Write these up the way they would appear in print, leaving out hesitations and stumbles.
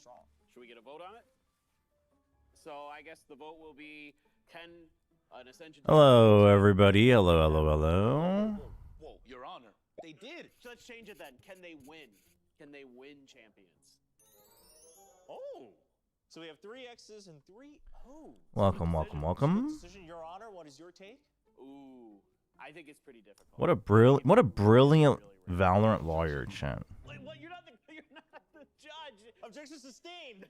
Should we get a vote on it? So I guess the vote will be, can an Ascension... Hello, everybody. Hello, hello, hello. Whoa, Your Honor. They did. So let's change it then. Can they win? Can they win champions? Oh. So we have 3 X's and 3 O's. Welcome, welcome, welcome. Decision, Your Honor. What is your take? Ooh, I think it's pretty difficult. What a brilliant Valorant lawyer, chat. Wait, what? You're not the judge. Objection sustained.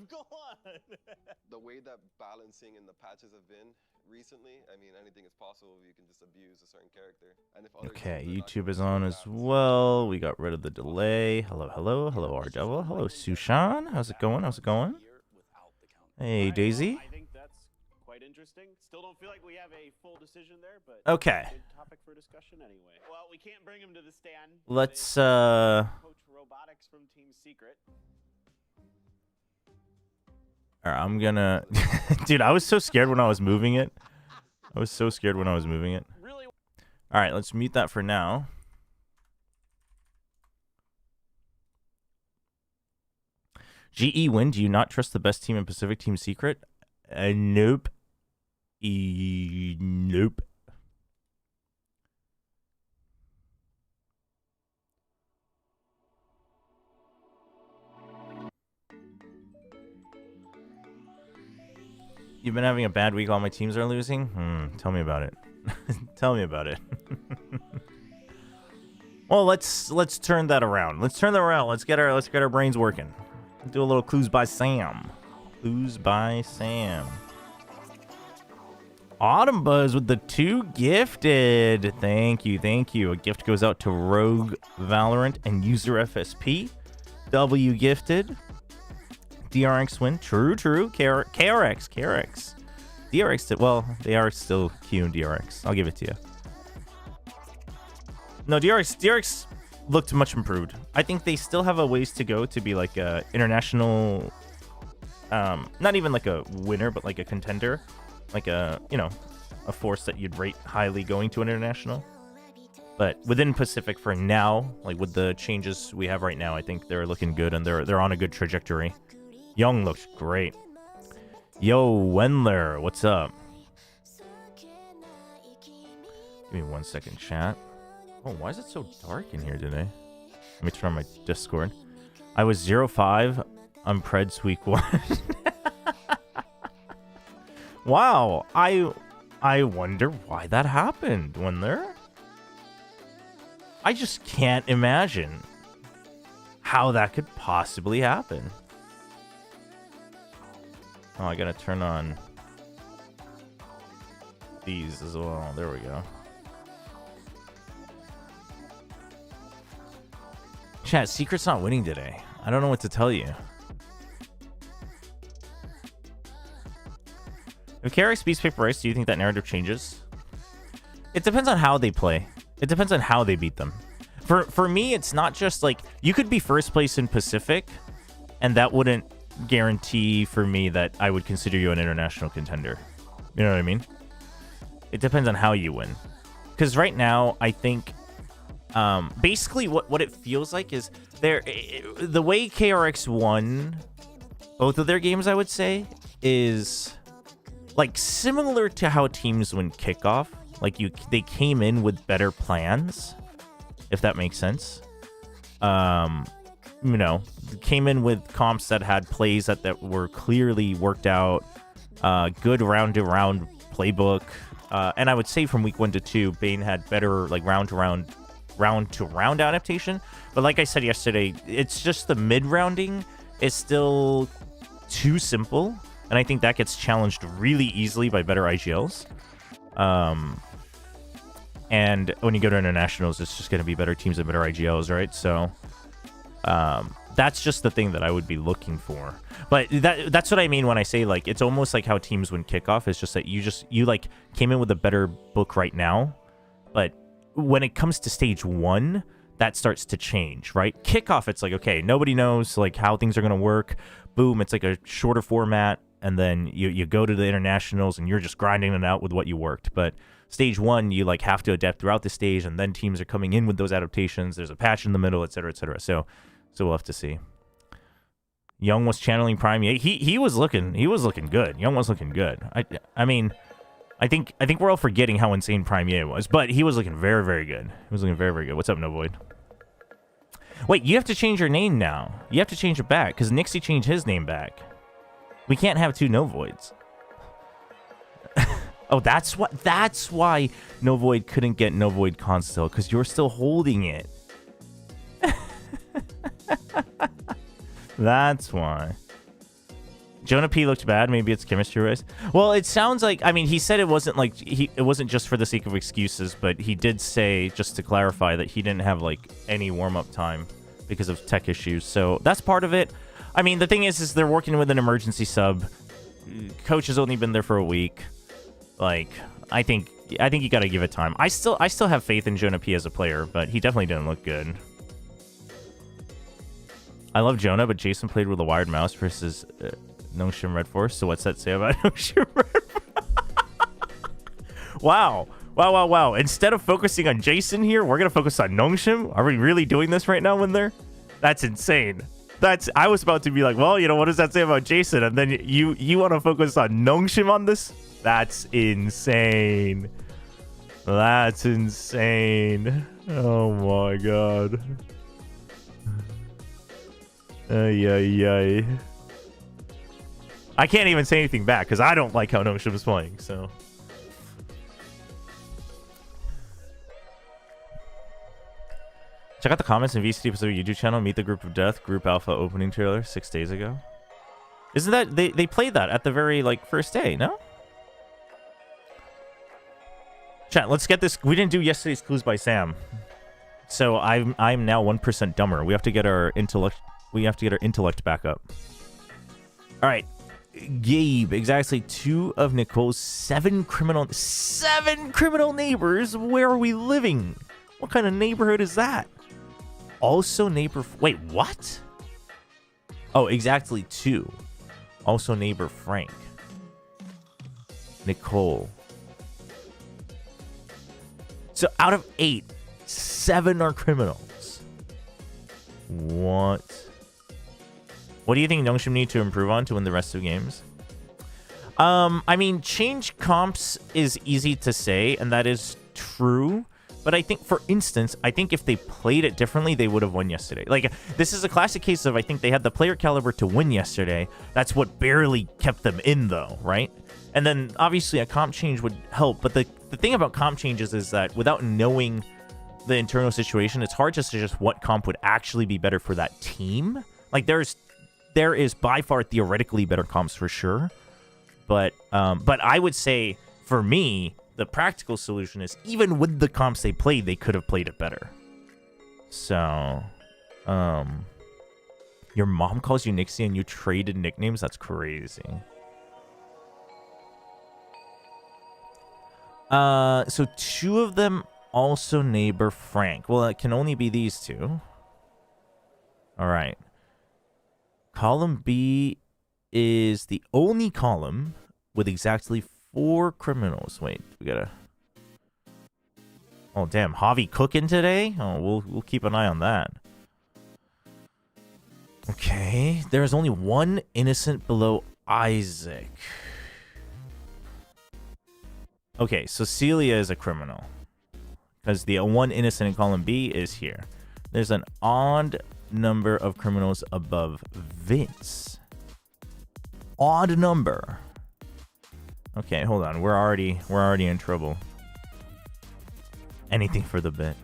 Go on. The way that balancing in the patches have been recently, I mean, anything is possible if you can just abuse a certain character. And if other Okay, teams are not YouTube going is to on balance as well. We got rid of the delay. Hello, hello, hello, R-Devil. Hello, Sushan. How's it going? How's it going? Hey, Daisy. I think that's quite interesting. Still don't feel like we have a full decision there, but Okay. good topic for discussion anyway. Well, we can't bring him to the stand. Let's, Coach Robotics from Team Secret. All right, I'm gonna... Dude, I was so scared when I was moving it. I was so scared when I was moving it. Really? All right, let's mute that for now. GE win. Do you not trust the best team in Pacific, Team Secret? Nope. Nope. You've been having a bad week. All my teams are losing. Tell me about it. Tell me about it. Well, let's turn that around. Let's turn that around. Let's get our brains working. Do a little clues by Sam. Clues by Sam. Autumn Buzz with the 2 gifted. Thank you, thank you. A gift goes out to Rogue Valorant and User FSP. W gifted. DRX win. True, true. KRX. DRX did, well, they are still Q and DRX. I'll give it to you. No, DRX looked much improved. I think they still have a ways to go to be like a international, not even like a winner, but like a contender, like a, you know, a force that you'd rate highly going to an international. But within Pacific for now, like with the changes we have right now, I think they're looking good and they're on a good trajectory. Young looks great. Yo, Wendler, what's up? Give me 1 second, chat. Oh, why is it so dark in here today? Let me turn on my Discord. I was 0-5 on Preds week 1. Wow, I wonder why that happened, Wendler. I just can't imagine how that could possibly happen. Oh, I gotta turn on these as well. There we go. Chat, Secret's not winning today. I don't know what to tell you. If KRX beats Paper Rice, do you think that narrative changes? It depends on how they play. It depends on how they beat them. For me, it's not just like you could be first place in Pacific, and that wouldn't guarantee for me that I would consider you an international contender. You know what I mean? It depends on how you win. Because right now, I think basically what it feels like is the way KRX won both of their games, I would say, is like similar to how teams win kickoff. Like they came in with better plans, if that makes sense. You know, came in with comps that had plays that were clearly worked out, good round-to-round playbook. And I would say from week 1 to 2, Bane had better like round-to-round adaptation. But like I said yesterday, it's just the mid-rounding is still too simple. And I think that gets challenged really easily by better IGLs. And when you go to internationals, it's just going to be better teams and better IGLs, right? So that's just the thing that I would be looking for. But that's what I mean when I say like it's almost like how teams win kickoff. It's just that you like came in with a better book right now, but when it comes to stage 1, that starts to change, right? Kickoff, it's like, okay, nobody knows like how things are gonna work. Boom, it's like a shorter format, and then you go to the internationals and you're just grinding it out with what you worked. But stage 1, you like have to adapt throughout the stage, and then teams are coming in with those adaptations. There's a patch in the middle, etc., etc. So we'll have to see. Young was channeling Prime. He was looking good. Young was looking good. I mean, I think we're all forgetting how insane Prime was, but he was looking very, very good. He was looking very, very good. What's up, No Void? Wait, you have to change your name now. You have to change it back because Nixie changed his name back. We can't have two No Voids. Oh, that's why No Void couldn't get No Void Constill, because you're still holding it. That's why. Jonah P looked bad. Maybe it's chemistry race. Well, it sounds like, I mean, he said it wasn't like it wasn't just for the sake of excuses, but he did say, just to clarify, that he didn't have like any warm-up time because of tech issues. So that's part of it. I mean, the thing is they're working with an emergency sub. Coach has only been there for a week. Like, I think you got to give it time. I still have faith in Jonah P as a player, but he definitely didn't look good. I love Jonah, but Jason played with a wired mouse versus Nongshim Red Force. So what's that say about Nongshim Red Force? Wow. Instead of focusing on Jason here, we're going to focus on Nongshim? Are we really doing this right now, Winder? That's insane. I was about to be like, well, what does that say about Jason? And then you want to focus on Nongshim on this? That's insane. That's insane. Oh my god. Ay. I can't even say anything back because I don't like how Nongshim is playing, so. Check out the comments in VCT PACIFIC YouTube channel. Meet the Group of Death Group Alpha opening trailer 6 days ago. Isn't that they played that at the very first day? No. Chat, let's get this. We didn't do yesterday's clues by Sam, so I'm now 1% dumber. We have to get our intellect. We have to get our intellect back up. All right, Gabe. Exactly 2 of Nicole's 7 criminal neighbors. Where are we living? What kind of neighborhood is that? Also neighbor. Wait, what? Oh, exactly 2. Also neighbor Frank. Nicole. So out of 8, 7 are criminals. What? What do you think Nongshim need to improve on to win the rest of the games? I mean, change comps is easy to say, and that is true. But I think, for instance, if they played it differently, they would have won yesterday. Like, this is a classic case of, I think they had the player caliber to win yesterday. That's what barely kept them in, though, right? And then, obviously, a comp change would help. But the thing about comp changes is that without knowing the internal situation, it's hard to suggest what comp would actually be better for that team. Like, there is by far theoretically better comps for sure. But I would say, for me, the practical solution is even with the comps they played, they could have played it better. So, your mom calls you Nixie and you traded nicknames? That's crazy. So 2 of them also neighbor Frank. Well, it can only be these 2. All right. Column B is the only column with exactly 4 criminals. Wait, we gotta. Oh damn, Javi cooking today? Oh, we'll keep an eye on that. Okay, there is only 1 innocent below Isaac. Okay, so Celia is a criminal because the 1 innocent in column B is here. There's an odd number of criminals above Vince. Odd number. Okay, hold on. We're already in trouble. Anything for the bit.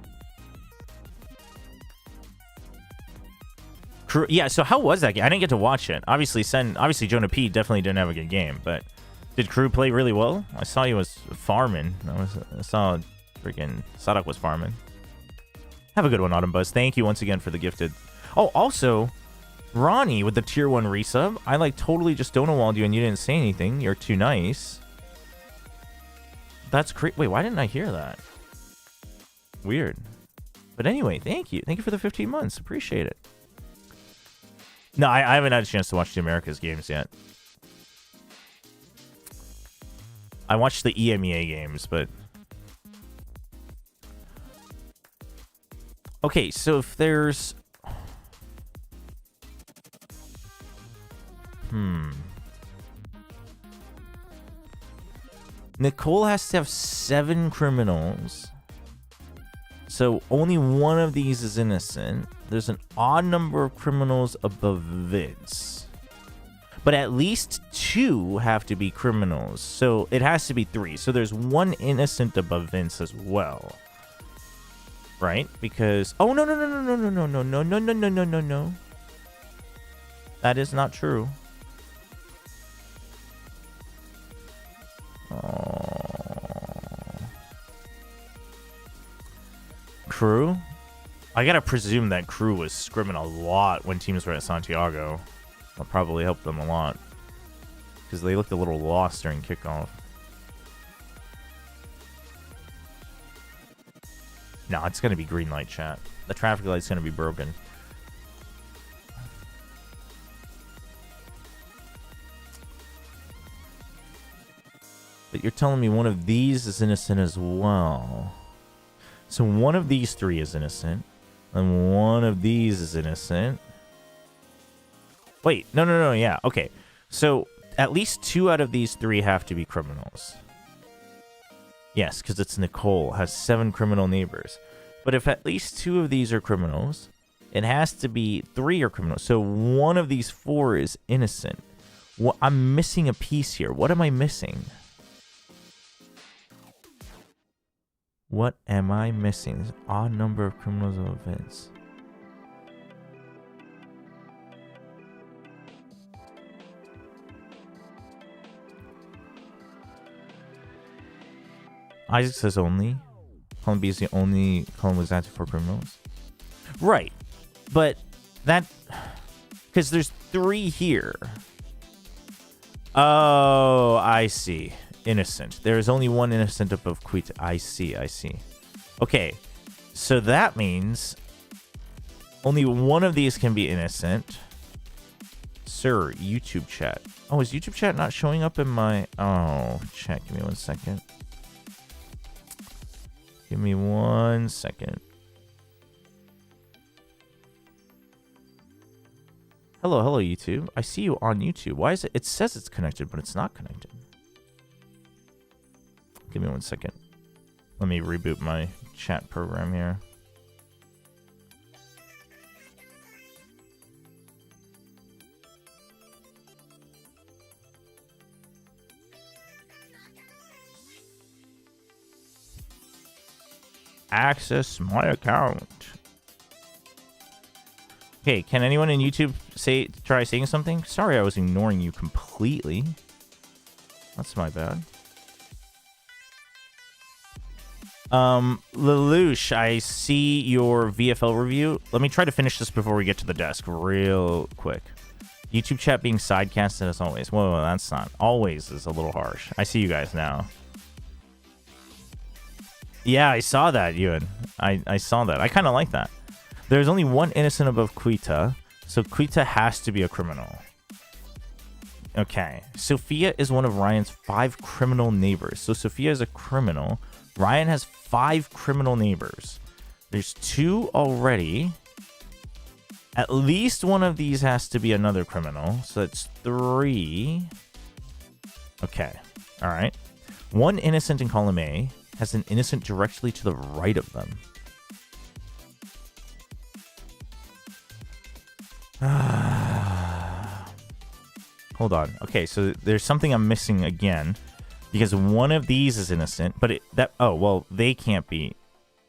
Yeah, so how was that game? I didn't get to watch it. Obviously Jonah P definitely didn't have a good game, but did Crew play really well? I saw he was farming. I saw freaking Sadak was farming. Have a good one, Autumn Buzz. Thank you once again for the gifted. Oh, also, Ronnie with the tier 1 resub. I totally just stonewalled you and you didn't say anything. You're too nice. That's great. Wait, why didn't I hear that? Weird. But anyway, thank you. Thank you for the 15 months. Appreciate it. No, I haven't had a chance to watch the Americas games yet. I watched the EMEA games, but... Okay, so if there's... Nicole has to have 7 criminals. So only one of these is innocent. There's an odd number of criminals above Vince. But at least 2 have to be criminals. So it has to be 3. So there's 1 innocent above Vince as well. Right? Because oh no. That is not true. Crew? I gotta presume that Crew was scrimming a lot when teams were at Santiago. That probably helped them a lot. Because they looked a little lost during kickoff. No, it's gonna be green light, chat. The traffic light's gonna be broken. But you're telling me one of these is innocent as well. So one of these 3 is innocent. And one of these is innocent. Wait, no, yeah, okay. So at least 2 out of these 3 have to be criminals. Yes, because it's Nicole, has 7 criminal neighbors. But if at least 2 of these are criminals, it has to be 3 are criminals. So one of these 4 is innocent. Well, I'm missing a piece here. What am I missing? What am I missing? There's an odd number of criminals of events. Isaac says only. Column B is the only column was active for criminals. Right. But that... Because there's 3 here. Oh, I see. Innocent. There is only 1 innocent above Quita. I see. Okay. So that means only 1 of these can be innocent. Sir, YouTube chat. Oh, is YouTube chat not showing up in my... Oh, chat. Give me 1 second. Give me 1 second. Hello, YouTube. I see you on YouTube. Why is it? It says it's connected, but it's not connected. Give me 1 second. Let me reboot my chat program here. Access my account. Okay, can anyone in YouTube try saying something? Sorry, I was ignoring you completely. That's my bad. Lelouch, I see your VFL review. Let me try to finish this before we get to the desk real quick. YouTube chat being sidecasted as always. Whoa, that's not. Always is a little harsh. I see you guys now. Yeah, I saw that, Ewan. I saw that. I kind of like that. There's only 1 innocent above Quita, so Quita has to be a criminal. Okay. Sophia is one of Ryan's 5 criminal neighbors. So Sophia is a criminal. Ryan has 5 criminal neighbors. There's 2 already. At least 1 of these has to be another criminal. So that's 3. Okay. All right. 1 innocent in column A has an innocent directly to the right of them. Hold on. Okay, so there's something I'm missing again. Because 1 of these is innocent, but oh, well, they can't be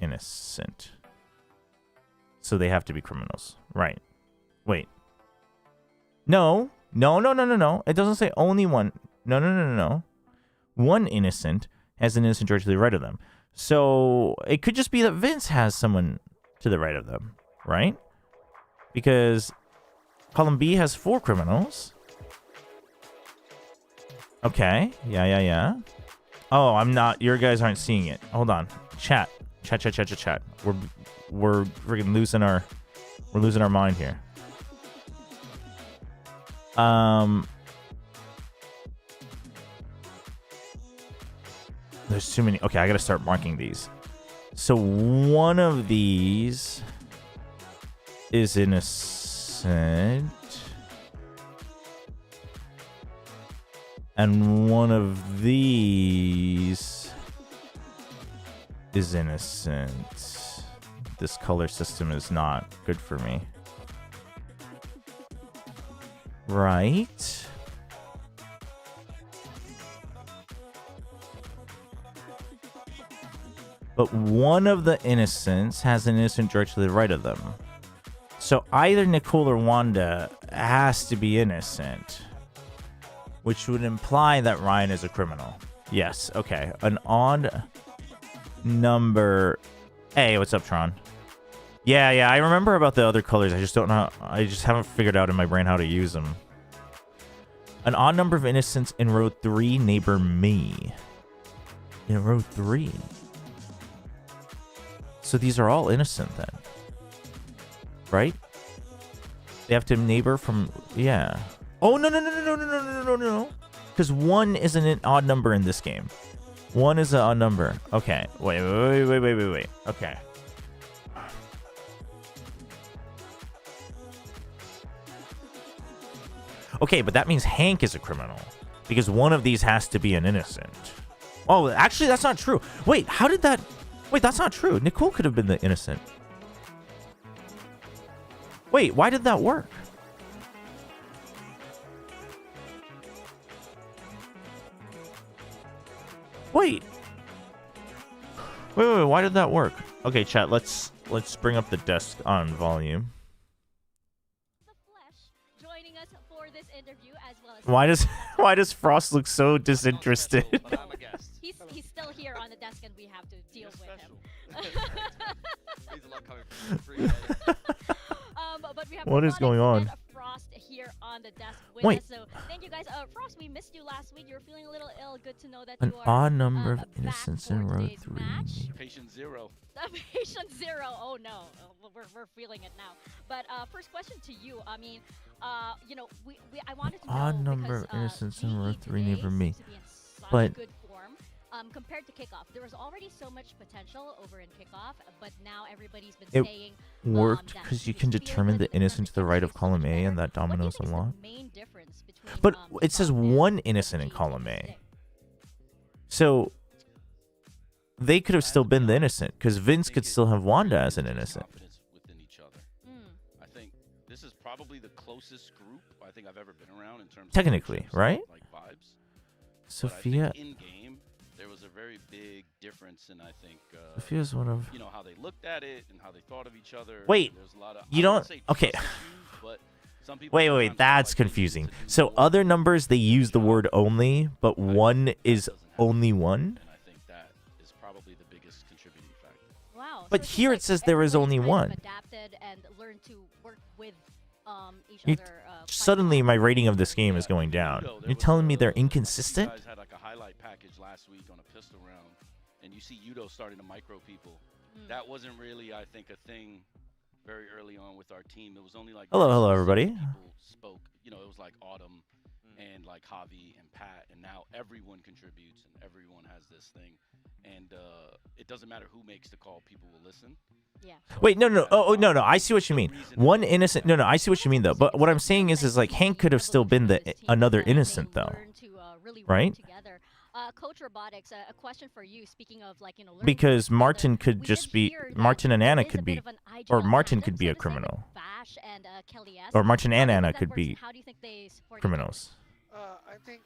innocent. So they have to be criminals. Right. Wait. No. It doesn't say only 1. No. 1 innocent has an innocent directly to the right of them. So it could just be that Vince has someone to the right of them, right? Because column B has 4 criminals. Okay. Yeah. Oh, I'm not. Your guys aren't seeing it. Hold on. Chat. We're freaking losing our mind here. There's too many. Okay, I gotta start marking these. So 1 of these is innocent. And one of these is innocent. This color system is not good for me. Right? But one of the innocents has an innocent directly to the right of them. So either Nicole or Wanda has to be innocent, which would imply that Ryan is a criminal. Yes, okay. An odd number. Hey, what's up, Tron? Yeah, I remember about the other colors. I just don't know. I just haven't figured out in my brain how to use them. An odd number of innocents in row 3, neighbor me. In row 3. So these are all innocent then. Right? They have to neighbor from... Yeah. Oh, no. Because 1 is an odd number in this game. 1 is an odd number. Okay. Wait. Okay. Okay, but that means Hank is a criminal. Because one of these has to be an innocent. Oh, actually, that's not true. Wait, how did that... Wait, that's not true. Nicole could have been the innocent. Wait, why did that work? Wait, why did that work? Okay, chat, let's bring up the desk on volume. Joining us for this interview as well as Why does Frost look so disinterested? He's still here on the desk and we have to deal with him. He's a lot coming from free. But we have What is going on? Frost here on the desk with Wait. us. So thank you guys. Frost, we missed you last week. You were feeling a little ill. Good to know that An you are odd number of back innocents for in row today's 3. match. Patient 0. Patient 0. Oh no, we're feeling it now. But first question to you. I mean, you know, I wanted to know Odd number of because, innocents in row VE 3 today neighbor me. seems to be in such But good form. Compared to kickoff, there was already so much potential over in kickoff, but now everybody's been It saying worked that because you his can field determine the and innocent to the right of so column much A, and better. that dominoes What do a you lot. think is the main difference between, But it says kickoff and one innocent in VE column A. today? So they could have still been the innocent, because Vince could still have Wanda as an innocent. Confidence within each other. I think this is probably the closest group I think I've ever been around in terms Technically, of right? like vibes. Sophia. In game, there was a very big difference in Sophia's one of. you know, how they looked at it and how they thought of each other. Wait, There's a lot of, you I wouldn't don't- say okay. trust issues, but some people Wait, sometimes feel that's like they need confusing. to do So more. other numbers they use the word only, but I think one that is doesn't happen. only one. And I think that is probably the biggest contributing factor. Wow. But so it's here like it says there is only everybody's kind one. of adapted and learned to work with each You- other. Quite Suddenly, well. my rating of this game is Yeah, going with down. Yudo, there You're was telling me a- they're like, you inconsistent? guys had like a highlight package last week on a pistol round, and you see Yudo starting to micro people. That wasn't really, I think, a thing very early on with our team. It was only like Hello, very hello, specific everybody. People spoke. You know, it was like Autumn and like Javi and Pat, and now everyone contributes and everyone has this thing, and it doesn't matter who makes the call. People will listen. Yeah. Wait, no. Oh, no. I see what you mean. One innocent. No. I see what you mean though. But what I'm saying is like Hank could have still been the another innocent though, right? Coach Robotics, a question for you. Speaking of like learning Because from each Martin other, could we just did be hear that Martin and there Anna is a could bit be, of an or ideal Martin tandem, could be so a to say, with criminal, Bash and Kelly S. or Martin How and do you Anna think that could works, be and how do you think they support each other? criminals. I think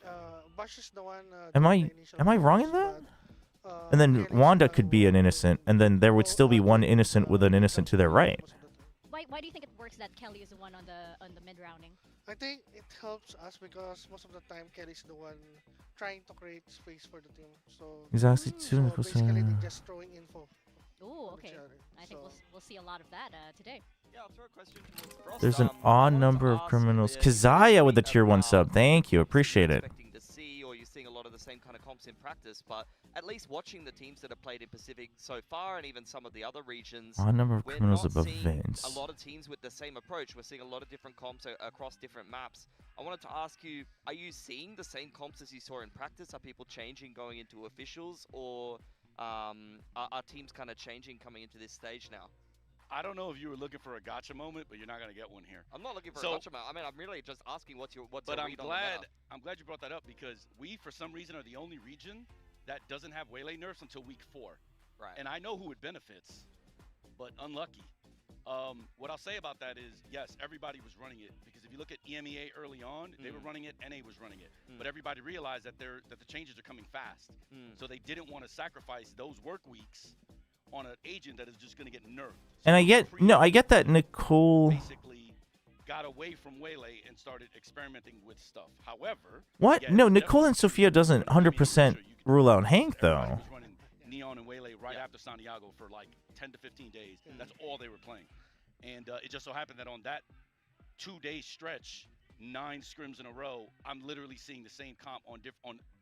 Bash is the one. Am doing I the initial am I wrong in calls, that? but, And then Kelly is Wanda the could be an one innocent, who- and then there would who still be one doing, innocent with an innocent to their right. most of the time. Why do you think it works that Kelly is the one on the mid rounding? I think it helps us because most of the time Kelly's the one trying to create space for the team. So, Exactly. so basically they're just throwing info. Oh, on each okay. other. I think So- we'll see a lot of that today. Yeah, I'll throw a question towards Frost. There's an odd wanted to number of ask, criminals. you Kazaya with the speak tier 1 about sub. Thank you. teams that Appreciate you're it. expecting to see, or you're seeing a lot of the same kind of comps in practice, but at least watching the teams that have played in Pacific so far, and even some of the other regions, Odd number of we're criminals not above seeing Vince. a lot of teams with the same approach. We're seeing a lot of different comps across different maps. I wanted to ask you, are you seeing the same comps as you saw in practice? Are people changing going into officials, or are teams kind of changing coming into this stage now? I don't know if you were looking for a gotcha moment, but you're not gonna get one here. I'm not looking for So- a gotcha. I mean, I'm really just asking what's your But read I'm on the glad meta? you brought that up because we, for some reason, are the only region that doesn't have waylay nerfs until week 4. Right. And I know who it benefits, but unlucky. What I'll say about that is, yes, everybody was running it because if you look at EMEA early on, they were running it, NA was running it, but everybody realized that the changes are coming fast, so they didn't want to sacrifice those work weeks on an agent that is just going to get nerfed. And I get that Nicole. Basically got away from waylay and started experimenting with stuff. However, What? yeah, No, it's Nicole and definitely- Sophia doesn't I mean, 100% sure, you can- rule out Hank everybody though. was running Neon and waylay right after Santiago for like 10 to 15 days. That's all they were playing. And it just so happened that on that 2-day stretch, 9 scrims in a row, I'm literally seeing the same comp on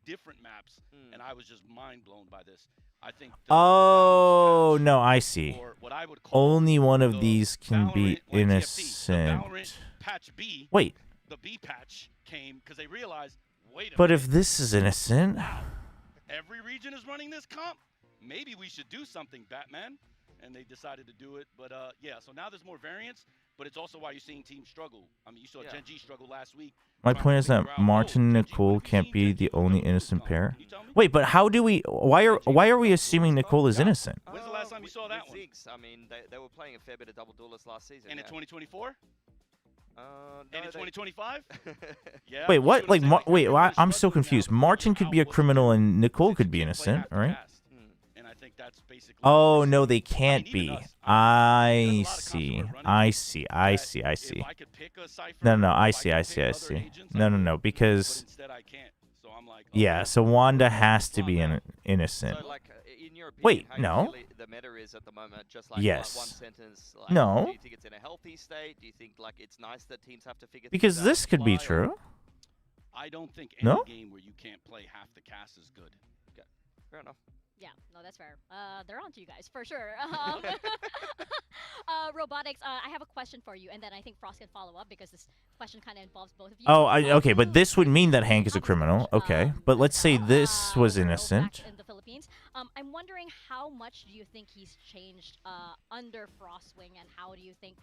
different maps, and I was just mind blown by this. I think. Oh no, I see. Or what I would call Only one of the these can be Valorant, like TFT, the innocent. Valorant patch B. Wait, The B patch came because they realized, wait a but minute, if this is innocent, every region is running this comp. Maybe we should do something, Batman. And they decided to do it. But yeah, so now there's more variance, but it's also why you're seeing teams struggle. I mean, you saw Gen G struggle last week. my trying point to is that figure out, Martin and Gen G, Nicole what have you can't seen be Gen G the do only with this innocent comp? pair. Can you tell me? Wait, but how do we? Why are we assuming Nicole is innocent? When's the last time you saw that one? Ziggs, I mean, they were playing a fair bit of double duelists last season. And in yeah. 2024? No, And in 2025? Yeah. Wait, you what? see Like, I'm saying? wait, Everyone's I'm so struggling now confused. because Martin could be a what's criminal different and Nicole is could you be can't play innocent, half the right? cast. And I think that's basically. Oh what no, we're they seeing. can't even be. us, there's a I lot of comps see. we're running I see. I that see. I if see. I could pick a Cypher, No, I if see. could I pick see. I other see. agents, I No, would, but but because instead I can't. So I'm like, yeah, okay, so Wanda has to calm be down. innocent. So, like, in your opinion, Wait, how you no. feel the meta is at the moment, just like Yes. one sentence. Like, No. Do you think it's in a healthy state? Do you think like it's nice that teams have to figure Because things out this on the could be fly, or- true. I don't think any No? game where you can't play half the cast is good. Fair enough. Yeah, no, that's fair. They're on to you guys for sure. Robotics, I have a question for you, and then I think Frost can follow up because this question kind of involves both of you. Oh, okay, but this would mean that Hank is a criminal. Okay, but let's say this was back innocent. in the Philippines. I'm wondering how much do you think he's changed under Frostwing, and how do you think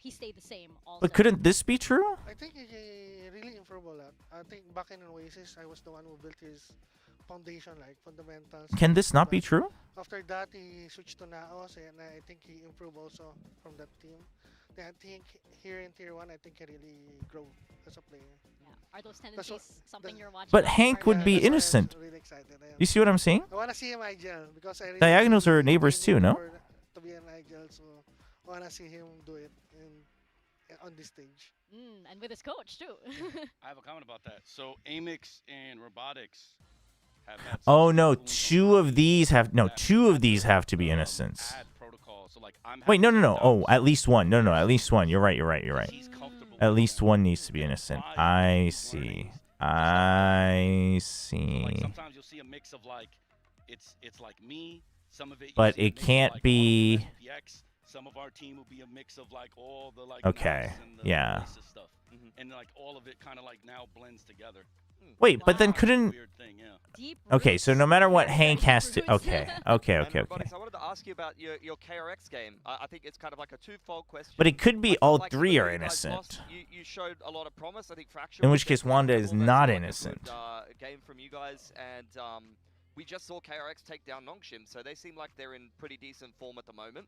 he stayed the same also? But couldn't this be true? I think he really improved a lot. I think back in Oasis, I was the one who built his foundation, like fundamentals. Can this not be But true? After that, he switched to Naos, and I think he improved also from that team. Then I think here in Tier 1, I think he really grew as a player. Yeah. Are those what- tendencies something you're watching? But Hank would be That's why I'm innocent. really excited. You see what I'm saying? I want to see him IGL because I really Diagonals are think neighbors he too, need no? more To be an IGL, so I want to see him do it on this stage. And with his coach too. I have a comment about that. So Amix and Robotics have had Oh such no, influence two on of these have no, that two of had these to, have to be innocents. add protocol. So like I'm Wait, no, having no, no. Oh, doubts at least one. No, at least one. You're right. he's comfortable At with least that. one needs to be innocent. Why I he's see. learning. I So like see. sometimes you'll see a mix of like it's like me. Some of it. But you'll see a it mix of, can't like, be- all the SPX. Some of our team will be a mix of like all the like. Okay, maps and the yeah. Oasis stuff. And like all of it kind of like now blends together. Wait, but then Wow. couldn't. Weird thing, yeah. Deep Okay, so no roots. matter what, Very Hank deep has to. roots. Okay, okay, And okay, okay. Robotics, I wanted to ask you about your KRX game. I think it's kind of like a twofold question. But it could be I feel all like three even are though you guys lost, innocent. You showed a lot of promise. I think Fracture. In was which case, definitely Wanda a is couple that's not like a innocent. Good, game from you guys, and we just saw KRX take down Nongshim, so they seem like they're in pretty decent form at the moment.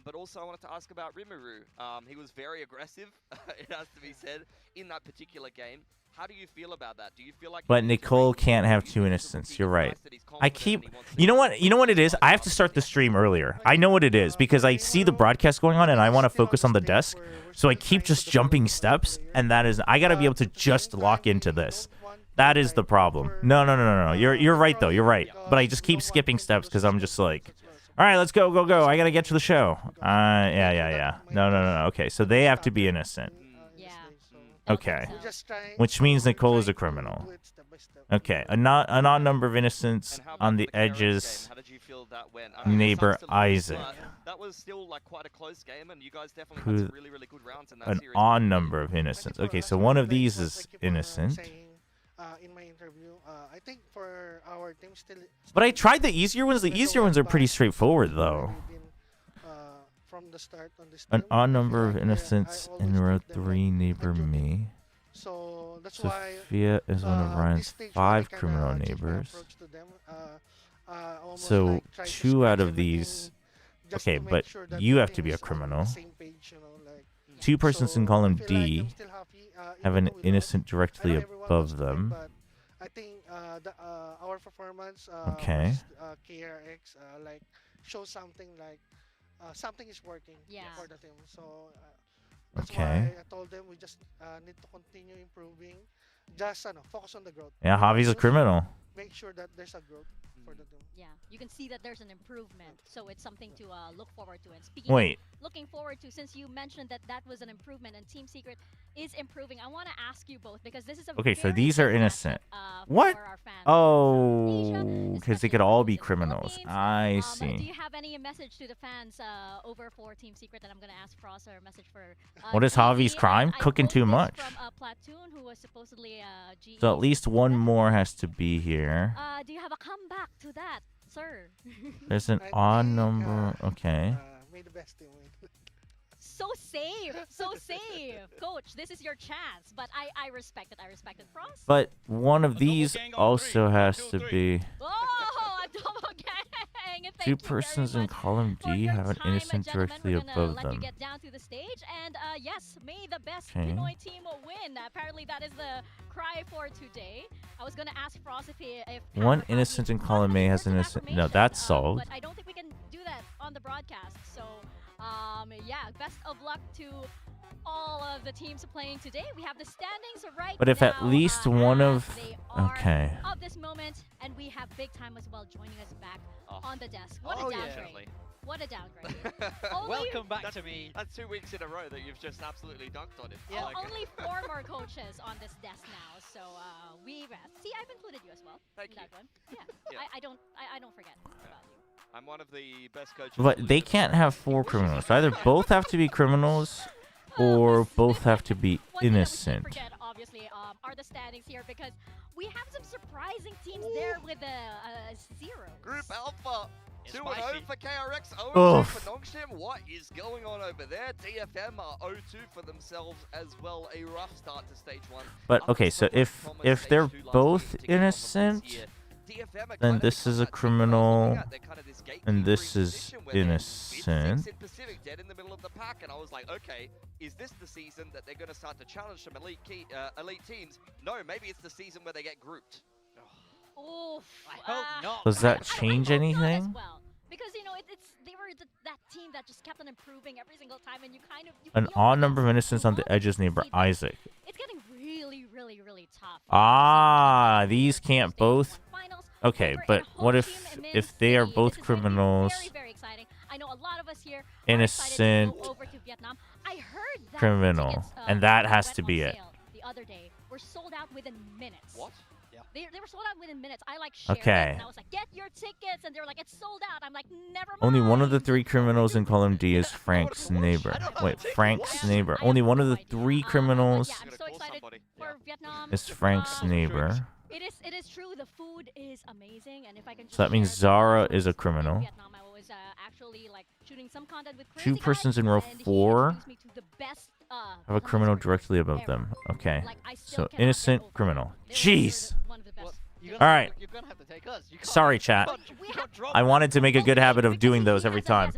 But also, I wanted to ask about Rimuru. He was very aggressive, it has to be said, in that particular game. How do you feel about that? Do you feel like? But Nicole can't have two innocents. You're right. I keep. You know what? You know what it is? I have to start the stream earlier. I know what it is because I see the broadcast going on and I want to focus on the desk. So I keep just jumping steps, and that is. I gotta be able to just lock into this. That is the problem. No. You're right though. You're right. But I just keep skipping steps because I'm just like, all right, let's go. I gotta get to the show. Yeah. No. Okay, so they have to be innocent. Yeah. Okay. We're just trying Which to- means we're Nicole is a trying to criminal. do it step by step. Okay, an odd number of innocents And how on about the KRX game? edges. How did you feel that went? I mean, it Neighbor sucks to lose, Isaac. but that was still like quite a close game, and you guys definitely Who- had some really good rounds in that An series. odd number of Thank you innocents. for Okay, so asking one me of that, these but is thank you for innocent. saying, in my interview, I think for our team still. But I tried the easier ones. The easier ones are pretty straightforward, though. from the start on this An team. odd I feel number of like, innocents I in always row treat them 3 like neighbor a group. me. So that's why Sophia is one of this Ryan's stage 5 when I criminal kinda change my neighbors. approach to them. Almost So like try to 2 out scratch of these. everything just Okay, to make but sure that you have everything to be a is on the criminal. same page, you know, like. 2 persons in So I column feel like D I'm still happy, have even an though we lost. innocent I directly know everyone above wants to win, them. but I think our performance Okay. versus KRX like shows something like something is working Yeah. for the team. So that's Okay. why I told them we just need to continue improving. Just focus on the growth. Yeah, Win or Javi's a lose, criminal. Make sure that there's a growth for the team. Yeah, you can see that there's an improvement, so it's something to look forward to. And speaking Wait, of looking forward to, since you mentioned that that was an improvement and Team Secret is improving, I want to ask you both because this is a okay, so very these are big innocent. matchup, What? for our fans Oh, from Asia, because they especially could the all ones be in the criminals. Philippines. I Do see. you have any message to the fans over for Team Secret? And I'm gonna ask Frost a message for. What is GE, Javi's crime? and I Cooking quote too this much. From Platoon, who was supposedly GE. So at least one more has to be here. Do you have a comeback to that, sir? There's an I odd think, number. Okay. May the best team win. So safe, so safe, Coach. This is your chance, but I respect it. I respect it, Frost. But one of these gang on also 3. has 1, to 2, 3. be. Oh, a double gang! Thank 2 you persons very in much column for D your have an time, innocent gentlemen. directly We're gonna above let you them. get down to the stage, and yes, may the best Okay. Pinoy team win. Apparently, that is the cry for today. I was gonna ask Frost if One Javi innocent in won column A any has words of innocent. No, affirmation, that's solved. But I don't think we can do that on the broadcast. So, yeah, best of luck to all of the teams playing today. We have the standings right But if now, at least one as of. they are Okay. of this moment, and we have Big Time as well joining us back on the desk. What Oh, a yeah. downgrade! What a downgrade! Only, Welcome back to me. That's 2 weeks in a row that you've just absolutely dunked on it. I Yeah. like it. only 4 more coaches on this desk now. So we see. I've included you as well. Thank in you. that one. Yeah. Yeah. I don't forget about you. I'm one of the best coaches. But they can't have 4 criminals. Either both have to be criminals or both have to be One thing that we innocent. can't forget, obviously, are the standings here because we have some surprising teams there with zeros. Group Alpha. It's 2-0 spicy. for KRX, 0-2 Oof. for Nongshim. What is going on over there? DFM are 0-2 for themselves as well. A rough start to stage 1. But okay, so if they're both innocent, then this is a criminal, and this is innocent. In Pacific dead in the middle of the pack, and I was like, okay, is this the season that they're going to start to challenge some elite teams? No, maybe it's the season where they get grouped. Oof. I hope not. Does that I change hope not as anything? well. Because they were that team that just kept on improving every single time, and you kind of An you odd almost number of get innocents on the one edges neighbor seed. Isaac. It's getting really, really, really tough. Ah, these can't Stage both. one finals. Okay, Over in but what home if team in if they are City. both This is going to be criminals? Very, very exciting. I know a lot of us here are Innocent excited to go over to Vietnam. I heard that criminal, tickets, and that that has went to on be it. sale the other day were sold out within minutes. What? They were sold out within minutes. I shared Okay. it, and I was like, get your tickets, and they were like, it's sold out. I'm like, never mind. Only one of the 3 criminals in column D is Frank's neighbor. Wait, Frank's neighbor. I have Only one no of the idea. 3 But criminals yeah, I'm so excited for Vietnam. is Frank's neighbor. It is true. The food is amazing, and if I can. So that means just Zara share is a in criminal. Vietnam, I was actually shooting some content with 2 Crazy Guy, persons in row and he 4 introduced me to the best, have a criminal directly above them. Okay, so innocent criminal. Jeez. All right. You're gonna have to take us. You can't- Sorry, chat. you can't drop I wanted to make a good habit of doing those every time.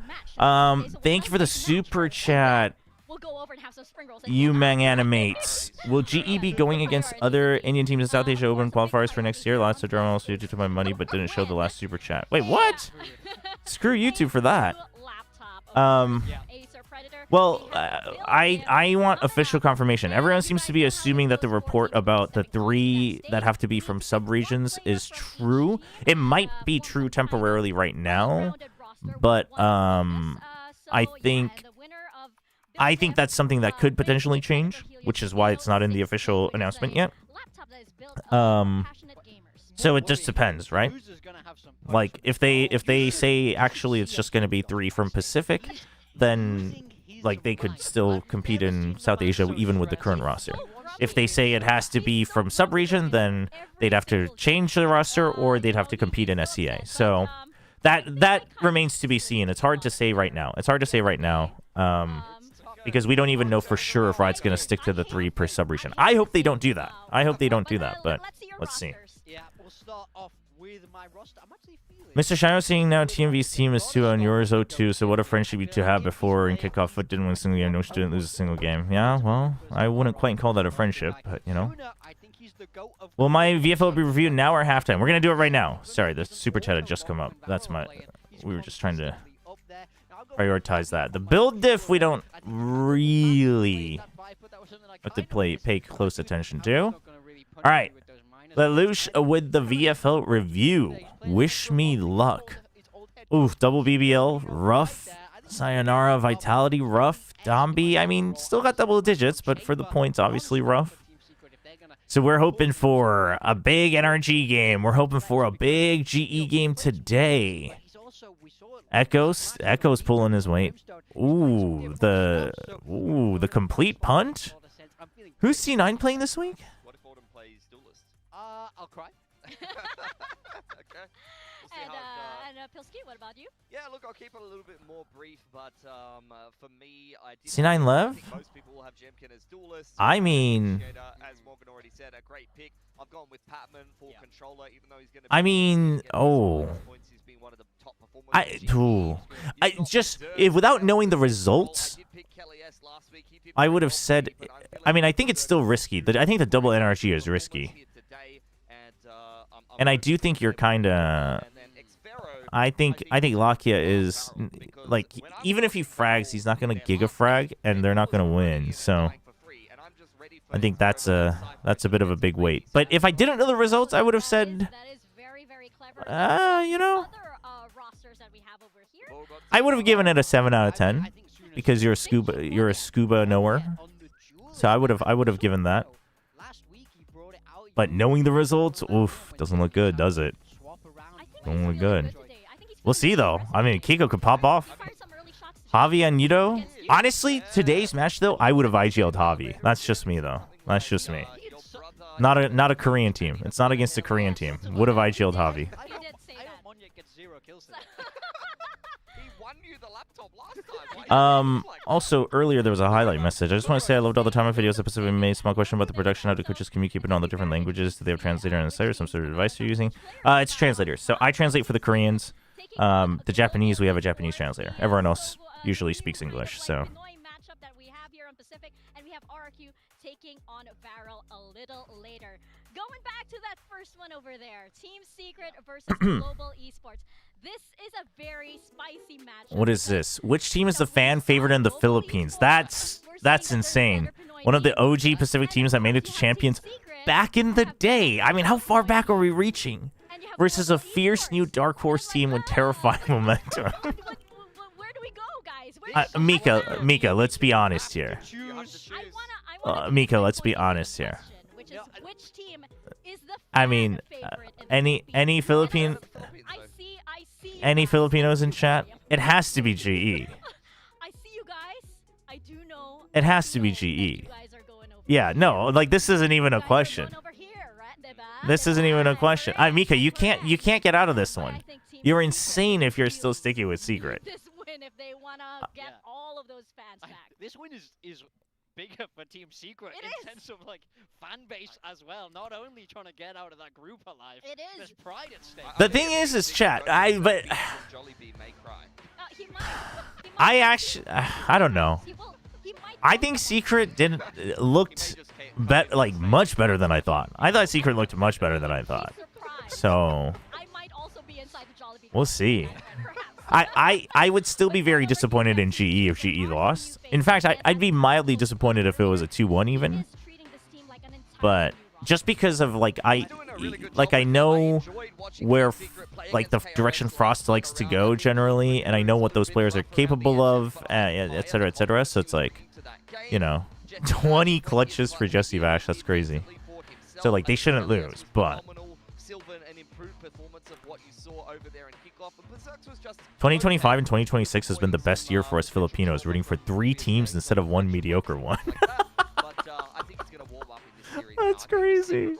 Thank you for the super chat. We'll go over and have some spring rolls. You Mang Animates. Will GE be going against other Indian teams in South Asia Open qualifiers for next year? Lots of drama also due to my money, but didn't show the last super chat. Wait, what? Screw YouTube for that. Well, I want official confirmation. Everyone seems to be assuming that the report about the 3 that have to be from sub-regions is true. It might be true temporarily right now, but I think that's something that could potentially change, which is why it's not in the official announcement yet. So it just depends, right? Like if they say actually it's just going to be 3 from Pacific, then like they could still compete in South Asia even with the current roster. If they say it has to be from sub-region, then they'd have to change the roster or they'd have to compete in SEA. So That remains to be seen. It's hard to say right now. Because we don't even know for sure if Riot's going to stick to the 3 per sub-region. I hope they don't do that. But let's see. Yeah, we'll start off with my roster. I'm actually feeling... Mr. Shino seeing now TMV's team is 2 and yours 0-2, so what a friendship you two have before in kickoff. Foot didn't win a single game, no didn't lose a single game. Yeah, well, I wouldn't quite call that a friendship, but, you know. Will my VFL be reviewed now or halftime? We're going to do it right now. Sorry, the super chat had just come up. That's my... We were just trying to prioritize that. The build diff we don't really have to pay close attention to. All right. Lelouch with the VFL review. Wish me luck. Oof, double BBL, rough. Sayonara, Vitality, rough. Dombi, I mean, still got double digits, but for the points, obviously rough. So we're hoping for a big NRG game. We're hoping for a big GE game today. Echo's pulling his weight. Ooh, the complete punt. Who's C9 playing this week? I'll cry. Okay. We'll see And Pilski, what about you? Yeah, look, I'll keep it a little bit more brief, but for me, I did C9 Lev? think most people will have Jemkin as duelist. I mean, as Morgan already said, a great pick. I've gone with Patman for controller, even though he's going to. I mean, without knowing the results, I would have said. I mean, I think it's still risky. I think the double NRG is risky. And I do think you're kind of... I think Lakia is... Like, even if he frags, he's not going to giga frag, and they're not going to win. So, I think that's a bit of a big weight. But if I didn't know the results, I would have said... you know... I would have given it a 7 out of 10. Because you're a scuba knower. So I would have given that. But knowing the results, oof, doesn't look good, does it? Don't look good. We'll see, though. I mean, Kiko could pop off. Javi and Yudo. Honestly, today's match, though, I would have IGL'd Javi. That's just me, though. That's just me. Not a Korean team. It's not against a Korean team. Would have IGL'd Javi. Also, earlier there was a highlight message. I just want to say I loved all the time of videos episode we made. Small question about the production. How do coaches communicate in all the different languages? Do they have translator on the site or some sort of device you're using? It's translators. So I translate for the Koreans. The Japanese, we have a Japanese translator. Everyone else usually speaks English. So. And we have RRQ taking on Varel a little later. Going back to that first one over there, Team Secret versus Global Esports. This is a very spicy match. What is this? Which team is the fan favorite in the Philippines? That's insane. One of the OG Pacific teams that made it to champions back in the day. I mean, how far back are we reaching? Versus a fierce new Dark Horse team with terrifying momentum. Where do we go, guys? Mika, let's be honest here. Mika, let's be honest here. Which team is the I mean, any Philippine... Any Filipinos in chat? It has to be GE. I see you guys. I do know. It has to be GE. Yeah, no, like this isn't even a question. This isn't even a question. Mika, you can't get out of this one. You're insane if you're still sticking with Secret. This win if they want to get all of those fans back. This win is bigger for Team Secret in sense of like fan base as well. Not only trying to get out of that group alive. It is. There's pride at stake. The thing is chat. I don't know. I think Secret looked much better than I thought. I thought Secret looked much better than I thought. So we'll see. I would still be very disappointed in GE if GE lost. In fact, I'd be mildly disappointed if it was a 2-1 even. But just because of I know where the direction Frost likes to go generally, and I know what those players are capable of, etc., etc. So it's like, you know, 20 clutches for Jesse Vash. That's crazy. So they shouldn't lose, but. 2025 and 2026 has been the best year for us Filipinos, rooting for 3 teams instead of 1 mediocre one. That's crazy.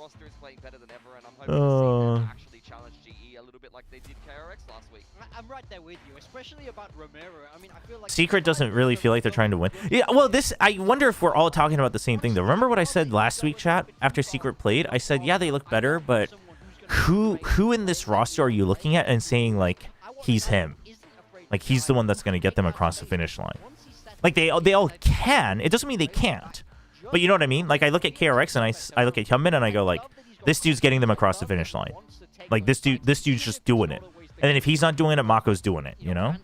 bit like they did KRX last week. I'm right there with you, especially about Romero. I mean, I feel like Secret doesn't really feel like they're trying to win. Yeah, well, I wonder if we're all talking about the same thing, though. Remember what I said last week, chat, after Secret played? I said, yeah, they look better, but who in this roster are you looking at and saying, like, he's him? Like, he's the one that's going to get them across the finish line. Like, they all can. It doesn't mean they can't. But you know what I mean? Like, I look at KRX and I look at Hyunmin and I go, like, this dude's getting them across the finish line. Like, this dude's just doing it. And then if he's not doing it, Mako's doing it, you know?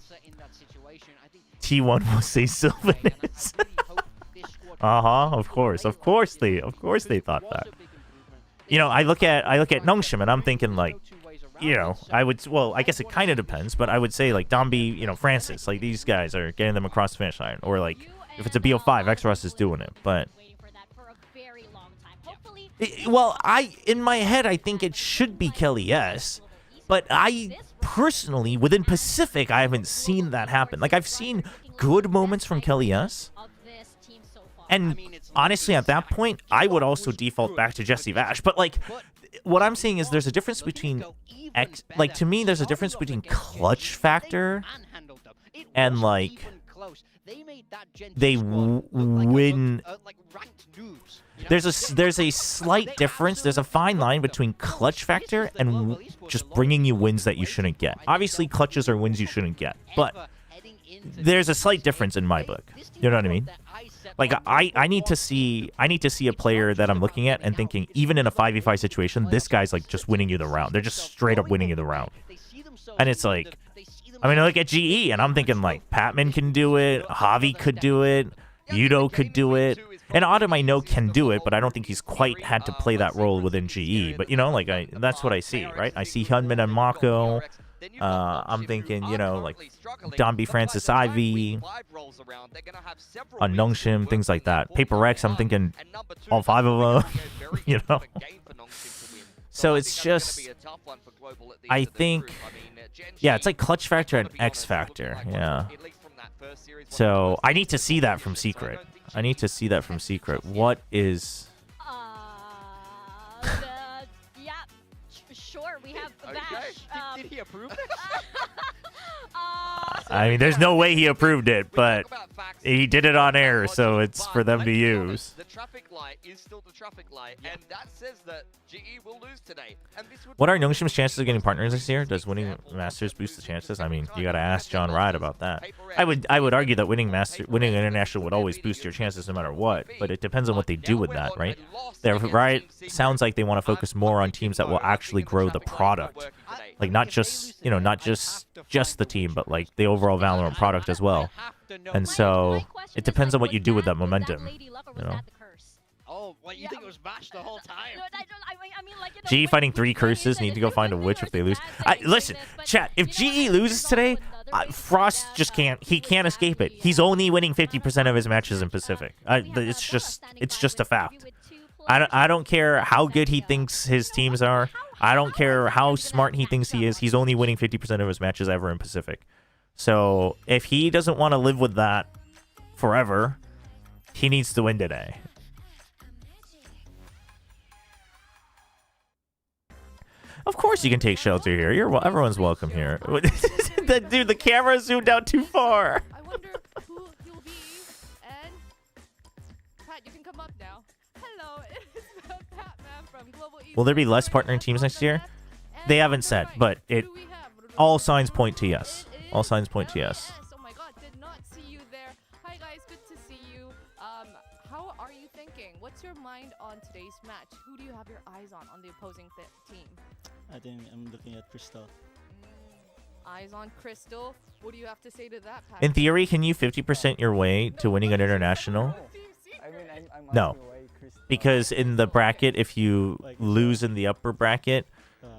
T1 will say Sylvanus. Of course. Of course they thought that. You know, I look at Nongshim and I'm thinking, like, you know, I guess it kind of depends, but I would say, like, Dombi, you know, Francis, like, these guys are getting them across the finish line. Or, like, if it's a BO5, X-Russ is doing it, but... Well, in my head, I think it should be Kelly S, but I personally, within Pacific, I haven't seen that happen. Like, I've seen good moments from Kelly S, and honestly, at that point, I would also default back to Jesse Vash, but, like, what I'm saying is there's a difference between to me, there's a difference between clutch factor and, like, they win. There's a slight difference. There's a fine line between clutch factor and just bringing you wins that you shouldn't get. Obviously, clutches are wins you shouldn't get, but there's a slight difference in my book. You know what I mean? Like, I need to see a player that I'm looking at and thinking, even in a 5v5 situation, this guy's, like, just winning you the round. They're just straight up winning you the round. And it's like, I mean, I look at GE and I'm thinking, like, Patman can do it, Javi could do it, Yudo could do it. And Autumn, I know, can do it, but I don't think he's quite had to play that role within GE. But, you know, like, that's what I see, right? I see Hyunmin and Mako. I'm thinking, you know, like, Dombi Francis Ivy, Nongshim, things like that. Paper X, I'm thinking all 5 of them, you know? So it's just, I think, yeah, it's like clutch factor and X factor, yeah. So I need to see that from Secret. What is... Yeah, sure, we have Vash. Did he approve it? I mean, there's no way he approved it, but he did it on air, so it's for them to use. The traffic light is still the traffic light, and that says that GE will lose today. What are Nongshim's chances of getting partners this year? Does winning Masters boost the chances? I mean, you got to ask John Ride about that. I would argue that winning International would always boost your chances no matter what, but it depends on what they do with that, right? Riot sounds like they want to focus more on teams that will actually grow the product. Like, not just, you know, not just the team, but, like, the overall Valorant product as well. And so it depends on what you do with that momentum, you know. Oh, what, you think it was Vash the whole time? GE fighting 3 curses, need to go find a witch if they lose. Listen, chat, if GE loses today, Frost just can't escape it. He's only winning 50% of his matches in Pacific. It's just a fact. I don't care how good he thinks his teams are. I don't care how smart he thinks he is. He's only winning 50% of his matches ever in Pacific. So if he doesn't want to live with that forever, he needs to win today. Of course you can take shelter here. Everyone's welcome here. Dude, the camera zoomed out too far. I wonder who you'll be. And Pat, you can come up now. Hello, it's Patman from Global Esports. Will there be less partnering teams next year? They haven't said, but all signs point to yes. All signs point to yes. Oh my god, did not see you there. Hi guys, good to see you. How are you thinking? What's your mind on today's match? Who do you have your eyes on the opposing team? I think I'm looking at Crystal. Eyes on Crystal. What do you have to say to that, Pat? In theory, can you 50% your way to winning an international? No. Because in the bracket, if you lose in the upper bracket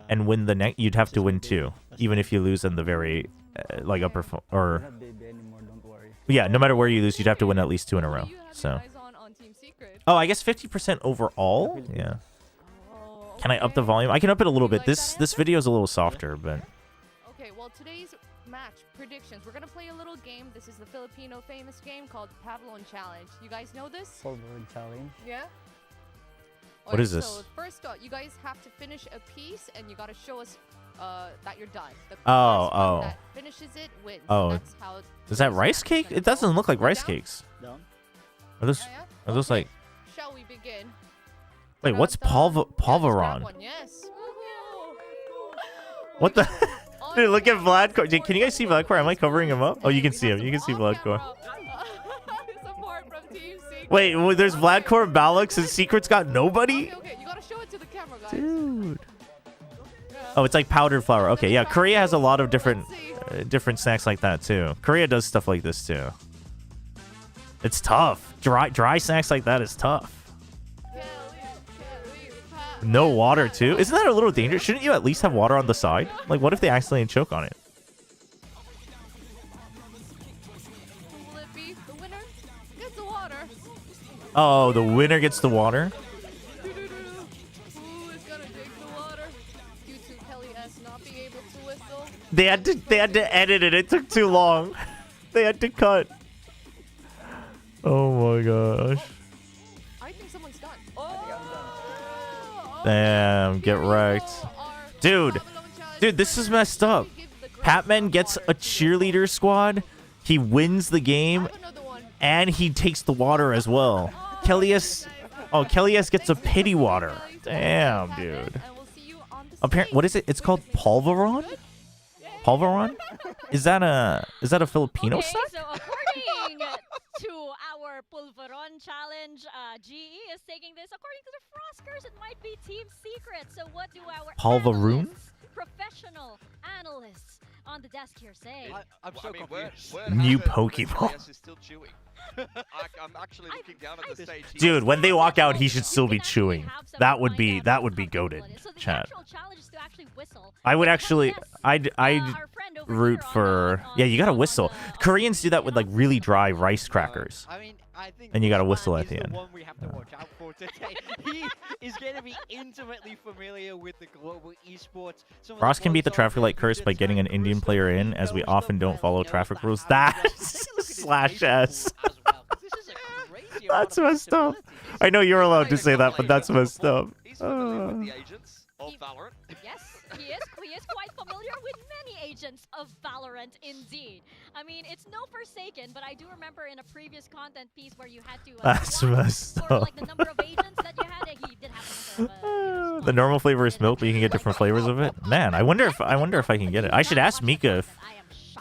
and win the next, you'd have to win 2. Even if you lose in the very, upper, or... Yeah, no matter where you lose, you'd have to win at least 2 in a row. So... Oh, I guess 50% overall? Yeah. Can I up the volume? I can up it a little bit. This video is a little softer, but... Okay, well, today's match predictions. We're going to play a little game. This is the Filipino famous game called Pavlon Challenge. You guys know this? Pavlon Challenge? Yeah? What is this? So first, you guys have to finish a piece, and you gotta show us that you're done. The Oh, first one oh. that finishes it wins. Oh. That's how Is that the rice snack's cake? gonna It doesn't go. look like rice Down? cakes. Down. Are those? Yeah, Are those okay. like? Shall we begin? Wait, what's Ta-da-da. Yeah, just grab Polvoron? one, yes. What the? On Dude, look at camera, Vladcore. Dude, can you guys see Vladcore? Am I covering him up? Oh, you can see him. You can see Vladcore. Support from Team Secret. Wait, well, there's Vladcore, Balix, and Secret's got nobody? Okay, you gotta show it to the camera, guys. Dude. Oh, it's like powdered flour. Okay, yeah, Korea has a lot of different different snacks like that too. Korea does stuff like this too. It's tough. Dry snacks like that is tough. No water too? Isn't that a little dangerous? Shouldn't you at least have water on the side? Like, what if they accidentally choke on it? Will it be the winner? Gets the water. Oh, the winner gets the water? Who is gonna drink the water? Due to Kelly S not being able to whistle. They had to edit it. It took too long. They had to cut. Oh my gosh. I think someone's done. Damn, get wrecked. Dude, this is messed up. Patman gets a cheerleader squad. He wins the game. And he takes the water as well. Kelly S gets a pity water. Damn, dude. What is it? It's called Polvoron? Polvoron? Is that a Filipino Okay, snack? so according to our Pulveron challenge, GE is taking this. According to the Froskers, it might be Team Secret. So what do our Polvaroon? professional analysts on the desk here say? I'm so confused. New Pokeball. Is still chewing. I'm actually looking down at the stage. Dude, when they walk out, he should still be chewing. That would be goated, chat. I would actually, I'd root for. Yeah, you gotta whistle. Koreans do that with like really dry rice crackers. I mean, I think And you gotta this whistle man at the is end. one we have to watch out for today. He is going to be intimately familiar with the global esports. Some of Ross can beat the quotes traffic are light curse by getting an Indian player in, as we often don't follow traffic rules. That's slash S. That's messed up. I know you're allowed to say that, but that's messed up. He's familiar with the agents of Valorant. Yes, he is. He is quite familiar with many agents of Valorant, indeed. I mean, it's no Forsaken, but I do remember in a previous content piece where you had to. That's swap messed for, up. like, the number of agents that you had. He did have a number of. The normal flavor is milk, but you can get different flavors of it. Man, I wonder if I can get it. I should ask Mika if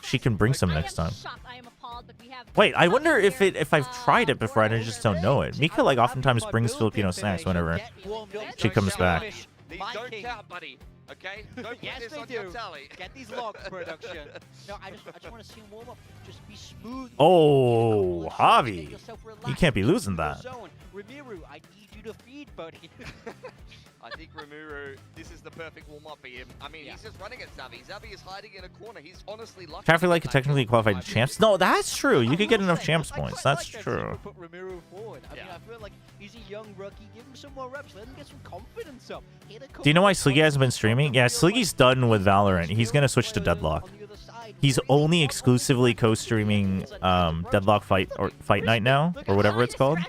she can bring some next time. Wait, I wonder if I've tried it before and I just don't know it. Mika like oftentimes brings Filipino snacks whenever she comes back. These don't count, buddy. Okay? Don't put Yes, this they on your do. tally. Get these logs, production. No, I just want to see him warm up. Just be smooth. Oh, Javi. Get yourself You relaxed. can't be losing In the that. zone. Ramiru, I need you to feed, buddy. I think Rimuru, this is the perfect warm-up for him. I mean, he's just running at Zavi. Zavi is hiding in a corner. He's honestly lucky. Traffic light could technically qualify to champs. No, that's true. You could get enough champs I points. quite That's like that true. Zipper Put Ramiru forward. I mean, I feel like he's a young rookie. Give him some more reps. Let him get some confidence up. Do you know why Sliggy hasn't been streaming? Yeah, Sliggy's done with Valorant. He's gonna switch to Deadlock. He's only exclusively co-streaming Deadlock Fight Night now, or whatever it's called.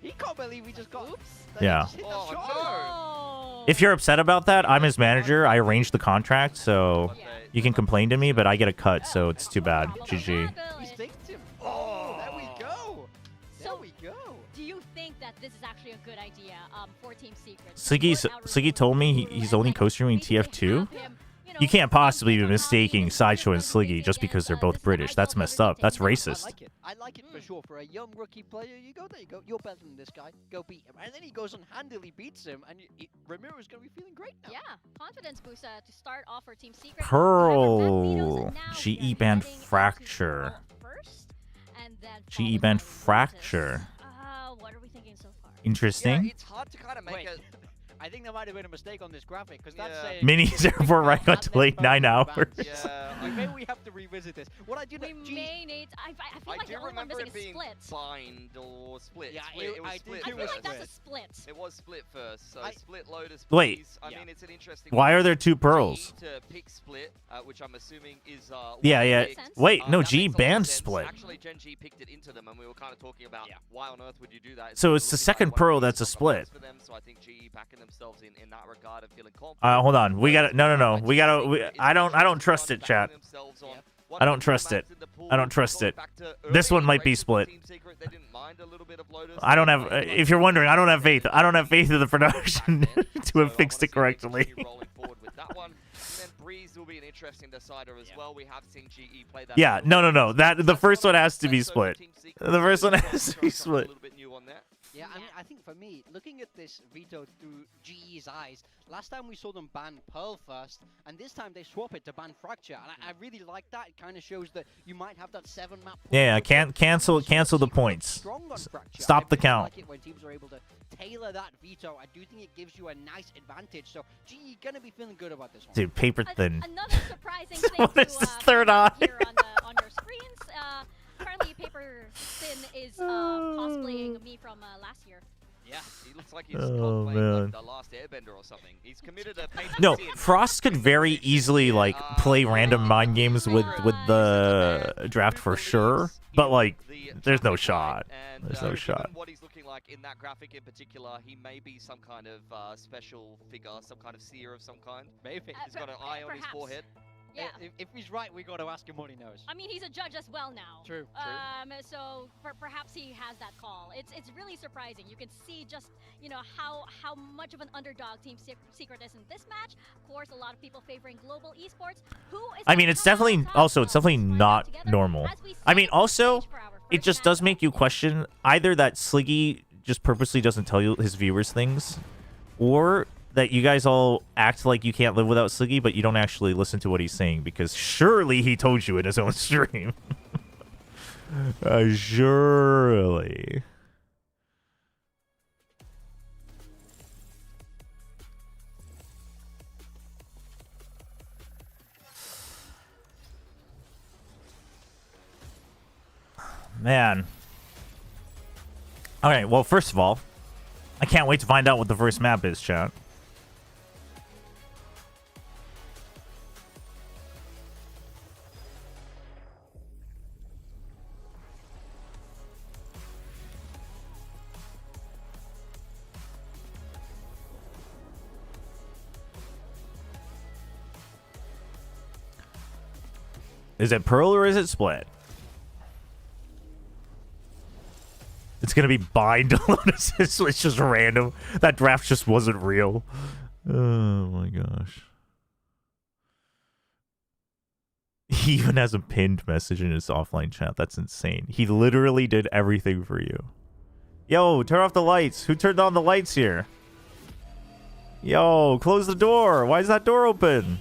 He can't believe we just got. Oops. Yeah. Oh, If you're upset about that, I'm his manager. I arranged the contract, so you can complain to me, but I get a cut, so it's too bad. GG. He stinked him. Oh, there we go. There we go. Do you think that this is actually a good idea for Team Secret? Sliggy told me he's only co-streaming TF2. You can't possibly be mistaking Sideshow and Sliggy just because they're both British. That's messed up. That's racist. I like it for sure. For a young rookie player, you go, there you go. You're better than this guy. Go beat him. And then he goes and handily beats him. And Ramiro's going to be feeling great now. Yeah, confidence boost to start off for Team Secret. Pearl. GE band Fracture. GE band Fracture. What are we thinking so far? Interesting. Yeah, it's hard to kind of make it. I think there might have been a mistake on this graphic because that's saying Minis airport right got delayed 9 hours. Yeah, maybe we have to revisit this. What I do know, We may need. I feel like the only one missing is split. bind or split. Yeah, Split. It was I split. I feel like that's a first. split. It was split first, so split Lotus. Wait. Please. I mean, it's an interesting. Why one. are there 2 pearls? G to pick split, which I'm assuming is. Yeah, yeah. Wait, no, that G makes a lot of banned sense. split. Actually, Gen G picked it into them, and we were kind of talking about why on earth would you do that? So it's the second pearl that's a split. For them, so I think GE backing themselves in that regard and feeling confident. Hold on. We got to No. We got to I don't trust it, chat. I don't trust it. I don't trust it. This one might be split. I don't have if you're wondering, I don't have faith. I don't have faith in the production to have fixed it correctly. Breeze will be an interesting decider as well. We have seen GE play that. Yeah, no. That the first one has to be split. The first one has to be split. Yeah, I mean, I think for me, looking at this veto through GE's eyes, last time we saw them ban Pearl first, and this time they swap it to ban Fracture, and I really like that. It kind of shows that you might have that 7-map. Yeah, can't cancel the points. Stop the count. I like it when teams are able to tailor that veto. I do think it gives you a nice advantage. So GE gonna be feeling good about this one. Dude, paper thin. Another surprising thing What is this third eye? here on your screens. Currently, Paper Thin is cosplaying me from last year. Yeah, he looks like he's cosplaying like the last Airbender or something. He's committed a paper No, sin. Frost could very easily like play random mind games with the draft for sure, but like there's no shot. There's no shot. What he's looking like in that graphic in particular, he may be some kind of special figure, some kind of seer of some kind. Maybe. He's got an eye on his forehead. Yeah. If he's right, we got to ask him what he knows. I mean, he's a judge as well now. True. So perhaps he has that call. It's really surprising. You can see just how much of an underdog Team Secret is in this match. Of course, a lot of people favoring global esports. I mean, it's definitely not normal. I mean, also, it just does make you question either that Sliggy just purposely doesn't tell you his viewers things, or that you guys all act like you can't live without Sliggy, but you don't actually listen to what he's saying, because surely he told you in his own stream. Surely. Man. Okay, well, first of all, I can't wait to find out what the first map is, chat. Is it Pearl or is it Split? It's gonna be bind Lotus. It's just random. That draft just wasn't real. Oh my gosh. He even has a pinned message in his offline chat. That's insane. He literally did everything for you. Yo, turn off the lights. Who turned on the lights here? Yo, close the door. Why is that door open?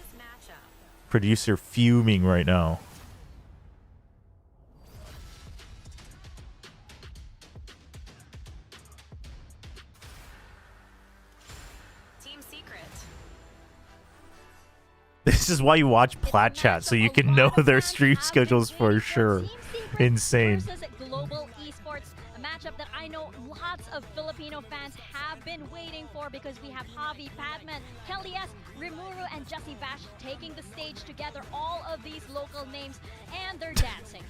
Producer fuming right now. Team Secret. This is why you watch Plat Chat, so you can know their stream schedules for sure. Insane. Versus global esports, a matchup that I know lots of Filipino fans have been waiting for, because we have Javi, Padman, Kelly S, Rimuru, and Jesse Bash taking the stage together. All of these local names, and they're dancing.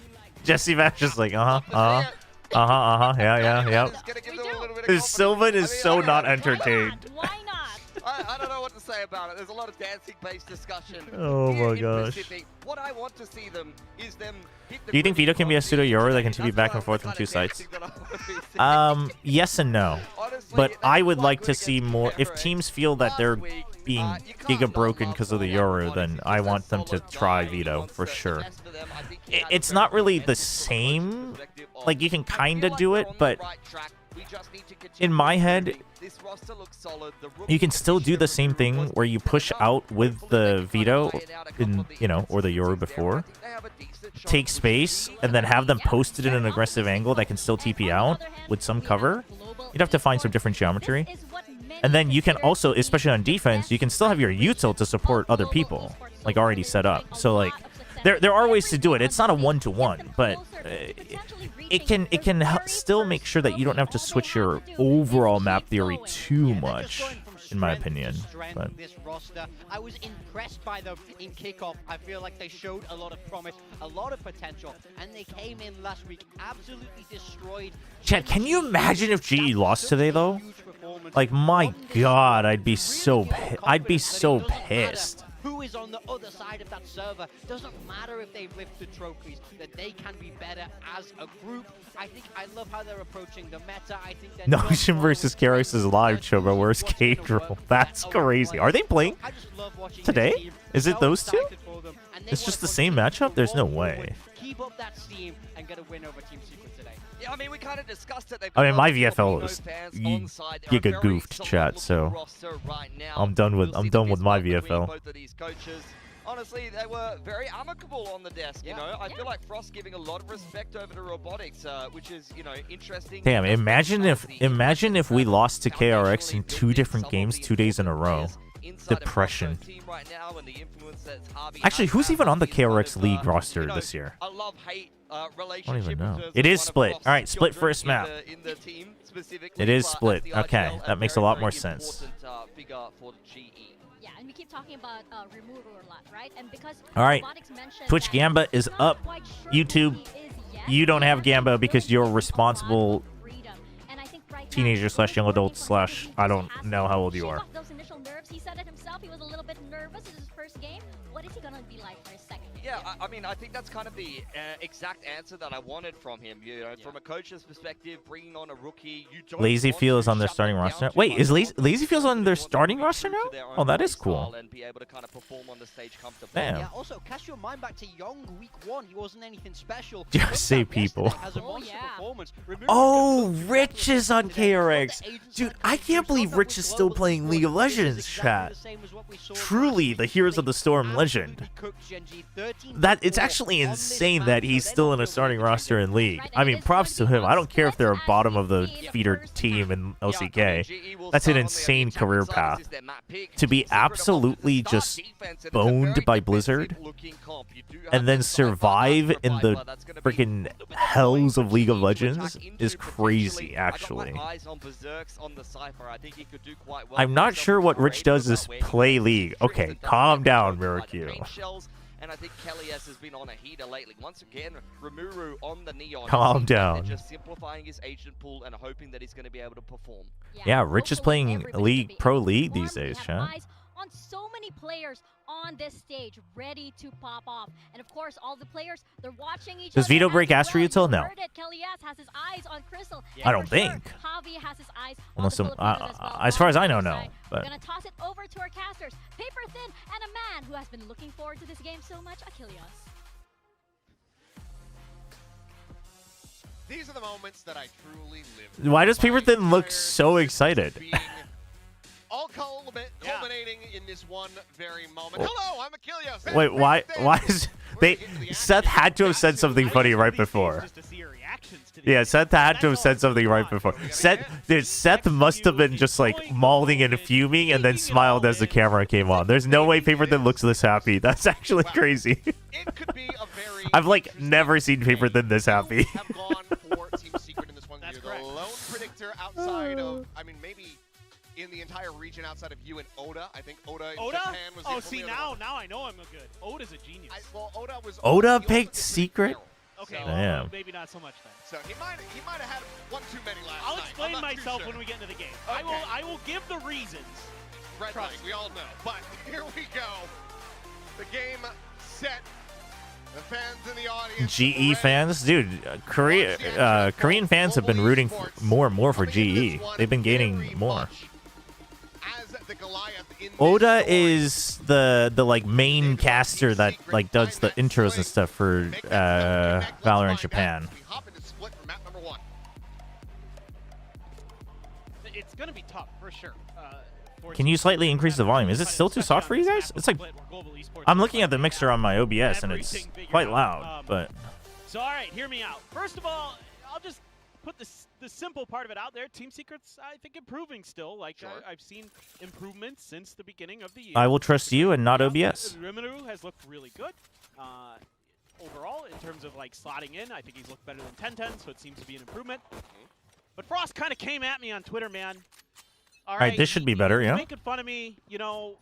Jesse Bash is like, yeah. Sylvan is so not entertained. Why not? I don't know what to say about it. There's a lot of dancing-based discussion. Oh my gosh. Pacific. What I want to see them is them hit the Do you think Vito can be a pseudo Euro that can TP back and forth from two sides? Yes and no. But I would like to see more. If teams feel that they're being giga broken because of the Euro, then I want them to try Vito for sure. It's not really the same. Like, you can kind of do it, but in my head, you can still do the same thing where you push out with the Vito, or the Yoru before, take space, and then have them posted in an aggressive angle that can still TP out with some cover. You'd have to find some different geometry. And then you can also, especially on defense, you can still have your util to support other people, like already set up. So like, there are ways to do it. It's not a one-to-one, but it can still make sure that you don't have to switch your overall map theory too much, in my opinion. But this roster, I was impressed by them in kickoff. I feel like they showed a lot of promise, a lot of potential, and they came in last week, absolutely destroyed. Chad, can you imagine if GE lost today though? Like, my God, I'd be so pissed. Who is on the other side of that server? Doesn't matter if they lift the trophies, that they can be better as a group. I love how they're approaching the meta. I think they're Notion versus Karis is live, Chobra. Where's K-Roll? That's crazy. Are they playing today? Is it those two? It's just the same matchup? There's no way. Keep up that steam and get a win over Team Secret today. Yeah, I mean, we kind of discussed it. I mean, my VFL is giga goofed, chat. So I'm done with my VFL. Both of these coaches, honestly, they were very amicable on the desk. You know, I feel like Frost giving a lot of respect over to robotics, which is, you know, interesting. Damn, imagine if we lost to KRX in 2 different games 2 days in a row. Depression. Actually, who's even on the KRX League roster this year? A love-hate I don't even know. It is split. All right, split first map. It is split. Okay, that makes a lot more sense. Yeah, and we keep talking about Rimuru a lot, right? And because all right, Twitch Gamba is up. YouTube, you don't have Gamba because you're responsible teenager / young adult / I don't know how old you are. Those initial nerves, he said it himself. He was a little bit nervous. It's his first game. What is he gonna be like for his second game? Yeah, I mean, I think that's kind of the exact answer that I wanted from him. You know, from a coach's perspective, bringing on a rookie, you don't Lazy Feel is on their starting roster. Wait, is Lazy Feel's on their starting roster now? Oh, that is cool. And be able to kind of perform on the stage comfortably. Damn. Yeah, also, cast your mind back to Young week 1. He wasn't anything special. Just say people. Oh, Rich is on KRX. Dude, I can't believe Rich is still playing League of Legends, chat. Truly the Heroes of the Storm legend. That it's actually insane that he's still in a starting roster in League. I mean, props to him. I don't care if they're a bottom of the feeder team in LCK. That's an insane career path. To be absolutely just boned by Blizzard and then survive in the freaking hells of League of Legends is crazy, actually. I'm not sure what Rich does is play League. Okay, calm down, Mirror. And I think Kelly S has been on a heater lately. Once again, Rimuru on the Neon. Calm down. Just simplifying his agent pool and hoping that he's going to be able to perform. Yeah, Rich is playing Pro League these days, chat. On so many players on this stage ready to pop off, and of course all the players, they're watching each other. Does Vito break Astro Util? No. Kelly S has his eyes on Crystal. I don't think. Javi has his eyes unless as far as I know, no. But we're gonna toss it over to our casters, Paper Thin, and a man who has been looking forward to this game so much, Achilles. These are the moments that I truly live. Why does Paper Thin look so excited? All culminating in this one very moment. Hello, I'm Achilles. Wait, why is Seth had to have said something funny right before. Yeah, Seth had to have said something right before. Seth must have been just like mauling and fuming and then smiled as the camera came on. There's no way Paper Thin looks this happy. That's actually crazy. It could be a very I've like never seen Paper Thin this happy. Have gone for Team Secret in this one. You're the lone predictor outside of, I mean, maybe in the entire region outside of you and Oda. I think Oda in Japan was Oh, see, now I know I'm good. Oda's a genius. Oda picked Secret? Okay, so, well, maybe not so much then. So he might have had one too many last I'll night. explain myself when we get into the game. Okay. I will give the reasons. Red light, we all know. But here we go. The game set. The fans in the audience. GE fans, dude, Korean fans have been rooting more and more for GE. They've been gaining more. Oda is the like main caster that like does the intros and stuff for Valorant Japan. It's gonna be tough for sure. Can you slightly increase the volume? Is it still too soft for you guys? It's like I'm looking at the mixer on my OBS and it's quite loud, but So all right, hear me out. First of all, I'll just put the simple part of it out there. Team Secret's, I think, improving still. Like, I've seen improvements since the beginning of the year. I will trust you and not OBS. Rimuru has looked really good. Overall, in terms of like slotting in, I think he's looked better than 10-10, so it seems to be an improvement. But Frost kind of came at me on Twitter, man. All right, this should be better, yeah. Making fun of me, you know.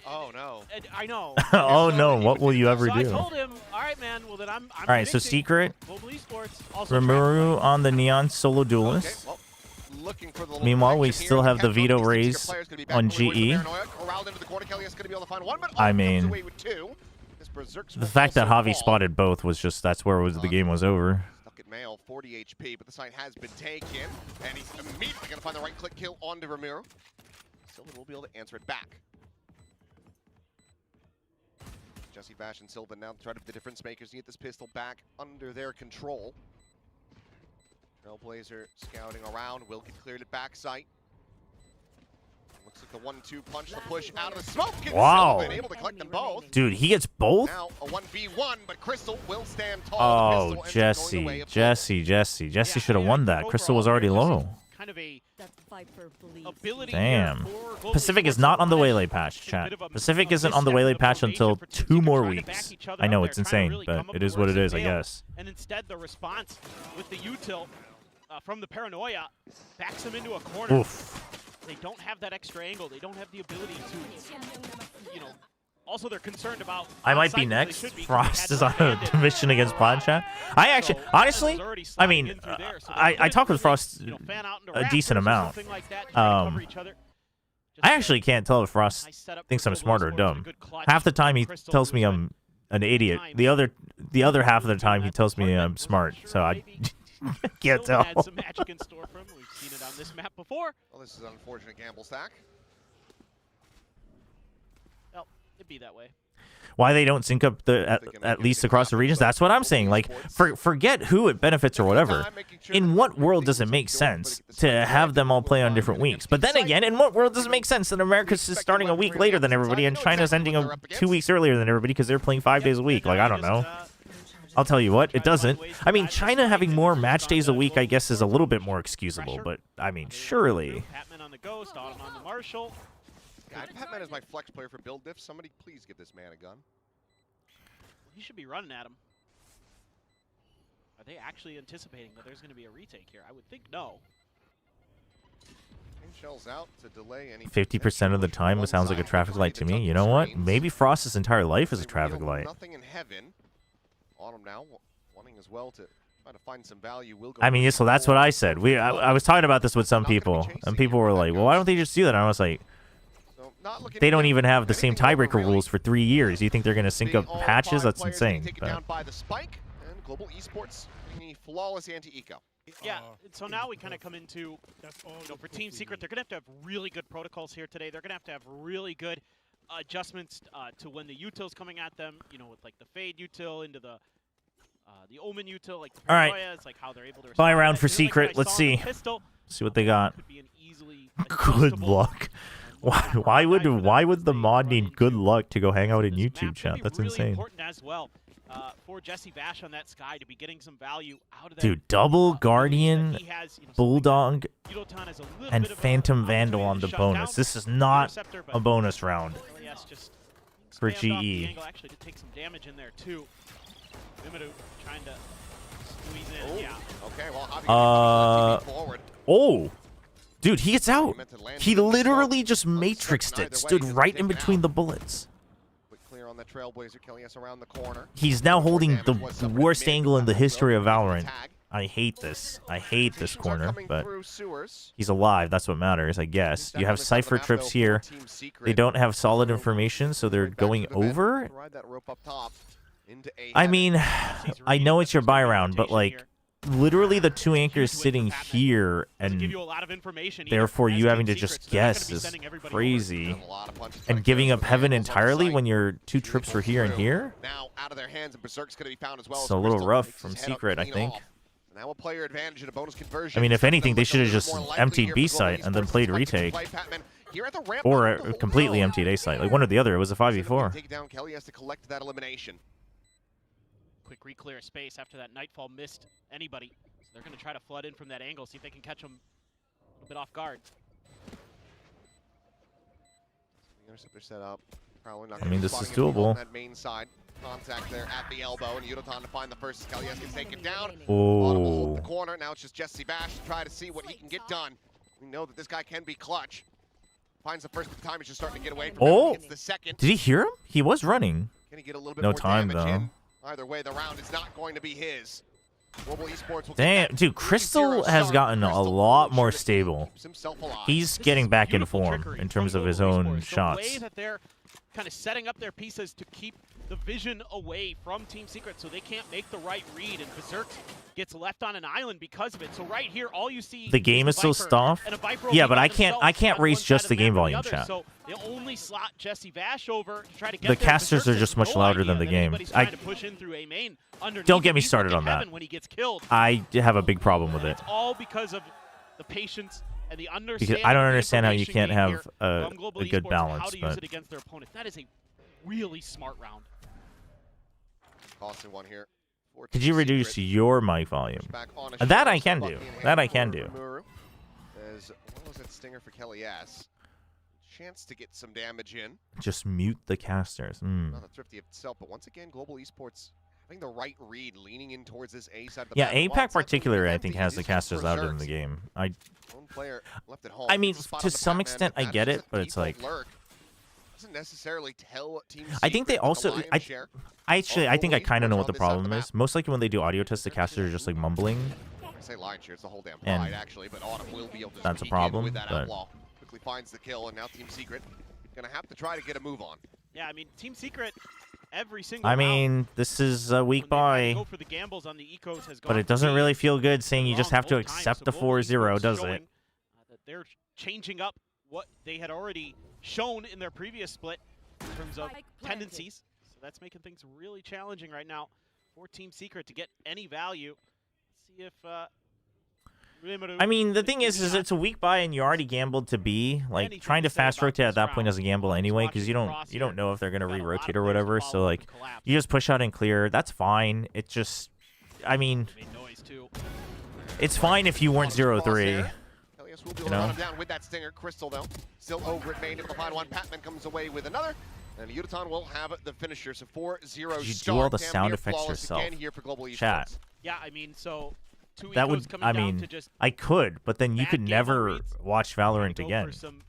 Oh no. I know. Oh no, what will you ever so do? I told him, all right, man. Well, then I'm all right, so predicting Secret. Global Esports, also Rimuru on the Neon Solo Duelist. Okay, well, looking for the little Meanwhile, we connection still here. have the Capcom, veto these Team raise Secret players gonna be back on away from GE. Paranoia. Corralled into the corner. Kelly is gonna be able to find one, but I comes mean, away with two. This Berserk's the will fact that also Javi fall. spotted both was just the game was over. Stuck at Mail, 40 HP, but the site has been taken, and he's immediately gonna find the right click kill onto Rimuru. Silva will be able to answer it back. Jesse Bash and Silva now try to be the difference makers to get this pistol back under their control. Trailblazer scouting around. Will get cleared at backside. Looks like the 1-2 punch, the push out of the smoke. And Wow. Silva able to collect them both. Dude, he gets both? Now a 1v1, but Crystal will stand tall. Oh, Jesse should have won that. Crystal was already low. Kind of a ability. Damn. Pacific is not on the Waylay patch, chat. Pacific isn't on the Waylay patch until 2 more weeks. I know, it's insane, but it is what it is, I guess. And instead, the response with the util from the Paranoia backs him into a corner. Oof. They don't have that extra angle. They don't have the ability to, you know. Also, they're concerned about. I might be next. Frost is on a mission against Plaid chat. I actually, honestly, I mean, I talk with Frost a decent amount. I actually can't tell if Frost thinks I'm smart or dumb. Half the time he tells me I'm an idiot. The other half of the time he tells me I'm smart. So I can't tell. Had some magic in store for him. We've seen it on this map before. Well, this is an unfortunate gamble stack. Well, it'd be that way. Why they don't sync up at least across the regions? That's what I'm saying. Like, forget who it benefits or whatever. In what world does it make sense to have them all play on different weeks? But then again, in what world does it make sense that America's is starting a week later than everybody and China's ending 2 weeks earlier than everybody because they're playing 5 days a week? Like, I don't know. I'll tell you what, it doesn't. I mean, China having more match days a week, I guess, is a little bit more excusable. But, I mean, surely. Patman on the Ghost, Autumn on the Marshall. Patman is my flex player for build diff. Somebody please give this man a gun. He should be running at him. Are they actually anticipating that there's going to be a retake here? I would think no. Shells out to delay any 50% of the time, it sounds like a traffic light to me. You know what? Maybe Frost's entire life is a traffic light. Nothing in heaven. Autumn now wanting as well to try to find some value. Will go. I mean, yeah, so that's what I said. I was talking about this with some people, and people were like, "Well, why don't they just do that?" And I was like, "They don't even have the same tiebreaker rules for 3 years. You think they're going to sync up patches? That's insane." Down by the spike, and Global Esports bringing a flawless anti-eco. Yeah, so now we kind of come into, you know, for Team Secret, they're going to have really good protocols here today. They're going to have really good adjustments to when the util's coming at them, you know, with like the Fade util into the Omen util, like the Paranoia, All right. it's like how they're able to Buy respond round to for that. Secret. Let's see. See what they got. Good luck. Why would the mod need good luck to go hang out in YouTube chat? That's really insane. Important as well for Jesse Bash on that Sky to be getting some value out of that. Dude, double Guardian, Has, you know, Bulldog, Yudotan has a little and bit of Phantom Vandal on the shut bonus. down This is not Interceptor, a but bonus round LAS just for expand off the GE. angle, actually to take some damage in there too. Mimiru trying to squeeze in. Yeah. Okay, well, Javi forward. Oh, dude, he gets out. He literally just matrixed it. Stood right in between the bullets. Quick clear on the Trailblazer. Kelly's around the corner. He's now holding the worst angle in the history of Valorant. I hate this. I hate this corner, but he's alive. That's what matters, I guess. You have Cypher trips here. They don't have solid information, so they're going over. I mean, I know it's your buy round, but like, literally the 2 anchors sitting here, and therefore you having to just guess is crazy. And giving up Heaven entirely when your 2 trips were here and here? Now out of their hands, and Berserk's going to be found as well. It's a little rough from Secret, I think. Now a player advantage and a bonus conversion. I mean, if anything, they should have just emptied B site and then played retake. Or a completely emptied A site. Like one or the other. It was a 5v4. Take down Kelly has to collect that elimination. Quick re-clear space after that Nightfall missed anybody. So they're going to try to flood in from that angle, see if they can catch them a bit off guard. The interceptor set up. Probably not I mean, this is spotting anything on doable. that main side. Contact there at the elbow, and Yudotan to find the first. Kalias can take it down. Oh. Audible hold the corner. Now it's just Jesse Bash to try to see what he can get done. We know that this guy can be clutch. Finds the first time, he's just starting to get away from him. Oh! Gets the second. Did he hear him? He was running. Can he get a little bit No more time, damage though. in? Either way, the round is not going to be his. Global Esports will Damn, get that dude, Crystal 3-0 has start. gotten a Crystal lot will more ensure that he stable. keeps himself alive. He's getting back in Beautiful form trickery in terms from of his Global own Esports. The shots. way that they're kind of setting up their pieces to keep the vision away from Team Secret so they can't make the right read, and Berserk gets left on an island because of it. So right here, all you see The game is so Viper, soft. and a Viper Yeah, will be but by I can't themselves on raise one just side the of game map or volume, other. chat. So they only slot Jesse Bash over to try to get The there. casters Berserk are just has much no louder idea than the that game. anybody's trying to push in through A main underneath. Don't get me He's started looking on that. heaven when he gets killed. I have a big problem with it. It's all because of the patience and the understanding. Because I don't of the understand how you information can't gained have here a from Global good Esports and balance, how to use but it against their opponent. That is a really smart round. Costing one here. could you reduce your mic volume? That I can do. That I can do. As well as that stinger for Kelly S. Chance to get some damage in. Just mute the casters. Not a thrifty of itself, but once again, Global Esports having the right read, leaning in towards this A side of the Yeah, map. While APAC it's not particularly, I empty, think, it has is the just casters louder than the Berserks. game. One player left at home. I mean, Gets a spot to on the some Batman, extent, I Batman get just it, but it's default like. lurk. Doesn't necessarily tell Team I think they Secret the also. lion's I share. I think I kind of know what the Global Esports on problem this is. Most likely when they do audio tests, the casters are just like mumbling. I say lion share, it's the whole damn And pride actually, but Autumn will be able to that's a peek problem, in with that but- outlaw. Quickly finds the kill, and now Team Secret gonna have to try to get a move on. Yeah, I mean, Team Secret, every single I round, mean, this is a week when they by, go for the gambles on the ecos has but gone it doesn't for really me feel good saying you just wrong have to both times. accept So the Global 4-0, Esports does showing, it? that they're changing up what they had already shown in their previous split in terms of tendencies. So that's making things really challenging right now for Team Secret to get any value. Let's see if Rimuru I mean, the is thing doing is that. it's a week by and you already gambled to B. Like, Anything trying to to say fast about rotate at this that point round. is a gamble anyway, because you don't know if they're gonna Got a lot of re-rotate or players whatever. to So follow up like, and collapse. you just push out and clear. That's fine. It just, I mean, Made noise too. it's fine if you weren't 0-3. Elias will be You able to know? run him down with that stinger. Crystal, though, still over at main. Able to find one. Patman comes away with another. And Yudotan will have the finisher. So 4-0 You start. do all the Damn sound near effects flawless yourself. Again here for Global Esports. Chat. Yeah, I mean, so two That ecos would, coming I down mean, to just I could, but then you bad could gamble never reads. watch Trying to Valorant go again. for some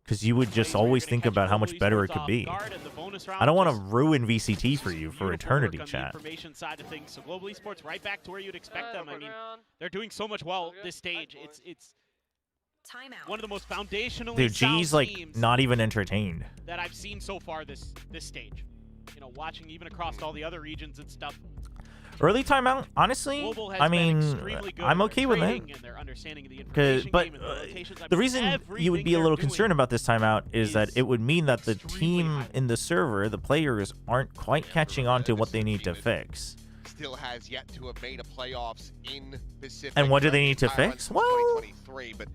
Because you would plays just where you're always gonna think catch about how Global much better Esports it could off be. guard, and the bonus I round don't want to just ruin VCT for you for beautiful eternity, work on the chat. information side of things. So Global Esports right back to where you'd expect them. I mean, they're doing so much well this stage. It's Timeout. one of the most foundationally Dude, sound G's like teams not even entertained. that I've seen so far this stage. You know, watching even across all the other regions and stuff. Early timeout, honestly, Global has I been mean, extremely good I'm at okay with it. trading and their understanding of the information But game and the rotations. I the mean, reason you would everything be a they're little doing concerned about this timeout is that is it would mean that the extremely team high. in the server, the players, aren't quite catching on to what they need to fix. Still has yet to have made a playoffs in Pacific. And what do they throughout need the to entire run fix? since Well, 2023, but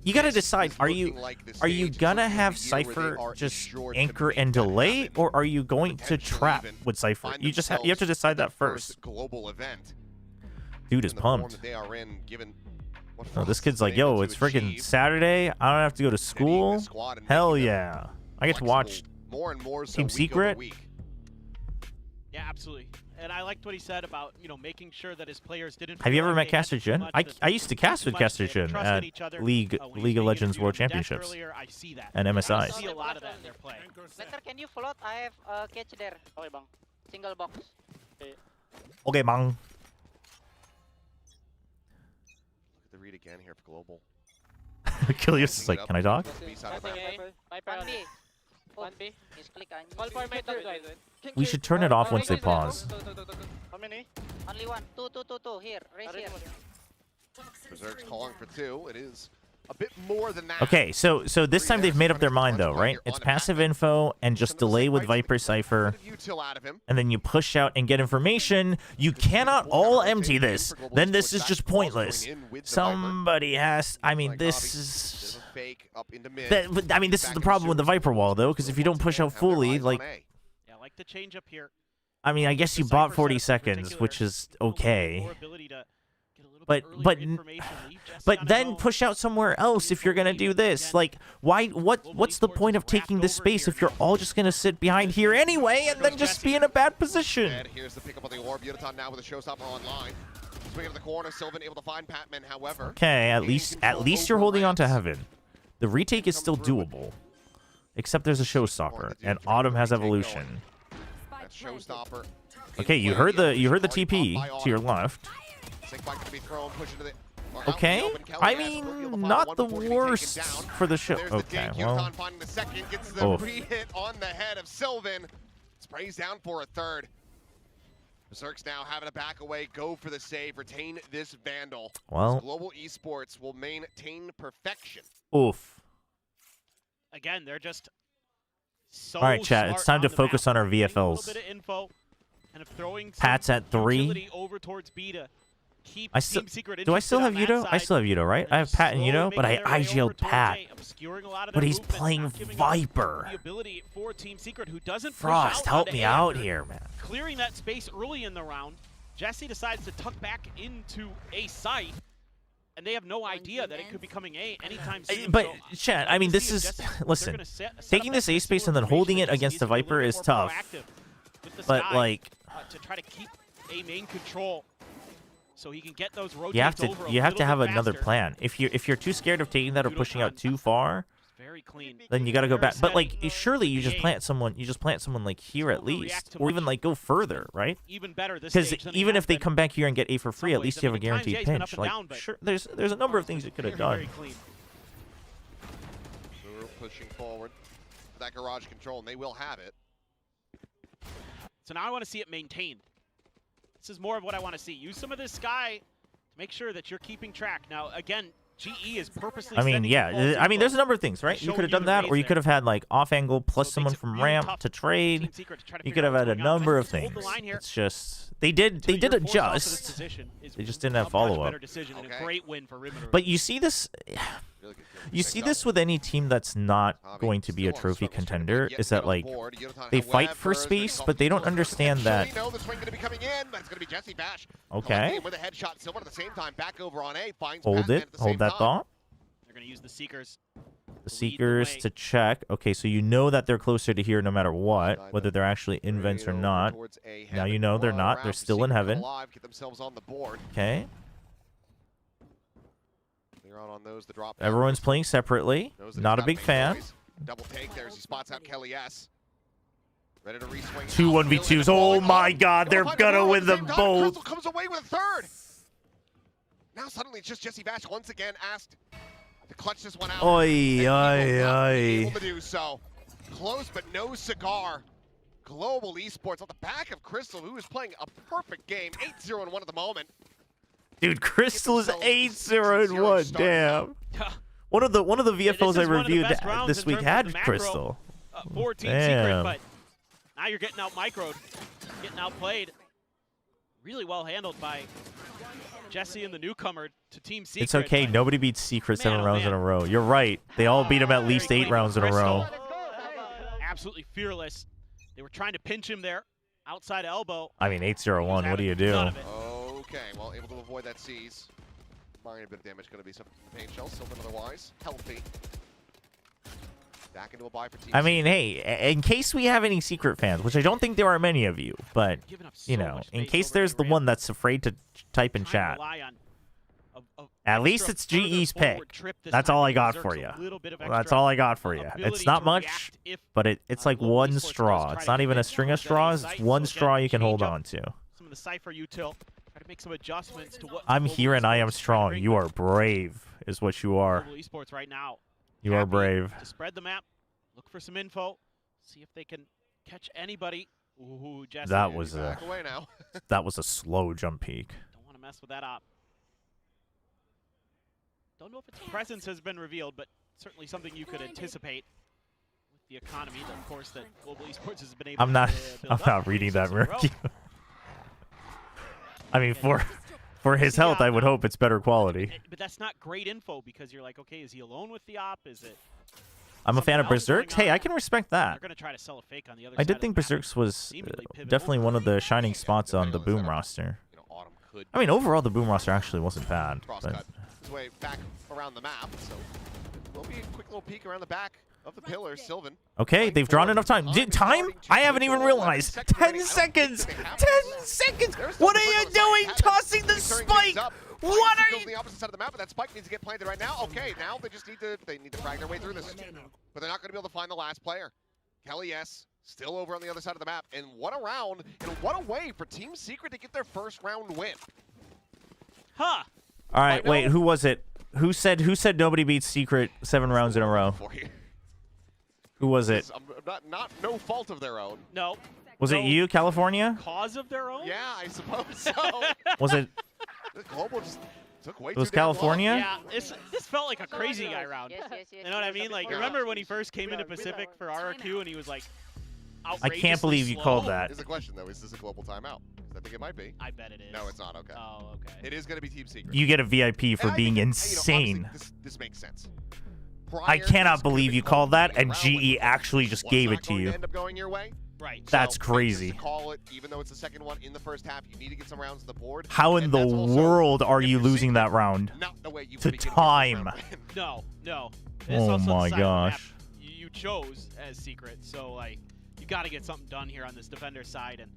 You gotta this decide, is are looking you like the are you stage. It's gonna gonna be have the year where they Cypher are just assured to anchor make and that delay, happen. or are you going to Potentially trap even with Cypher? find You have to decide that their first. global event. Dude is in the form pumped. that they are in, given what Oh, this Frost kid's has like, been able yo, to it's freaking achieve, Saturday. I don't have to go to steadying the school. squad and Hell making them yeah. I get to watch flexible more and more so Team week over Secret. week. Yeah, absolutely. And I liked what he said about, you know, making sure that his players didn't. Have you feel ever like met they had Caster too Jin? much, I that used to too cast with much, Caster they Jin trusted at each other. League When he's League of being Legends interviewed World in depth Championships earlier, I see that. and I MSI. see a lot of that in their play. Better, can you float? I have catch there. Okay, bang. Single box. Okay, bang. Look at the read again here for global. Kilius is like, can I talk? Viper. 1B. He's click. Call for my third line. We should turn it off once they pause. How many? Only one. Two. Here. Raise here. Berserk's calling for 2. It is a bit more than that. Okay, so this time they've made up their mind though, right? It's passive info and just delay with Viper Cypher, Util out of him. and then you push out and get information. You cannot all empty this. Then this is just pointless. Somebody has. I mean, this is. Fake up into mid. But, I mean, this is the problem with the Viper wall though, because if you don't push out fully, like, Yeah, I like the change up here. I mean, I guess you The bought Cypher 40 setup in seconds, particular which is a little bit okay. more ability to But then push out somewhere else if you're gonna do this. Like, why? What's the point of taking this space if you're all just gonna sit behind here anyway and then just be in a bad position? And here's the pickup on the orb. Yunaton now with a showstopper online. Swing into the corner. Sylvan able to find Patman. However, Okay, at least you're holding on to Heaven. The retake is still doable, except there's a showstopper and Autumn has evolution. That showstopper. Okay, you heard the TP to your left. Okay, I mean, not the worst for the show. Okay, well. Finding the second, gets the re-hit on the head of Sylvan. Sprays down for a third. Berserk's now having a back away, go for the save, retain this Vandal. Well. Global Esports will maintain perfection. Oof. Again, they're just so all right, chat. It's time to focus on our VFLs. A little bit of info, kind of throwing Pat's at 3. Over towards B to keep I still Team Secret do. I still have Yudo. I still have Yudo, right? I have Pat and Yudo, but I IGL'd Pat. But he's playing Viper. The ability for Team Secret, who doesn't Frost, help me out here, man. Clearing that space early in the round, Jesse decides to tuck back into a site, and they have no idea that it could be coming A anytime soon. But chat, I mean, this is listen. Taking this A space and then holding it against the Viper is tough. But like, to try to keep A main control, so he can get those rotates over you have to have another faster. plan. If you're too scared of taking that or pushing out too far, very clean. then you got to go back. But like, surely you just plant someone. You just plant someone like here at least, or even like go further, right? Even better this Because stage than even he if they has come back here and get A for free, at ways. least you have a I mean, at times, guaranteed yeah, he's been pinch. up and Like, down, but sure, there's a number of things you could have done. Very clean. We're pushing forward. That garage control, and they will have it. So now I want to see it maintained. This is more of what I want to see. Use some of this sky to make sure that you're keeping track. Now, again, GE is purposely I mean, sending yeah. false I mean, info there's a number of things, right? to You show could have done the that, raise or you there. could have had like off angle plus So it someone makes it from really ramp tough to for trade. Team Secret to try to You figure could have out had a what's going on. number of Just hold the things. line here. It's just they did adjust. They just didn't have follow up. And a great win for Rimuru. But you see this. You see this with any team that's not going to be a trophy contender, is that like they fight for space, but they don't understand that. No, the swing going to be coming in, but it's going to be Jesse Bash. Okay. With a headshot, Silver at the same time, back over on A, finds Hold Batman it. at the Hold same that time. thought. They're going to use the Seekers. The Seekers to check. Okay, so you know that they're closer to here no matter what, whether they're actually in vents or not. Now you know they're not. They're still in heaven. Get themselves on the board. Okay. They're out on those, the drop. Everyone's playing separately. Not a big fan. Double take there as he spots out Kelly S. Ready to reswing. 2 1v2s. Oh my God, they're gonna win them both. Crystal comes away with a third. Now suddenly it's just Jesse Bash once again asked to clutch this one out. Oi, oi, Able oi. to do so. Close but no cigar. Global Esports on the back of Crystal, who is playing a perfect game. 8-0-1 at the moment. Dude, Crystal is 8-0-1. Damn. One of the VFLs I reviewed this week had Crystal. For Team Secret, but now you're getting out microed, getting outplayed. Really well handled by Jesse and the newcomer to Team Secret. It's okay. Nobody beats Secret 7 rounds in a row. You're right. They all beat him at least 8 rounds in a row. Absolutely fearless. They were trying to pinch him there, outside elbow. I mean, 8-0-1. What do you do? Okay, well, able to avoid that seize. Minor bit of damage going to be something from the paint shell. Sylvan otherwise healthy. Back into a buy for Team I mean, hey, in case we have any Secret fans, which I don't think there are many of you, but, you know, in case there's the one that's afraid to type in chat, at least it's GE's pick. That's all I got for you. That's all I got for you. It's not much, but it's like one straw. It's not even a string of straws. It's one straw you can hold on to. Some of the Cypher util. Try to make some adjustments to what I'm here and I am strong. You are brave, is what you are. Global Esports right now. You are brave. To spread the map, look for some info, see if they can catch anybody. Ooh, Jesse. That was back away now. that was a slow jump peak. Don't want to mess with that op. Don't know if its presence has been revealed, but certainly something you could anticipate with the economy, that, of course, that Global Esports has been able I'm not to I'm not reading that review. I mean, for his health, I would hope it's better quality. But that's not great info, because you're like, okay, is he alone with the op? Is it? I'm a fan of something else Berserk's. going Hey, on? I can respect that. They're going to try to sell a fake on the other I side did of think the map. Berserk's was Seemingly pivotal. definitely one of the shining spots on the Boom roster. could. I mean, overall, the Boom roster actually wasn't bad. Crosscut his way back around the map, so will be a quick little peek around the back of the pillar. Sylvan. Okay, they've drawn enough time. Time? I haven't even realized. 10 seconds! 10 seconds! What are you doing? Tossing the spike! What are you? The opposite side of the map, but that spike needs to get planted right now. Okay, now they just need to frag their way through this, but they're not going to be able to find the last player. Kelly S still over on the other side of the map, and what a round and what a way for Team Secret to get their first round win. Huh? All right, wait. Who was it? Who said nobody beats Secret 7 rounds in a row? Who was it? Not no fault of their own. No. Was it you, California? Cause of their own? Yeah, I suppose so. Was it? The global just took way It was too damn long. California? Yeah, this felt like a crazy guy round. Yes, You know what I mean? Like, remember when he first came into Pacific for RRQ and he was like I can't believe you called that. Here's a question though: is this a global timeout? 'Cause I think it might be. I bet it is. No, it's not. Okay. Oh, okay. It is going to be Team Secret. You get a VIP for And I being think, insane. obviously, this makes sense. I Prior cannot to believe you Pacific called that, being and around when GE actually just gave not it to going you. End up going your way. Right. That's So, crazy. just to call it, even though it's the second one in the first half, you need to get some rounds on the board. How in and the that's also, world are if you you're losing Secret, that round? Not the way you To would be getting your first time. round win. No. It's Oh also the my side of the map gosh. you chose as Secret, so like you got to get something done here on this defender side, and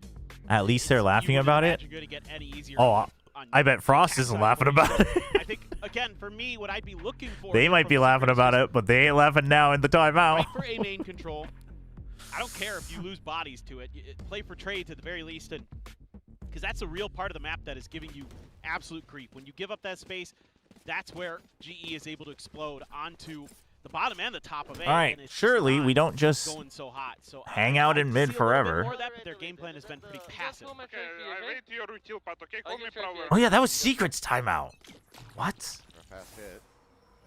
At least they're laughing you about wouldn't it. imagine you're gonna get any easier Oh, on I bet Frost the isn't side laughing for you. about it. I think again for me, what I'd be looking for. They here might from be laughing Secret is about just it, but they ain't laughing now in the timeout. Fight for A main control. I don't care if you lose bodies to it. Play for trades at the very least, and because that's a real part of the map that is giving you absolute creep. When you give up that space, that's where GE is able to explode onto the bottom and the top of A. All right, and it's just surely not we don't just going so hot. So hang out in mid see a little bit forever. more of that, but their game plan has been pretty passive. Oh yeah, that was Secret's timeout. What? Fast hit.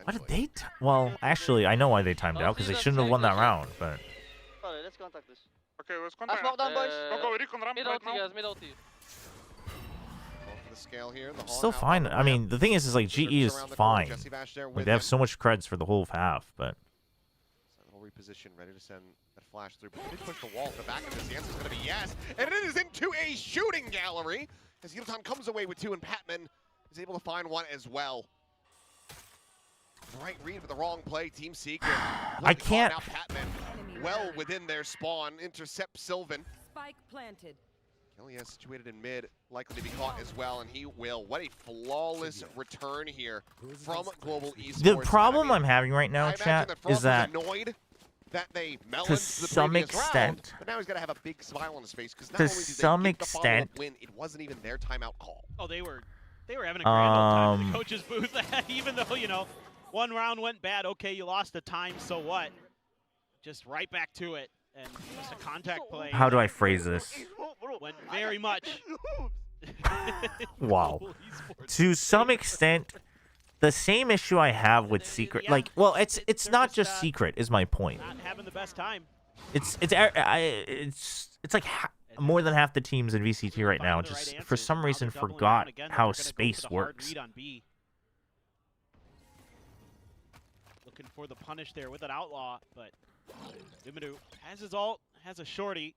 Why did they? Well, actually, I know why they timed out because they shouldn't have won that round. But Sorry, let's contact this. Okay, let's I contact. smoke down, boys. Don't go recon ramp Mid right OT, now. guys, mid OT. Going for the scale here. The still Hog out fine. on the I mean, ramp. the thing is like GE is Around the corner, fine. Jesse Bash there Like with they have him. so much creds for the whole half, but Sentinel reposition, ready to send that flash through. But did push the wall at the back of this. The answer is going to be yes. And it is into a shooting gallery as Yilton comes away with 2, and Patman is able to find 1 as well. Right read with the wrong play. Team Secret. I can't. Now Patman well within their spawn. Intercept Sylvan. Spike planted. Kelly is situated in mid, likely to be caught as well, and he will. What a flawless return here from Global Esports. the problem I I'm having right now, imagine chat, that Frost is that was annoyed that they meloned to the some previous round, extent, but now he's got to have a big smile on his face because not to only did some they get the follow-up extent- win, it wasn't even their timeout call. Oh, they were having a grand old time in the Um, coach's booth. Even though one round went bad. Okay, you lost the time. So what? Just right back to it, and just a contact play. how do I phrase this? Went very much. Wow. To some extent, the same issue I have with Secret, yeah. like, well, it's not just Secret, is my point. Not having the best time. It's like more than half the teams in VCT right now just for some reason forgot how space works. Looking for the punish there with an outlaw, but Dimadu has his ult, has a shorty.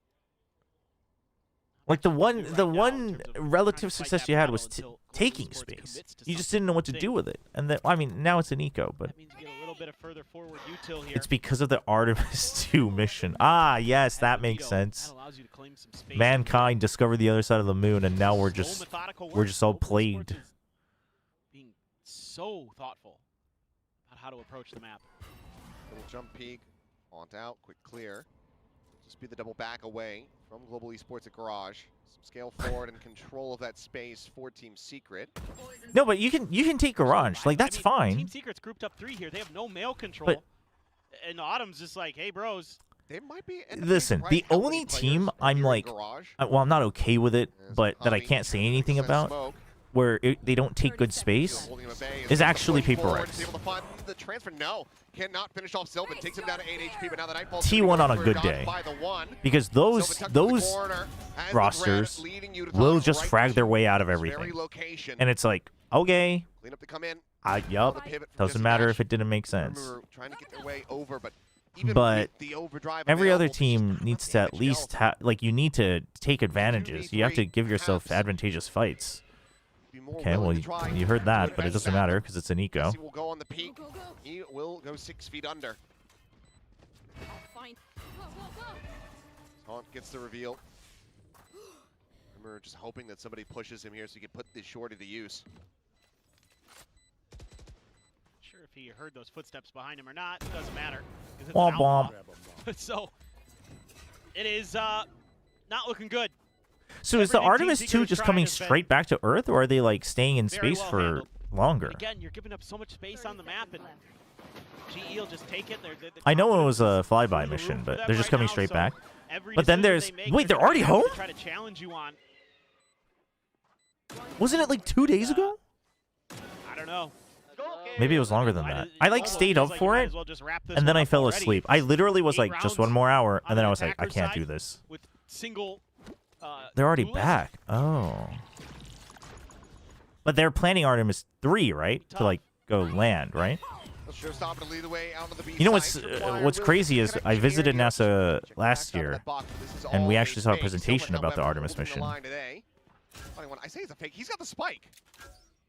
Like the one relative success you had was taking space. You just didn't know what to do with it, and then I mean now it's an eco, but That means you get a little bit of further forward util here. it's because of the Artemis 2 mission. Ah, yes, that makes sense. That allows you to claim some space. Mankind discovered the other side of the moon, and now we're So just methodical we're work. just all Global Esports plagued. is being so thoughtful about how to approach the map. Little jump peek, haunt out, quick clear. Just be the double back away from Global Esports at Garage. Some scale forward and control of that space for Team Secret. No, but you can take Garage. Like that's I mean, fine. Team Secret's grouped up 3 here. They have no male control. But- And Autumn's just like, hey, bros. They might be. Listen, the only team I'm like, well, I'm not okay with it, but that I can't say anything about, where they don't take good space, is actually Paper Rex. Able to find the transfer. No, cannot finish off Sylvan. Takes him down to 8 HP, but now the Nightfall's T1 on a good day, because those rosters will just frag their way out of everything, and it's like, okay, clean up to come in. yup, doesn't matter if it didn't make sense. Remember, trying to get their way over, but even But with the overdrive every other available, team needs to at least have, like, you need to take advantages. You have to give yourself advantageous fights. be more Okay, willing well, to try you heard to that, but it advance doesn't back. matter because it's an eco. Jesse will go on the peak. He will go 6 feet under. Fine. Go, go, go. Taunt gets the reveal. Remember, just hoping that somebody pushes him here so he can put this shorty to use. Sure if he heard those footsteps behind him or not, it doesn't matter. 'Cause it's Womp an outlaw. womp. So it is not looking good. So is the Everything Team Artemis Secret 2 has just tried coming has been straight back to Earth, or are they like staying in very space well for handled. longer? But again, you're giving up so much space on the map, and GE will just take it. They're I know it was a flyby mission, but they're just coming straight back. But then there's wait, they're already home? Try to challenge you on. Wasn't it like 2 days ago? I don't know. Maybe it was longer than that. I like almost stayed feels up like for you might it, as well just wrap this and then one I up fell already. asleep. I literally was 8 like, just rounds one more hour, on and then the I was like, I attacker can't side do this. With single. They're already duelists. back. Oh. But they're planning Artemis 3, right? To like go land, right? Showstopper to lead the way out of the B You know side. what's crazy is I visited NASA Check last back out of year, that box. This is and we all actually saw a fake. presentation Silver, about the however, Artemis holding the mission. line today. Funny one. I say it's a fake. He's got the spike.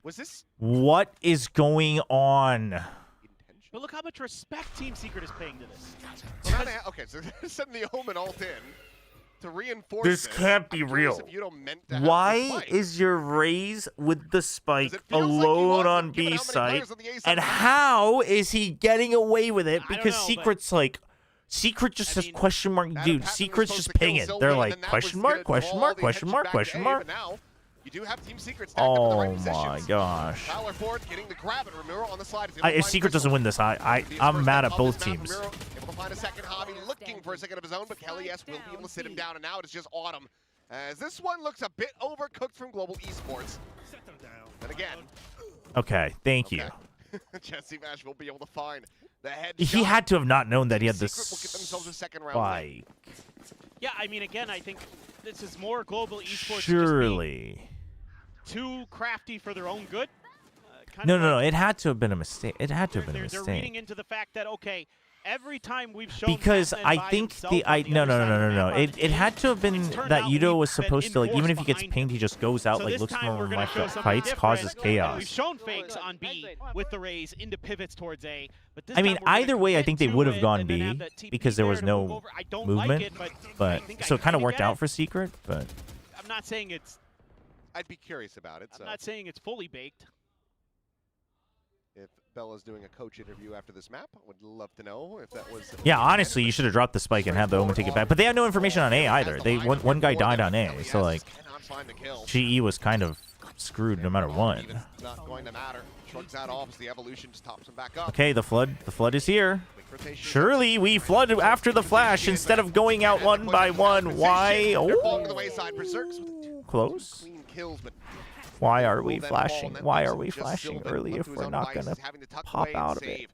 Was this? What is going on? But look how much respect Team Secret is paying to this. Well, now they okay, so they're sending the Omen ult in to reinforce This can't be I'm curious real. if Yudo meant to have the Why spike. is your Raze with the spike feels like he alone was, on given B how many site? players on the A side And have- how is he getting away with it? I don't Because know, but- Secret's like, Secret just says mean, question mark. Adam Dude, Patton was Secret's supposed just to kill pinging. Sylvan, They're and like, then that question was mark, gonna question draw mark, the question attention mark, back question to mark, A, question but mark. now you do have Team Secret stacked up in the right Oh my positions. gosh. Tyler Ford getting the grab at Ramiro on the slide. He's able to If find Secret doesn't Crystal. win this, I'm mad at both teams. Ramiro able to find a second hobby, looking for a second of his own, but Kelly S will be able to sit him down, and now it is just Autumn. As this one looks a bit overcooked from Global Esports. And again, Okay, thank you. Jesse Vash will be able to find the head. He had to have not known that he had Secret this will get themselves a second round win. spike. Yeah, I mean, again, I think this is more global esports. Surely. Just being too crafty for their own good. Kind No, of no, no. like It had to have been a mistake. It had to have been a they're mistake. reading into the fact that, okay, every time we've shown Because Batman I by think himself the on no other no no side no of no the no. map, It had to have been it's turned that out Yudo we've was been supposed to like even if he gets behind pinged, he just goes out So like this looks time we're for gonna show like something fights, different. causes We've chaos. shown fakes on B with the Rays into pivots towards A, but this I mean, time we're gonna either way, I commit think they to would have it gone and then B have that TP because there was to move no over. I don't movement. like it, But I think so I it kind of kinda worked get out it. for Secret. But I'm not saying it's. I'd be curious about it. So I'm not saying it's fully baked. if Bella's doing a coach interview after this map, I would love to know if that was. yeah, honestly, you should have dropped the spike and had the Omen take it back. But they had no information on A either. They one guy died on A, so like GE was kind of screwed no matter what. It's not going to matter. Shrugs that off as the evolution just tops him back up. Okay, the flood is here. Surely we flood after the flash instead of going out one by one. Why? Oh, close. Why are we flashing? Why are we flashing early if we're not gonna pop out of it?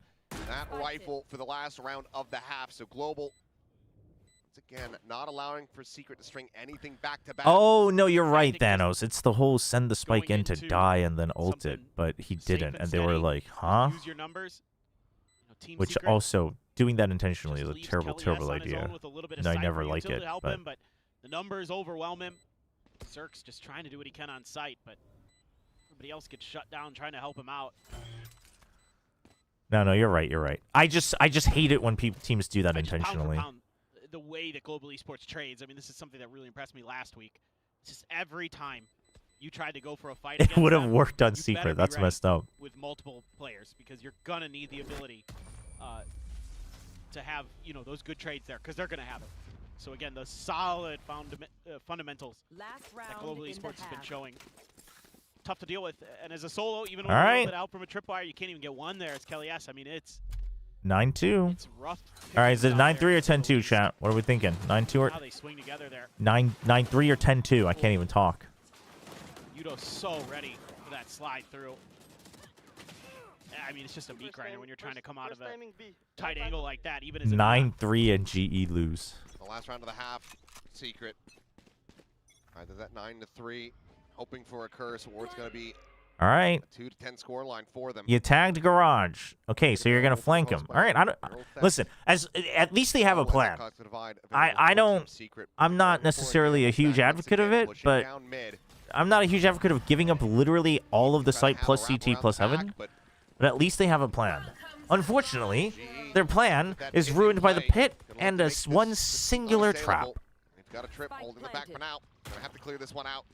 That rifle for the last round of the half. So Global, once again, not allowing for Secret to string anything back to back. Oh no, you're right, Thanos. It's the whole send the spike in to die and then ult it, but he didn't, and they were like, huh? Use your numbers. Team Which Secret also doing that intentionally is a leaves terrible, Kelly S terrible on his idea. own with a little bit of And I side never for like util it, to help but him, but the numbers overwhelm him. Cirque's just trying to do what he can on site, but everybody else gets shut down trying to help him out. No, you're right, you're right. I just hate it when teams do that Pound for intentionally. pound, the way that Global Esports trades, I mean, this is something that really impressed me last week. It's just every time you tried to go for a fight It against would have them, worked on you better Secret. be That's ready messed up. with multiple players because you're gonna need the ability to have those good trades there because they're gonna have it. So again, the solid fundamentals that Global Esports has been showing. Tough to deal with, and as a solo, even with a little bit out from a tripwire, you can't even get one there. It's Kelly S. I mean, it's 9-2. It's rough. All right, is it 9-3 or 10-2, chat? What are we thinking? 9-2 or how they swing together there. 9-3 or 10-2? I can't even talk. Yudo's so ready for that slide through. I mean, it's just a meat grinder when you're trying to come out of a tight angle like that, even as 9-3 and GE lose. The last round of the half, Secret. All right, there's that 9-3. Hoping for a curse, or it's going to be All right. a 2-10 score line for them. You tagged Garage. Okay, so you're gonna flank him. All right. Listen. At least they have a plan. I'm not necessarily a huge advocate of it, but I'm not a huge advocate of giving up literally all of the site plus CT plus heaven, but at least they have a plan. Unfortunately, their plan is ruined by the pit and a one singular trap. They've got a trip holding the back for now. Gonna have to clear this one out.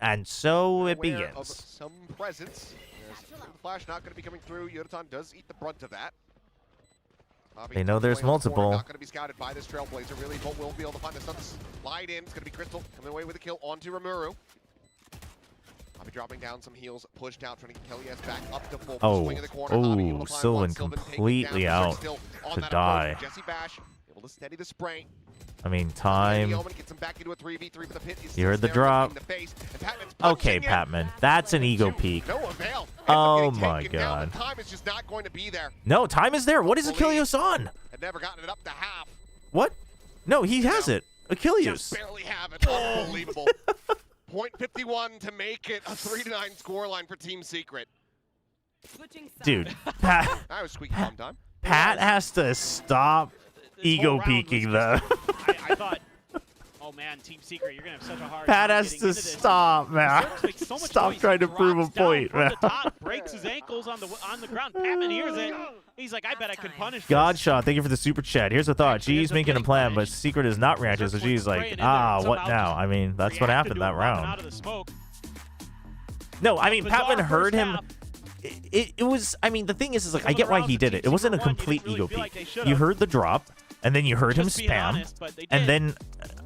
And so it Aware of begins. some presence. There's the flash not going to be coming through. Yodaton does eat the brunt of that. They know there's multiple. Not going to be scouted by this Trailblazer. Really, Bolt will be able to find this. Slide in. It's going to be Crystal coming away with a kill onto Rimuru. I'll be dropping down some heals, pushed out, trying to get Kelly S back up to full swing in the corner. Sylvan completely out to die. Jesse Bash able to steady the spray. I mean, time. Gets him back into a 3v3, but the pit is You heard the drop. Okay, Patman. That's an ego peak. No avail. Oh my god. Time is just not going to be there. No, time is there. What is Achilles on? Had never gotten it up to half. What? No, he has it. Achilles. Just barely have it. Unbelievable. 0.51 to make it a 3-9 scoreline for Team Secret. Dude, Pat. I was squeaky bum time. Pat has to stop ego peaking though. I thought, oh man, Team Secret, you're gonna have such a hard Pat time has getting to into this. stop, man. So much Stop noise. trying to He prove a drops down point, from man. the top, breaks his ankles on the ground. Patman hears it. He's like, I bet I could punish this. Godshot, thank you for the super chat. Here's a thought. G's making a plan, but Secret is not reacting, so G's like, what now? I mean, that's what happened that round. No, I mean, Patman heard him. It was, I mean, the thing is like, I get why he did it. It wasn't a complete ego peak. You heard the drop, and then you heard him spam,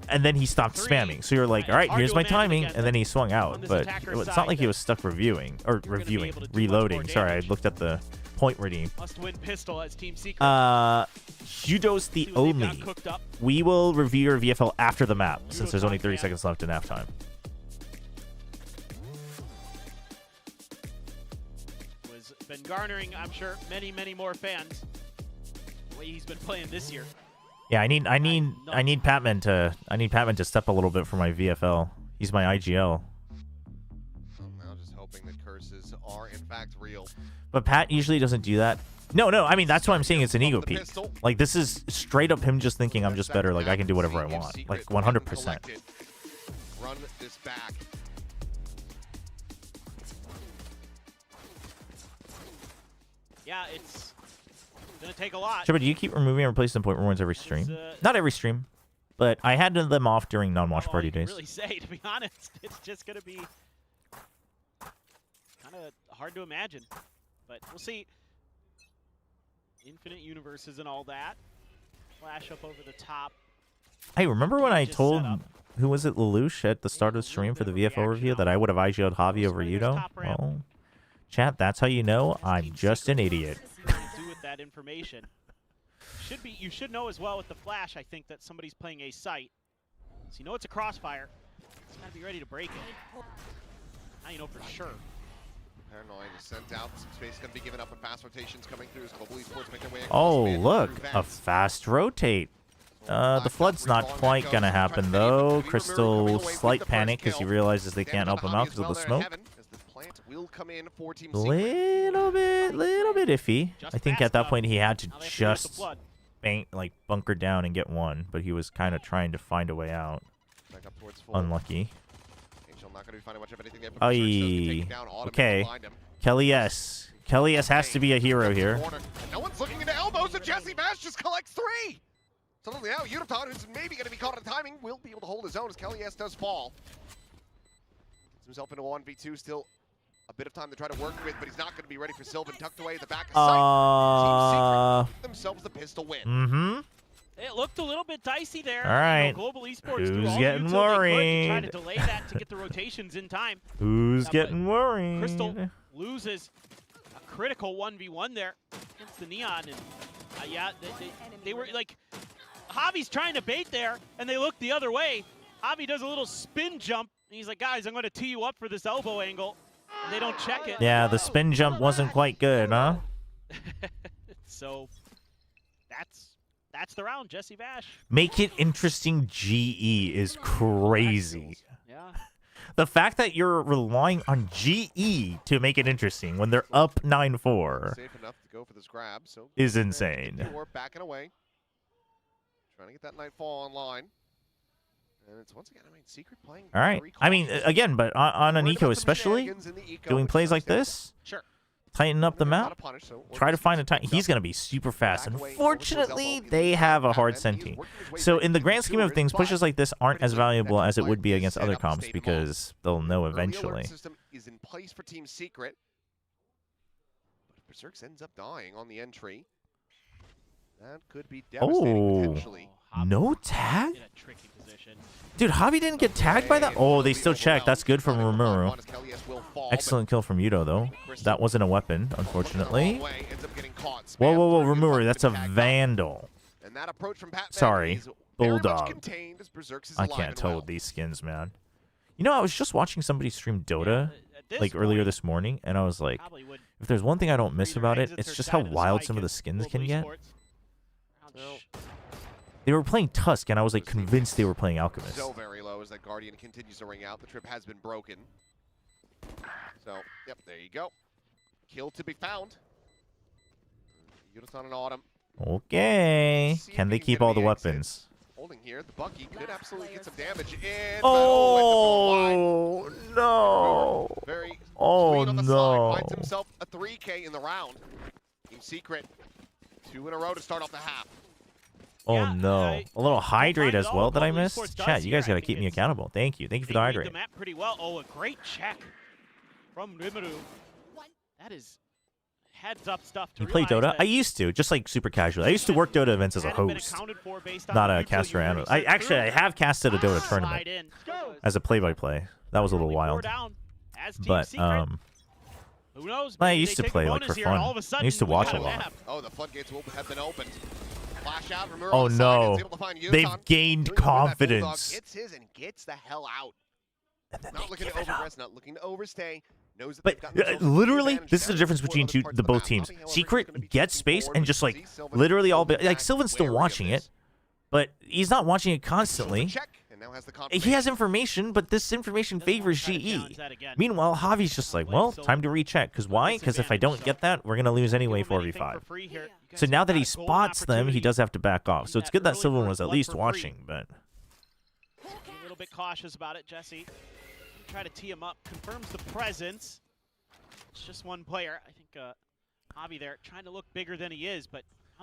and then he stopped spamming. So you're like, all right, here's my timing, and then he swung out. But it's not like he was stuck reloading. Sorry, I looked at the point redeem. Must-win pistol as Team Secret. Judo's the only. We will review your VFL after the map, since there's only 30 seconds left in halftime. Been garnering, I'm sure, many more fans. The way he's been playing this year. Yeah, I need Patman to step a little bit for my VFL. He's my IGL. I'm now just hoping that curses are in fact real. But Pat usually doesn't do that. No, I mean, that's why I'm saying it's an ego peak. Like, this is straight up him just thinking I'm just better. Like, I can do whatever I want. Like, 100%. Run this back. Yeah, it's gonna take a lot. Chobra, do you keep removing and replacing point rewards every stream? Not every stream, but I had them off during non-watch party days. Really say, to be honest, it's just gonna be kind of hard to imagine, but we'll see. Infinite universes and all that. Flash up over the top. Hey, remember when I told, who was it, Lelouch at the start of the stream for the VFL review that I would have IGO'd Javi over Yudo? Well, chat, that's how you know I'm just an idiot. Do with that information. You should know as well with the flash, I think, that somebody's playing a site. So you know it's a crossfire. It's got to be ready to break it. Now you know for sure. Paranoid is sent out. Some space is going to be given up and fast rotations coming through as Global Esports make their way across. Oh, look, a fast rotate. The flood's not quite going to happen, though. Crystal, slight panic because he realizes they can't help him out because of the smoke. Little bit iffy. I think at that point he had to just bunker down and get one, but he was kind of trying to find a way out. Unlucky. Okay. Kelly S. Kelly S has to be a hero here. No one's looking into elbows, and Jesse Bash just collects 3. Suddenly now, Yodaton, who's maybe going to be caught on timing, will be able to hold his own as Kelly S does fall. Gets himself into 1v2, still a bit of time to try to work with, but he's not going to be ready for Sylvan. Tucked away at the back of sight. Team Secret themselves the pistol win. Mm-hmm. It looked a little bit dicey there. All right. Global Esports Who's getting worried? Trying to delay that to get the rotations in time. Who's getting worried? Crystal loses a critical 1v1 there against the Neon. And yeah, they were like, Javi's trying to bait there, and they look the other way. Javi does a little spin jump, and he's like, guys, I'm going to tee you up for this elbow angle. And they don't check it. Yeah, the spin jump wasn't quite good, huh? So that's the round, Jesse Bash. Make it interesting GE is crazy. Yeah. The fact that you're relying on GE to make it interesting when they're up 9-4 Safe enough to go for this grab, so is insane. Backing away. Trying to get that Nightfall online. And it's once again, I mean, Secret playing. All right. I mean, again, but on an eco especially, doing plays like this, sure. Tighten up the map, try to find a time. He's going to be super fast. Unfortunately, they have a hard senti. So in the grand scheme of things, pushes like this aren't as valuable as it would be against other comps because they'll know eventually. The system is in place for Team Secret. But Berserks ends up dying on the entry. That could be devastating potentially. No tag? Dude, Javi didn't get tagged by that? Oh, they still check. That's good from Rimuru. Excellent kill from Yudo, though. That wasn't a weapon, unfortunately. Whoa, whoa, whoa, Rimuru, that's a Vandal. Sorry, Bulldog. I can't tell with these skins, man. You know, I was just watching somebody stream Dota, like, earlier this morning, and I was like, if there's one thing I don't miss about it, it's just how wild some of the skins can get. They were playing Tusk, and I was like convinced they were playing Alchemist. So very low as that Guardian continues to ring out. The trip has been broken. So, yep, there you go. Kill to be found. Unison and Autumn. Okay. Can they keep all the weapons? Holding here, the Bucky could absolutely get some damage in. Oh, no. Very oh, sweet on the no. side. Finds himself a 3K in the round. Team Secret, 2 in a row to start off the half. Oh, no. A little hydrate as well that I missed? Chat, you guys got to keep me accountable. Thank you. Thank you for the hydrate. The map pretty well. Oh, a great check from Rimuru. That is heads-up stuff. You play Dota? I used to, just like super casual. I used to work Dota events as a host, not a caster analyst. I have casted a Dota tournament as a play-by-play. That was a little wild. But, who knows? I used to play like for fun. I used to watch a lot. Oh, the floodgates have been opened. Flash out, Oh no, they've gained confidence. Gets his and gets the hell out. Not looking to overrest, not looking to overstay. Knows that but literally, this is the difference between both teams. Secret gets space and just like literally all like Sylvan's still watching it, but he's not watching it constantly. He has information, but this information favors GE. Meanwhile, Javi's just like, well, time to recheck. Because why? Because if I don't get that, we're going to lose anyway 4v5. So now that he spots them, he does have to back off. So it's good that Sylvan was at least watching, but... A little bit cautious about it, Jesse. Try to tee him up. Confirms the presence. It's just one player. I think Javi there trying to look bigger than he is, but...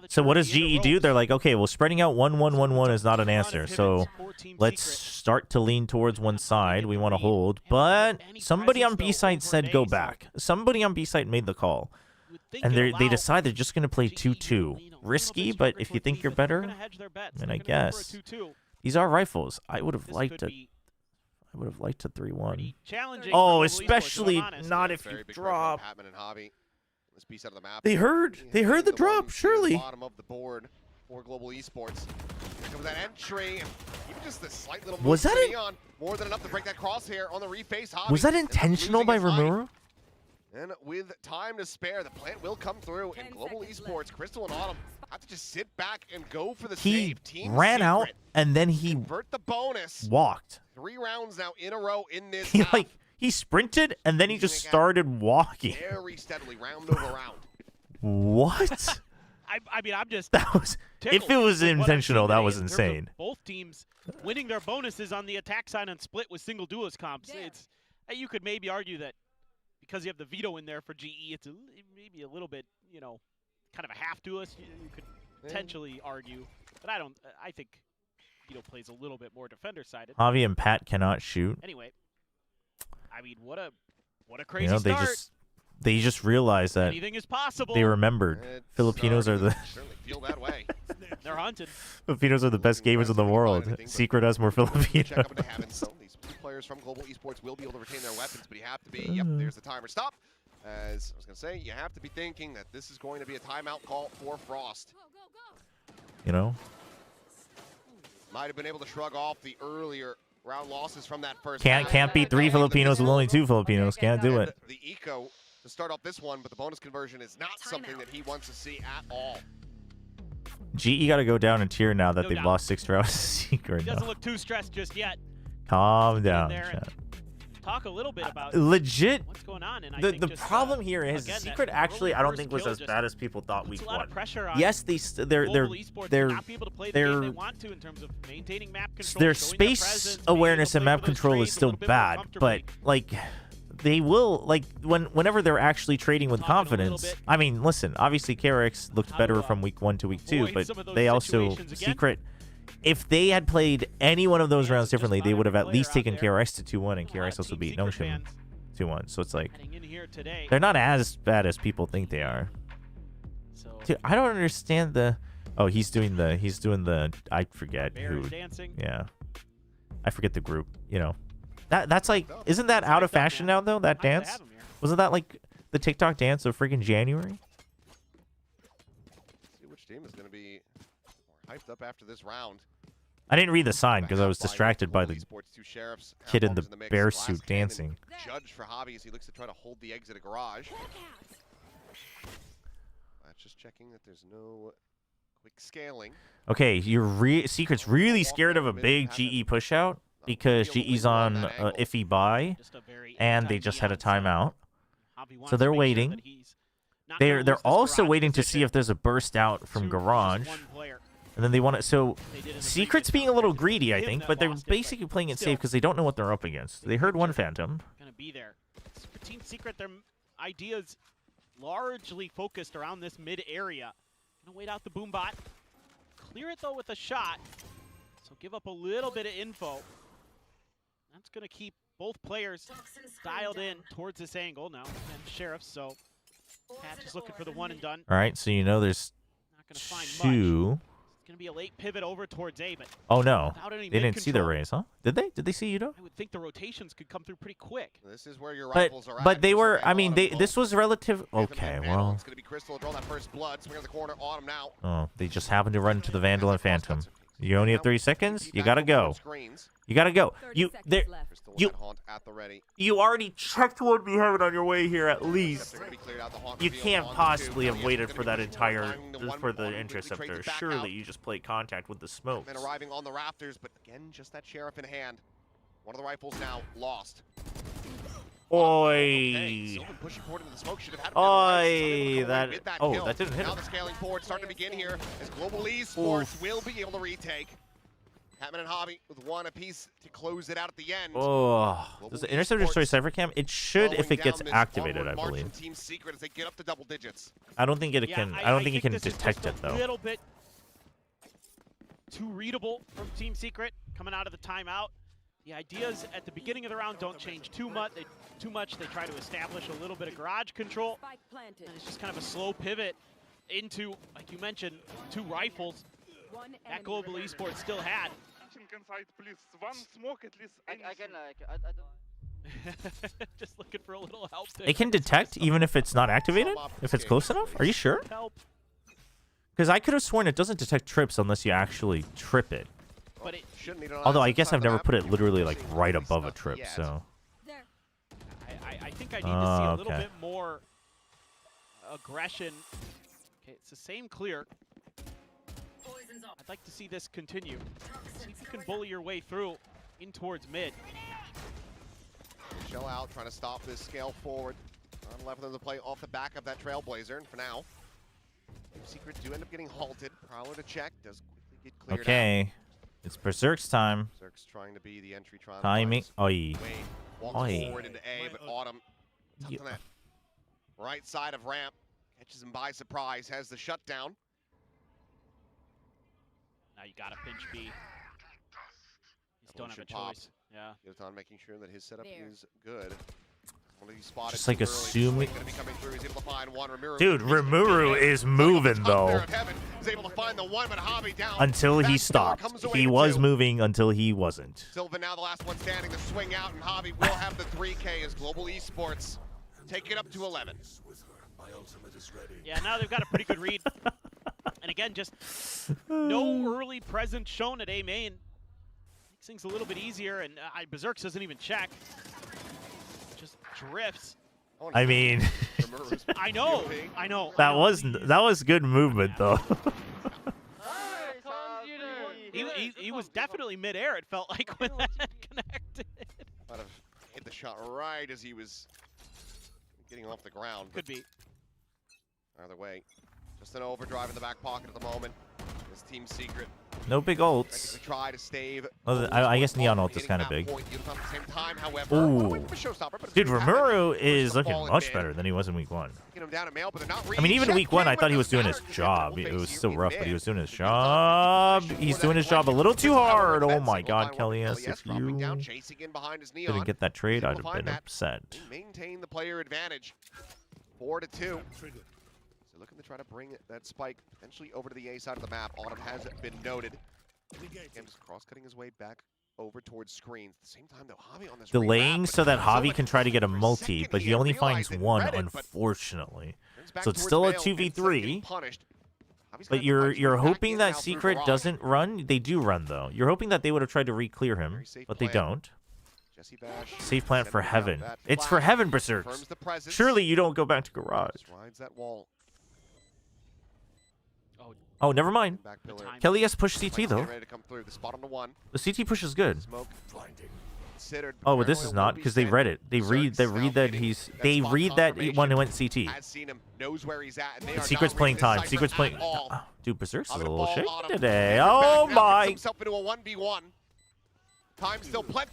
So what does GE do? They're like, okay, well, spreading out 1-1-1-1 is not an answer. So let's start to lean towards one side. We want to hold. But somebody on B side said go back. Somebody on B side made the call. And they decide they're just going to play 2-2. Risky, but if you think you're better, I mean, I guess. These are rifles. I would have liked a 3-1. Oh, especially not if you drop. This piece out of the map. They heard the drop, surely. Bottom of the board for Global Esports. Here comes that entry. Even just the slight little was that Neon, more than enough to break that crosshair on the reface. Javi was that intentional by Rimuru? And with time to spare, the plant will come through. And Global Esports, Crystal and Autumn have to just sit back and go for the save. Team ran Secret, out and then he convert the bonus. Walked. 3 rounds now in a row in this. He sprinted and then he just started walking. Very steadily, round over round. What? I mean, I'm just. That was. If it was intentional, that was insane. Both teams winning their bonuses on the attack side and split with single duelist comps. It's you could maybe argue that because you have the veto in there for GE, it's maybe a little bit, you know, kind of a half duelist. You could potentially argue, but I don't. I think veto plays a little bit more defender sided. Javi and Pat cannot shoot. Anyway. I mean, what a crazy start. They just realized that anything is possible. They remembered Filipinos are the feel that way. They're hunted. Filipinos are the best gamers in the world. Secret has more Filipinos. These 2 players from Global Esports will be able to retain their weapons, but you have to be. Yep, there's the timer. Stop. As I was going to say, you have to be thinking that this is going to be a timeout call for Frost. You know, might have been able to shrug off the earlier round losses from that first. Can't beat 3 Filipinos with only 2 Filipinos. Can't do it. The eco to start off this one, but the bonus conversion is not something that he wants to see at all. GE got to go down in tier now that they've lost 6 rounds. Secret. He doesn't look too stressed just yet. Calm down, chat. talk a little bit about legit. what's going on. And I The think just, problem here is again, Secret that actually early I don't first think was kill as just bad as people thought puts week a lot one. of pressure on Yes, they're global esports to not be able to play the game they want to in terms of maintaining map control, their showing space presence, awareness and being able map to play for those control is trades a still little bit more bad, but comfortably. like they will like whenever they're actually trading with Talking a little confidence. bit. I mean, listen, obviously KRX looked How better to, from week 1 to week 2, avoid but some of those they also situations again. Secret. If they had played any one of those rounds differently, they would have at least taken player KRX to 2-1, and KRX also beat Nongshim 2-1. So it's like heading in here today. they're not as bad as people think they are. So Dude, I don't understand the. Oh, he's doing the. I forget bear who. dancing. Yeah, I forget the group. You know, that's like, isn't that out of fashion now though? That Nice to dance have him here. wasn't that like the TikTok dance of freaking January? See which team is going to be more hyped up after this round. I didn't read the sign because I was distracted by the Esports, two sheriffs, kid in the mix, bear Glass suit Cannon, dancing. Judge for Hobby as he looks to try to hold the exit of garage. Just checking that there's no quick scaling. Okay, Secret's really scared of a big GE push out because GE's on iffy buy, and they just had a timeout, so they're waiting. They're also waiting to see if there's a burst out from garage. And then they want to. So Secret's being a little greedy, I think, but they're basically playing it safe because they don't know what they're up against. They heard one Phantom. Gonna be there. For Team Secret, their ideas largely focused around this mid area. Gonna wait out the boom bot. Clear it though with a shot. So give up a little bit of info. That's gonna keep both players dialed in towards this angle now. And Sheriff, so Cat is looking for the one and done. All right, so you know there's Not gonna find two. much. It's gonna be a late pivot over towards A, but Oh no, without any they didn't see the mid-control, raise, huh? Did they? Did they see Yudo? I would think the rotations could come through pretty quick. This is where your But rifles are at. but they were. Crystal I mean, Autumn they. Bolt. This was relative. Okay, well. It's going to be Crystal draw that first blood. Swing on the corner. Autumn now. Oh, they just happened to run into the Vandal and Phantom. You only have 30 seconds. You gotta go. You gotta go. You at the ready. you already checked what we have it on your way here at least. You can't possibly have waited for that entire for the interceptor. Surely you just played contact with the smoke. Men arriving on the rafters, but again, just that sheriff in hand. One of the rifles now lost. Oi. Sylvan pushing forward into the smoke. Should have had Oi, that. Oh, kill. that didn't hit Now him. the scaling forward starting to begin here as Global Esports will be able to retake. Hatman and Hobby with one apiece to close it out at the end. Oh, does the interceptor destroy Cyphercam? It should if it gets activated, I believe. Team Secret as they get up to double digits. I don't think it can. I don't think it can this is detect just it though. A little bit too readable from Team Secret coming out of the timeout. The ideas at the beginning of the round don't change too much. They try to establish a little bit of garage control. And it's just kind of a slow pivot into, like you mentioned, two rifles that Global Esports still had. Just looking for a little help there. It can detect even if it's not activated? If it's close enough? Are you sure? Help. Because I could have sworn it doesn't detect trips unless you actually trip it. But it shouldn't need Although I guess I've never put it literally like right above a trip, so. I think I need to see a little bit more aggression. Okay, it's the same clear. I'd like to see this continue. See if you can bully your way through in towards mid. Shell out, trying to stop this scale forward. On left of them to play off the back of that Trailblazer, and for now, Secret do end up getting halted. Prowler to check, does quickly get cleared Okay. It's Berserk's time. Berserk's trying to be the entry trying Timing. Oi. Wade walks Oi. forward into A, but Autumn tucked on that right side of ramp. Catches him by surprise, has the shutdown. Now you gotta pinch B. He's don't have a Pop. choice. Yeah. Yotan making sure that his setup is good. One of these spotted Just like too early. assuming. Gonna be coming through. He's able to find one. Rimuru Dude, Rimuru is moving though. He's able to find the one, but Hobby down. Until he Backdoor stopped. comes away He to was two. moving until he wasn't. Sylvan now the last one standing. The swing out, and Hobby will have the 3K as Global Esports take it up to 11. Yeah, now they've got a pretty good read. And again, just no early presence shown at A main. Makes things a little bit easier, and Berserk doesn't even check. Just drifts. I mean, I know. that was good movement though. He was definitely midair. It felt like when that connected. Might have hit the shot right as he was getting off the ground. Could be. Either way, just an overdrive in the back pocket at the moment. This Team Secret. No big ults. Try to stave. Oh, I guess Neon ult is kind of big. Ooh. Dude, Rimuru is looking much better than he was in week 1. I mean, even week 1, I thought he was doing his job. It was still rough, but he was doing his job. He's doing his job a little too hard. Oh my god, Kellyus, if you didn't get that trade, I'd have been upset. Maintain the player advantage. 4-2. So looking to try to bring that spike potentially over to the A side of the map. Autumn has been noted. Again, just cross-cutting his way back over towards screens. At the same time, though, Javi on this Delaying so that Javi can try to get a multi, but he only finds one, unfortunately. So it's still a 2v3. But you're hoping that Secret doesn't run. They do run, though. You're hoping that they would have tried to re-clear him, but they don't. Safe plant for Heaven. It's for Heaven, Berserks. Surely you don't go back to Garage. Rides that wall. Oh, never mind. Kelly has pushed CT, though. The CT push is good. Oh, but this is not, because they read it. They read that one went CT. The Secret's playing time. Secret's playing... Dude, Berserks is a little shaky today. Oh my...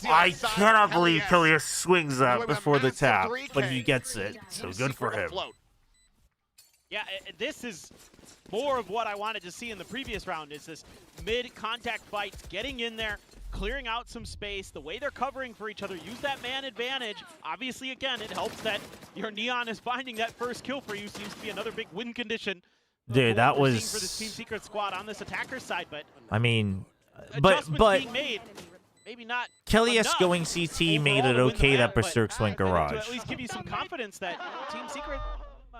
I cannot believe Kelly swings that before the tap, but he gets it. So good for him. Yeah, this is more of what I wanted to see in the previous round, is this mid-contact fights, getting in there, clearing out some space, the way they're covering for each other, use that man advantage. Obviously, again, it helps that your Neon is finding that first kill for you. Seems to be another big win condition. Dude, that was... for this Team Secret squad on this attacker side, but... I mean, but... being made. Maybe not Kelly's going CT made it okay that Berserks went Garage. To at least give you some confidence that Team Secret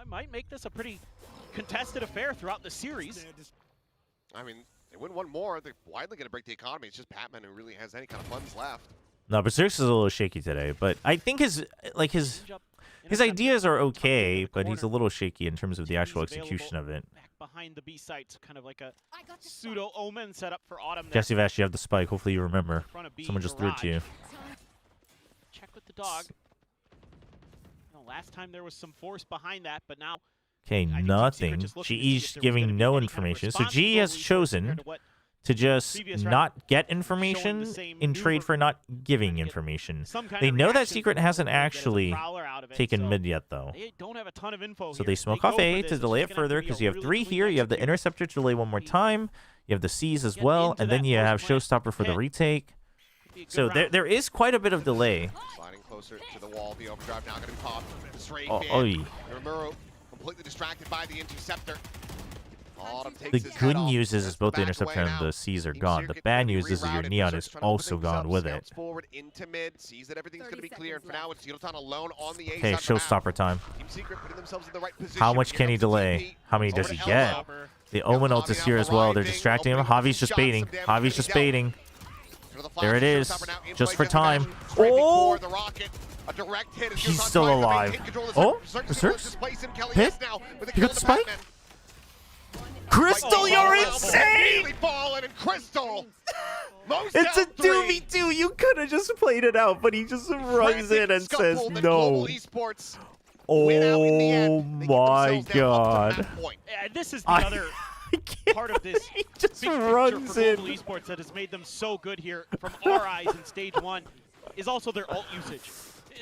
might make this a pretty contested affair throughout the series. I mean, they win one more, they're widely going to break the economy. It's just Patman who really has any kind of funds left. No, Berserks is a little shaky today, but I think his ideas are okay, but he's a little shaky in terms of the actual execution of it. Back behind the B sites, kind of like a pseudo omen setup for Autumn. Jesse Vash, you have the spike. Hopefully you remember. Someone just threw it to you. Check with the dog. Last time there was some force behind that, but now... Okay, nothing. GE's giving no information. So GE has chosen to just not get information in trade for not giving information. They know that Secret hasn't actually taken mid yet, though. So they smoke off A to delay it further, because you have 3 here. You have the Interceptor to delay one more time. You have the C's as well, and then you have Showstopper for the retake. So there is quite a bit of delay. Sliding closer to the wall, the overdrive now going to be popped. Oh, completely distracted by the interceptor. The good news is both the interceptor and the C's are gone. The bad news is that your Neon is also gone with it. Forward into mid, sees that everything's going to be clear, and for now it's Yodotan alone on the A Okay, Showstopper time. Team Secret putting themselves in the right position. How much can he delay? How many does he get? The Omen ult is here as well. They're distracting him. Javi's just baiting. Javi's just baiting. There it is, just for time. Oh! He's still alive. Oh, Berserks? Hit? He got the spike? Crystal, you're insane! It's a 2v2. You could have just played it out, but he just runs in and says no. Oh my god. This is the other part of this he just runs in. Esports that has made them so good here from our eyes in stage 1 is also their ult usage.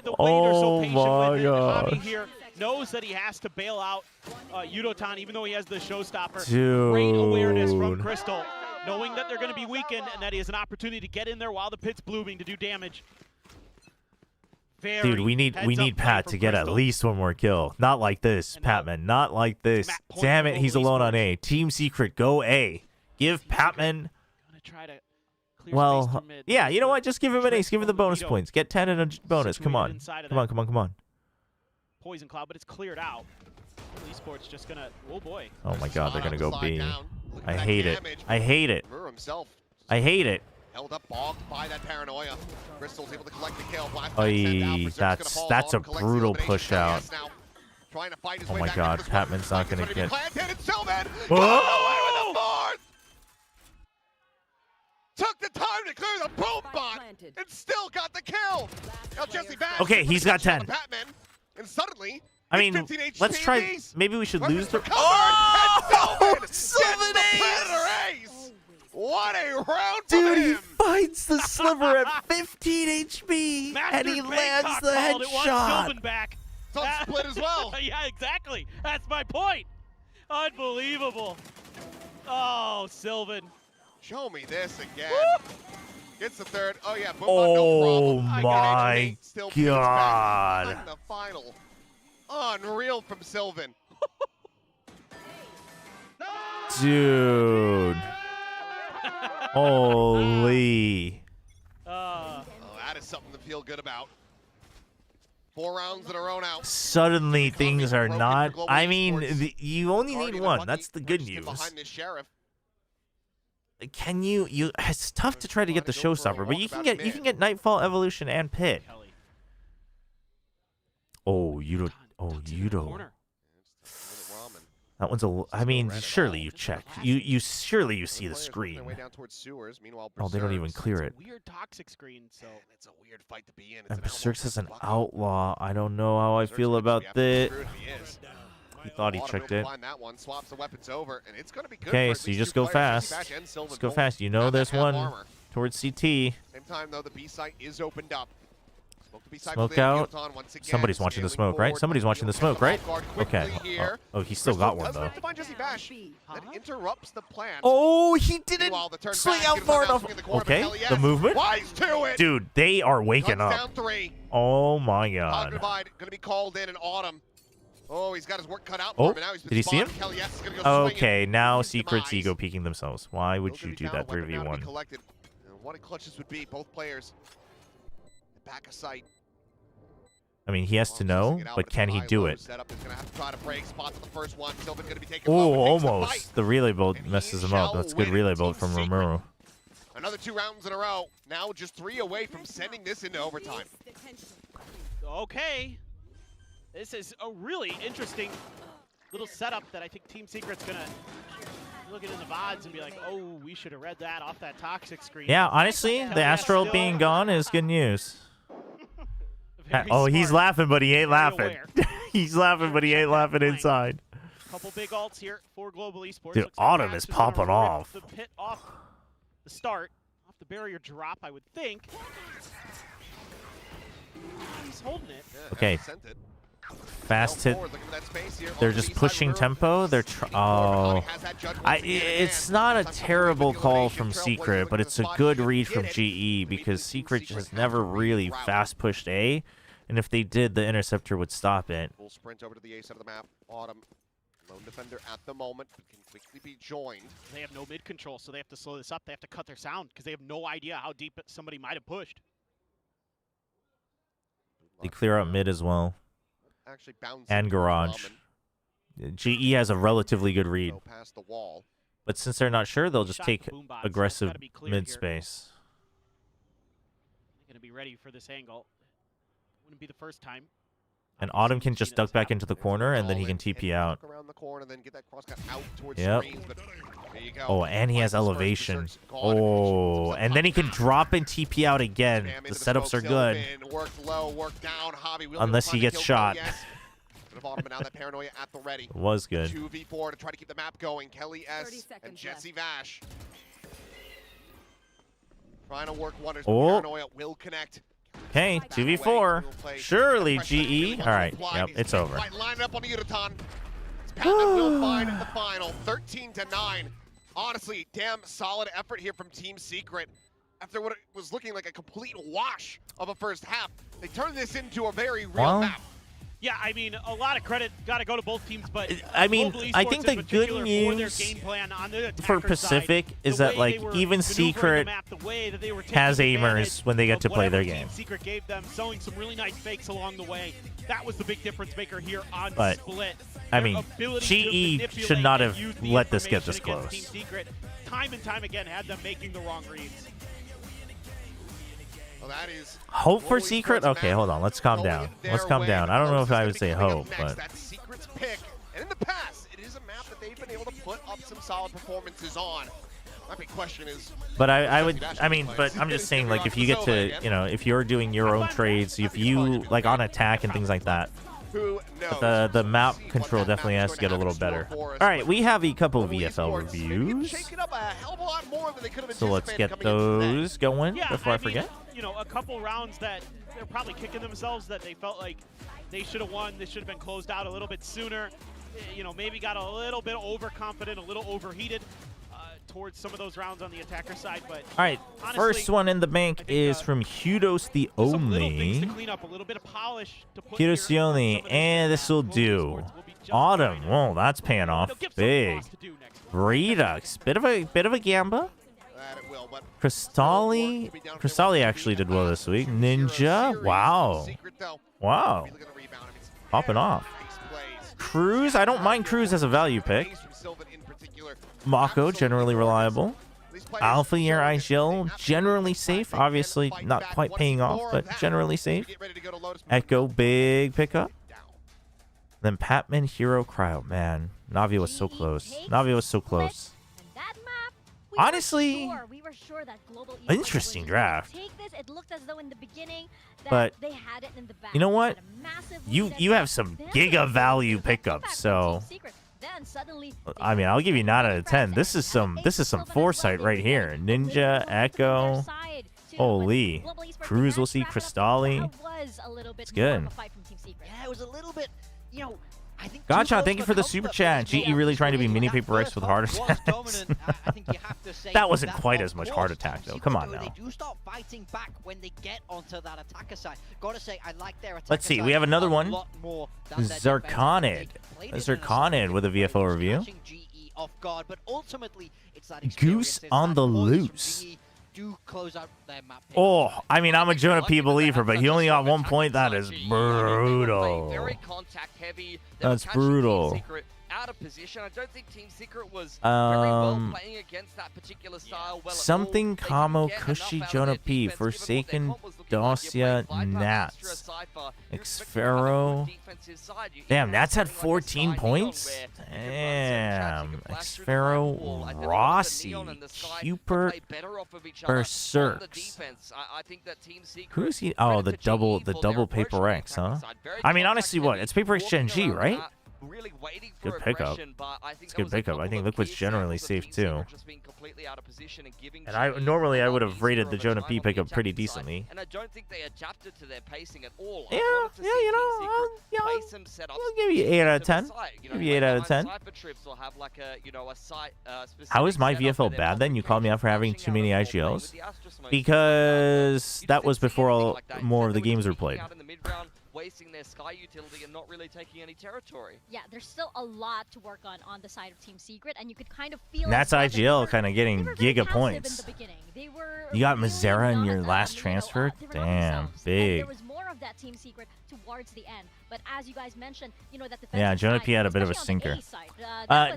The way they're so patient with it. Javi here knows that he has to bail out Yodotan, even though he has the showstopper. Dude. Great awareness from Crystal, knowing that they're going to be weakened and that he has an opportunity to get in there while the pit's blooming to do damage. Dude, we need Pat to get at least one more kill. Not like this, Patman. Not like this. Damn it, he's alone on A. Team Secret, go A. Give Patman... Well, yeah, you know what? Just give him an ace. Give him the bonus points. Get 10 and a bonus. Come on. Come on. Poison cloud, but it's cleared out. Esports just gonna... Oh, boy. Oh, my God. They're going to go B. I hate it. I hate it. I hate it. Held up, bogged by that paranoia. Crystal's able to collect the kill. That's a brutal push out. Oh my god, Patman's not gonna get... Oh! Took the time time to clear the boom bot, and still got the kill. Now Jesse Bash. Okay, he's got 10. Batman, and suddenly, I mean, 15 HP let's try. apiece. Maybe we should lose the. Oh! Sylvan Ace! What a round Dude, from he him! fights the sliver at 15 HP, and he lands the headshot. Sylvan back. It's on split as well. Yeah, exactly. That's my point. Unbelievable. Oh, Sylvan. Show me this again. Woo! Gets the third. Oh yeah, boom, Oh no problem. my Still beats back God. in the final. Unreal from Sylvan. Dude. Holy. Oh, that is something to feel good about. 4 rounds in a row now. Suddenly things are not. Global I mean, esports. you only need Guardian one. and That's the Bucky good punched in news. Behind this sheriff. Can you? It's tough to try to get the showstopper, but you can get Nightfall, Evolution, and Pit. Oh, you don't. Oh, you don't. That one's a. I mean, surely you check. Surely you see the screen. Oh, they don't even clear it. Weird toxic screen. So it's a weird fight to be in. And Berserk's is an outlaw. I don't know how I feel about that. He thought he checked it. Okay, so you just go fast. Just go fast. You know there's one towards CT. Same time though, the B site is opened up. Smoke out. Somebody's watching the smoke, right? Somebody's watching the smoke, right? Okay. Oh, he still got one though. That interrupts the plan. Oh, he didn't swing out far enough. Okay, the movement. Dude, they are waking up. Oh my God. Gonna be called in Autumn. Oh, he's got his work cut out Oh, for him. Now he's did he see him? Okay, now Secret's Secret's ego peeking themselves. Why would you do that 3v1? What a clutch this would be. Both players. Back of sight. I mean, he has to know, but can he do it? Oh, almost. The relay bolt messes him up. That's good relay bolt from Rimuru. Another 2 rounds in a row. Now just 3 away from sending this into overtime. Okay. This is a really interesting little setup that I think Team Secret's going to look at in the VODs and be like, oh, we should have read that off that toxic screen. Yeah, honestly, the Astral being gone is good news. Oh, he's laughing, but he ain't laughing. He's laughing, but he ain't laughing inside. Couple big ults here for Global Esports. Dude, Autumn is popping off. The pit off the start, off the barrier drop, I would think. He's holding it. Okay. Fast hit. They're just pushing tempo. They're it's not a terrible call from Secret, but it's a good read from GE because Secret just never really fast pushed A, and if they did, the interceptor would stop it. Full sprint over to the A side of the map. Autumn, lone defender at the moment, but can quickly be joined. They have no mid control, so they have to slow this up. They have to cut their sound because they have no idea how deep somebody might have pushed. They clear out mid as well. And garage. GE has a relatively good read. But since they're not sure, they'll just take aggressive mid space. They're going to be ready for this angle. Wouldn't be the first time. And Autumn can just duck back into the corner, and then he can TP out. Yep. Oh, and he has elevation. Oh, and then he can drop and TP out again. The setups are good. Unless he gets shot. It was good. 2v4 to try to keep the map going. Kelly S and Jesse Vash. Trying to work wonders. Paranoia will connect. Okay, 2v4. Surely GE. All right. Yep, it's over. Line up on the Udaton. Patman will find the final. 13-9. Honestly, damn solid effort here from Team Secret. After what it was looking like a complete wash of a first half, they turned this into a very real map. Yeah, I mean, a lot of credit got to go to both teams, but I mean, I think the good news for Pacific is that like even Secret has aimers when they get to play their game. Secret gave them, sowing some really nice fakes along the way. That was the big difference maker here on But Split. I mean, GE should not have let this get this close. Team Secret, time and time again, had them making the wrong reads. Well, that is Hope for Secret? Okay, hold on. Let's calm down. Let's calm down. I don't know if I would say hope, but that's Secret's pick. And in the past, it is a map that they've been able to put up some solid performances on. My big question is. But but I'm just saying, like, if you get to, you know, if you're doing your own trades, if you like on attack and things like that, but the map control definitely has to get a little better. All right, we have a couple of VFL reviews, so let's get those going before I forget. You know, a couple rounds that they're probably kicking themselves that they felt like they should have won. They should have been closed out a little bit sooner. You know, maybe got a little bit overconfident, a little overheated towards some of those rounds on the attacker side. But all right, honestly, first one in the bank is from Hudos the Only. Hudos the Only, and this will do. Autumn, whoa, that's paying off big. Redux, bit of a gamba. Crystalli actually did well this week. Ninja, wow, popping off. Cruz, I don't mind Cruz as a value pick. Mako, generally reliable. Alpha Year IGL, generally safe. Obviously not quite paying off, but generally safe. Echo, big pickup. Then Patman, Hero, Cryo. Man, Navi was so close. Navi was so close. Honestly, interesting draft. But you know what? You have some giga value pickups, so I mean, I'll give you 9 out of 10. This is some foresight right here. Ninja, Echo, holy, Cruz. We'll see Crystalli. It's good. Yeah, it was a little bit, you know. Gotcha, thank you for the super chat. GE really trying to be mini Paper X with heart attacks. That wasn't quite as much heart attack though. Come on now. They do start fighting back when they get onto that attacker side. Gotta say, I like their attacker. Let's see, we have another one. Zarkonid. Zarkonid with a VFO review. Goose on the loose. Oh, I mean, I'm a Jonah P believer, but he only got 1 point. That is brutal. That's brutal. Out of position. I don't think Team Secret was very well playing against that particular style. Something Kamo Kushi Jonah P Forsaken Dacia Nats Xfero. Damn, Nats had 14 points. Damn, Xfero Rossi Cupert Berserks. Who's he? Oh, the double Paper X, huh? I mean, honestly, what? It's Paper X Gen G, right? Really waiting for good pickup. It's good pickup. I think Liquid's generally safe too. And I normally would have rated the Jonah P pickup pretty decently. And I don't think they adapted to their pacing at all. Yeah, you know, I'll give you 8 out of 10. Give you 8 out of 10. How is my VFL bad then? You called me out for having too many IGLs? Because that was before more of the games were played. Wasting their Sky utility and not really taking any territory. Yeah, there's still a lot to work on the side of Team Secret, and you could kind of feel that's IGL kind of getting giga points. You got Mazera in your last transfer? Damn, big. There was more of that Team Secret towards the end, but as you guys mentioned, you know that yeah, Jonah P had a bit of a stinker.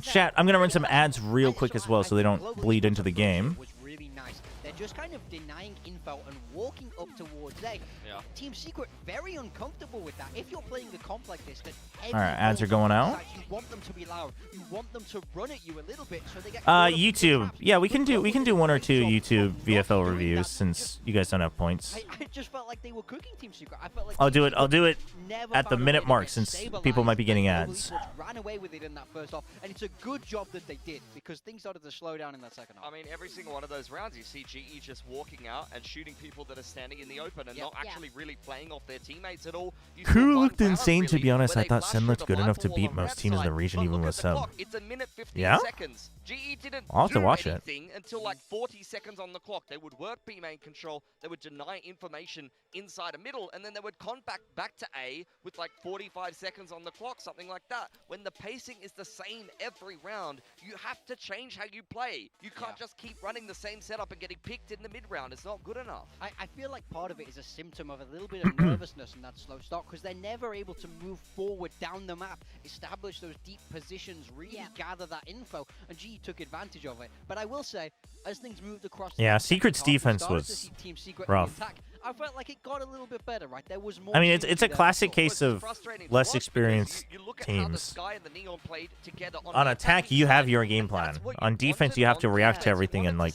Chat, I'm gonna run some ads real quick as well, so they don't bleed into the game. They're just kind of denying info and walking up towards A. Yeah. Team Secret very uncomfortable with that. If you're playing a comp like this, that all right, ads are going out. You want them to be loud. You want them to run at you a little bit so they get YouTube. Yeah, we can do 1 or 2 YouTube VFL reviews since you guys don't have points. I just felt like they were cooking Team Secret. I felt like I'll do it at the minute mark since people might be getting ads. Ran away with it in that first half, and it's a good job that they did because things started to slow down in that second half. I mean, every single one of those rounds, you see GE just walking out and shooting people that are standing in the open and not actually really playing off their teammates at all. Crew looked insane, to be honest. I thought Sen looked good enough to beat most teams in the region, even with sub. It's a minute 15 yeah? seconds. GE didn't I'll have to watch anything until like 40 seconds on the clock. They would work B main control, they would deny information inside a middle, and then they would con back to A with like 45 seconds on the clock, something like that. When the pacing is the same every round, you have to change how you play. You can't just keep running the same setup and getting picked in the mid-round. It's not good enough. I feel like part of it is a symptom of a little bit of nervousness in that slow start because they're never able to move forward down the map, establish those deep positions, really gather that info, and GE took advantage of it. But I will say, as things moved across... Yeah, Secret's defense was rough. I felt like it got a little bit better, right? There was more. I mean, it's a unity there. classic case of frustrating to less watch because experienced you look at how the teams. Sky and the Neon played together On the attack, attacking you have side, your game and plan. that's what On defense, you have to react to everything and like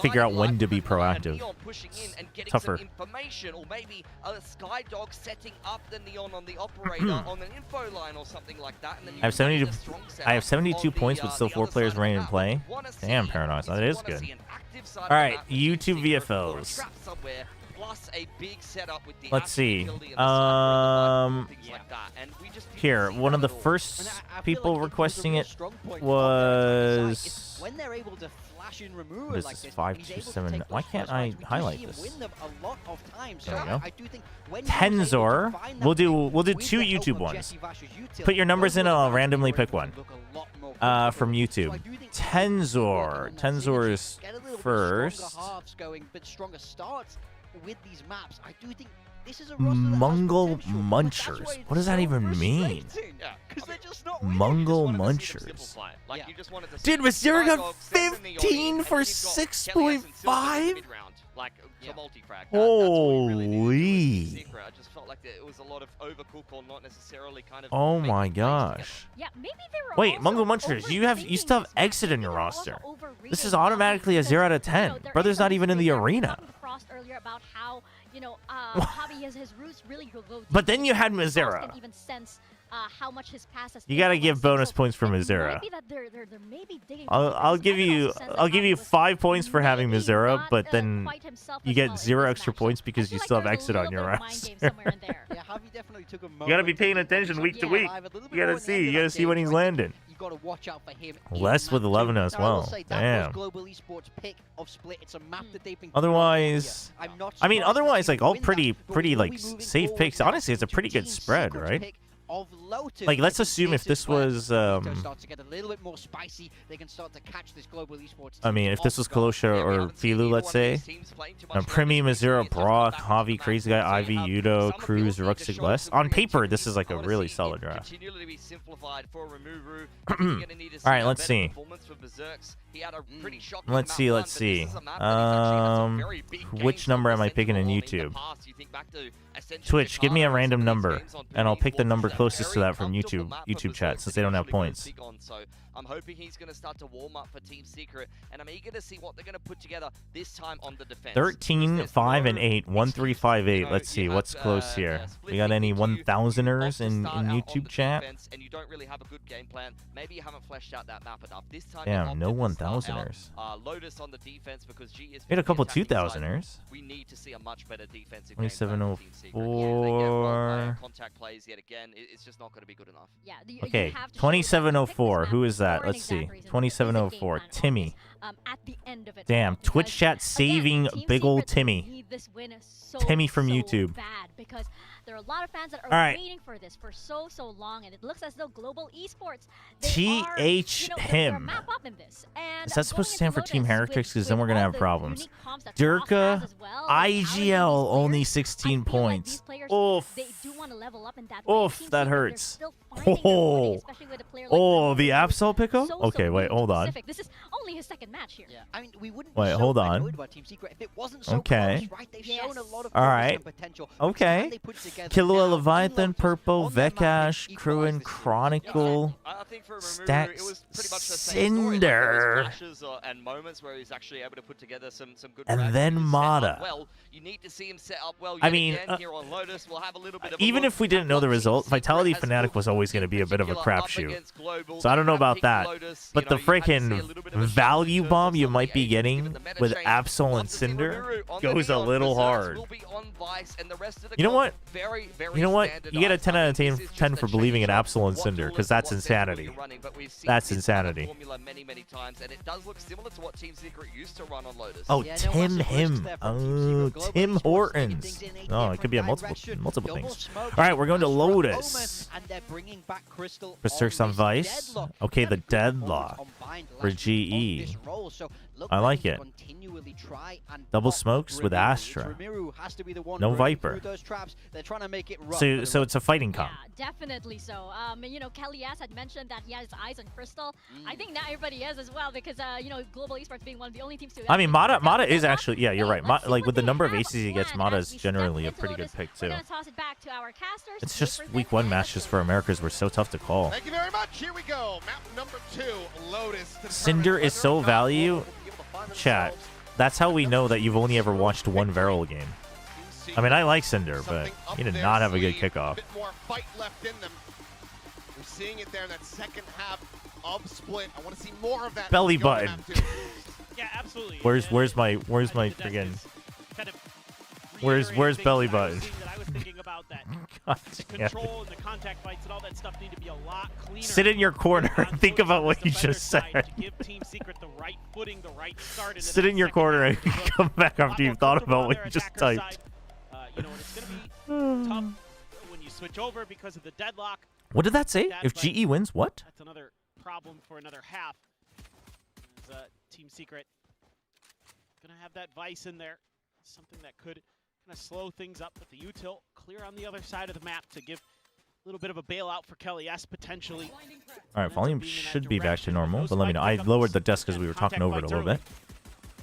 figure out when to be proactive. Neon pushing in and getting Tougher. some information, or maybe a Sky Dog setting up the Neon on the operator on an info line or something like that. And then I have 72. I have 72 points, but still 4 players remaining in play. Damn, Paranoid. That is good. All right, YouTube VFLs. Let's see. Here, one of the first people requesting it was. When they're able to flash in Rimuru This like is this, 527. Why can't I highlight this? win them a lot of times. There we So go. I do think when he was able to Tenzor. find that We'll do with the two help YouTube of ones. Jesse Vash's util, Put your numbers in and I'll randomly pick one. look a lot more From YouTube. Tenzor. Tenzor is get a little bit first. stronger halves going, but stronger starts with these maps. I do think this is a roster that has Mungle potential, but that's Munchers. why it's What does that so even mean? frustrating, 'cause they're just not winning. Mungle Munchers. Dude, Mazera got 15 for 6.5? Holy. I just felt like it was a lot of overcook or not necessarily kind of. Oh my gosh. Yeah, maybe they were Wait, also Mungle Munchers, you still have Exit in your roster. This is automatically a 0 out of 10. Brother's not even in the arena. Frost earlier about how, Javi has his roots really go But then you had Frost Mazera. can even sense how much his pass has You gotta give bonus points for it Mazera. might be that they're maybe digging I'll give you 5 points for having Mazera, but then quite himself you as get well in 0 this extra matchup. points because I you feel still like have there's a Exit on little your bit of mind roster. game somewhere in there. Yeah, Javi definitely took a moment. You gotta be paying attention week to week. You gotta see when he's landing. You gotta watch out for him. Less with 11 as Now, I will well. say that Damn. was Global Esports pick of Split. It's a map that they've been. Otherwise, I'm not I mean, surprised to otherwise, see like them all win that, pretty but we will like be moving safe forward picks. now Honestly, it's a to pretty good Team spread, Secret's right? pick of Lotus. Like, let's I think assume if this is where was, Vito starts to get a little bit more spicy, they can start to catch this Global Esports. I mean, if this was Kolosha or Filu, let's say, Primi, Mazera, Brock, Javi, Crazy Guy, Ivy, Yudo, Cruz, Ruxic, Les. On paper, this is like a really solid draft. All right, let's see. Let's see. Which number am I picking in YouTube? Twitch, give me a random number, and I'll pick the number closest to that from YouTube chat, since they don't have points. I'm hoping he's going to start to warm up for Team Secret, and I'm eager to see what they're going to put together this time on the defense. 13, 5, and 8. 1, 3, 5, 8. Let's see what's close here. We got any 1000ers in YouTube chat? And you don't really have a good game plan. Maybe you haven't fleshed out that map enough. This time, Damn, no 1000ers. Lotus on the defense because G is. We had a couple 2000ers. We need to see a much better defensive 2704. Contact plays yet again. It's just not going to be good enough. Yeah. Okay, 2704. Who is that? Let's see. 2704. Timmy. At the end of it, Damn, Twitch chat saving big old Timmy. Timmy from YouTube. Bad because there are a lot of fans that are waiting for this for so long, and it looks as though Global Esports him. map up in this. And Is that supposed to stand for Team Heretics? Because then we're gonna have problems. Durka, Durka, IGL only 16 points. Oof. They do want to level up in that Oof, that hurts. Oh, the Absol pickup? Okay, wait, hold on. This is only his second match here. Yeah. I mean, we wouldn't Wait, be so hold on. annoyed about Team Secret if it wasn't so Okay. close, right? They've shown a lot of All promise right. and potential. Okay. They put together Killua, now Leviathan, in Purple, Lotus on their map, Vekash, it Cruin, equalized this Chronicle, I think for Rimuru, Stat it was pretty much the same story. Like, there Cinder, was flashes and moments where he's actually able to put together some good and drags. then He set up Mata. well. You need to see him set up well. I yet mean, again here on Lotus. We'll have a little bit of a even look if we didn't at know the what Team result, Secret Vitality has Fnatic looked was always going to be a bit of a particular up crapshoot. against Global. So I don't know You about pick that. Lotus, But you the know, you had to see a freaking little bit of a shift value in terms bomb of you some might of be the getting given the meta with change. Absol and Love to see Cinder Rimuru on the goes a Neon. little Berserks hard. will be on Vice, and the rest of the You know comp what? very, very You know what? You get a standardized. 10 out of I mean, 10, this is 10 just for a believing in change of Absol and what Cinder, tools because and that's what central insanity. you're running, but we've seen That's this kind of insanity. formula many times, and it does look similar to what Team Secret used to run on Lotus. Oh, Yeah, no Tim massive him. risks there from Team Oh, Secret. Global Tim Esports taking Hortons. things in a Oh, it could be a different multiple direction. things. Double smoke All right, we're going to as for a moment, Lotus. and they're bringing back Crystal Berserks on this Vice. deadlock. Okay, the Very good performance deadlock on Bind for last week. GE. GE. this role. So look I for like him it. to continually try and Double pop smokes with Rimuru. Astra. Rimuru has to be the one No running Viper. through those traps. They're trying to make it rough. So it's a fighting comp. Yeah, definitely so. You know, Kelly S had mentioned that he has his eyes on Crystal. I think now everybody is as well because, you know, Global Esports being one of the only teams to... I mean, Mata is actually, yeah, you're right. Like with the number of aces he gets, Mata is generally a pretty good pick too. Toss it back to our casters. It's just week 1 matches for Americas were so tough to call. Thank you very much. Here we go. Map number 2, Lotus. Cinder is so value. Chat. That's how we know that you've only ever watched one Varel game. I mean, I like Cinder, but he did not have a good kickoff. A bit more fight left in them. We're seeing it there in that second half of Split. I want to see more of that. Belly button. Yeah, absolutely. Where's my friggin' where's belly button? That I was thinking about that. God, The control and the contact fights and all that stuff need to be a lot cleaner. Sit in your corner and think about what you just said. To give Team Secret the right footing, the right start. Sit in your corner and come back after you've thought about what you just typed. You know, and it's going to be tough when you switch over because of the deadlock. What did that say? If GE wins, what? That's another problem for another half. As, Team Secret going to have that Vice in there. Something that could kind of slow things up, but the util clear on the other side of the map to give a little bit of a bailout for Kelly S potentially. All right, volume should be back to normal, but let me know. I lowered the desk because we were talking over it a little bit.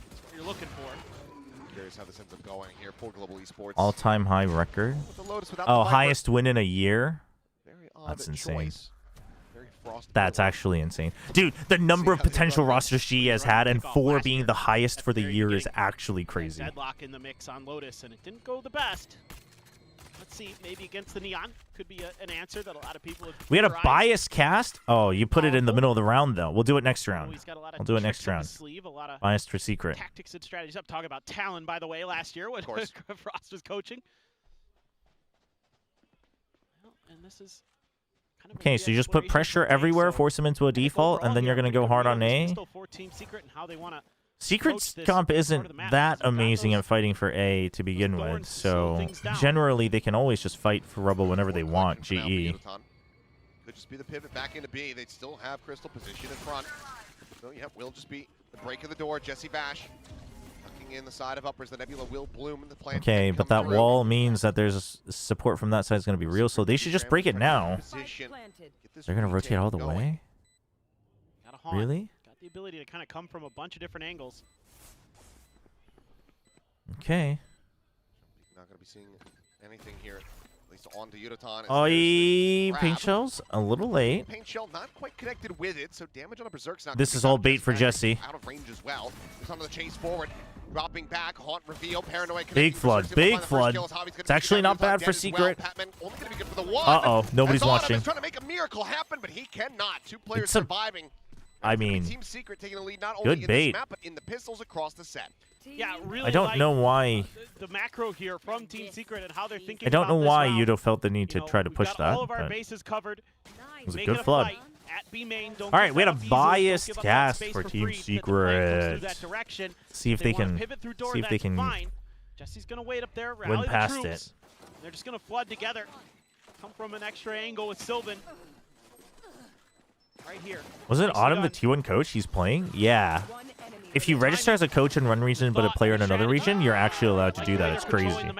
That's what you're looking for. Curious how this ends up going here for Global Esports. All-time high record. Oh, highest win in a year. That's insane. That's actually insane. Dude, the number of potential rosters she has had and 4 being the highest for the year is actually crazy. Deadlock in the mix on Lotus, and it didn't go the best. Let's see, maybe against the Neon could be an answer that a lot of people have. We had a biased cast? Oh, you put it in the middle of the round, though. We'll do it next round. We'll do it next round. Biased for Secret. Tactics and strategies. I'm talking about Talon, by the way, last year when Frost was coaching. Well, and this is kind of Okay, so you just put pressure everywhere, force them into a default, and then you're going to go hard on A. Secret's comp isn't that amazing at fighting for A to begin with, so generally they can always just fight for Rubble whenever they want, GE. Could just be the pivot back into B. They'd still have Crystal position in front. So yeah, will just be the break of the door. Jesse Bash tucking in the side of uppers. The Nebula will bloom in the plant. Okay, but that wall means that there's support from that side is going to be real, so they should just break it now. They're going to rotate all the way? Really? The ability to kind of come from a bunch of different angles. Okay. Not going to be seeing anything here, at least onto Udotan. Paint shells a little late. Paint shell not quite connected with it, so damage on a Berserk's not. This is all bait for Jesse. Out of range as well. He's on the chase forward, dropping back. Haunt reveal. Paranoid. Big flood. Big flood. It's actually not bad for Secret. Uh-oh. Nobody's watching. Trying to make a miracle happen, but he cannot. 2 players surviving. I mean, Team Secret taking a lead not only good in bait. This map, but in the pistols across the set. Yeah, really. I don't know why. The macro here from Team Secret and how they're thinking. I don't know about why this round. Udo felt the need to try to push that. All of our bases covered. It was a good flood. All right, we had a biased cast for Team Secret. See if they can. See if they can. Jesse's gonna wait up there. Win past it. They're just gonna flood together. Come from an extra angle with Sylvan. Right here. Wasn't Autumn the T1 coach he's playing? Yeah. If you register as a coach in one region but a player in another region, you're actually allowed to do that. It's crazy. All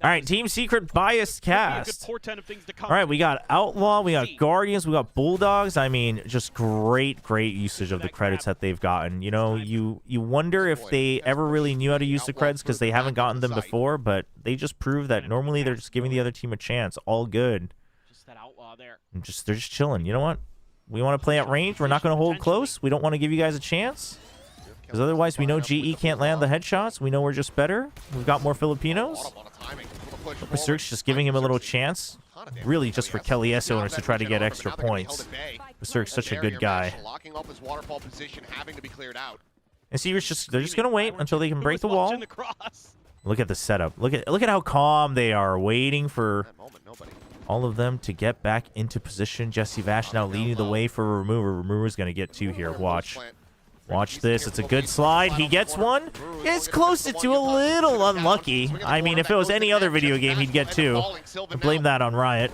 right, Team Secret biased cast. All right, we got Outlaw, we got Guardians, we got Bulldogs. I mean, just great usage of the credits that they've gotten. You know, you wonder if they ever really knew how to use the credits because they haven't gotten them before, but they just prove that normally they're just giving the other team a chance. All good. That outlaw there. They're just chilling. You know what? We want to play at range. We're not going to hold close. We don't want to give you guys a chance. Because otherwise, we know GE can't land the headshots. We know we're just better. We've got more Filipinos. Berserk's just giving him a little chance. Really just for Kelly S owners to try to get extra points. Berserk's such a good guy. And see, they're just going to wait until they can break the wall. Look at the setup. Look at how calm they are, waiting for all of them to get back into position. Jesse Vash now leading the way for Remover. Remover's going to get 2 here. Watch this. It's a good slide. He gets 1. It's close to 2. A little unlucky. I mean, if it was any other video game, he'd get 2. I blame that on Riot.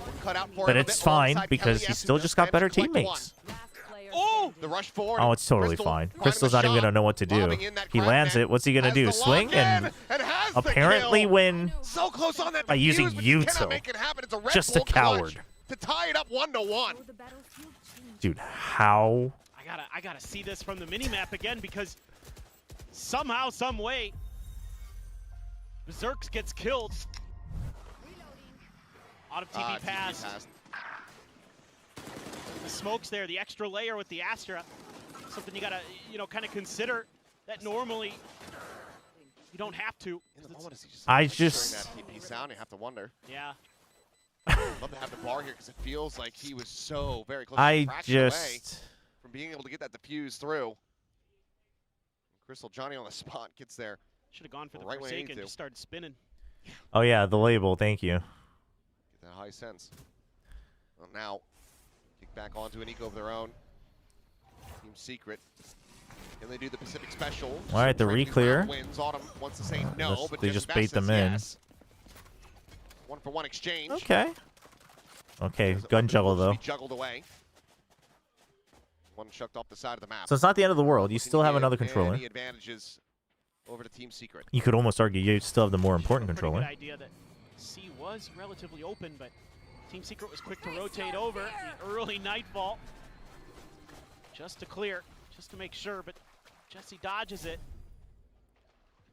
But it's fine because he's still just got better teammates. Oh, Oh, the rush forward. Oh, it's totally Crystal fine. finding Crystal's the not even shot, gonna know what to do. lobbing in that He grab lands net, it. What's he gonna has do? the Swing lock in, and has the apparently kill. win So close on that by using defuse, but you cannot util. make it happen. It's a Red Just a Bull clutch coward. to tie it up 1-1. Dude, how? I gotta see this from the minimap again because somehow, some way, Berserk gets killed. Out of TP pass. The smoke's there, the extra layer with the Astra. Something you gotta, kind of consider that normally you don't have to. I just. That TP sound, you have to wonder. Yeah. Love to have the bar here because it feels like he was so very close. I to cracking away just. from being able to get that diffuse through. Crystal Johnny on the spot gets there. Should have gone for the right when he Forsaken, needed to. just started spinning. Oh yeah, the label. Thank you. Get that high sense. Well, now, kick back onto an eco of their own. Team Secret. Can they do the Pacific Special? All right, the Trending re-clear. round wins. Autumn wants to say no, but They Jesse just Bass bait them says in. yes. 1-for-1 exchange. Okay. Okay, As gun open juggle will just though. be juggled away. One chucked off the side of the map. So it's not the end of the world. You Looking still to have give another controller. Any advantages over to Team Secret. You could almost argue you still have the more important Pretty controller. good idea that C was relatively open, but Team Secret was quick to rotate over the early nightfall. Just to clear, just to make sure, but Jesse dodges it.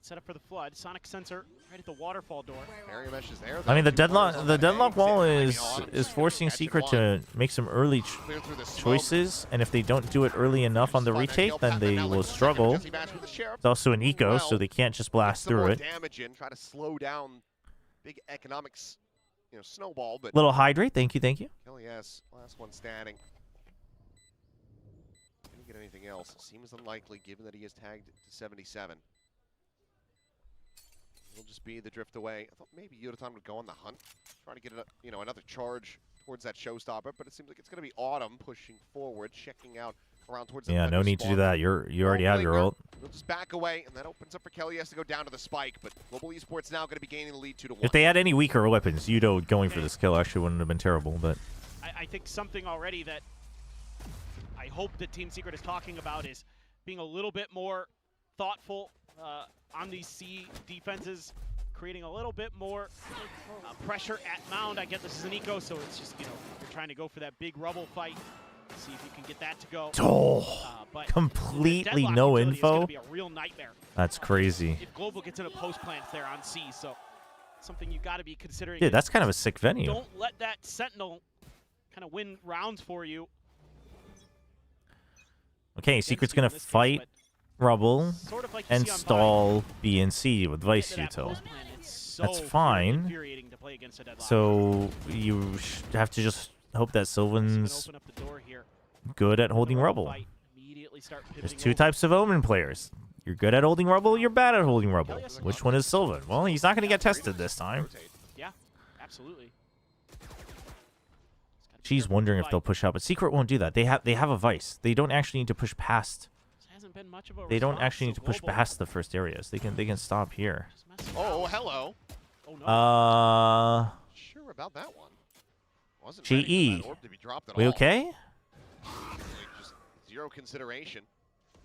Set up for the flood. Sonic sensor right at the waterfall door. Barrier mesh is there. I mean, the Two players deadlock on the that deadlock A. wall Sitting is behind Autumn. is forcing Catching Secret one. to make some early Clear through the smoke. choices, and if they don't do it early enough on the Find that retake, kill. then Pat they now will looks struggle. Jesse Bass with the sheriff. It's also an eco, so Well, they can't just get blast some through more it. damage in, try to slow down big economics, snowball, but Little hydrate, thank you, thank you. Kelly S, last one standing. Didn't get anything else. Seems unlikely given that he is tagged to 77. It'll just be the drift away. I thought maybe Yodaton would go on the hunt, try to get another charge towards that showstopper, but it seems like it's going to be Autumn pushing forward, checking out around towards the Yeah, no defender need to do spawn. that. You already have your ult. He'll just back away, and that opens up for Kelly S to go down to the spike, but Global Esports now going to be gaining the lead 2-1. If they had any weaker weapons, Yudo going for this kill actually wouldn't have been terrible, but I think something already that I hope that Team Secret is talking about is being a little bit more thoughtful on these C defenses, creating a little bit more pressure at mound. I get this is an eco, so it's just, you're trying to go for that big rubble fight, see if you can get that to go. But completely the no deadlock utility is gonna info. be a real nightmare. That's crazy. If Global gets into post plants there on C, so something you got to be considering. Dude, that's kind of a sick venue. Don't let that Sentinel kind of win rounds for you. Okay, Secret's gonna fight Rubble sort of like you and see on stall B and C with Vice Get to that Util. post plan, it's so That's very fine. infuriating to play against a deadlock. So you have to just hope that Sylvan's Open up the door here. good at holding Rubble. Fight. Immediately start There's pivoting two over. types of Omen players. You're good at holding Rubble, you're bad at holding Rubble. Which one is Sylvan? Well, he's not going to get tested this time. Yeah, absolutely. She's wondering if they'll push out, but Secret won't do that. They have a Vice. They don't actually need to push past. Hasn't been much of a They don't response, actually need so to push Global past the first areas. They can stop here. Oh, hello. Oh, Uh, Sure about that one. Wasn't GE. ready for that orb to be dropped at We all. okay? Just zero consideration.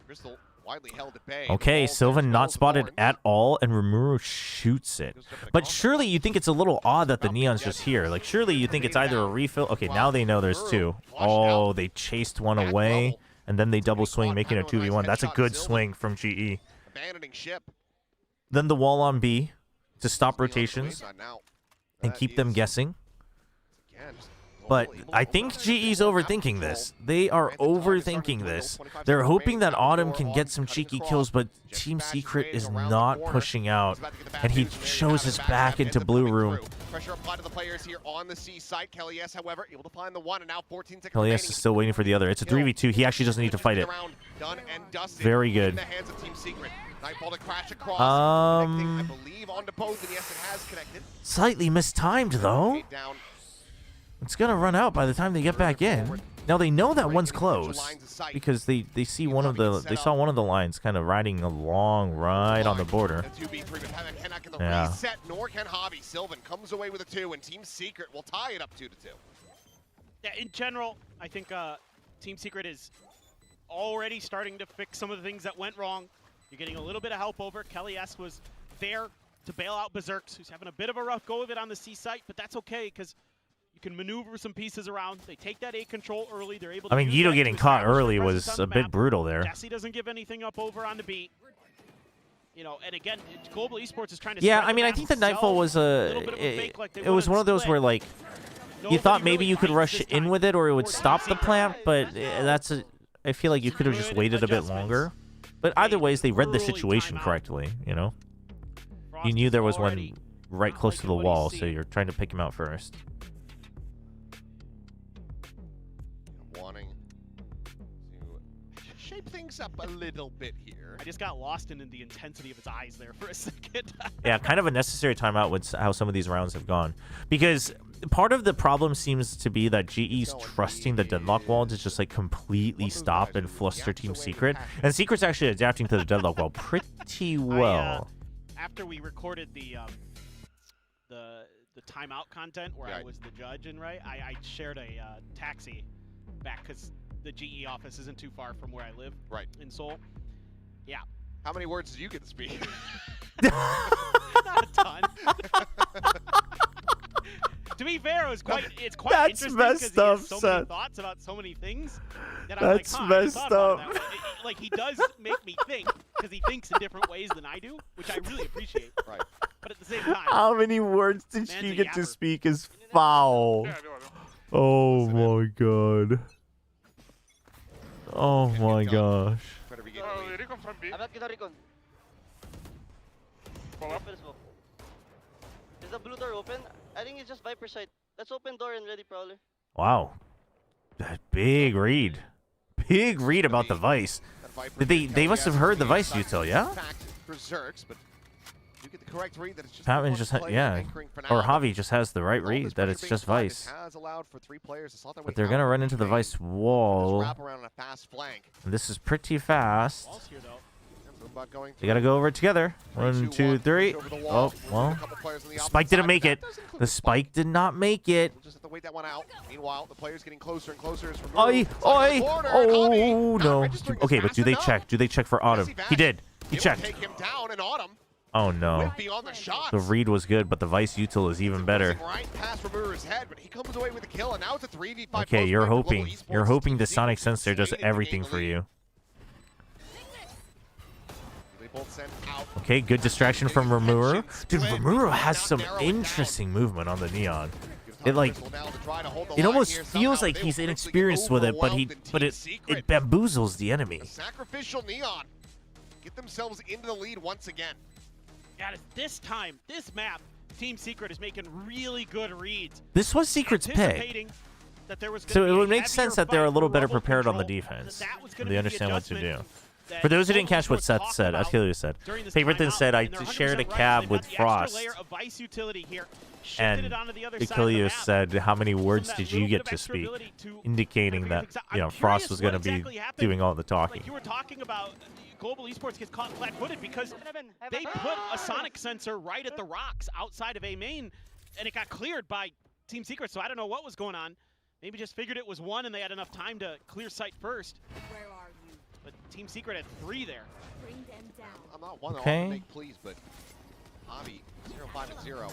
Crystal widely held at bay. Okay, Balls Sylvan there, not balls spotted horns. at all, and Rimuru shoots it. But surely you think it's a little odd that the Neon's just here. Like, surely you think it's either a refill. Okay, now they know there's two. Oh, they chased one away, and then they double swing, making a 2v1. That's a good swing from GE. Abandoning ship. Then the wall on B to stop rotations Now, and keep them guessing. again, just But I think GE's overthinking this. They are overthinking this. They're hoping that Autumn can get some cheeky kills, but Team Secret is not pushing out. And he shows his back into Blue Room. pressure applied to the players here on the C site. Kelly S, however, able to find the one, and now 14 seconds Elias remaining. is still waiting for the other. It's a 3v2. He actually doesn't need to fight it. Done and dusted. Very good. In the hands of Team Secret. Nightfall to crash across. Um, Connecting, I believe, onto both, and yes, it has connected. Slightly mistimed, though. Down. It's going to run out by the time they get back in. Now, they know that one's close because they see one of the they saw one of the lines kind of riding along right on the border. The 2v3, but Pevin cannot get the Yeah. reset, nor can Hobby. Sylvan comes away with a 2, and Team Secret will tie it up 2-2. Yeah, in general, I think Team Secret is already starting to fix some of the things that went wrong. You're getting a little bit of help over. Kelly S was there to bail out Berserks, who's having a bit of a rough go of it on the C site, but that's okay because you can maneuver some pieces around. They take that A control early. They're able to use Yito that getting to caught establish early their presence was on a the bit map. brutal there. Jesse doesn't give anything up over on the beat. You know, and again, Global Esports is trying to Yeah, spread I mean, I map, think the sell Nightfall was little bit of a it, fake like they it was would one in of those Split. where like you thought maybe you could rush in with it or it would stop the plant, but I feel like you could have just waited a bit longer. But either ways, they read the situation correctly. You know, you knew there was one right close to the wall, so you're trying to pick him out first. Wanting to shape things up a little bit here. I just got lost in the intensity of his eyes there for a second. Yeah, kind of a necessary timeout with how some of these rounds have gone. Because part of the problem seems to be that GE's trusting the deadlock wall to just like completely stop and fluster Team Secret. And Secret's actually adapting to the deadlock wall pretty well. After we recorded the timeout content where I was the judge and I shared a taxi back because the GE office isn't too far from where I live in Seoul. Yeah. How many words did you get to speak? Not a ton. To be fair, it's quite That's interesting messed because he up, has so many Seth. thoughts about so many things that I'm That's like, huh, I messed thought about up. it that way. Like he does make me think because he thinks in different ways than I do, which I really appreciate. Right. But at the same time, How many words did man's she a get to yapper. speak is foul. Oh my god. Oh my gosh. I'm not gonna recon. Open as well. Is the blue door open? I think it's just Viper side. Let's open door and ready probably. Wow. That big read. Big read about the Vice. They must have heard the Vice util, yeah? Berserks, but you get the correct read that it's just Patman just or Javi just has the right read that it's just Vice. Has allowed for 3 players to slot their way But they're out gonna of run the into the lane. Vice wall. Wrap around on a fast flank. And this is pretty fast. Robot going They gotta go over it together. 1, 2, 3. Oh, well. The spike didn't make it. The spike did not make it. We'll just have to wait that one out. Meanwhile, the player's getting closer and closer. As Oi! Oi! Oh, no. Okay, but do they check? Do they check for Autumn? He did. He checked. Take him down, and Autumn Oh, no. went beyond the shots. The read was good, but the Vice util is even better. Right past Remuru's head, but he comes away with a kill, and now it's a 3v5. Okay, you're post-play for hoping. Global You're Esports. hoping the Team Sonic Secret Sensor does slinging to everything gain the for lead. you. They both send out. Okay, good distraction from Rimuru. Dude, Rimuru has some interesting movement on the Neon. It like, it almost feels like he's inexperienced with it, but it bamboozles the enemy. Sacrificial Neon get themselves into the lead once again. God, this time, this map, Team Secret is making really good reads. This was Secret's pick. Anticipating that there was So gonna it be would a make sense heavier that they're a fight little for better Rebel prepared on the control, defense. that was gonna They be the understand what to do. adjustment that For those who didn't Global catch what Esports Seth talked said, about Achilles said, during this Paperton timeout, said I and they're shared a 100% right. cab They've with got the extra Frost. layer of Vice utility here, shifted And it onto the other side of the Achilles map. said, how many words that did you little get bit of to extra speak? ability to Indicating that, you know, Frost was going to be doing all the talking. Like you were talking about, Global Esports gets caught flat-footed because they put a Sonic sensor right at the rocks outside of A main, and it got cleared by Team Secret, so I don't know what was going on. Maybe just figured it was one and they had enough time to clear sight first. Where are you? But Team Secret had 3 there. Bring them down. I'm not one Okay. to make pleas, but Javi 0-5-0.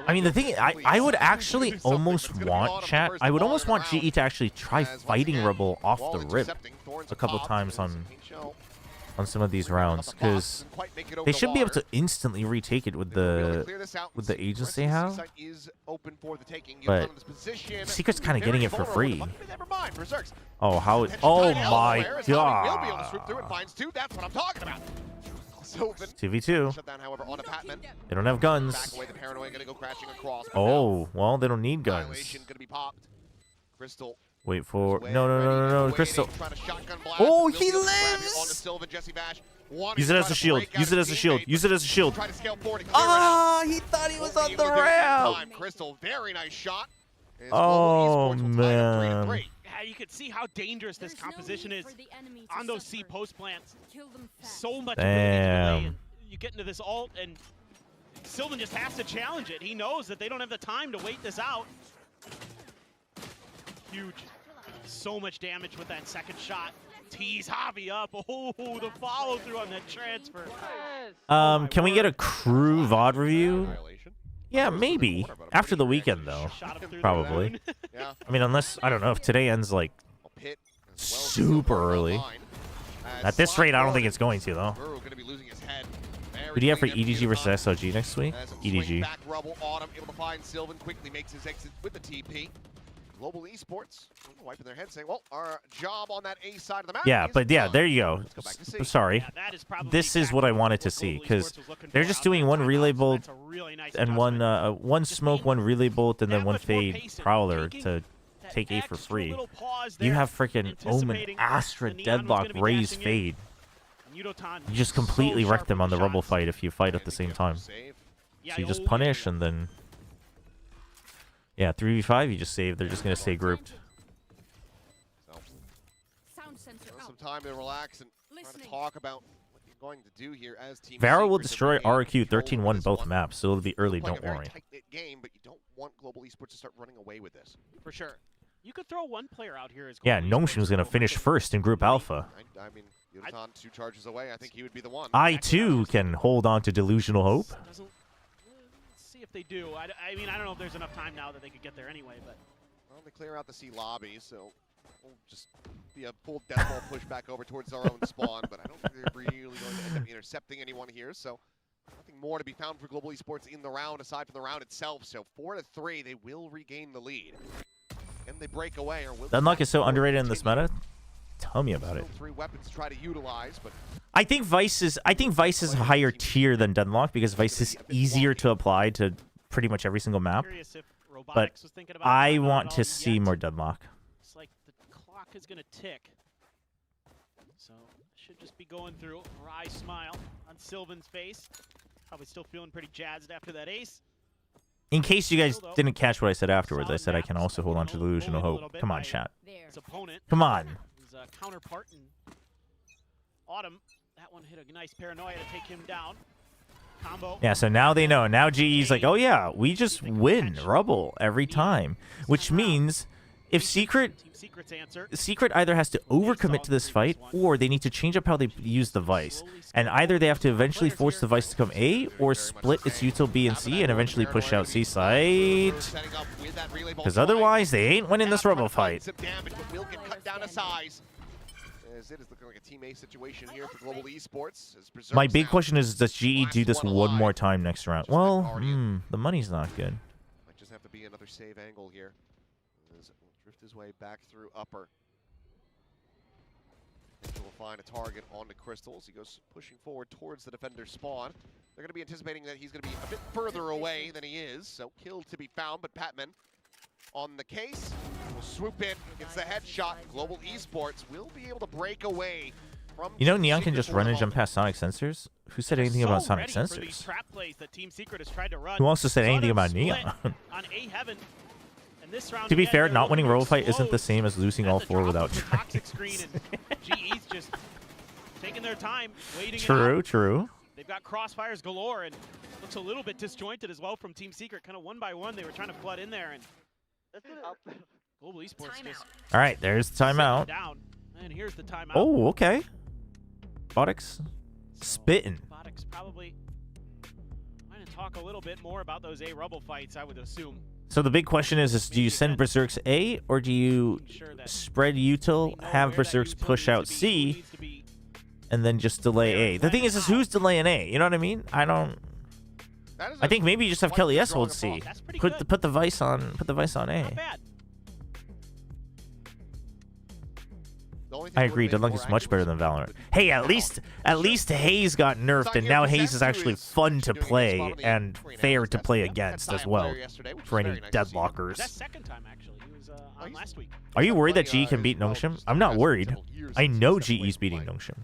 I mean, the thing, I would actually almost want, chat, I would almost want GE to actually try fighting Rebel off the rip a couple times on some of these rounds, because they should be able to instantly retake it with the agents they have. But Secret's kind of getting it for free. Oh, how it, oh my god. 2v2. They don't have guns. Oh, well, they don't need guns. Wait for, no, Crystal. Oh, he lives! Use it as a shield. Use it as a shield. Use it as a shield. Ah, he thought he was on the ramp. Crystal, very nice shot. Oh, man. Yeah, you could see how dangerous this composition is on those C post plants. So much ability to delay, and you get into this ult, and Sylvan just has to challenge it. He knows that they don't have the time to wait this out. Huge. so much damage with that second shot. Tease Javi up. Oh, the follow through on that transfer. Can we get a crew VOD review? Yeah, maybe. After the weekend, though. Probably. I mean, unless, I don't know, if today ends, like, super early. At this rate, I don't think it's going to, though. Who do you have for EDG versus SLG next week? EDG. Back rubble, Autumn able to find Sylvan, quickly makes his exit with the TP. Global Esports wiping their head saying, well, our job on that A side of the map. Yeah, but yeah, there you go. Go back to C. Sorry. This is what I wanted to see, because they're just doing one relay bolt and one smoke, one relay bolt, and then one fade prowler to take A for free. You have freaking Omen, Astra, Deadlock, Raze, fade. You just completely wreck them on the rubble fight if you fight at the same time. So you just punish and then... Yeah, 3v5, you just save. They're just going to stay grouped. Some time to relax and try to talk about what you're going to do here as Team Varro will Secret destroy to RRQ 13-1 both maps, so it'll be early, don't a very worry. tight-knit game, but you don't want Global Esports to start running away with this. For sure. You could throw one player out here as Yeah, Nomshim's going to finish first in Group Alpha. I mean, Yutan 2 charges away. I think he would be the one. I, too, can hold on to delusional hope. Let's see if they do. I mean, I don't know if there's enough time now that they could get there anyway, but... Well, they clear out the C lobby, so we'll just be a full death ball push back over towards our own spawn, but I don't think they're really going to end up intercepting anyone here, so nothing more to be found for Global Esports in the round aside from the round itself. So 4-3, they will regain the lead. Can they break away, or will Deadlock is so underrated in this meta. Tell me about it. 3 weapons to try to utilize, but I think Vice is a higher tier than Deadlock because Vice is easier to apply to pretty much every single map. But I want to see more Deadlock. It's like the clock is going to tick. So should just be going through. Wry smile on Sylvan's face. Probably still feeling pretty jazzed after that ace. In case you guys didn't catch what I said afterwards, I said I can also hold on to delusional hope. Come on, chat. Come on. His counterpart in Autumn. That one hit a nice paranoia to take him down. Combo. Yeah, so now they know. Now GE's like, oh yeah, we just win Rubble every time. Which means if Secret either has to overcommit to this fight or they need to change up how they use the Vice. And either they have to eventually force the Vice to come A or split its util B and C and eventually push out C site. Because otherwise they ain't winning this Rubble fight. It is looking like a Team A situation here for Global Esports. My big question is, does GE do this one more time next round? Well, the money's not good. Might just have to be another save angle here. Drift his way back through upper. Will find a target on the crystals. He goes pushing forward towards the defender's spawn. They're going to be anticipating that he's going to be a bit further away than he is. So kill to be found, but Patman on the case will swoop in, gets the headshot. Global Esports will be able to break away from... You know Neon can just run and jump past Sonic Sensors? Who said anything about Sonic Sensors? Who also said anything about Neon? To be fair, not winning Robo Fight isn't the same as losing all 4 without toxic screen and GE's just taking their time, waiting. True. They've got crossfires galore and looks a little bit disjointed as well from Team Secret. Kind of one by one, they were trying to flood in there, and Global Esports just... All right, there's the timeout. Down. And here's the timeout. Oh, okay. Botics spitting. Botics probably going to talk a little bit more about those A Rubble fights, I would assume. So the big question is do you send Berserks A or do you spread util, have Berserks push out C, and then just delay A? The thing is who's delaying A? You know what I mean? I think maybe you just have Kelly S hold C. Put the Vice on A. I agree. Deadlock is much better than Valorant. Hey, at least Haze got nerfed, and now Haze is actually fun to play and fair to play against as well for any Deadlockers. Second time actually. He was on last week. Are you worried that GE can beat Nongshim? I'm not worried. I know GE's beating Nongshim.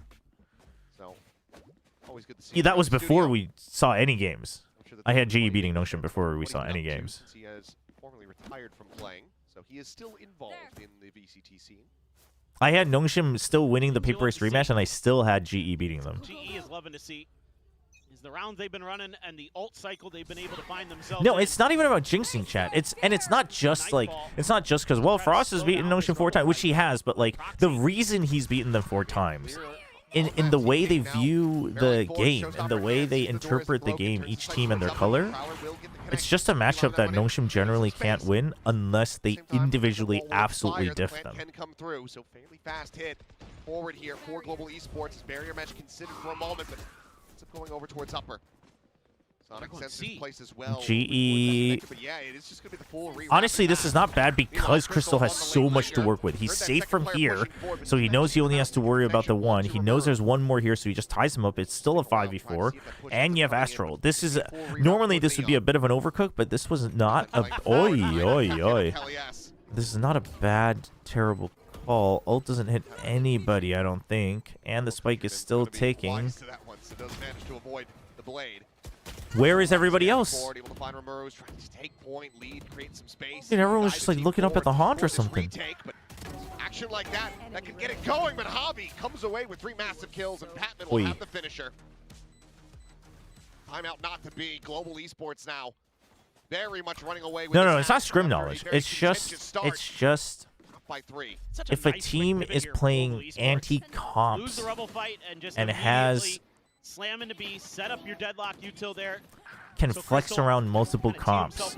Yeah, that was before we saw any games. I had GE beating Nongshim before we saw any games. He has formally retired from playing, so he is still involved in the VCT scene. I had Nongshim still winning the Paper Race rematch, and I still had GE beating them. GE is loving to see. the rounds they've been running and the ult cycle they've been able to find themselves No, in. it's not even about jinxing, chat. It's not just like, it's not just because, well, Frost has beaten Notion 4 times, which he has, but like the reason he's beaten them 4 times in the way they view the game and the way they interpret the game, each team and their color, it's just a matchup that Notion generally can't win unless they individually absolutely diff them. Can come through, so fairly fast hit forward here for Global Esports. His barrier mesh considered for a moment, but ends up going over towards upper. Sonic sensors place as well. GE. But yeah, it is just gonna be the full Honestly, this is not bad because Crystal has so much to work with. He's safe from here, so he knows he only has to worry about the one. He knows there's one more here, so he just ties him up. It's still a 5v4, and you have Astral. This is normally this would be a bit of an overcook, but this was not a This is not a bad, terrible call. Ult doesn't hit anybody, I don't think, and the spike is still taking. Where is everybody else? Dude, everyone was just like looking up at the haunt or something. Action like that can get it going, but Javi comes away with 3 massive kills, and Patman will have the finisher. Timeout not to be. Global Esports now very much running away with No, it's not scrim knowledge. It's just if a team is playing anti-comps and has slam into B, set up your deadlock util there. Can flex around multiple comps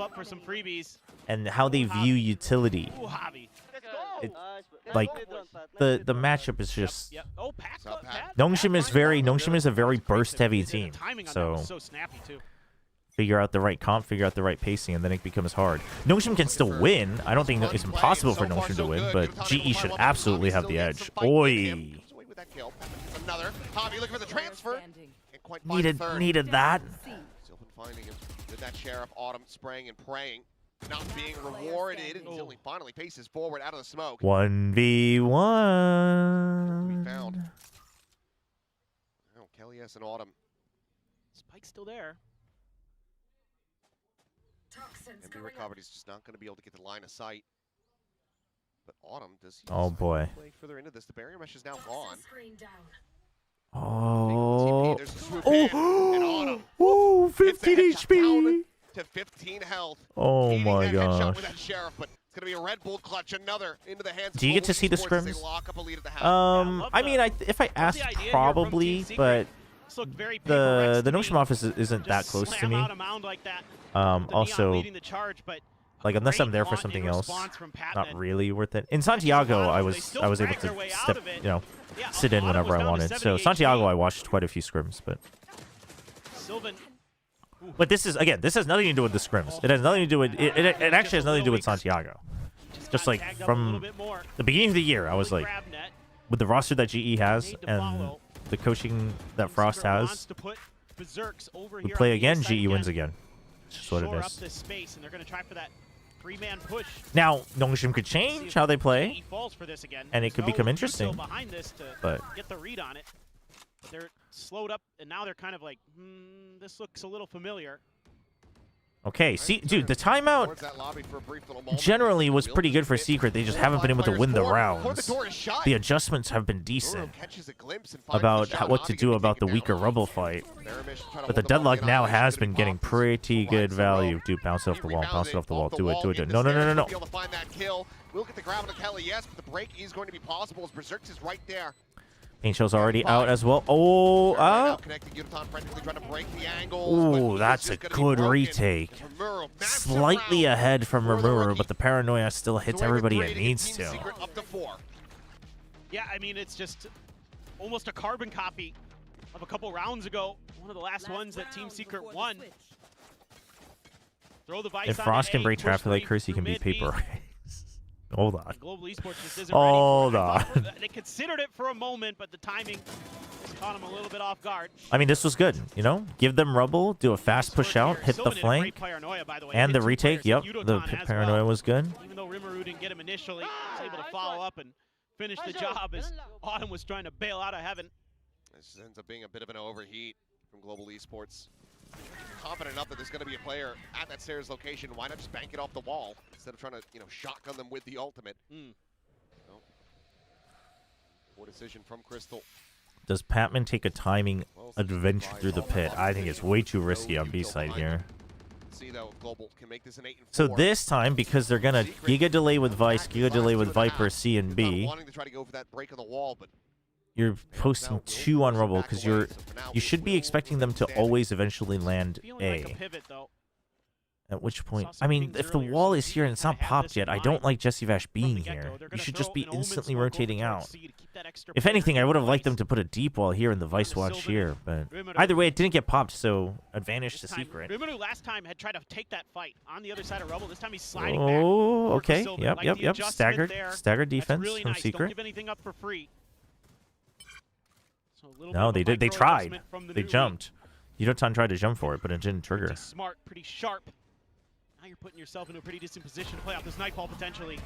and how they view utility. Like the matchup is just Nongshim is a very burst heavy team. So figure out the right comp, figure out the right pacing, and then it becomes hard. Nongshim can still win. I don't think it's impossible for Nongshim to win, but GE should absolutely have the edge. Oi. Another Javi looking for the transfer. Needed that. Sylvan finding him with that Sheriff. Autumn spraying and praying, not being rewarded until he finally paces forward out of the smoke. 1v1. Found. Oh, Kelly S and Autumn. Spike's still there. And be recovered. He's just not going to be able to get the line of sight. But Autumn does. Oh boy. Play further into this. The barrier mesh is now gone. Oh. Oh, 15 HP. To 15 health. Oh my gosh. With that Sheriff, but it's going to be a Red Bull clutch. Another into the hands. Do you get to see the scrims? I mean, if I asked, probably, but the Notion office isn't that close to me. Also, like unless I'm there for something else, not really worth it. In Santiago, I was able to step, sit in whenever I wanted. So Santiago, I watched quite a few scrims, but this is this has nothing to do with the scrims. It has nothing to do with it actually has nothing to do with Santiago. Just like from the beginning of the year, I was like, with the roster that GE has and the coaching that Frost has, we play again, GE wins again. It's just what it is. Now, Nongshim could change how they play, and it could become interesting. But get the read on it. But they're slowed up, and now they're kind of like, this looks a little familiar. Okay, see, dude, the timeout generally was pretty good for Secret. They just haven't been able to win the rounds. The adjustments have been decent about what to do about the weaker Rubble fight. But the Deadlock now has been getting pretty good value. Dude, bounce it off the wall, bounce it off the wall. Do it. No. We'll get the grab on Kelly, yes, but the break is going to be possible as Berserk is right there. Paint Shell's already out as well. Oh, that's a good retake. Slightly ahead from Rimuru, but the Paranoia still hits everybody it needs to. Yeah, I mean, it's just almost a carbon copy of a couple rounds ago. One of the last ones that Team Secret won. Throw the Vice. If Frost can break Traffic Light Curse, he can beat Paper. Hold on. Global Esports just isn't Hold ready for it. on. They considered it for a moment, but the timing just caught them a little bit off guard. I mean, this was good, Give them Rubble, do a fast push out, hit the flank, and the retake. Yep, the Paranoia was good. Even though Rimuru didn't get him initially, he was able to follow up and finish the job as Autumn was trying to bail out of heaven. This ends up being a bit of an overheat from Global Esports. Confident enough that there's going to be a player at that stairs location. Why not just bank it off the wall instead of trying to, shotgun them with the ultimate? No. Poor decision from Crystal. Does Patman take a timing adventure through the pit? I think it's way too risky on B side here. See though, Global can make this an 8-4. So this time, because they're gonna Giga delay with Vice, Giga delay with Viper, C and B. Wanting to try to go for that break on the wall, but You're posting 2 on Rubble because you should be expecting them to always eventually land A. At which point, I mean, if the wall is here and it's not popped yet, I don't like Jesse Vash being here. You should just be instantly rotating out. If anything, I would have liked them to put a deep wall here and the Vice watch here, but either way, it didn't get popped, so advantage to Secret. Rimuru last time had tried to take that fight on the other side of Rubble. This time he's sliding back. Oh, okay. Like Yep. Staggered defense really from nice. Secret. Don't give anything up for free. So No, they did. They tried. They jumped. Yudotan tried to jump for it, but it didn't trigger. Pretty smart, pretty sharp. Now you're putting yourself into a pretty decent position to play out this Nightfall potentially.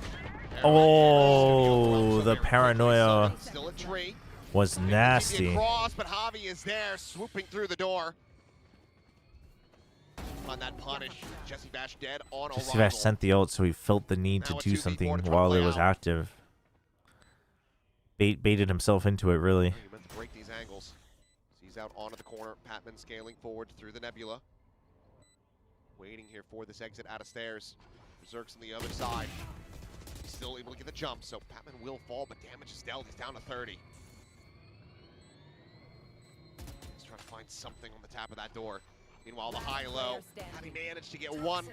Oh, the paranoia still a tree. was nasty. Cross, but Javi is there, swooping through the door. On that punish, Jesse Bash dead on Jesse arrival. Vash sent the ult, so he felt the need to do something while it was active. Baited himself into it, really. He meant to break these angles. He's out onto the corner. Patman scaling forward through the nebula. Waiting here for this exit out of stairs. Berserk's on the other side. He's still able to get the jump, so Patman will fall, but damage is dealt. He's down to 30. He's trying to find something on the tap of that door. Meanwhile, the high-low, having managed to get one.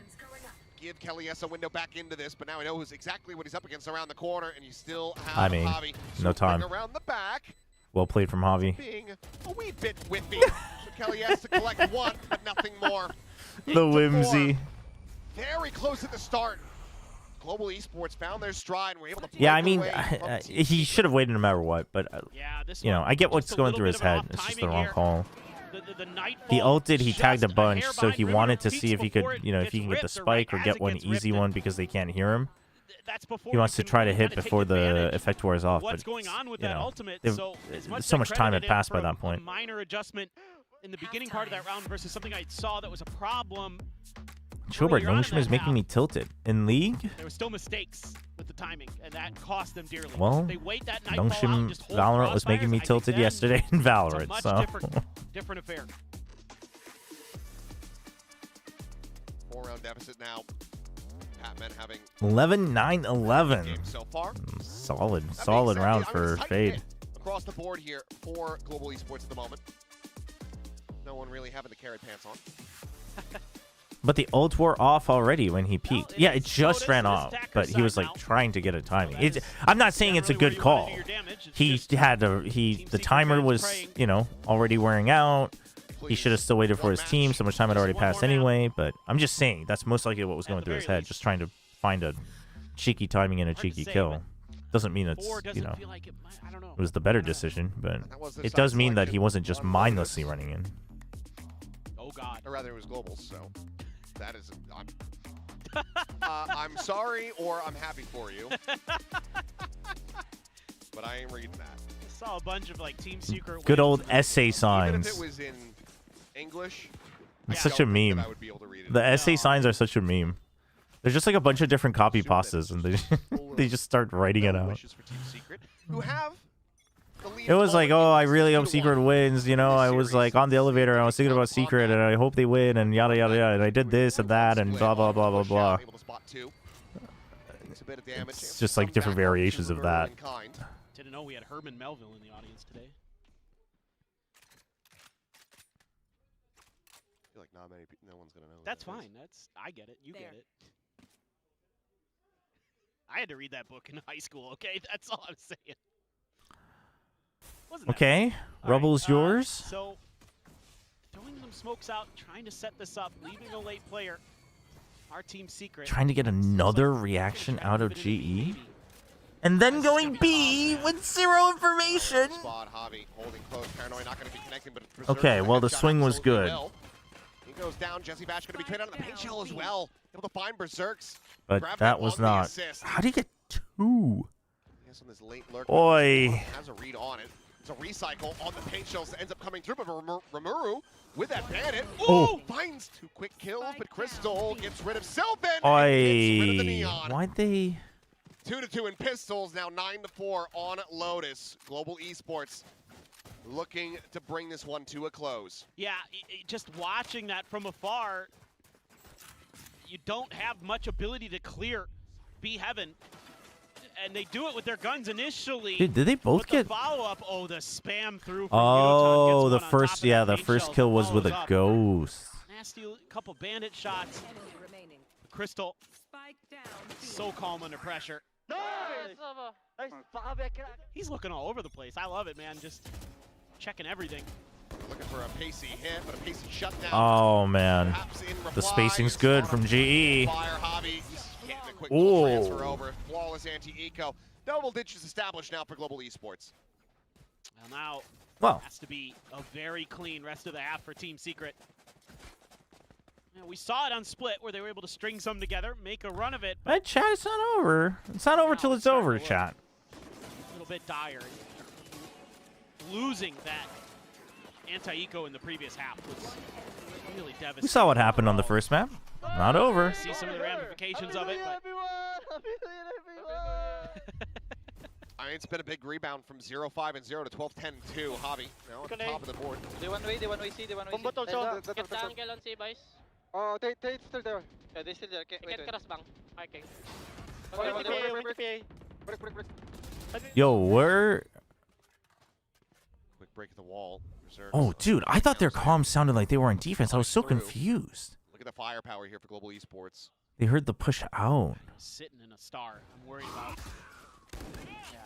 Give Kelly S a window back into this, but now he knows exactly what he's up against around the corner, and you still have Javi no time. around the back. Well played from Javi. Being a wee bit whiffy. So Kelly has to collect one, but nothing more. The whimsy. Very close at the start. Global Esports found their stride and were able to Yeah, I mean, he should have waited no matter what, but, you know, I get what's going through his head. It's just the wrong call. He ulted, he tagged a bunch, so he wanted to see if he could, you know, if he can get the spike or get one easy one because they can't hear him. He wants to try to hit before the effect wears off, but, you know, so much time had passed by that point. Minor adjustment in the beginning part of that round versus something I saw that was a problem. Chobra, Nongshim is making me tilted. In League? There were still mistakes with the timing, and that cost them dearly. Well, they wait that Nightfall out and just hold Valorant was making me tilted yesterday in Valorant, it's a so... much different affair. 4-round deficit now. Patman having 11-9-11. so far. Solid round for Fade. Across the board here for Global Esports at the moment. No one really having the carry pants on. But the ult wore off already when he peaked. Yeah, it just ran off, but he was like trying to get a timing. I'm not saying it's a good call. The timer was, you know, already wearing out. He should have still waited for his team. So much time had already passed anyway. But I'm just saying that's most likely what was going through his head, just trying to find a cheeky timing and a cheeky kill. Doesn't mean it's, you know, it was the better decision, but it does mean that he wasn't just mindlessly running in. Oh God! Or rather, it was Global. So that is, I'm sorry, or I'm happy for you, but I ain't reading that. I saw a bunch of like Team Secret. Good old essay signs. Even if it was in English, it's such a meme. The essay signs are such a meme. They're just like a bunch of different copy pastas, and they just start writing it out. Who have It was like, oh, I really hope Secret wins. You know, I was like on the elevator, and I was thinking about Secret, and I hope they win, and yada yada yada. And I did this and that, and blah blah blah blah blah. It's just like different variations of that. Didn't know we had Herman Melville in the audience today. I feel like no one's gonna know. That's fine. I get it. You get it. I had to read that book in high school. Okay, that's all I'm saying. Okay, Rubble's yours. So, throwing some smokes out, trying to set this up, leaving a late player. Our Team Secret. Trying to get another reaction out of GE. And then going B with 0 information. Okay, well, the swing was good. He goes down. Jesse Bash going to be traded out of the paint shell as well. Able to find Berserks. But that was not. How do you get 2? Oi. Oi. Has a read on it. It's a recycle on the paint shells that ends up coming through, but Rimuru with that bandit. Ooh, finds 2 quick kills, but Crystal gets rid of Sylvan. Oi. Gets rid of the Neon. Why'd they? 2-2 in pistols, now 9-4 on Lotus. Global Esports looking to bring this one to a close. Yeah, just watching that from afar, you don't have much ability to clear B Heaven. And they do it with their guns initially. Dude, did they both get... follow-up? Oh, the spam through from Oh, Unoton the gets one on first, top of yeah, that the paint first shell kill that was with follows a up. ghost. Nasty couple bandit shots. Crystal, so calm under pressure. Nice! Nice! He's looking all over the place. I love it, man. Just checking everything. Looking for a pacey hit, but a pacey shutdown. Oh, man. Perhaps in reply, The spacing's good from GE. Fire Hobby, just getting a quick Ooh. transfer over. Flawless anti-eco. Double digits established now for Global Esports. Well, now Well. has to be a very clean rest of the half for Team Secret. You know, we saw it on Split where they were able to string some together, make a run of it. Hey, chat, it's not over. It's not over till it's over, chat. A little bit dire. Losing that anti-eco in the previous half was really devastating. We saw what happened on the first map. Not over. See some of the ramifications of it, but I mean, it's been a big rebound from 0-5 and 0 to 12-10-2. Hobby now at the top of the board. They one way C, they one way C. Bombot also. Get the angle on C, boys. Oh, they still there. Yeah, they still there. Wait, cross bang. Marking. Yo, where... Quick break of the wall. Berserks. Oh, dude, I thought their comms sounded like they were on defense. I was so confused. Look at the firepower here for Global Esports. They heard the push out. sitting in a star. I'm worried about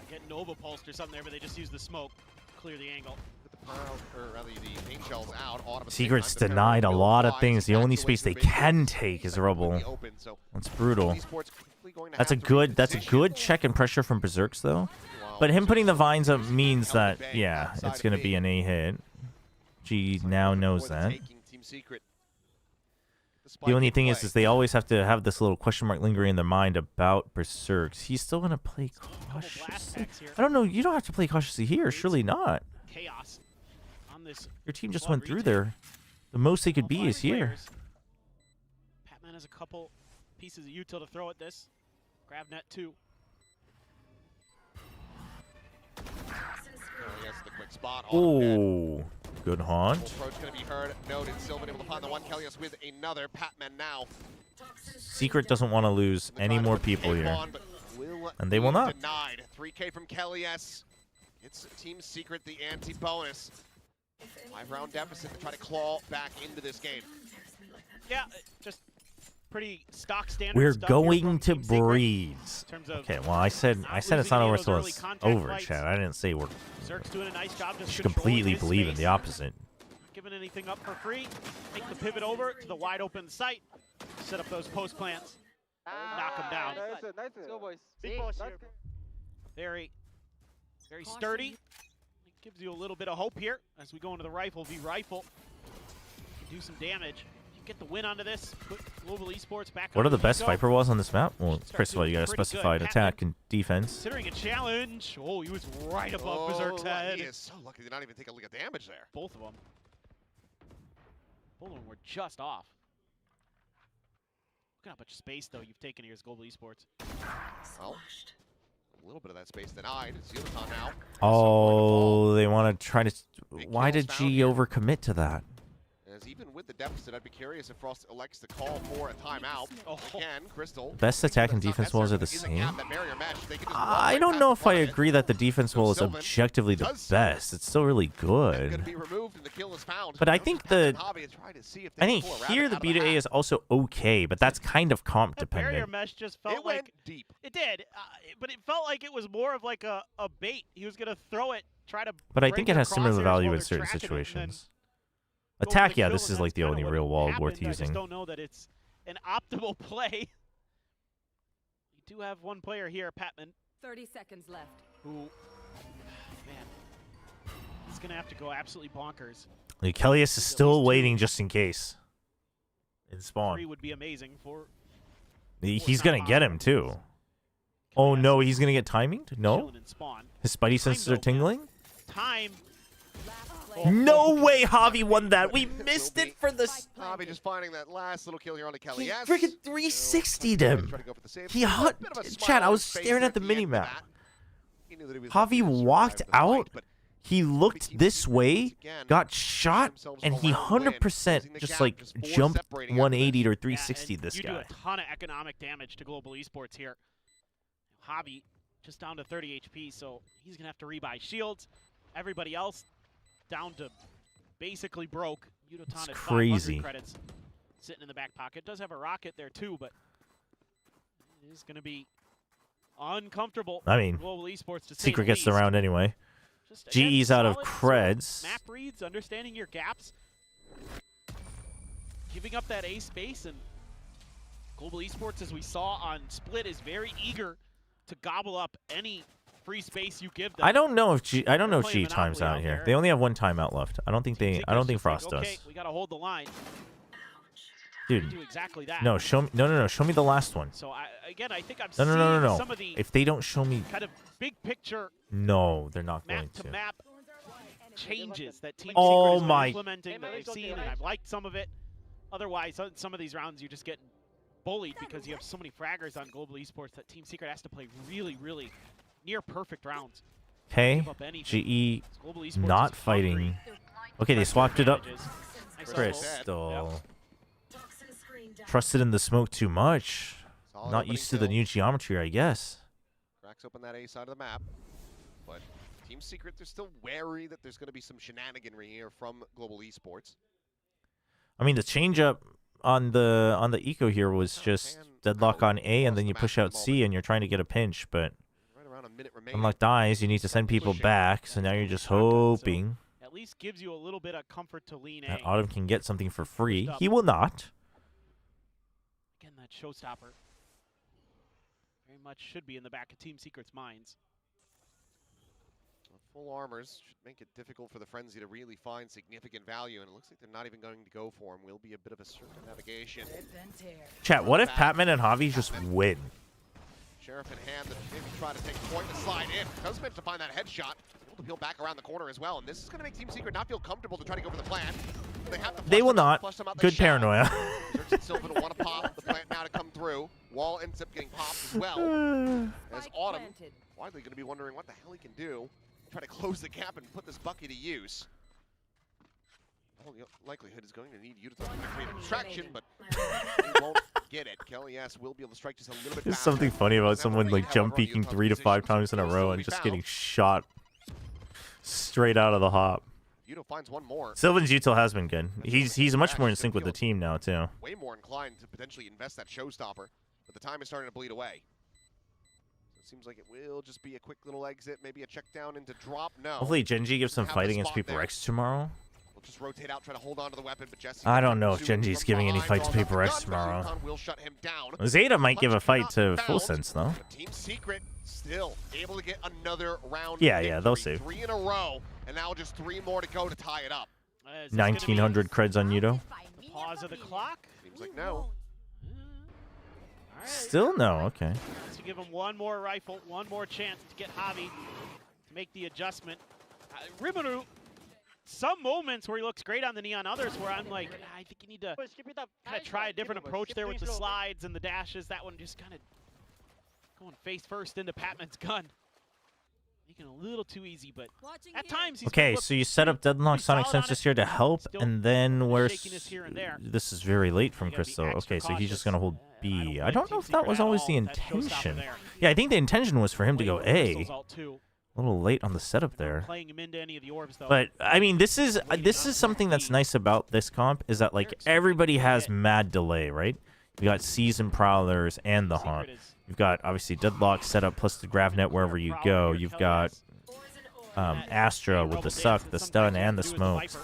getting Nova pulsed or something there, but they just use the smoke, clear the angle. Put the pearl, or rather the paint shells out. Secret's denied a lot of things. The only space they can take is Rubble. That's brutal. That's a good check and pressure from Berserks though. But him putting the vines up means that, yeah, it's going to be an A hit. G now knows that. The only thing is they always have to have this little question mark lingering in their mind about Berserks. He's still going to play cautiously. I don't know. You don't have to play cautiously here. Surely not. Chaos on this. Your team just went through there. The most they could be is here. Patman has a couple pieces of util to throw at this. Grab net 2. The quick spot. Oh, good haunt. Approach going to be heard. Noted. Sylvan able to find the one. Kellius with another. Patman now. Secret doesn't want to lose any more people here. And they will not. Denied. 3K from Kellius. It's Team Secret, the anti-bonus. 5-round deficit to try to claw back into this game. Yeah, just pretty stock standard. We're stuff going to breeze. Okay, well, I said it's not over till it's over, fights. Chad. I didn't say we're. Zerk's doing a nice job. You Just should controlling completely his believe in space. the opposite. Not giving anything up for free. Make the pivot over to the wide open site. Set up those post plants. Knock them down. Nice. Go, boys. Big boss here. Very sturdy. It gives you a little bit of hope here as we go into the rifle v rifle. Do some damage. You get the win onto this. Put Global Esports back. What are on the best go. Viper walls on this map? Well, first of all, you gotta pretty specify good. attack and defense. Considering a challenge. Oh, he was right above Berserk's head. He is so lucky to not even take a lick of damage there. Both of them. Both of them were just off. Look at how much space, though, you've taken here as Global Esports. Well, a little bit of that space denied. It's Unoton now. Oh, they want to try to. Why did G overcommit to that? As even with the deficit, I'd be curious if Frost elects to call for a timeout. Again, Crystal. Best attack and defense walls are the same. I don't know if I agree that the defense wall is objectively the best. It's still really good. But I think here the B2A is also okay, but that's kind of comp Barrier dependent. mesh just felt like deep. It did, but it felt like it was more of like a bait. He was gonna throw it, try to. But I break think it their has similar crosshairs value while in they're certain tracking it, and then situations. go for Attack, the yeah, kill, this and is like that's the kinda only what real wall worth happened. I using. just don't know that it's an optimal play. You do have one player here, Patman, 30 seconds left. who, man, he's gonna have to go absolutely bonkers. Like, Kellius is still waiting just in case. In spawn. 3 would be amazing for. He's gonna get him too. Oh no, he's gonna get timing? No? Chilling in spawn. His spidey senses are tingling? Time. No way Javi won that. We missed it for the... Javi just finding that last little kill here on the Kelly. He freaking 360'd him. He Chad, I was staring at the minimap. Javi walked out He looked this way, got shot, and he 100% just like jumped 180 or 360 this you guy. do a ton of economic damage to Global Esports here. Javi just down to 30 HP, so he's going to have to rebuy shields. Everybody else down to basically broke. Yudotan at 500 credits sitting in the back pocket. Does have a rocket there too, but it is going to be uncomfortable. I mean, for Global Esports to say Secret the gets the least. round anyway. Just, again, GE's out of solid creds. Map reads, understanding your gaps, giving up that A space, and Global Esports, as we saw on Split, is very eager to gobble up any free space you give them. I don't know if GE playing times Monopoly out out here. there. They only have one timeout left. I don't think Frost does. Okay, we got to hold the line. Dude, Do exactly that. no, show me. No. Show me the last one. So again, I think I'm No, seeing no. some of the If they don't show me, kind of big picture no, they're not going map to to. map changes that Team Oh Secret has been my- implementing that I've seen, and I've liked some of it. Otherwise, some of these rounds you just get bullied because you have so many fraggers on Global Esports that Team Secret has to play really, really near perfect rounds. Okay, Give up anything. GE Global Esports not is fighting. hungry. Okay, they swapped it up. Nice Crystal. Trusted in the smoke too much. Solid Not opening used to the kill. new geometry, I guess. Cracks open that A side of the map. But Team Secret, they're still wary that there's going to be some shenaniganry here from Global Esports. I mean, the change up on the eco here was just deadlock on A, and then you push out C, and you're trying to get a pinch, but Right around a minute remaining. unlock dies, you need to send people back, so now you're just hoping At least gives you a little bit of comfort to lean that A. Autumn can get something for free. He will not. Again, that showstopper very much should be in the back of Team Secret's minds. Full armors should make it difficult for the Frenzy to really find significant value, and it looks like they're not even going to go for him. Will be a bit of a circumnavigation. Chat, what if Patman and Javi just win? Sheriff in hand, that maybe try to take point to slide in. Does manage to find that headshot. Able to peel back around the corner as well, and this is going to make Team Secret not feel comfortable to try to go for the plant. They have to They will not. flush them out the Good shadow. paranoia. Xerxes and Silva want to pop the plant now to come through. Wall ends up getting popped as well. As Autumn widely going to be wondering what the hell he can do. Try to close the gap and put this Bucky to use. All the likelihood is going to need you to create a distraction, but he won't get it. Kelly S will be able to strike just a little bit There's faster. something funny about someone like However, jump on peeking Utah's 3 to 5 position, times in a still row to and be just found. getting shot straight out of the hop. Yuto finds one more. Sylvan's util has been good. He's much more in sync with the team now too. Way more inclined to potentially invest that showstopper, but the time is starting to bleed away. So it seems like it will just be a quick little exit, maybe a check down into drop. No. Hopefully Genji gives some Have the fight against spot Paper there. X tomorrow. We'll just rotate out, try to hold on to the weapon, but Jesse. I don't know if pursuing Genji's from giving any behind, fight to draws out Paper the X gun, but tomorrow. Yuton will shut him down. Zeta might give a Much fight to cannot Full bounce, Sense though. but Team Secret still able to get another round. Yeah, victory. they'll save. 3 in a row, and now just 3 more to go to tie it up. 1900 creds on Yudo. The pause of the clock. Seems like no. Still no. Okay. To give him one more rifle, one more chance to get Javi to make the adjustment. Rimuru, some moments where he looks great on the neon, others where I'm like, I think you need to kind of try a different approach there with the slides and the dashes. That one just kind of going face first into Patman's gun. Making it a little too easy, but at times he's Okay, so you set up Deadlock Sonic Sensors here to help, and then where's... This is very late from Crystal. Okay, so he's just going to hold B. I don't know if that was always the intention. Yeah, I think the intention was for him to go A. A little late on the setup there. But, I mean, this is something that's nice about this comp, is that, like, everybody has mad delay, right? You got Season Prowlers and the Haunt. You've got, obviously, Deadlock setup plus the Gravnet wherever you go. You've got Astra with the Suck, the Stun, and the Smokes.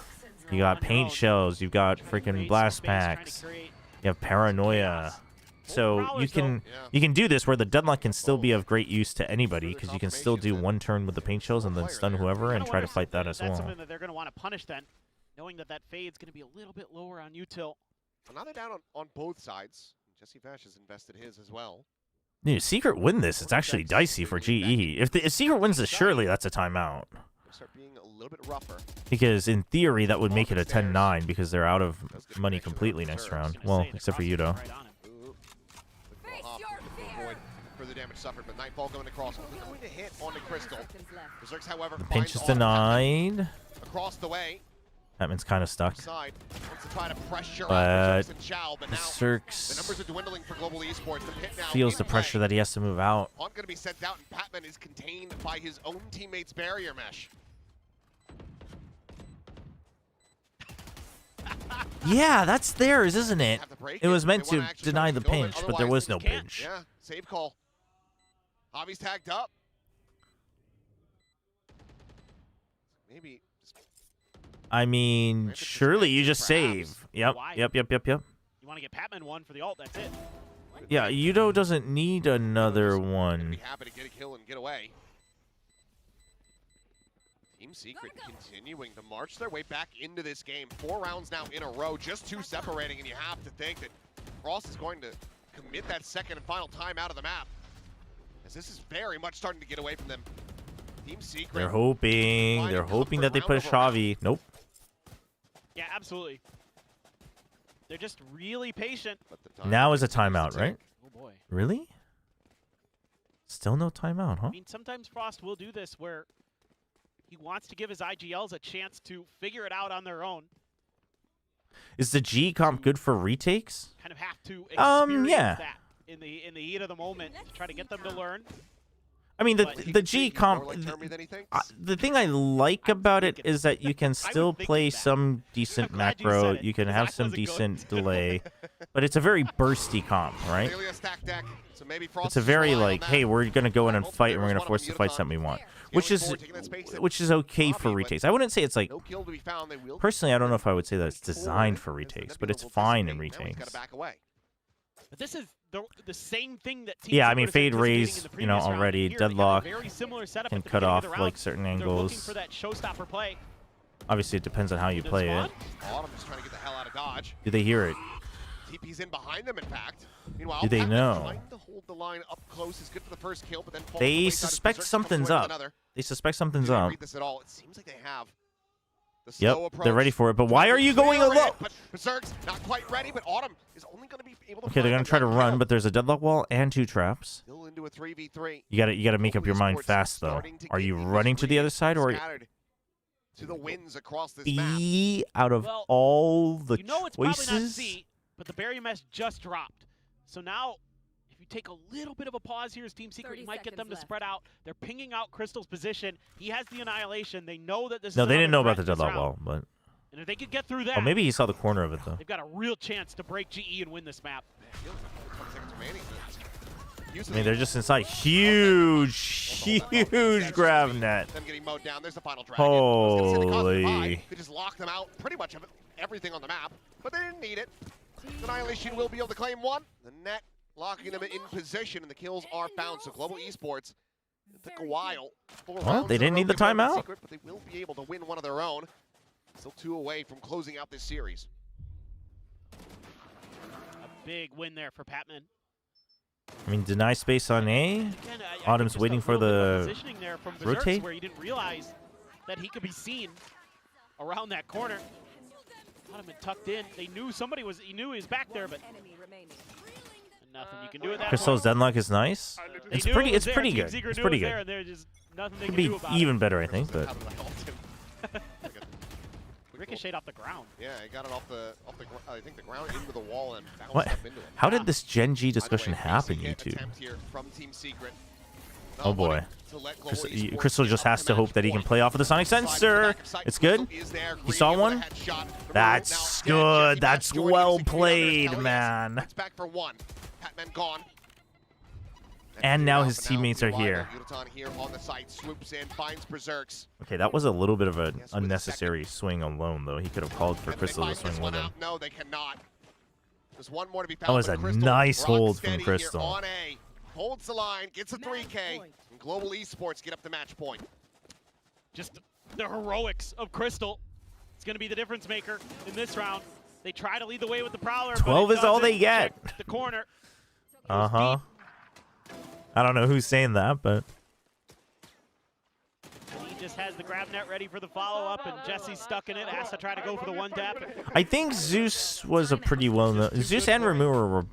You got Paint Shells. You've got freaking Blast Packs. You have Paranoia. So you can do this where the Deadlock can still be of great use to anybody, because you can still do one turn with the Paint Shells and then stun whoever and try to fight that as That's well. something that they're going to want to punish then, knowing that that fade's going to be a little bit lower on util. Well, now they're down on both sides. Jesse Vash has invested his as well. Dude, Secret win this. It's actually dicey for GE. If Secret wins this, surely that's a timeout. Start being a little bit rougher. Because in theory, that would make it a 10-9 because they're out of money completely next round. Well, except for Yudo. further damage suffered, but Nightfall going across. Only going to hit onto Crystal. Berserks, however, The pinch finds is Autumn denied. across the way. Batman's kind of stuck. Side wants to try to pressure out But Berserks and Chow, but now the Berserks numbers are dwindling for Global Esports. The pit now feels in the pressure play. that he has to move out. Haunt going to be sent out, and Patman is contained by his own teammate's barrier mesh. Yeah, that's theirs, isn't it? Have to break It was if meant they wanna to actually deny try the to go, pinch, but there otherwise was they no can't. pinch. Yeah, save call. Javi's tagged up. Maybe. I mean, surely you just save. Yep, Why? yep. You want to get Patman one for the ult, that's it. Yeah, Yudo doesn't need another one. Be happy to get a kill and get away. Team Secret continuing to march their way back into this game. 4 rounds now in a row, just 2 separating, and you have to think that Frost is going to commit that second and final time out of the map, as this is very much starting to get away from them. Team Secret. They're hoping that they push Javi. Nope. Yeah, absolutely. They're just really patient. Now is a timeout, right? Oh boy. Really? Still no timeout, huh? I mean, sometimes Frost will do this where he wants to give his IGLs a chance to figure it out on their own. Is the G comp good for retakes? Kind of have to experience Yeah. that in the heat of the moment to try to get them to learn. I mean, the G comp. The thing I like about it is that you can still play some decent macro. You can have some decent delay, but it's a very bursty comp, right? It's a very like, hey, we're gonna go in and fight, and we're gonna force the fights that we want, which is okay for retakes. I wouldn't say it's like. Personally, I don't know if I would say that it's designed for retakes, but it's fine in retakes. But this is the same thing that Team Yeah, I mean, Secret fade is raise, anticipating in the you know, previous round. already Here, they have a deadlock very similar setup can at the cut beginning off of the round. like certain They're looking angles. for that showstopper play. Obviously, it depends on how you play it. Autumn just trying to get the hell out of dodge. Do they hear it? TP's in behind them, in fact. Meanwhile, Do they Patman know? trying to hold the line up close is good for the first kill, but then falls to the They wayside as suspect Berserk comes something's away with up. another. They suspect something's They didn't up. read this at all. It seems like they have the slow Yep, approach. they're ready for it. But why are you going Clear it, alone? but Berserk's not quite ready, but Autumn is only going to be able to Okay, they're find gonna try to one run, kill. but there's a deadlock wall and 2 traps. Still into a 3v3. You gotta make up your mind fast though. Are you running to the other side or Scattered to the winds across this map. E out of all the You know it's probably not choices? C, but the barrier mesh just dropped. So now, if you take a little bit of a pause here as Team Secret, you might get them to spread out. They're pinging out Crystal's position. He has the Annihilation. They know that this is No, they didn't know another about the threat this deadlock round. wall, but And if they could get through that, oh, maybe he saw the corner of it though. they've got a real chance to break GE and win this map. I mean, they're just inside. Huge grab net. Them getting mowed down. There's the final dragon. I was gonna say the Cosmic Eye Holy. could just lock them out pretty much of everything on the map, but they didn't need it. Annihilation will be able to claim one. The net locking them in position, and the kills are found. So Global Esports, it took a while. 4 Well, rounds they in a didn't row need the compared to timeout. Secret, but they will be able to win one of their own. Still 2 away from closing out this series. A big win there for Patman. I mean, deny space on A. Again, I Autumn's think waiting just a for little bit of the positioning there from Berserks rotate. where he didn't realize that he could be seen around that corner. Autumn had tucked in. They knew he knew he was back there, but nothing you can do at that Crystal's point. deadlock is nice. They It's knew pretty. it was It's there. pretty Team good. Secret It's knew pretty it was there, good. and there's just nothing they Could can be do about even it. better, I think. But Ricocheted off the ground. Yeah, he got it off the I think the ground into the wall and bounced what? up into it. How did this Gen G discussion By the way, happen, basic you two? attempt here from Team Secret. Oh boy. Not to let Global Esports Crystal get just up has the to hope match that he can point. play off of the Sonic Sensor. It's good. He saw one. That's good. That's well played, man. It's back for 1. Patman gone. And now his teammates are here. Yudotan here on the site, swoops in, finds Berserks. Okay, that was a little bit of an unnecessary swing alone, though. He could have called for Crystal to swing with him. No, they cannot. There's one more to be found. That was but a Crystal nice rock hold steady from here Crystal. on A. Holds the line, gets a 3K, and Global Esports get up the match point. Just the heroics of Crystal. It's going to be the difference maker in this round. They try to lead the way with the Prowler. 12 but it is all they doesn't get. check the corner. Uh-huh. I don't know who's saying that, but And he just has the grab net ready for the follow-up, and Jesse's stuck in it, has to try to go for the one tap. I think Zeus was a pretty well known. Zeus and Remura were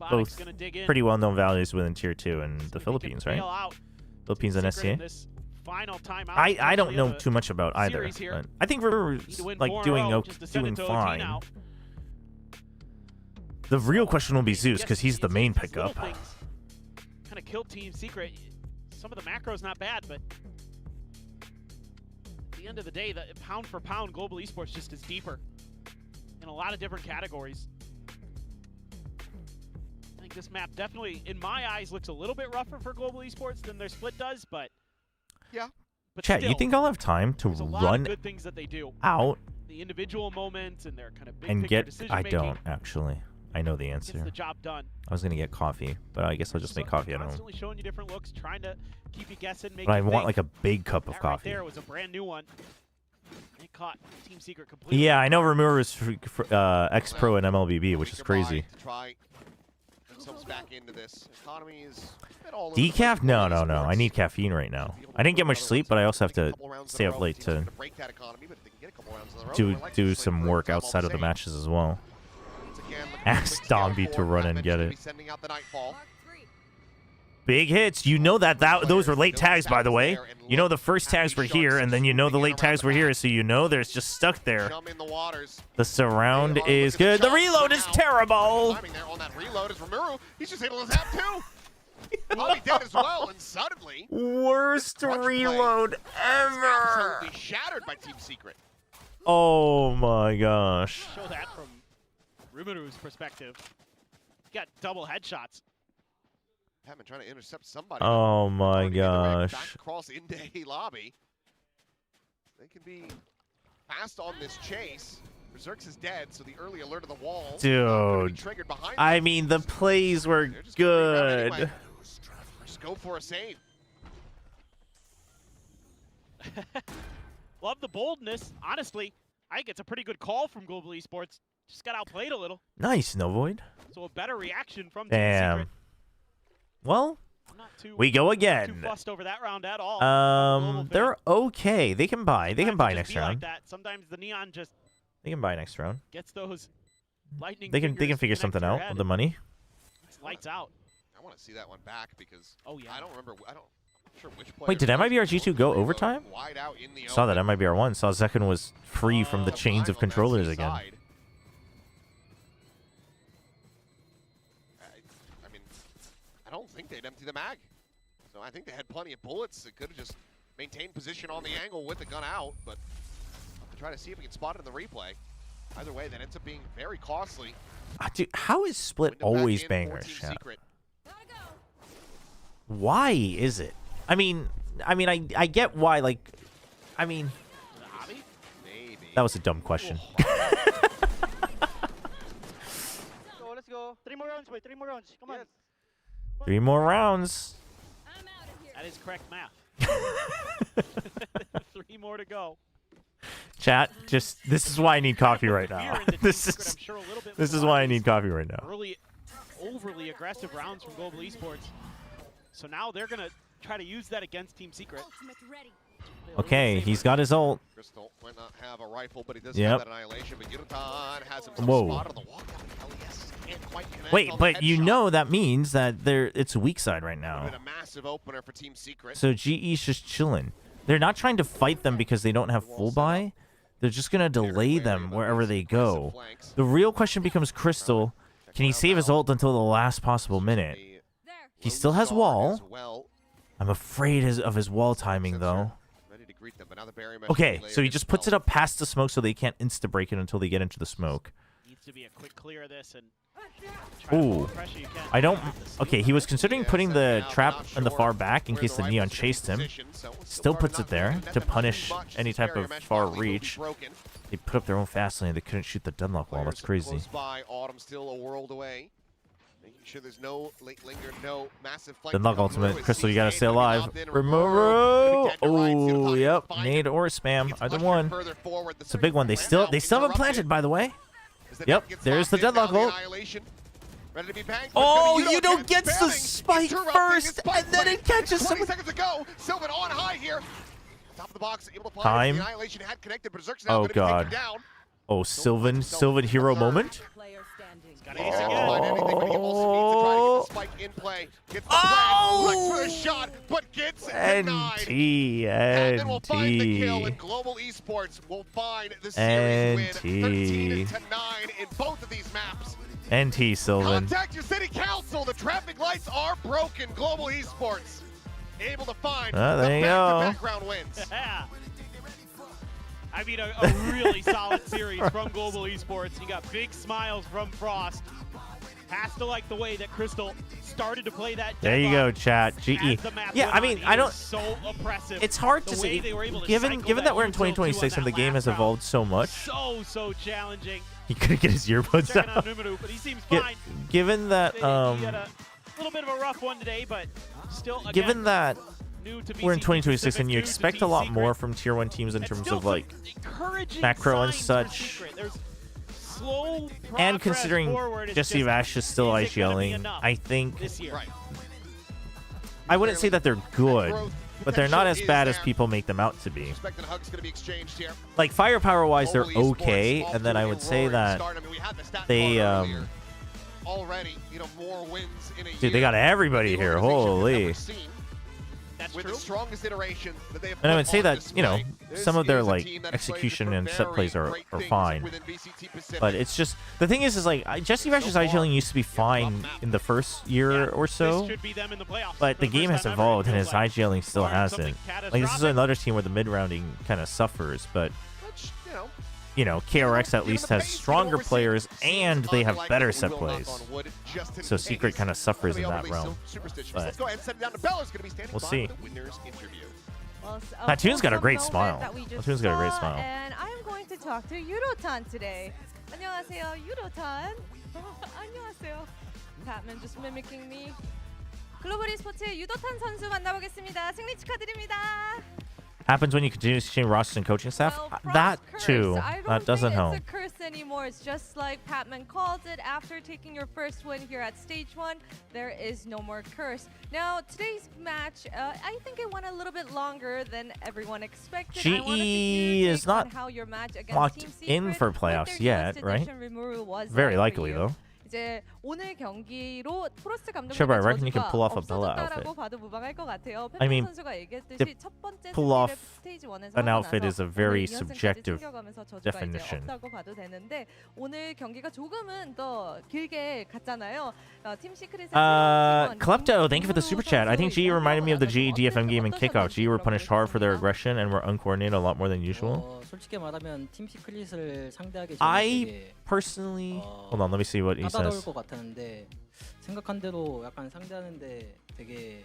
both gonna dig in. pretty well-known values within Tier 2 in the Philippines, right? Out. Philippines and SCA. Final timeout. I don't know too much about either. But I think Rimuru's like doing fine. The real question will be Zeus because he's the main pickup. Kind of killed Team Secret. Some of the macros not bad, but at the end of the day, the pound for pound global esports just is deeper in a lot of different categories. I think this map definitely, in my eyes, looks a little bit rougher for global esports than their split does, but yeah. But Chat, still, you think I'll have time to there's a lot run of good things that they do. out The individual moments and their kind of big and picture get? decision I making don't actually. I know the answer. gets the job done. I was gonna get coffee, but I guess I'll just make coffee at home. Constantly showing you different looks, trying to keep you guessing. Make But I you want think. like a big cup of That coffee. Right there was a brand new one. It caught Team Secret completely. Yeah, I know Rimuru is ex-pro in MLBB, which is crazy. Try themselves back into this. Economy is a bit all over Decaf? the No, place. no, no. I need caffeine right now. I didn't get much sleep, but I also have to stay up late to break that economy, but if they can get a couple rounds in a row, do we're likely to some slay work through them all outside of the same. matches as well. Once again, looking Ask for Dombey to run and get it. sending out the Nightfall. Big hits. You know that those were late tags, by the way. You know the first tags were here, and then you know the late tags were here, so you know there's just stuck there. Chum in the waters. The surround is good. The reload is terrible. Timing there on that reload is Rimuru. He's just able to zap too. Probably dead as well, and suddenly Worst clutch play reload is ever. absolutely shattered by Team Secret. Oh my gosh. Show that from Rumeru's perspective. He got double headshots. Patman trying to intercept somebody. Oh my Already redirect gosh. Back across into A lobby. They can be fast on this chase. Berserk's is dead, so the early alert of the wall. Dude. Triggered behind I them. mean, the plays were Just gonna rerun good. anyway. Just go for a save. Love the boldness. Honestly, I think it's a pretty good call from Global Esports. Just got outplayed a little. Nice, Novoid. So a better reaction from Team Damn. Secret. Well, I'm not too, we go too again. fussed over that round at all. They're okay. They can buy. They can buy next round. Like that. Sometimes the Neon just They can buy next round. gets those lightning. They can fingers figure connect something to your out head with the money. and lights out. I want to see that one back because Oh yeah. I don't remember. I'm not sure which player. Wait, did MIBR-G2 go overtime? Wide out in the Saw that open. MIBR1. Saw Zekken was free from the chains of controllers again. Side. I mean, I don't think they'd empty the mag. So I think they had plenty of bullets. It could have just maintained position on the angle with the gun out, but to try to see if we can spot it in the replay. Either way, that ends up being very costly. Dude, how is Split Window back always in for bangers? Team Chat? Secret. Why is it? I mean, I get why. Like, I mean, Maybe. that was a dumb question. So let's go. 3 more rounds, boy. 3 more rounds. Come on. 3 more rounds. That is correct math. 3 more to go. Chat, just this is why I need coffee right now. this is why I need coffee right now. Early, overly aggressive rounds from Global Esports. So now they're gonna try to use that against Team Secret. Okay, he's got his ult. Crystal might not have a rifle, but he does Yep. have that annihilation. But Yurutan has himself Whoa. spotted on the walkout. LES can't quite connect Wait, on the but you headshot. know that means that it's weak side right now. Been a massive opener for Team Secret. So GE's just chilling. They're not trying to fight them because they don't have full buy. They're just gonna delay them wherever they go. The real question becomes Crystal. Can he save his ult until the last possible minute? He still has wall. I'm afraid of his wall timing though. Ready to greet them, but now the barrier mesh Okay, will be so he layered just as puts it well. up past the smoke so they can't insta-break it until they get into the smoke. Needs to be a quick clear of this and try to Ooh. hold the pressure you can. I don't... Okay, he was considering putting the trap in the far back in case the Neon chased him. Still puts it there to punish any type of far reach. They put up their own fast lane. They couldn't shoot the deadlock wall. That's crazy. Close by, Autumn still a world away. Making sure there's no late linger, no massive flight. Deadlock ultimate. Crystal, you gotta stay alive. Rimuru! Oh, yep. Nade or spam. Either one. It's a big one. They still haven't planted, by the way. Yep, there's the deadlock ult. Oh, Yudo gets the spike first, and then it catches 20 someone. seconds to go. Sylvan on high here. Top of the box, able to find Time. The annihilation had connected. Berserk's now Oh, going to be God. taken down. Oh, Sylvan hero moment. He's got to find anything, but he also needs to try to get the spike in play. Gets the flag, looks for the shot, but gets denied. And then we'll find the kill, and Global Esports will find the series win, 13-9 in both of these maps. NT Sylvan. Contact your city council. The traffic lights are broken. Global Esports able to find the back-to-back round wins. Yeah. I mean, a really solid series from Global Esports. You got big smiles from Frost. Has to like the way that Crystal started to play that. There you go, chat. GE. Yeah, I mean, I don't. So oppressive. It's hard to say. Given that we're in 2026 and the game has evolved so much. So challenging. He couldn't get his earbuds out. On Numaru, but he seems fine. Given that he had a little bit of a rough one today, but still. Again, given that we're in VCT 2026 PACIFIC, and you expect a lot more from Tier 1 teams in terms of like macro and such. And considering Jesse Vash is still IGLing, I think I wouldn't say that they're good, but they're not as bad as people make them out to be. Like firepower wise, they're okay, and then I would say that they already, more wins in a dude, they got everybody here. Holy. With the strongest iteration that they have And I would say that, this some of their is a like team that execution played and for set plays are very fine. great things within VCT Pacific. But it's just the thing is like Jesse Vash's IGLing used to be fine in the first year or so. But the game has evolved and his IGLing still hasn't. Like this is another team where the mid-rounding kind of suffers, but KRX at least has stronger players and they have better set plays. So Secret kind of suffers in that realm. But Let's go ahead and send it down to Bella's going to be standing we'll by see. for the winners interview. Platoon's got a great smile. Platoon's got a great smile. And I am going to talk to Yudotan today. 안녕하세요, Yudotan. 안녕하세요. Patman just mimicking me. 글로벌 e스포츠의 유도탄 선수 만나보겠습니다. 승리 축하드립니다. Happens when you continue to change rosters and coaching staff. That too. That doesn't help. It's a curse anymore. It's just like Patman called it. After taking your first win here at stage 1, there is no more curse. Now today's match, I think it went a little bit longer than everyone expected. GE is not locked in for playoffs yet, right? Very likely though. 이제 오늘 경기로 프로스트 Chobra, I reckon you can pull off a Bella outfit. 봐도 무방할 것 같아요. I mean, 선수가 얘기했듯이 to 첫 번째 pull off 스테이지 1에서 an outfit is a very 오늘 subjective 챙겨가면서 저주가 definition. 이제 없다고 봐도 되는데 오늘 경기가 조금은 더 길게 갔잖아요. 팀 시크릿의 Klepto, thank you for the super chat. I think GE reminded me of the GE DFM game in Kickoff. GE were punished hard for their aggression and were uncoordinated a lot more than usual. 솔직히 말하면 팀 시크릿을 상대하기 전에 I personally, hold on, let me see what he 까다로울 says. 것 같았는데 생각한 대로 약간 상대하는데 되게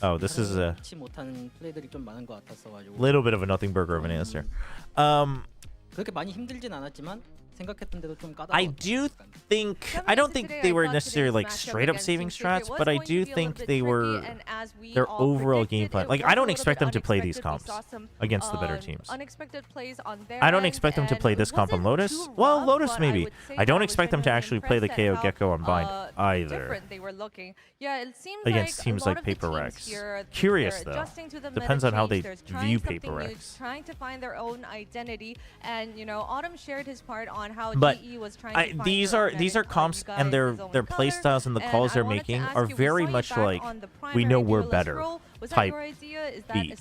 Oh, this is a 치 못한 플레이들이 좀 많은 것 같았어가지고. little bit of a nothing burger of an answer. 그렇게 많이 힘들진 않았지만 생각했던 대로 좀 I do think, I don't think they were necessarily like straight up saving strats, but I do think they were their overall game plan. Like I don't expect them to play these comps against the better teams. I don't expect them to play this comp on Lotus. Well, Lotus maybe. I don't expect them to actually play the KO Gecko on Bind either. Against teams like Paper Rex. Curious though. Depends on how they view Paper Rex. Trying to find their own identity, and Autumn shared his part on how But GE was trying to find these are comps and their playstyles and the calls they're making are very much like we know we're better type beat.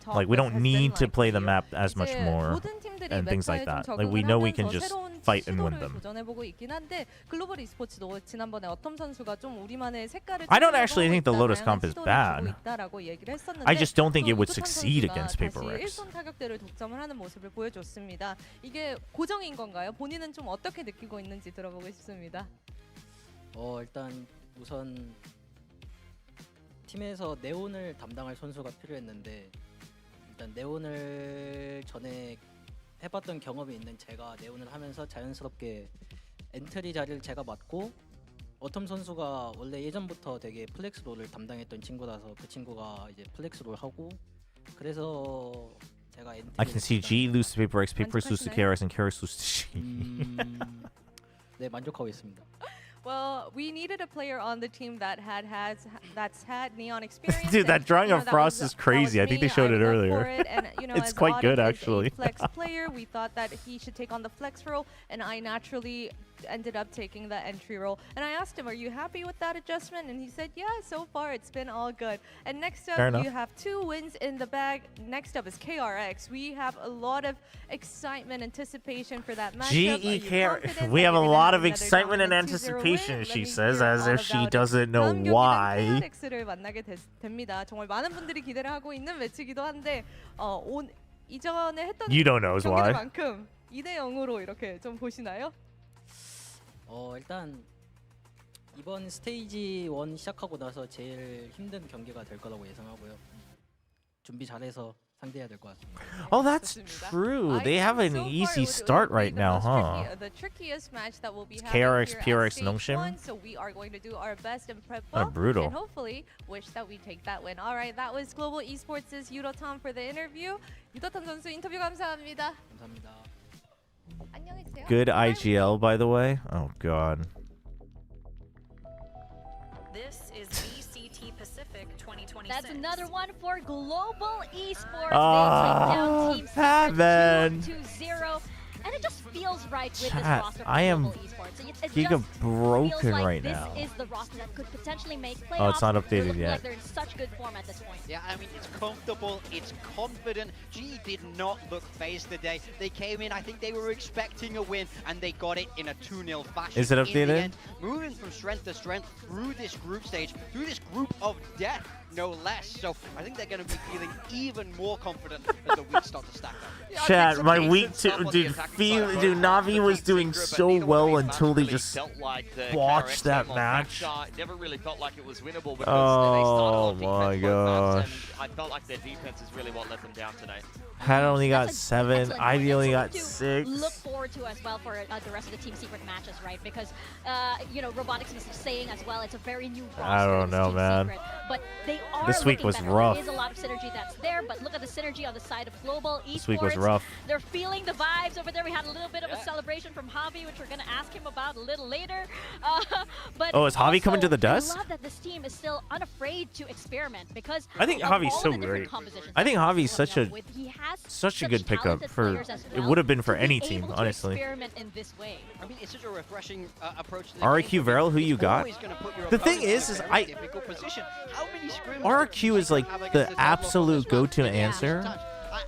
Like we don't need to play the map as much more and things like that. Like we know we can just fight and win them. I don't actually think the Lotus comp is bad. I just don't think it would succeed against Paper Rex. 이게 고정인 건가요? 본인은 좀 어떻게 느끼고 있는지 들어보고 싶습니다. 일단 우선 팀에서 네온을 담당할 선수가 필요했는데 일단 네온을 전에 해봤던 경험이 있는 제가 네온을 하면서 자연스럽게 엔트리 자리를 제가 맡고 어텀 선수가 원래 예전부터 되게 플렉스 롤을 담당했던 친구라서 그 친구가 이제 플렉스 롤 하고 그래서 I can see G lose to Paper Rex, Paper Rex lose to KRS, and KRS lose to G. 네, 만족하고 있습니다. Well, we needed a player on the team that that's had Neon experience. Dude, that drawing of Frost is crazy. I think they showed it would go earlier. for it, and, you know, It's as quite good, Audit is actually. a flex player, we thought that he should take on the flex role, and I naturally ended up taking the entry role. And I asked him, are you happy with that adjustment? And he said, yeah, so far it's been all good. And next Fair up, enough. you have 2 wins in the bag. Next up is KRX. We have a lot of excitement, anticipation for that matchup. Are you confident We that have a you're gonna lot of another excitement and dominant 2-0 anticipation, win? she Let me says, hear as all if she about it. doesn't know 다음 경기는 why. KRX를 만나게 됩니다. 정말 많은 분들이 기대를 하고 있는 매치이기도 한데 이전에 했던 You don't know why. 경기들만큼 2대0으로 이렇게 좀 보시나요? 일단 이번 스테이지 1 시작하고 나서 제일 힘든 경기가 될 거라고 예상하고요. 준비 잘해서 상대해야 될 것 같습니다. Oh, that's true. They have an easy start right now, huh? The trickiest match that we'll be having KRX, here PRX, at stage Nongshim? 1, so we are going to do our best and prep Kinda well, brutal. and hopefully wish that we take that win. All right, that was Global Esports' 유도탐 for the interview. 유도탐 선수 인터뷰 감사합니다. 감사합니다. 안녕히 계세요. Good IGL, by the way. Oh, God. This is VCT PACIFIC 2026. That's another one for Global Esports. Oh, they take down Team Pac-Man. Secret 2-0. And it just feels right with this Chat, roster for I am Global Esports. It giga just broken feels like right this now. is the roster that could potentially make playoffs. Oh, it's not They're updated looking yet. like they're in such good form at this point. Yeah, I mean, it's comfortable, it's confident. GE did not look phased today. They came in, I think they were expecting a win, and they got it in a 2-0 fashion. Is it In the updated? end, moving from strength to strength through this group stage, through this group of death, no less. So I think they're going to be feeling even more confident as the weeks start to stack up. Chat, my week 2, dude, Navi was doing so well until they just botched that match. Never really felt like it was winnable because Oh they started on my defense both maps, gosh. and I felt like their defense is really what let them down today. Had only got That's 7. excellent Ivy point. only That's got something to 6. look forward to as well for the rest of the Team Secret matches, right? Because, you know, Robotics was saying as well, it's a very new roster. I don't know, Team man. Secret, but they are This week looking was better. rough. There is a lot of synergy that's there, but look at the synergy on the side of Global Esports. This week was rough. They're feeling the vibes over there. We had a little bit of a celebration from Javi, which we're going to ask him about a little later. But Oh, is Javi coming to the I desk? love that this team is still unafraid to experiment because I think of Javi's all so the different great. compositions I think that he's Javi's such coming a up with. He has such a such good pickup talented for. players as It well would have been for to be any able team, to honestly. experiment in this way. I mean, it's such a refreshing approach to the RRQ game. Varel, who It's you got? always gonna put your The thing opponent in is a very I difficult position. How many scrims RRQ is like the absolute go-to answer.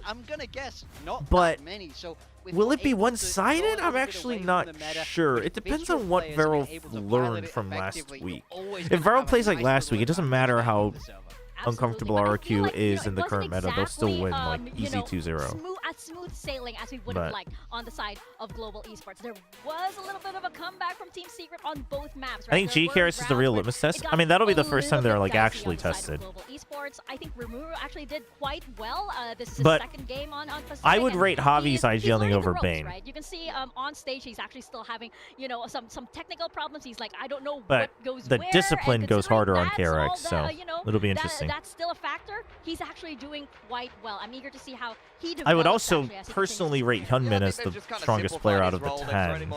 I'm gonna guess not But that many. So if will you're it be able to one-sided? go a little I'm bit actually away not from the meta, sure. with It depends visual on what players and being Varel able to pilot learned it from last effectively, week. you're always If gonna Varel have a plays like nice last little week, it doesn't advantage matter on how the server. uncomfortable Absolutely, but I RRQ feel like, is in the it current wasn't meta. They'll still exactly, win like you easy know, 2-0. smooth sailing as we would But- have liked on the side of Global Esports. There was a little bit of a comeback from Team Secret on both maps. I think There were GKRS is the rounds real where litmus it test. got I mean, that'll be the a first time little they're bit like dicey actually on the side of tested. Global Esports. I think Rimuru actually did quite well. This is his But second game on Pacific. I would and rate Javi's he's IGLing learning the over ropes, Bane. right? You can see on stage he's actually still having, you know, some technical problems. He's like, I don't know But what goes the where, discipline and goes harder on considering KRX, that's all so the, you know, it'll be interesting. That's still a factor. He's actually doing quite well. I'm eager to see how he I would develops, also actually, as he personally rate Hyunmin as the strongest player out of the 10.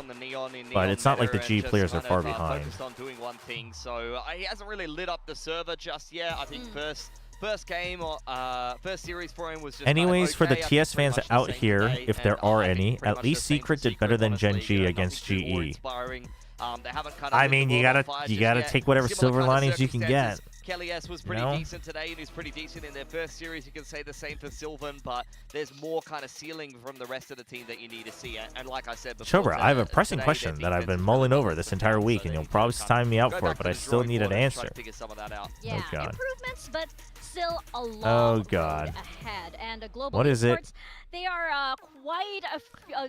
But it's not like the G players are far behind. Focused on doing one thing, so he hasn't really lit up the server just yet. I think first game or first series for him was just Anyways, for the okay. I think TS fans pretty much the out same here, today, if and there are I think any, pretty at much least the same Secret for did better than honestly. Gen G You know, against nothing too GE. awe-inspiring. They haven't kind of I lit the mean, you world on gotta fire you just gotta yet. take whatever Similar silver kind of linings you can get. circumstances. Kelly S was You pretty know? decent today, and he's pretty decent in their first series. You can say the same for Sylvan, but there's more kind of ceiling from the rest of the team that you need to see. And like I said before, Chobra, I have a pressing today, question their that I've defense been is mulling really over this entire week, and you'll probably time me out go for it, back but to I the still drawing need an board and try answer. to figure some of that out. Yeah, Oh, God. improvements, but still a long Oh, God. road ahead. And Global What is it? Esports, they are quite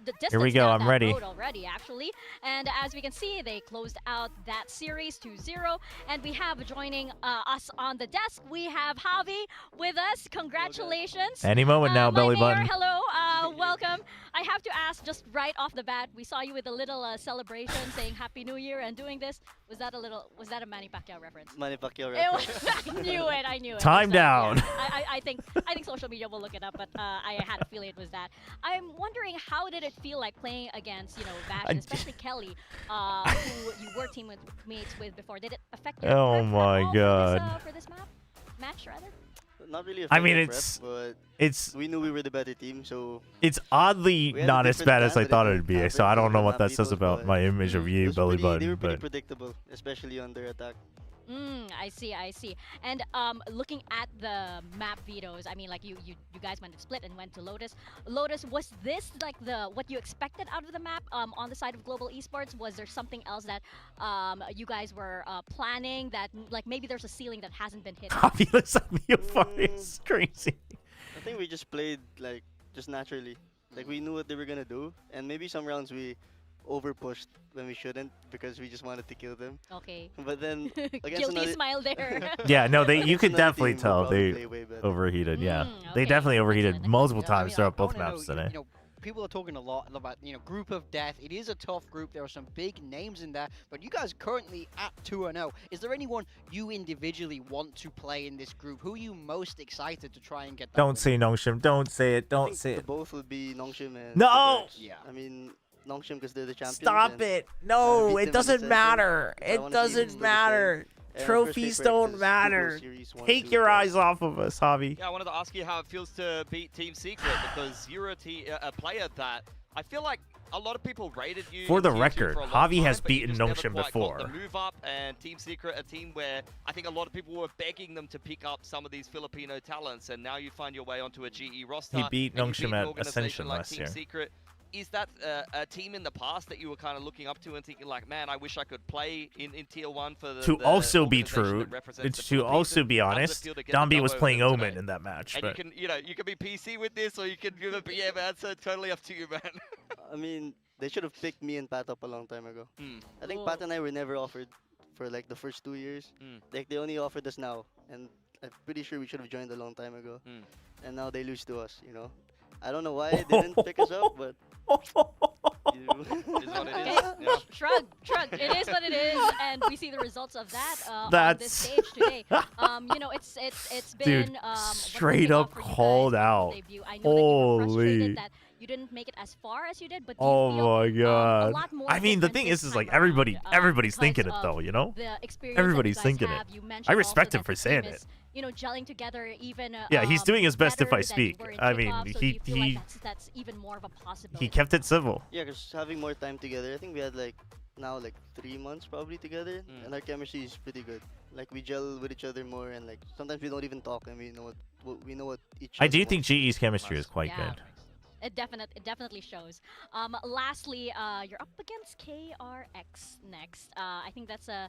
the distance Here we go, down I'm that ready. road already, actually. And as we can see, they closed out that series 2-0. And we have joining us on the desk, we have Javi with us. Congratulations. Any moment now, my belly mayor, button. hello, welcome. I have to ask, just right off the bat, we saw you with a little celebration saying Happy New Year and doing this. Was that a Manny Pacquiao reference? Manny Pacquiao It reference. was, I knew it. Time So, down. yeah, I think social media will look it up, but I had a feeling it was that. I'm wondering how did it feel like playing against, you know, Vash, and especially Kelly, who you were teammates with before. Did it affect your Oh prep at my all god. for this match rather? Not really. I mean, but it's we knew we were the better team, so it's oddly we had a not as different bad as I plan, but thought it it'd be. didn't So I don't happen. know what that Not says people, about but my image of it you, was belly pretty- They were button. pretty But predictable, especially on their attack. I see. And looking at the map vetoes, I mean, like you guys went to split and went to Lotus. Lotus, was this like what you expected out of the map on the side of Global Esports? Was there something else that you guys were planning that like maybe there's a ceiling that hasn't been hit? Javi looks at me it's crazy. I think we just played like just naturally. Like we knew what they were gonna do, and maybe some rounds we over pushed when we shouldn't because we just wanted to kill them. Okay. But then against Guilty another smile there. Yeah, no, you could another definitely team, we'll tell probably they play way better. overheated. Yeah, they okay. definitely overheated multiple Yeah, I times mean, throughout I both wanna maps know, today. You know, people are talking a lot about, you know, group of death. It is a tough group. There are some big names in there, but you guys currently at 2-0. Is there anyone you individually want to play in this group? Who are you most excited to try and get that Don't win? say Nongshim. Don't say it. I Don't think say the it. both would be Nongshim and No! Triple X. Yeah. I mean, Nongshim because they're the champions. Stop and it. I No, beat them it in the doesn't Central, matter. so I It wanna see them doesn't do the same. matter. And Trophies first don't paper is matter. Global Series 1, Take 2, your plus. eyes off of us, Javi. Yeah, I wanted to ask you how it feels to beat Team Secret because you're a player that I feel like a lot of people rated you. For in the Tier 2 record, for a long Javi has time, but you beaten just never Nongshim quite got before. The move up, and Team Secret, a team where I think a lot of people were begging them to pick up some of these Filipino talents, and now you find your way onto a GE roster. He beat and you Nongshim an at organization Ascension like last Team year. Secret. Is that a team in the past that you were kind of looking up to and thinking like, man, I wish I could play in Tier 1 for the To the also be organization true, that represents the to Philippines? also be How does it honest, feel to get the Dombi dub was over playing them Omen today? in that match. And But you can be PC with this, or you can do it. But yeah, man, it's totally up to you, man. I mean, they should have picked me and Pat up a long time ago. I think Whoa. Pat and I were never offered for like the first 2 years. Like they only offered us now, and I'm pretty sure we should have joined a long time ago. And now they lose to us, you know. I don't know why they didn't pick us up, but Is what it Okay, is. Yeah. shrug. It is what it is, and we see the results of that on this That's- stage today. You know, it's been dude, wonderful straight off up for you guys called on your out. debut. I know that you were Holy. frustrated that you didn't make it as far as you did, but do you oh feel, my a god. lot more I mean, the different thing this is time like everybody's around, thinking it because though, you know. the experience that you Everybody's guys thinking have. it. You mentioned I also respect him that for the saying team it. is, you know, gelling together even. Yeah, he's doing his best if better I than you speak. were in I mean, kickoff, so do you feel like that's even more of a possibility. he kept it civil. yeah, because having more time together, I think we had like now like 3 months probably together, and our chemistry is pretty good. Like we gel with each other more, and like sometimes we don't even talk, and we know what each. I other do wants. think GE's chemistry is quite Yeah. good. It definitely shows. Lastly, you're up against KRX next. I think that's a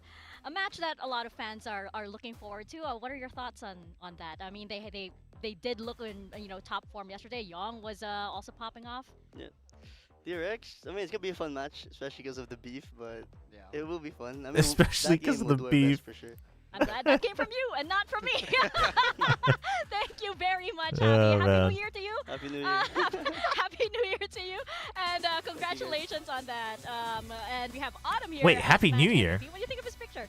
match that a lot of fans are looking forward to. What are your thoughts on that? I mean, they did look in top form yesterday. Young was also popping off. Yeah. DRX, I mean, it's gonna be a fun match, especially because of the beef, but it will be fun. I mean, Especially that game 'cause of we'll the do our beef. best for sure. I'm glad that came from you and not from me. Thank you very much, Oh, Happy. Happy man. New Year to you. Happy New Year. Happy New Year to you, and congratulations on that. And we have Autumn here. Wait, as Happy match New MVP. Year? What do you think of his picture?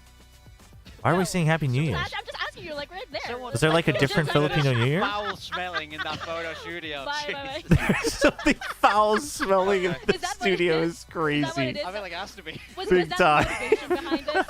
Why are we saying Happy New Year? I'm just asking you, like right there. Was there like a different Filipino New Year? Foul smelling in that photo studio. Bye. Something foul smelling in the studio is crazy. I feel like it has to be. Was Big that time. the motivation behind this?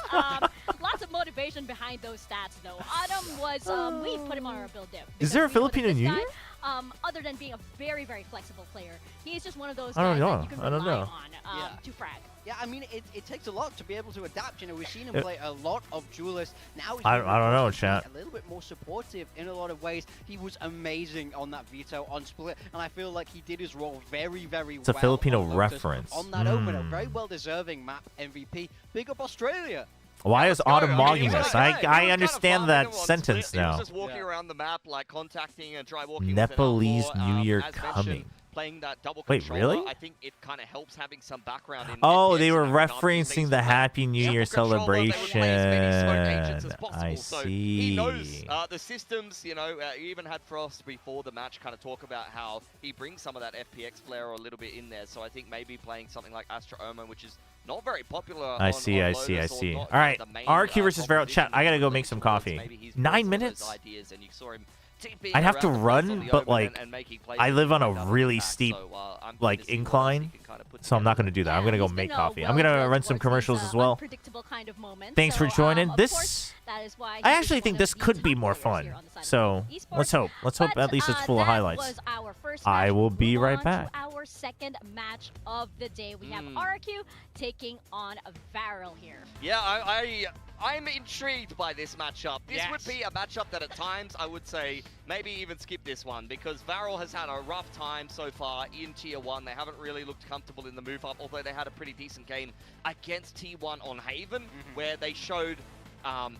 Lots of motivation behind those stats, though. Autumn was, we put him on our build dip. Is there a because we wanted Filipino this New guy, Year? Other than being a very, very flexible player, he's just one of those I don't guys know. that you can I don't rely know. on to frag. Yeah, I mean, it takes a lot to be able to adapt. You know, we've seen him Uh, play a lot of duelists. Now he's I moving don't know, across to be chat. a little bit more supportive in a lot of ways. He was amazing on that veto on split, and I feel like he did his role very, very well. It's a Filipino on Lotus reference. on that opener. Mm. Very well deserving map MVP. Big up Australia. Why is Autumn I mean, mogging he was us? like, hey, he was I kind of understand farming that him on sentence split. He now. was just walking around the map, like contacting and dry walking. Nepalese with an New Year as mentioned, coming. Playing that double Wait, controller, really? I think it kind of helps having some background in. Oh, FPS they were and having referencing the Happy New Year controller, they would celebration. play as many smoke agents as possible. I So see. he knows the systems. You know, he even had Frost before the match kind of talk about how he brings some of that FPX flair a little bit in there. So I think maybe playing something like Astra Omen, which is not very popular. I on see. Lotus or All not right, the main, RRQ versus Feral. Chat. composition I gotta go he's make some leaning towards. coffee. Maybe he's 9 brought some of those minutes. ideas, and you saw him being I'd have to around the place on run, the but open like and making plays I live on a right down really the back. steep So, I'm like keen to see what else he incline, can kind of put so I'm not together. gonna do that. I'm gonna go make coffee. I'm gonna run some commercials as well. Kind of moment. Thanks for So, joining. of This course, that is why I he is actually one think of this the could top be more players fun. here on the side of So esports. let's hope. Let's hope at least it's full of That highlights. was our first I match. will be Move right on back. to our second match of the day. We have RRQ taking on Varel here. Yeah, I'm intrigued by this matchup. This would be a matchup that at times I would say maybe even skip this one because Varel has had a rough time so far in Tier 1. They haven't really looked comfortable in the move up, although they had a pretty decent game against T1 on Haven where they showed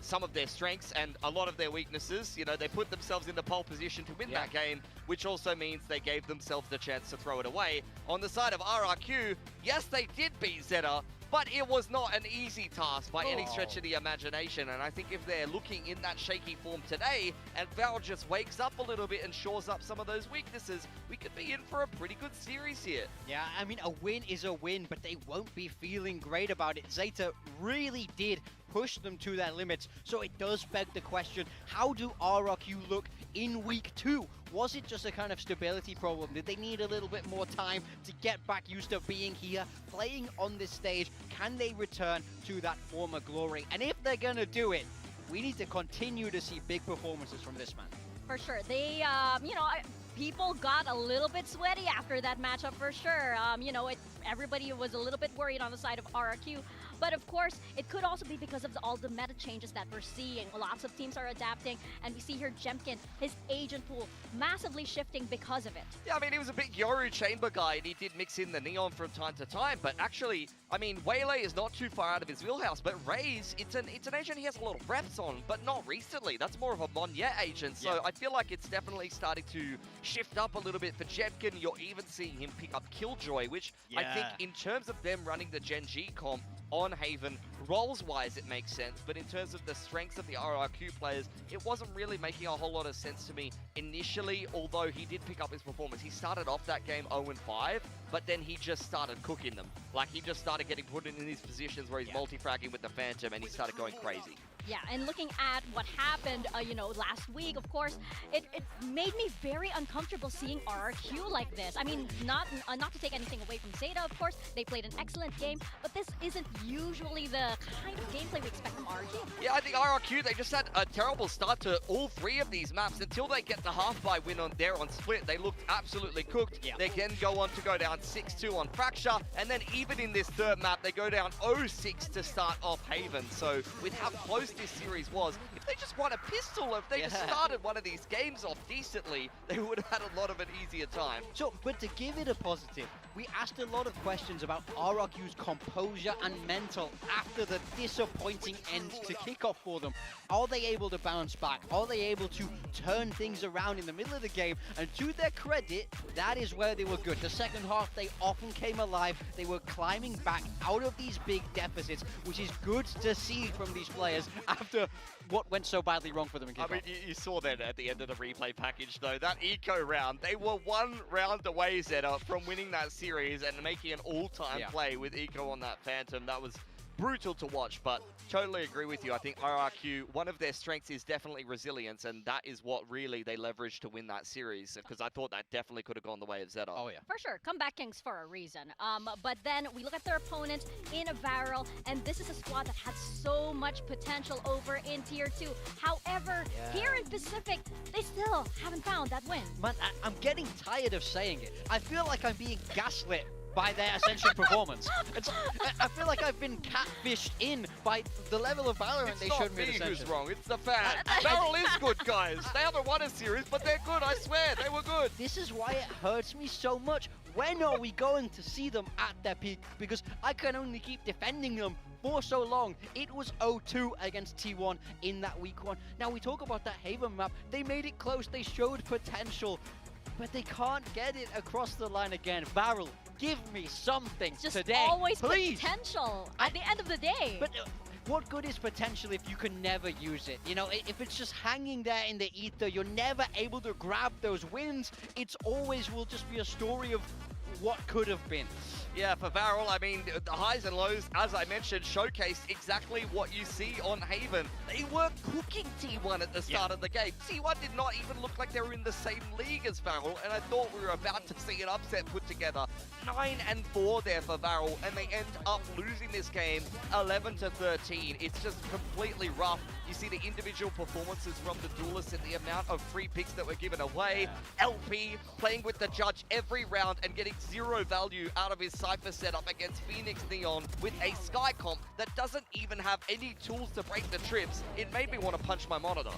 some of their strengths and a lot of their weaknesses. You know, they put themselves in the pole position to win that game, which also means they gave themselves the chance to throw it away. On the side of RRQ, yes, they did beat Zeta, but it was not an easy task by any stretch of the imagination. And I think if they're looking in that shaky form today, and Val just wakes up a little bit and shores up some of those weaknesses, we could be in for a pretty good series here. Yeah, I mean, a win is a win, but they won't be feeling great about it. Zeta really did push them to their limits, so it does beg the question, how do RRQ look in week 2? Was it just a kind of stability problem? Did they need a little bit more time to get back used to being here, playing on this stage? Can they return to that former glory? And if they're gonna do it, we need to continue to see big performances from this man. For sure. They, you know, people got a little bit sweaty after that matchup for sure. You know, everybody was a little bit worried on the side of RRQ. But of course, it could also be because of all the meta changes that we're seeing. Lots of teams are adapting, and we see here Jemkin, his agent pool, massively shifting because of it. Yeah, I mean, he was a big Yoru chamber guy, and he did mix in the Neon from time to time. But actually, I mean, Waylay is not too far out of his wheelhouse. But Raze, it's an agent he has a lot of reps on, but not recently. That's more of a Monyet agent. So I feel like it's definitely starting to shift up a little bit for Jemkin. You're even seeing him pick up Killjoy, which I think in terms of them running the Gen G comp on Haven, roles-wise it makes sense, but in terms of the strengths of the RRQ players, it wasn't really making a whole lot of sense to me initially, although he did pick up his performance. He started off that game 0-5, but then he just started cooking them. Like, he just started getting put in these positions where he's multi-fragging with the Phantom, and he started going crazy. Yeah, and looking at what happened, you know, last week, of course, it made me very uncomfortable seeing RRQ like this. I mean, not to take anything away from Zeta, of course, they played an excellent game, but this isn't usually the kind of gameplay we expect from RRQ. Yeah, I think RRQ, they just had a terrible start to all 3 of these maps until they get the half-buy win on Split. They looked absolutely cooked. They then go on to go down 6-2 on Fracture, and then even in this third map, they go down 0-6 to start off Haven. So with how close this series was, if they just won a pistol, if they just started one of these games off decently, they would have had a lot of an easier time. So, but to give it a positive, we asked a lot of questions about RRQ's composure and mental after the disappointing end to kickoff for them. Are they able to bounce back? Are they able to turn things around in the middle of the game? And to their credit, that is where they were good. The second half, they often came alive. They were climbing back out of these big deficits, which is good to see from these players after what went so badly wrong for them in kickoff. I mean, you saw that at the end of the replay package, though. That eco round, they were 1 round away, Zeta, from winning that series and making an all-time play with eco on that Phantom. That was brutal to watch, but totally agree with you. I think RRQ, one of their strengths is definitely resilience, and that is what really they leveraged to win that series, because I thought that definitely could have gone the way of Zeta. Oh, yeah. For sure, comeback kings for a reason. But then we look at their opponent in Varel, and this is a squad that had so much potential over in Tier 2. However, here in Pacific, they still haven't found that win. Man, I'm getting tired of saying it. I feel like I'm being gaslit by their Ascension performance. I feel like I've been catfished in by the level of Valorant they showed me at Ascension. It's not me who's wrong, it's the fan. Varel is good, guys. They haven't won a series, but they're good, I swear. They were good. This is why it hurts me so much. When are we going to see them at their peak? Because I can only keep defending them for so long. It was 0-2 against T1 in that week 1. Now we talk about that Haven map. They made it close, they showed potential, but they can't get it across the line again. Varel, give me something Just today, always please. potential at the end of the day. But what good is potential if you can never use it? You know, if it's just hanging there in the ether, you're never able to grab those wins. It's always will just be a story of what could have been. Yeah, for Varel, I mean, the highs and lows, as I mentioned, showcased exactly what you see on Haven. They were cooking T1 at the start of the game. T1 did not even look like they were in the same league as Varel, and I thought we were about to see an upset put together. 9-4 there for Varel, and they end up losing this game 11-13. It's just completely rough. You see the individual performances from the duelists and the amount of free picks that were given away. LP playing with the judge every round and getting zero value out of his Cypher setup against Phoenix Neon with a Sky comp that doesn't even have any tools to break the trips. It made me want to punch my monitor.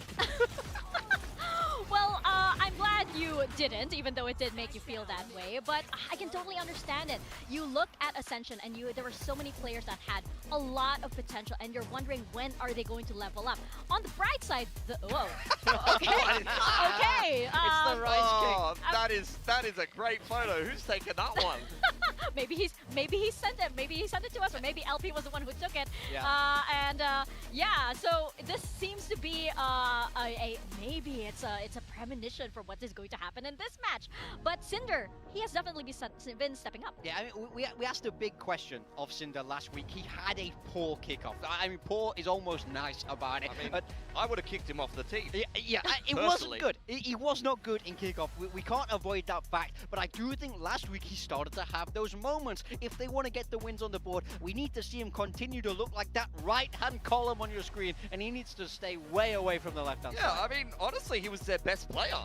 Well, I'm glad you didn't, even though it did make you feel that way. But I can totally understand it. You look at Ascension, and there were so many players that had a lot of potential, and you're wondering when are they going to level up. On the bright side, whoa. Okay. Okay. It's the rice cake. That is a great photo. Who's taking that one? maybe he sent it. Maybe he sent it to us, or maybe LP was the one who took it. Yeah. Yeah. So this seems to be maybe it's a premonition for what is going to happen in this match. But Cinder, he has definitely been stepping up. Yeah, I mean, we asked a big question of Cinder last week. He had a poor kickoff. I mean, poor is almost nice about it. I mean, I would have kicked him off the team. Yeah, it wasn't good. He was not good in kickoff. We can't avoid that fact. But I do think last week he started to have those moments. If they want to get the wins on the board, we need to see him continue to look like that right-hand column on your screen, and he needs to stay way away from the left-hand side. Yeah, I mean, honestly, he was their best player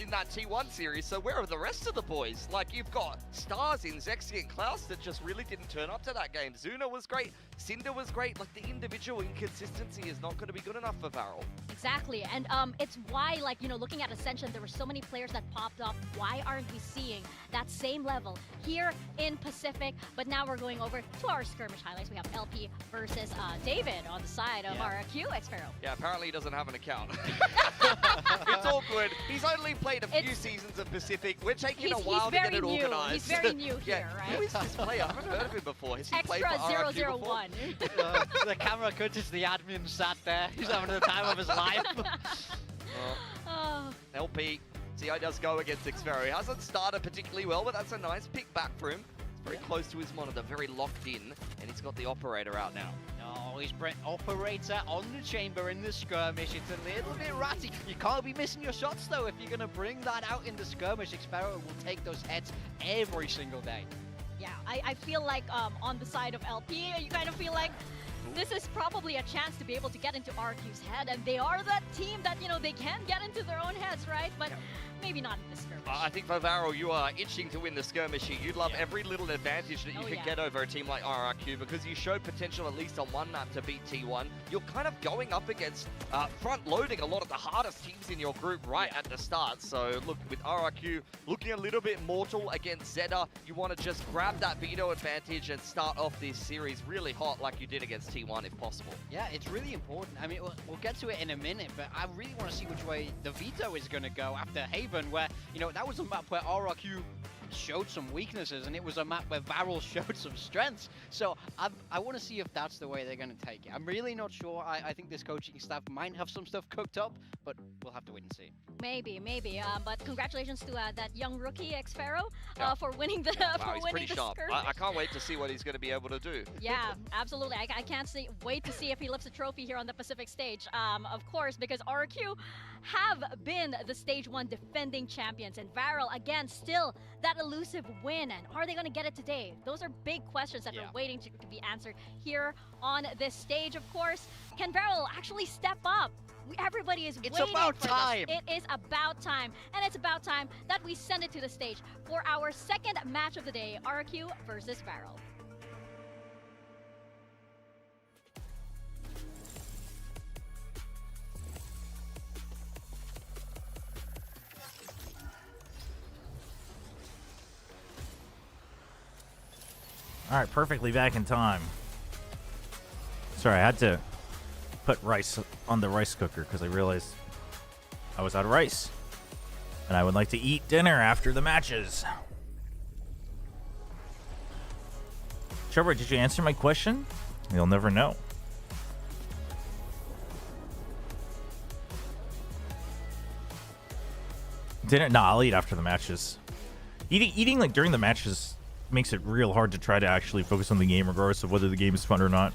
in that T1 series. So where are the rest of the boys? Like, you've got stars in Zexy and Klaus that just really didn't turn up to that game. Zuna was great. Cinder was great. Like, the individual inconsistency is not going to be good enough for Varel. Exactly, and it's why, like, you know, looking at Ascension, there were so many players that popped up. Why aren't we seeing that same level here in Pacific? But now we're going over to our skirmish highlights. We have LP versus David on the side of RRQ, Xpharaoh. Yeah, apparently he doesn't have an account. It's awkward. He's only played a few seasons of Pacific. We're taking a while to get it organized. He's very new here, right? Who is this player? I haven't heard of him before. Has he played Extra for RRQ 001. The camera cut is the admin sat there. He's having the time of his life. LP, see how he does go against Xpharaoh. He hasn't started particularly well, but that's a nice pick back for him. Very close to his monitor, very locked in, and he's got the operator out now. Oh, he's operator on the chamber in the skirmish. It's a little bit ratty. You can't be missing your shots, though. If you're going to bring that out in the skirmish, Xpharaoh will take those heads every single day. Yeah, I feel like on the side of LP, you kind of feel like this is probably a chance to be able to get into RQ's head, and they are that team that, you know, they can get into their own heads, right? But maybe not in this skirmish. I think for Varel, you are itching to win the skirmish here. You'd love every little advantage that you could get over a team like RRQ, because you showed potential at least on one map to beat T1. You're kind of going up against front-loading a lot of the hardest teams in your group right at the start. So look, with RRQ looking a little bit mortal against Zeta, you want to just grab that veto advantage and start off this series really hot like you did against T1 if possible. Yeah, it's really important. I mean, we'll get to it in a minute, but I really want to see which way the veto is going to go after Haven, where, you know, that was a map where RRQ showed some weaknesses, and it was a map where Varel showed some strengths. So I want to see if that's the way they're going to take it. I'm really not sure. I think this coaching staff might have some stuff cooked up, but we'll have to wait and see. Maybe. But congratulations to that young rookie, Xpharaoh, for winning the he's pretty sharp. I can't wait to see what he's going to be able to do. Yeah, absolutely. I can't wait to see if he lifts a trophy here on the Pacific stage. Of course, because RRQ have been the Stage 1 defending champions, and Varel, again, still that elusive win. And are they going to get it today? Those are big questions that are waiting to be answered here on this stage, of course. Can Varel actually step up? Everybody is waiting for this. It's about time. It is about time. And it's about time that we send it to the stage for our second match of the day, RRQ versus Varel. All right, perfectly back in time. Sorry, I had to put rice on the rice cooker because I realized I was out of rice. And I would like to eat dinner after the matches. Chobra, did you answer my question? You'll never know. Dinner? No, I'll eat after the matches. Eating like during the matches makes it real hard to try to actually focus on the game, regardless of whether the game is fun or not.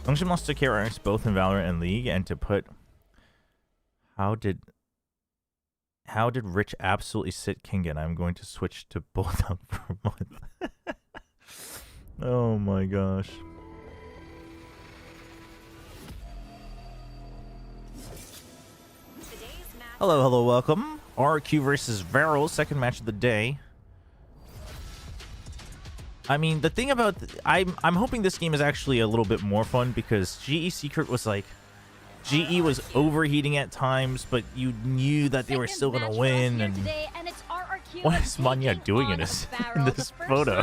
Longshim lost to KRX both in Valorant and League, and to put how did Rich absolutely sit Kingen? I'm going to switch to both up for a month. Oh my gosh. Hello, hello, welcome. RRQ versus Varel, second match of the day. I mean, the thing about I'm hoping this game is actually a little bit more fun, because GE Secret was like, GE was overheating at times, but you knew that they were still gonna win. And what is Manya doing in this photo?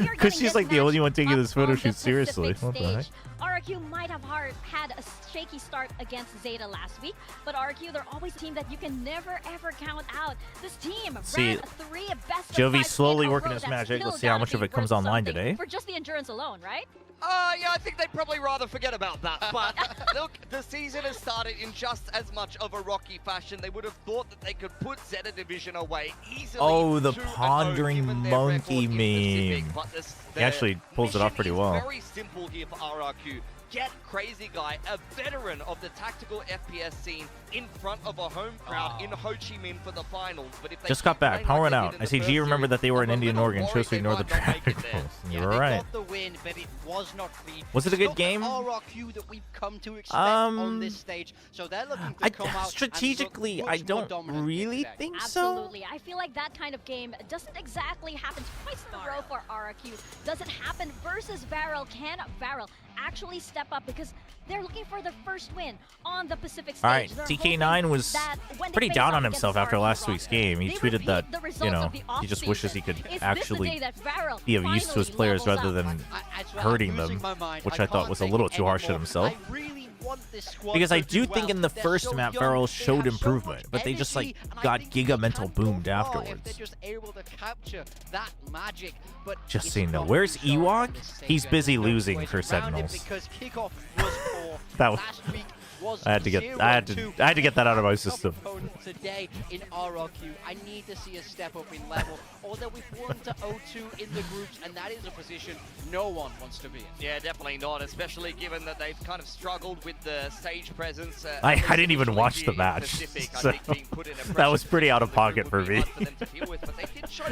Because she's like the only one taking this photo shoot seriously. What the heck? RRQ might have had a shaky start against Zeta last week, but RRQ, they're always a team that you can never ever count out. This team ran 3 best of 5 Jovi slowly in a working row. his That's magic. still Let's see how gotta much of be it comes worth online something today. For just the endurance alone, right? Yeah, I think they'd probably rather forget about that. But look, the season has started in just as much of a rocky fashion. They would have thought that they could put Zeta Division away easily. Oh, the 2-0, pondering given their monkey record in meme. Pacific. But He actually pulls it off pretty well. Very simple here for RRQ. Get Crazy Guy, a veteran of the tactical FPS scene, in front of a home crowd in Ho Chi Minh for the finals. But if they Just got back. Power went out. I see G remembered that they were in Indian Oregon. Chose to ignore the traffic rules. You were right. Got the win, but it was not clean. Was it a good It's game? not the RRQ that we've come to expect on this stage. So they're looking to come out strategically, and I look much more don't dominant really today. think so. Absolutely. I feel like that kind of game doesn't exactly happen twice in a row for RRQ. Doesn't happen versus Varel. Can Varel actually step up, because they're looking for their first win on the Pacific stage? All right, They're TK9 was pretty down on himself after last week's game. He tweeted that, the you know, results of the he just wishes he could Is this the actually day that Varel be of use to his finally players levels rather up? than hurting them, which I thought was a little too harsh on himself. Because I do think in the first map, Varel showed improvement, but they just like got Giga Mental boomed afterwards. They're just able to capture that magic, but Just so you know, where's Ewok? He's busy losing for Sentinels. because kickoff was poor. That was. Last week was I had to get that out of my system. Today in RRQ, I need to see a step up in level, or that we've fallen to 0-2 in the groups, and that is a position no one wants to be in. Yeah, definitely not, especially given that they've kind of struggled with the stage presence. I didn't even watch the match, so that was pretty out of pocket for me.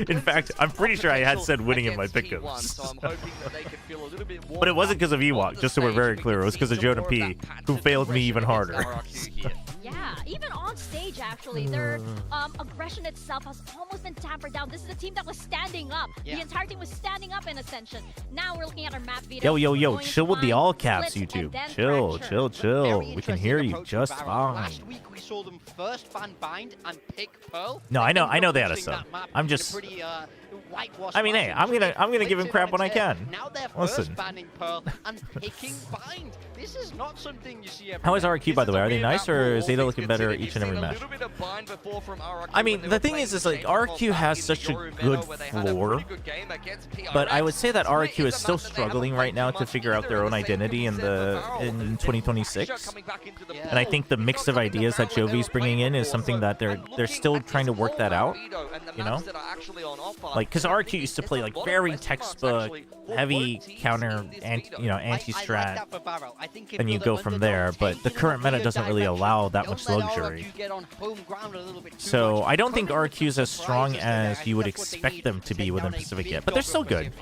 In fact, I'm pretty sure I had said winning in my pickups. But it wasn't because of Ewok, just so we're very clear. It was because of Jonah P, who failed me even harder. Yeah, even on stage, actually, their aggression itself has almost been tampered down. This is a team that was standing up. Yeah. The entire team was standing up in Ascension. Now we're looking at our map video. Yo, chill with the all caps, YouTube. Chill. We can hear you just fine. Last week we saw them first ban Bind and pick Pearl. No, I know they had a sub. I'm just. I mean, hey, I'm gonna give him crap when I can. Now they're Listen. first banning Pearl and picking Bind. This is not something you see every How is day. RRQ, by the way? Are they nice, or is Zeta looking better each and every match? I mean, the thing is like RRQ has such a good floor, but I would say that RRQ is still struggling right now to figure out their own identity in 2026. And I think the mix of ideas that Jovi's bringing in is something that they're still trying to work that out. You know, like because RRQ used to play like very textbook, heavy counter, anti-strat, and you go from there. But the current meta doesn't really allow that much luxury. So I don't think RRQ is as strong as you would expect them to be within Pacific yet. But they're still good.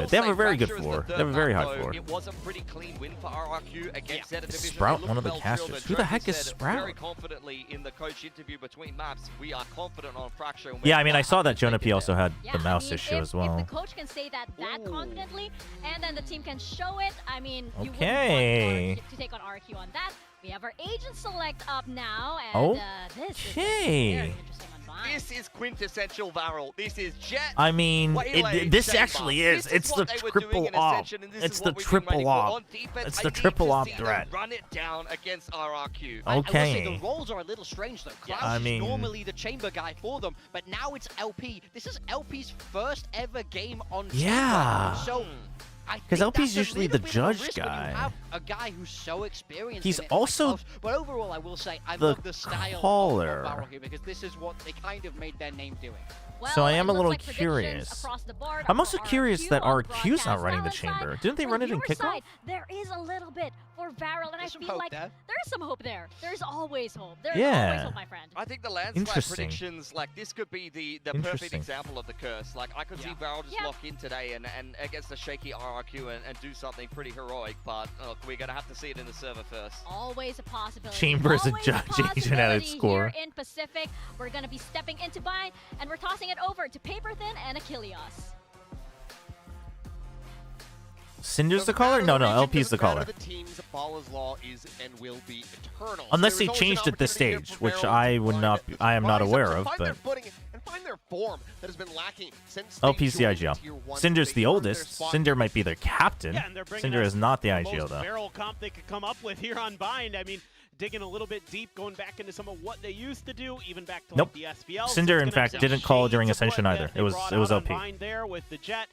They have a very good floor. They have a very high floor. It was a pretty clean win for RRQ against Zeta Is Division. Sprout one of the casters? Who the heck is Sprout? Very confidently in the coach interview between maps. We are confident on Fracture. and Yeah, we're I mean, I saw that Jonah P also had Yeah, the mouse I mean, issue if, as well. If the coach can say that confidently, and then the team can show it, I mean, you wouldn't Okay. want to take on RQ on that. We have our agent select up now, and this is Okay. very interesting on Vine. This is quintessential Varel. This is Jet. I mean, Waylay, this Chamber. actually is. This It's the what they were doing triple in op. Ascension, and this It's is the what we've been ready triple for. op. On defense, It's I the need triple to op see them threat. Run it down against RRQ. I will say Okay. the roles are a little strange though. Klaus I mean- is normally the chamber guy for them, but now it's LP. This is LP's first ever game on Yeah. chamber. So I Because think LP's that's a usually little the bit of a judge risk when you guy. have a guy who's so experienced. He's in it, also like Klaus. But overall, I will say I the love the style caller. of Varel here because this is what they kind of made their name doing. So I am a it looks little like predictions curious. across the board I'm are also for curious that on RQ's not broadcast. running Now the inside, chamber. Didn't they from run it in viewer kickoff? side, there is a little bit for Varel, and I feel hope like there. there is some hope there. There's always hope. There's Yeah. always hope, my friend. I think the landslide Interesting. predictions, like this could be the perfect Interesting. example of the curse. Like I could see Varel just lock in today and against a shaky RRQ and do something pretty heroic, but look, we're gonna have to see it in the server first. Always a possibility. Chamber is a Always judge agent at its possibility core. Here in Pacific, we're going to be stepping into bind, and we're tossing it over to Paper Thin and Achilles. Cinder's the caller? No, LP's the caller. The team's Ball's Law is and will be eternal. Unless There they is always changed an it this opportunity here stage, for which Varel I to would find not. it. I am not Rise up aware to of, find their but footing and find their form that has been lacking since LP's the they joined IGL. Tier 1. Cinder's They the earned their oldest. spot. Cinder might be their captain. Yeah, and they're bringing Cinder us is not the the IGL most though. barrel comp they could come up with here on Bind. I mean, digging a little bit deep, going back into some of what they used to do, even back to Nope. like the SVL. Cinder, So in it's gonna fact, be didn't call shades during of Ascension what either. they It was brought LP. out on Bind there with the Jet.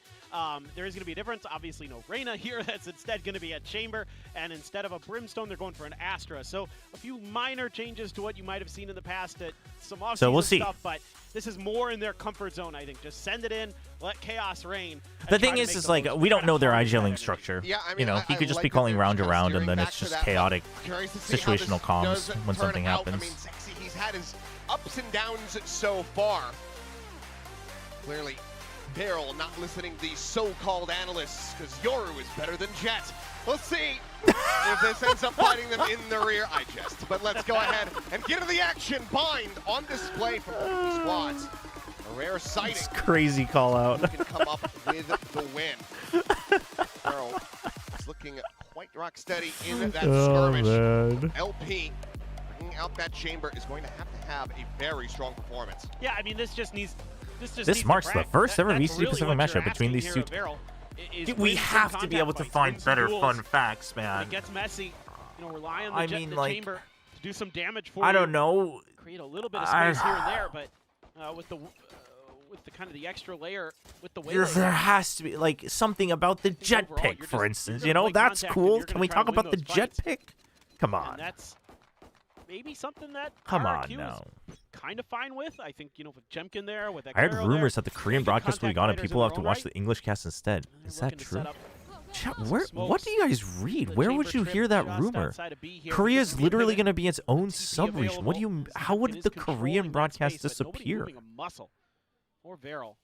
There is going to be a difference. Obviously, no Reyna here. That's instead going to be a Chamber. And instead of a Brimstone, they're going for an Astra. So a few minor changes to what you might have seen in the past at some off-season So we'll see. stuff. But this is more in their comfort zone, I think. Just send it in, let chaos reign. The thing is like we don't know their IGLing structure. Yeah, I mean, you know, he I could just like be that calling they're round to kind of round, and steering then back it's to just that, but chaotic curious to see how this situational comms does when turn something out. happens. I mean, Sexy, he's had his ups and downs so far. Clearly, Varel not listening to these so-called analysts, because Yoru is better than Jet. Let's see if this ends up fighting them in the rear. I jest. But let's go ahead and get to the action. Bind on display from both squads. A rare sighting. It's crazy call out. Who can come up with the win? Varel is looking quite rock steady in that skirmish. Man. LP bringing out that chamber is going to have a very strong performance. Yeah, I mean, this just needs. This marks the first ever That's VCT really Pacific what matchup you're between asking these here two. of Varel, is Dude, we win some have to be contact able to fights, find win some better duels. fun facts, When man. it gets messy, rely on the I Jet mean, in the like, chamber to do some damage for I you. don't know. Create a little bit of space here and there, but with the kind of the extra layer with the way There has to be like something about the jet overall, pick, you're for just- instance. you're You gonna know, play that's contact and cool. you're Can gonna we try talk and win about the those jet fights. pick? Come And on. that's maybe something that Come on RRQ now. is kind of fine with. I think, with Jemkin there, with I heard Ekaro rumors there, that the Korean making broadcast will be contact gone and fighters people in have their to own watch right. the English cast instead. Is that looking to set true? up Chat, some what smokes. do you guys read? The Where would chamber you trip hear that just rumor? outside of B here. Korea This is could be a literally pivot. going to be its own TP sub-region. What do you? available. How would It is the controlling Korean that broadcast space, but nobody disappear? moving a muscle. Or Varel.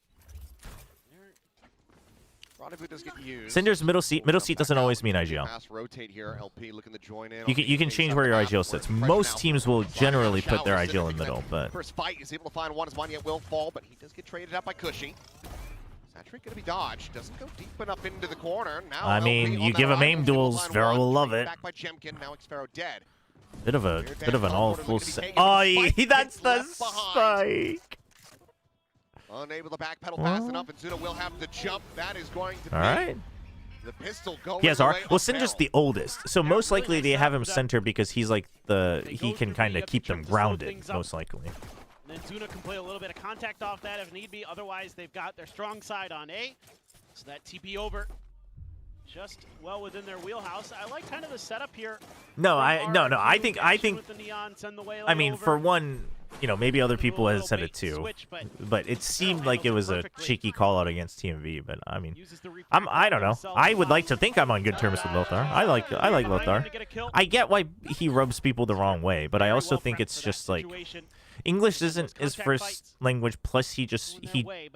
Rendezvous does get used. Cinder's middle seat. Middle seat doesn't always mean IGL. Fast rotate here. LP looking to join in. You can change where your IGL sits. Most teams will generally put their IGL in the middle, but First fight is able to find one as Manya will fall, but he does get traded out by Cushy. Saturate going to be dodged. Doesn't go deep enough into the corner. Now I mean, LP on you that give him rifle, aim able to duels, find Vero one, will love taken it. Back by Jemkin. Now Xpharaoh dead. Bit of an all full set. Oh, that's the spike. Unable to backpedal fast enough, and Zuna will have to jump. That is going to be All right. the pistol going He has R. away Well, of Cinder's Varel. the oldest, so most likely they have him center because he's like he can kind of keep them grounded, most likely. And then Zuna can play a little bit of contact off that if need be. Otherwise, they've got their strong side on A. So that TP over just well within their wheelhouse. I like kind of the setup here. No, from no. I think RRQ with the neon, send the I mean, over. for one, maybe other people have said it bait too, switch, but it seemed like it was a cheeky call out against TMV. But I mean, Uses the I don't know. I would like to think I'm on good terms with Lothar. I like Lothar. I get why he rubs people the wrong way, but I also think it's just like English isn't his first language. Plus, he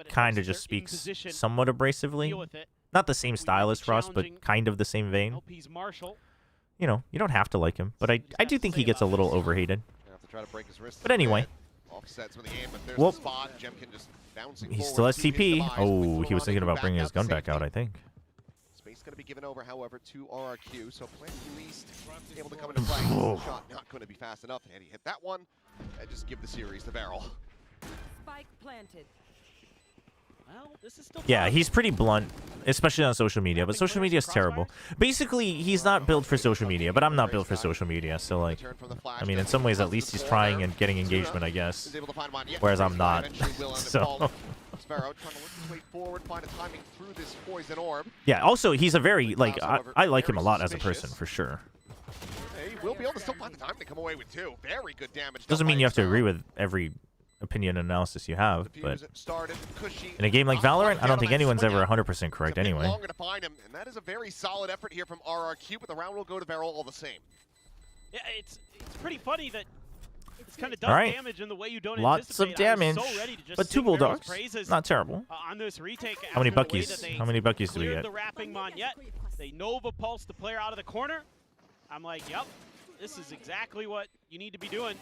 kind of just speaks somewhat abrasively. Not the same style as Frost, but kind of the same vein. LP's Marshall. You don't have to like him, but I do think he gets a little overhated. Have to try to break his wrist But anyway. Offsets with the aim, but there's Whoop. the spot. Jemkin just bouncing He still has forward to his TP. demise, Oh, but he was thinking about back bringing his out gun to back out, safety. I think. Space going to be given over, however, to RRQ. So Plant released, able to come into play. Shot not going to be fast enough, and he hit that one. And just give the series to Varel. Spike planted. Well, this is still Yeah, he's pretty blunt, especially on social media, but social media is terrible. Basically, he's not built for social media, but I'm not built for social media, so like, I mean, in some ways, at least he's trying and getting engagement, I guess, whereas I'm not, so... Xpharaoh trying to work his way forward, find a timing through this poison orb. Yeah, also, he's a very, like, I like him a lot as a person, for sure. He will be able to still find the time to come away with two. Very good damage. Doesn't mean you have to agree with every opinion and analysis you have, but started, Cushy, in a game like Valorant, I don't think anyone's ever 100% correct anyway. Longer to find him, and that is a very solid effort here from RRQ, but the round will go to Varel all the same. Yeah, it's pretty funny that it's kind of does Alright. damage in the way you don't Lots of anticipate. I was damage, so ready to just but 2 sing Varel's bulldogs, praises, not terrible. on this retake. How many after the way buckies? that they How many buckies do we cleared get? the wrapping Monyet. They Nova pulse the player out of the corner. I'm like, yep, this is exactly what you need to be doing.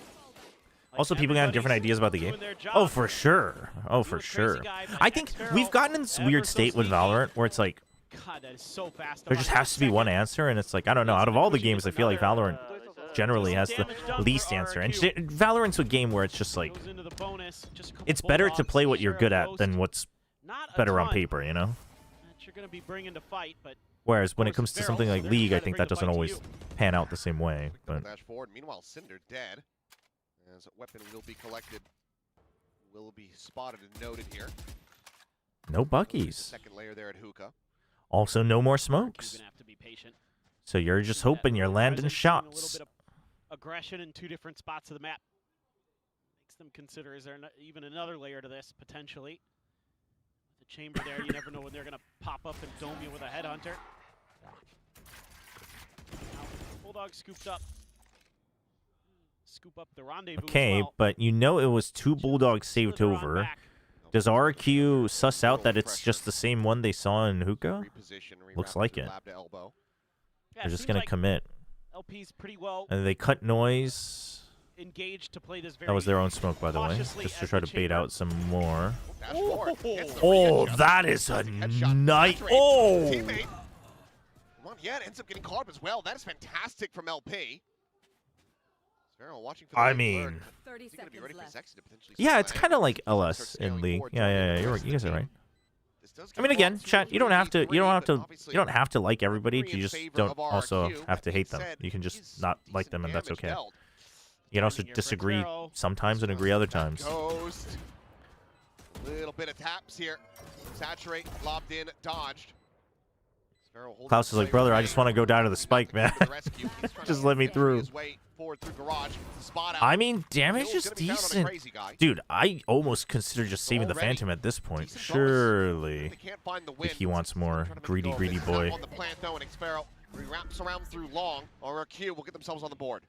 Like, Also, people got different ideas about the game. Oh, for sure. Oh, for sure. I think we've gotten in this weird state with Valorant where it's like, God, that is so fast. there just has to be one answer, and it's like, I don't know. Out of all the games, I feel like Valorant generally has the least answer. And Valorant's a game where it's just like, it's better to play what you're good at than what's better on paper, you know? You're going to be bringing to fight, but Whereas when it comes to something like League, I think that doesn't always pan out the same way. But Dash forward. Meanwhile, Cinder dead. As a weapon will be collected, will be spotted and noted here. no buckies. Second layer there at Hookah. Also, no more smokes. So you're just hoping you're landing A shots. little bit of aggression in 2 different spots of the map. Makes them consider, is there even another layer to this, potentially? The chamber there, you never know when they're going to pop up and dome you with a headhunter. Now, Bulldog scooped up. Scoop up the rendezvous Okay, as well. but you know it was 2 bulldogs saved over. Does RRQ suss out that it's just the same one they saw in Hookah? Looks like it. They're just going to commit. LP's pretty well And they cut noise. engaged to play this very That was their own smoke, by the way, cautiously just to as try the to bait chamber. out some more. Oh, that is a night. Oh! Teammate. Monyet ends up getting caught up as well. That is fantastic from LP. Sparrow watching for the I right mean, word. Is he gonna be ready for Zexy to potentially yeah, steal it's that kind of angle? like LS Starts in scaling League. forward, Yeah, joining yeah, the yeah. rest of You guys the are right. team. This does I get mean, again, lost chat. to You don't have to. You don't have to. obviously You don't have to like everybody. three You in just favor don't of also RRQ. have to That hate being them. said, You can is just not like them, and that's damage okay. dealt. You can also disagree sometimes and agree other times. Ghost. Little bit of taps here. Saturate, lobbed in, dodged. Sparrow holding Klaus is like, the brother, I play just want to go down to the spike, man. for the rescue. He's trying Just to let me work through. his way forward through garage. It's a spot out. I mean, damage Kill's is gonna be found on a decent. crazy guy. Dude, I almost consider just saving the Already Phantom at this point. decent bonus. Surely. They can't find the If win. he wants more greedy, greedy Not boy. on the plant though, and Xfero wraps around through long. RRQ will get themselves on the board.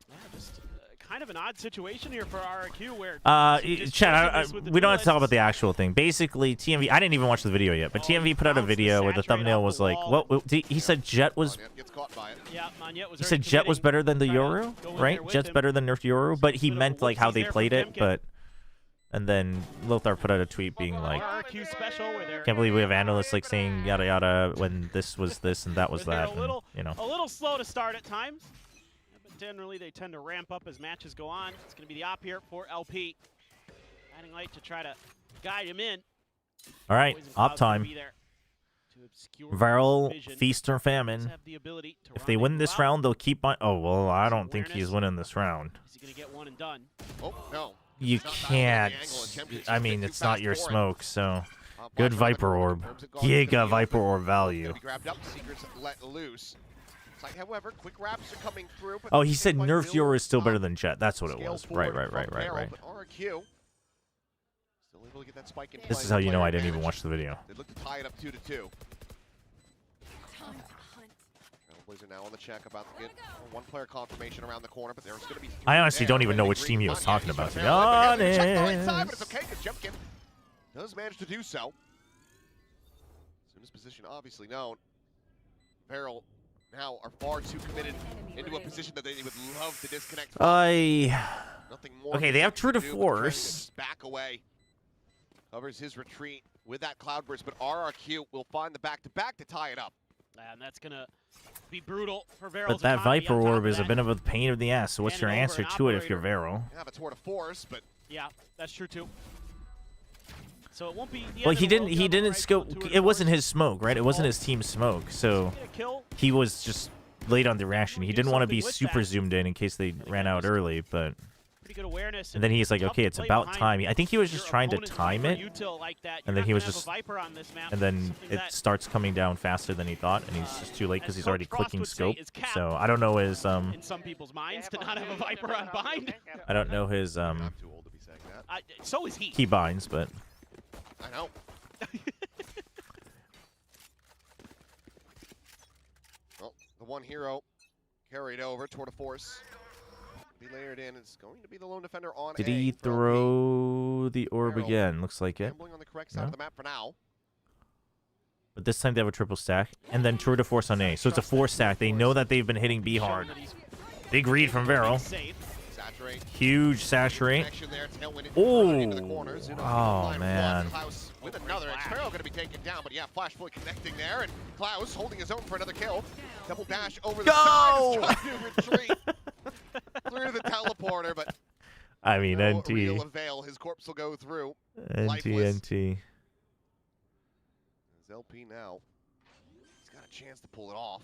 Yeah, just kind of an odd situation here for RRQ where Chad, we don't have to talk about the actual thing. Basically, TMV, I didn't even watch the video yet, but TMV put out a video where the thumbnail was like, what? He said Jet was. Yeah, Monyet was He said Jet was better than the Yoru, right? Jet's better than nerfed Yoru, but he meant like how they played it, but. And then Lothar put out a tweet being like, RRQ special where they're can't believe we have analysts like saying yada yada when this was this and that was that, and, you know. a little slow to start at times. But generally, they tend to ramp up as matches go on. It's going to be the op here for LP. Guiding light to try to guide him in. All right, Poison op Cloud's gonna time. be there to obscure Viral vision. feast or famine. Does have the ability to If they win this rendezvous out. round, they'll keep on. Oh well, I don't think he's winning this round. Is he going to get one and done? Oh, no. You can't. I mean, it's not your smoke, so good Viper Orb. Giga Viper Orb value. Grabbed up, Secrets let loose. It's like, however, quick wraps are coming through. But Oh, he said Might nerfed Will Yoru is still better than Jet. That's what it scale was. Right. forward from Barrel, Right. but RRQ still able to get that spike in This play. is how you know Player I didn't even advantage. watch the video. They look to tie it up 2-2. Trailblazer now on the check, about to get a one-player confirmation around the corner, but there's going to be. I honestly don't even know which team he was talking about, to be honest. But it's okay because Jemkin does manage to do so. As soon as position obviously known, Barrel now are far too committed into a position that they would love to disconnect from. Nothing more Okay, they have True to do but trying Force. just back away. Covers his retreat with that Cloudburst, but RRQ will find the back-to-back to tie it up. And that's going to be brutal for Varel's But that economy. Viper On top Orb of is a that, bit of a pain in the ass. So what's your handing over answer an to it if you're operator. Vero? Have a tour de force, but Yeah, that's true too. So it won't be the Well, end he of the didn't. world, He double didn't right, scope. two It wasn't his smoke, right? It wasn't his team's smoke. So Get a kill. he was just late on the reaction. He didn't want to be something with super that. zoomed in case they ran out early, but. Pretty good awareness. And then he's like, tough okay, to it's play about behind time. I think he was just your trying to opponent's time Viper it. util like that. And You're then he not was gonna have just. a Viper on this map. And then Something it that- starts coming down faster than he thought, and he's just too late because as he's already Coach Frost clicking would say, scope. is capped So I don't know his in some people's minds to not have a Viper on bind. I don't know his saying that. So is he. He binds, but I know. Well, the one hero carried over, tour de force. Be layered in. It's going to be the lone defender on did A he from B. throw the orb Barrel again? Looks like it. Gambling on the correct side No? of the map for now. But this time they have a triple stack, and then tour de force on A. So it's a 4 stack. They know that they've been hitting B hard. Big read from Varel. Huge saturate. Oh man. Klaus with another. Xpero going to be taken down, but yeah, Flash fully connecting there, and Klaus holding his own for another kill. Double dash over the side. Trying to retreat through the teleporter, but I mean, no NT. real avail. His corpse will go through. NT. His LP now. He's got a chance to pull it off.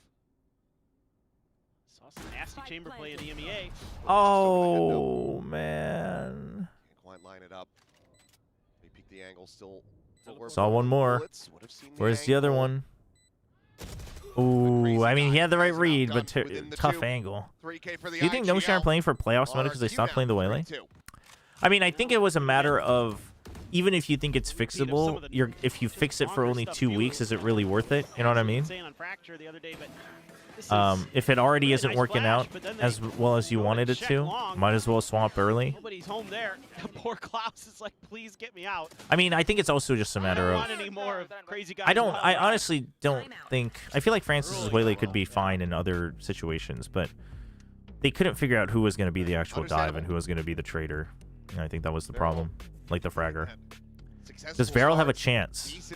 Saw some nasty chamber play in EMEA. Oh man. Can't quite line it up. They peek the angle still. Saw one more. Where's the other one? Ooh, I mean, he had the right read, but tough angle. Do you think Notion are playing for playoffs mode because they stopped playing the Waylay? I mean, I think it was a matter of, even if you think it's fixable, if you fix it for only 2 weeks, is it really worth it? You know what I mean? If it already isn't working out as well as you wanted it to, might as well swap early. Nobody's home there. Poor Klaus is like, please get me out. I mean, I think it's also just a matter of. I honestly don't think. I feel like Francis's Waylay could be fine in other situations, but they couldn't figure out who was going to be the actual dive and who was going to be the trader. And I think that was the problem, like the fragger. Does Varel have a chance?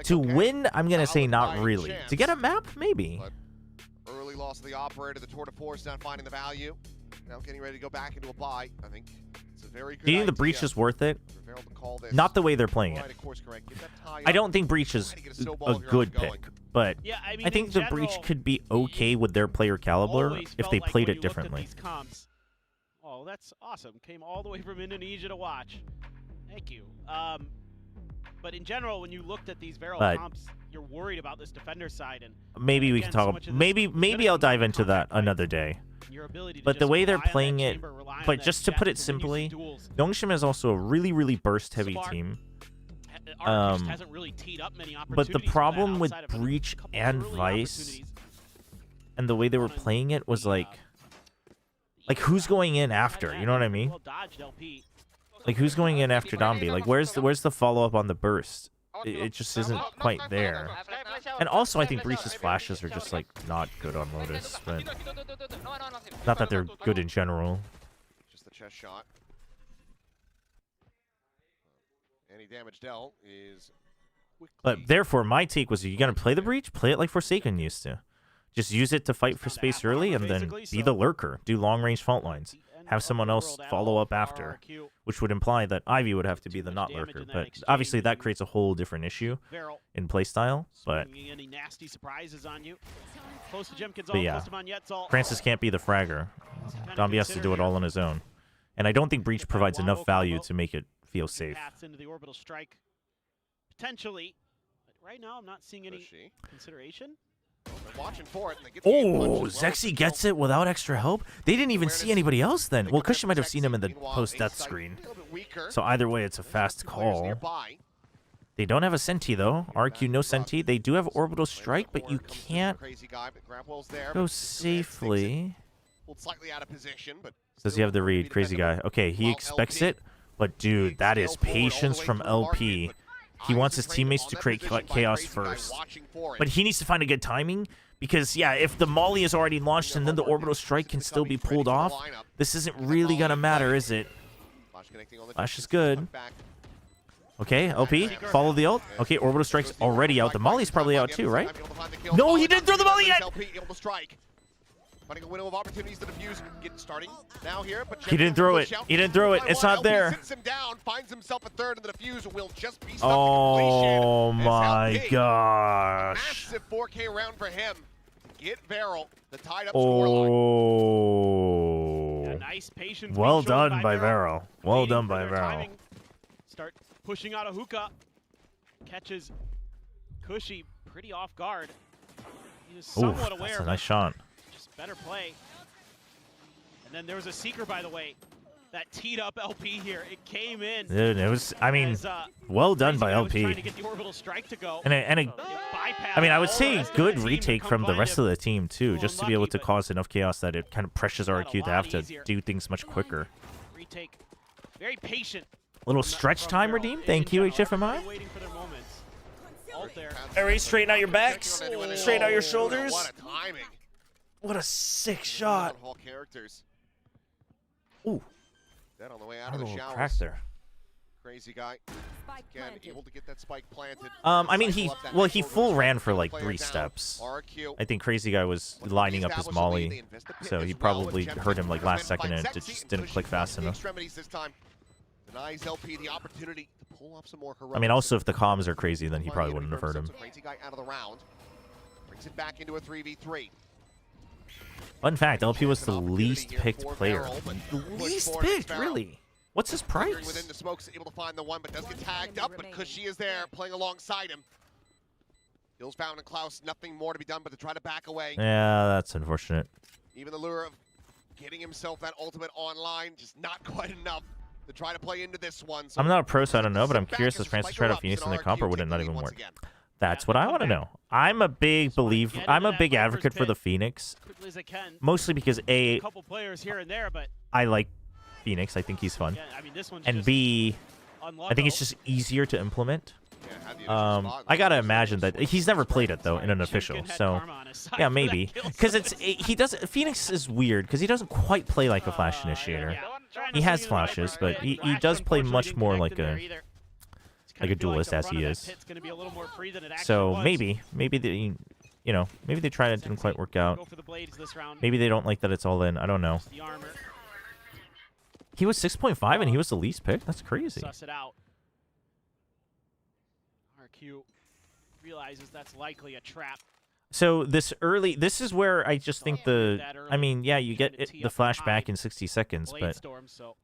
To win, I'm going to say not really. To get a map, maybe. Early loss of the operator, the tour de force not finding the value. Now getting ready to go back into a buy. I think it's a very good Do you think the breach is worth it? Not the way they're playing it. I don't think breach is a good pick, but I think the breach could be okay with their player caliber if they played it differently. Oh, that's awesome. Came all the way from Indonesia to watch. Thank you. But in general, when you looked at these Varel comps, you're worried about this defender side, and maybe we can talk. Maybe I'll dive into that another day. But the way they're playing it, but just to put it simply, Dongshim is also a really, really burst-heavy team. But the problem with Breach and Vice, and the way they were playing it was like who's going in after? You know what I mean? Like, who's going in after Dombi? Like, where's the follow-up on the burst? It just isn't quite there. And also, I think Breach's flashes are just, like, not good on Lotus. But not that they're good in general. Just the chest shot. Any damage dealt is... But therefore, my take was, you going to play the Breach? Play it like Forsaken used to. Just use it to fight for space early and then be the lurker. Do long-range fault lines. Have someone else follow up after, which would imply that Ivy would have to be the not lurker. But obviously that creates a whole different issue in playstyle. But yeah, Francis can't be the fragger. Dombi has to do it all on his own. And I don't think Breach provides enough value to make it feel safe. Potentially, but right now I'm not seeing any consideration. Watching for it, and they get Oh, Zexy gets it without extra help? They didn't even see anybody else then. Well, Cushion might have seen him in the post-death screen. So either way, it's a fast call. They don't have a Senti, though. RRQ, no Senti. They do have Orbital Strike, but you can't go safely. Does he have the read? Crazy guy. Okay, he expects it. But, dude, that is patience from LP. He wants his teammates to create chaos first. But he needs to find a good timing. Because, yeah, if the Molly is already launched and then the Orbital Strike can still be pulled off, this isn't really going to matter, is it? Flash is good. Okay, LP, follow the ult. Okay, Orbital Strike's already out. The Molly's probably out too, right? No, he didn't throw the Molly yet! Finding a window of opportunities to defuse, starting now here, but he didn't throw it. He didn't throw it. It's not there. Sits him down, finds himself a third, and the defuse will just be oh my gosh! Massive 4K round for him. Get Varel, the tied up scoreline. Yeah, nice patience. Well done by Varel. Well done by Varel. Start pushing out a hookah. Catches Cushy pretty off guard. He is somewhat aware. That's a nice shot. Just better play. And then there was a Seeker, by the way. that teed up LP here. It came in. Dude, it was, I mean, well done by LP. Trying to get the orbital strike to go. And I mean, I would say good retake from the rest of the team too, just to be able to cause enough chaos that it kind of pressures RRQ to have to do things much quicker. Retake. Very patient. Little stretch time redeem. Thank you, HFMI. Alright, straighten out your backs. Straighten out your shoulders. What a timing. What a sick shot. All characters. Ooh. Dead on the way out of the showers. Crack there. Crazy guy. Again, able to get that spike planted. I mean, he full ran for like 3 steps. I think Crazy Guy was lining up his molly, so he probably heard him like last second and it just didn't click fast enough. Denies LP the opportunity to pull off some more heroics. I mean, also if the comms are crazy, then he probably wouldn't have heard him. Crazy Guy out of the round. Brings it back into a 3v3. Fun fact, LP was the least picked player. Least picked, really? What's his price? Within the smokes, able to find the one, but does get tagged up. But Cushy is there, playing alongside him. Hills found and Klaus, nothing more to be done but to try to back away. Yeah, that's unfortunate. Even the lure of getting himself that ultimate online, just not quite enough to try to play into this one. So I'm not a pro, so I don't know, but I'm curious, does Francis try to Phoenix in the comp, or would it not even work? That's what I want to know. I'm a big believer. I'm a big advocate for the Phoenix, mostly because A, I like Phoenix. I think he's fun, and B, I think it's just easier to implement. I gotta imagine that he's never played it though in an official, so yeah, maybe because Phoenix is weird because he doesn't quite play like a flash initiator. He has flashes, but he does play much more like a duelist as he is. So maybe they, maybe they tried it, didn't quite work out. Maybe they don't like that it's all in. I don't know. He was 6.5 and he was the least picked. That's crazy. Suss it out. RRQ realizes that's likely a trap. So this is where I just think I mean, yeah, you get the flashback in 60 seconds, but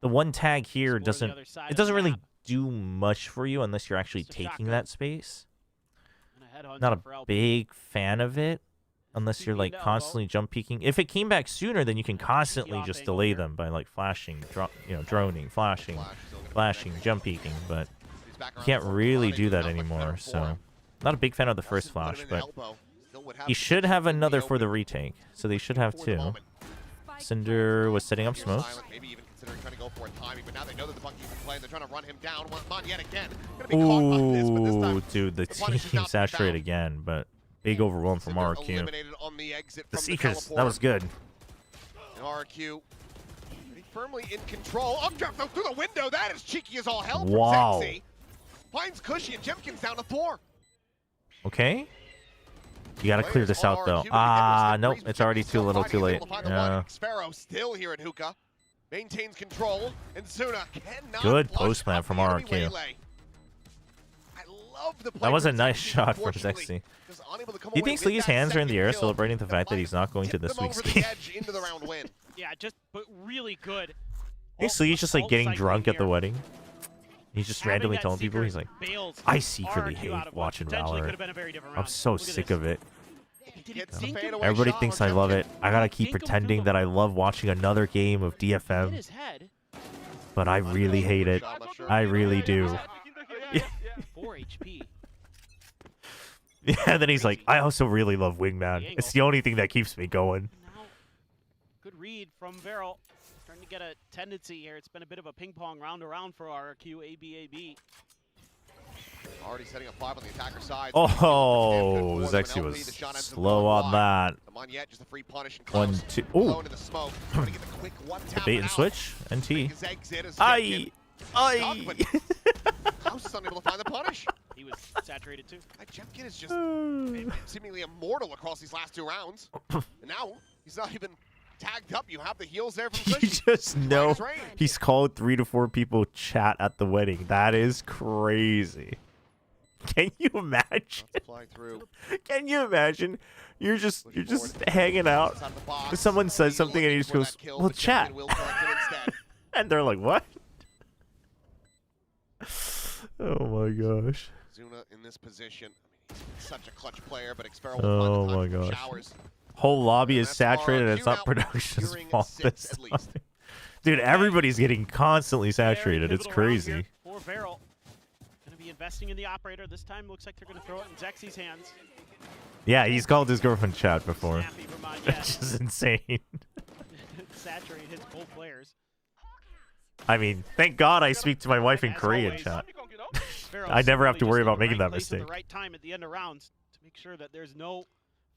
the one tag here doesn't really do much for you unless you're actually taking that space. Not a big fan of it unless you're like constantly jump peeking. If it came back sooner, then you can constantly just delay them by like flashing, droning, flashing, jump peeking, but you can't really do that anymore. So not a big fan of the first flash, but he should have another for the retake, so they should have 2. Cinder was setting up smokes. Maybe even considering trying to go for a timing, but now they know that the Bucky's in play. They're trying to run him down. One yet again. Ooh, dude, the team saturated again, but big overwhelm from RRQ. The Seekers, that was good. And RRQ firmly in control. Up jump through the window. That is cheeky as all hell. Wow. Sexy. Finds Cushy and Jemkins down to 4. Okay. You gotta clear this out though. Nope, it's already too little, too late. Yeah. Sparrow still here in Hookah. Maintains control, and Zuna cannot. Good post plant from RRQ. That was a nice shot from Zexy. Do you think Slee's hands are in the air celebrating the fact that he's not going to this week's game? Yeah, but really good. Hey, Slee's just like getting drunk at the wedding. He's just randomly telling people, he's like, I secretly hate watching Valorant. I'm so sick of it. Everybody thinks I love it. I gotta keep pretending that I love watching another game of DFM. But I really hate it. I really do. 4 HP. Yeah, and then he's like, I also really love Wingman. It's the only thing that keeps me going. Good read from Varel. Starting to get a tendency here. It's been a bit of a ping-pong round-around for RRQ, AB. Already setting up 5 on the attacker side. Oh, Zexy was slow on that. Just a free punish. 1, 2. Ooh. The bait and switch. NT. Aye. Klaus is unable to find the punish. He was saturated too. Jemkin is just seemingly immortal across these last 2 rounds. And now he's not even tagged up. You have the heals there from Cushy. You just know he's called 3 to 4 people chat at the wedding. That is crazy. Can you imagine? Can you imagine? You're just hanging out. Someone says something and he just goes, "Well, chat," and they're like, "What?" Oh my gosh. Zuna in this position. I mean, he's such a clutch player, but Expero oh my gosh. Whole lobby is saturated and it's not production's fault this time. Dude, everybody's getting constantly saturated. It's crazy. For Varel. Going to be investing in the operator. This time looks like they're going to throw it in Zexi's hands. Yeah, he's called his girlfriend chat before. Snappy from Monyet. Which is insane. Saturate hits both players. I mean, thank God I speak to my wife in As Korean always, chat. Varel I never have to simply worry just in about the making right that place at mistake. the right time at the end of rounds to make sure that there's no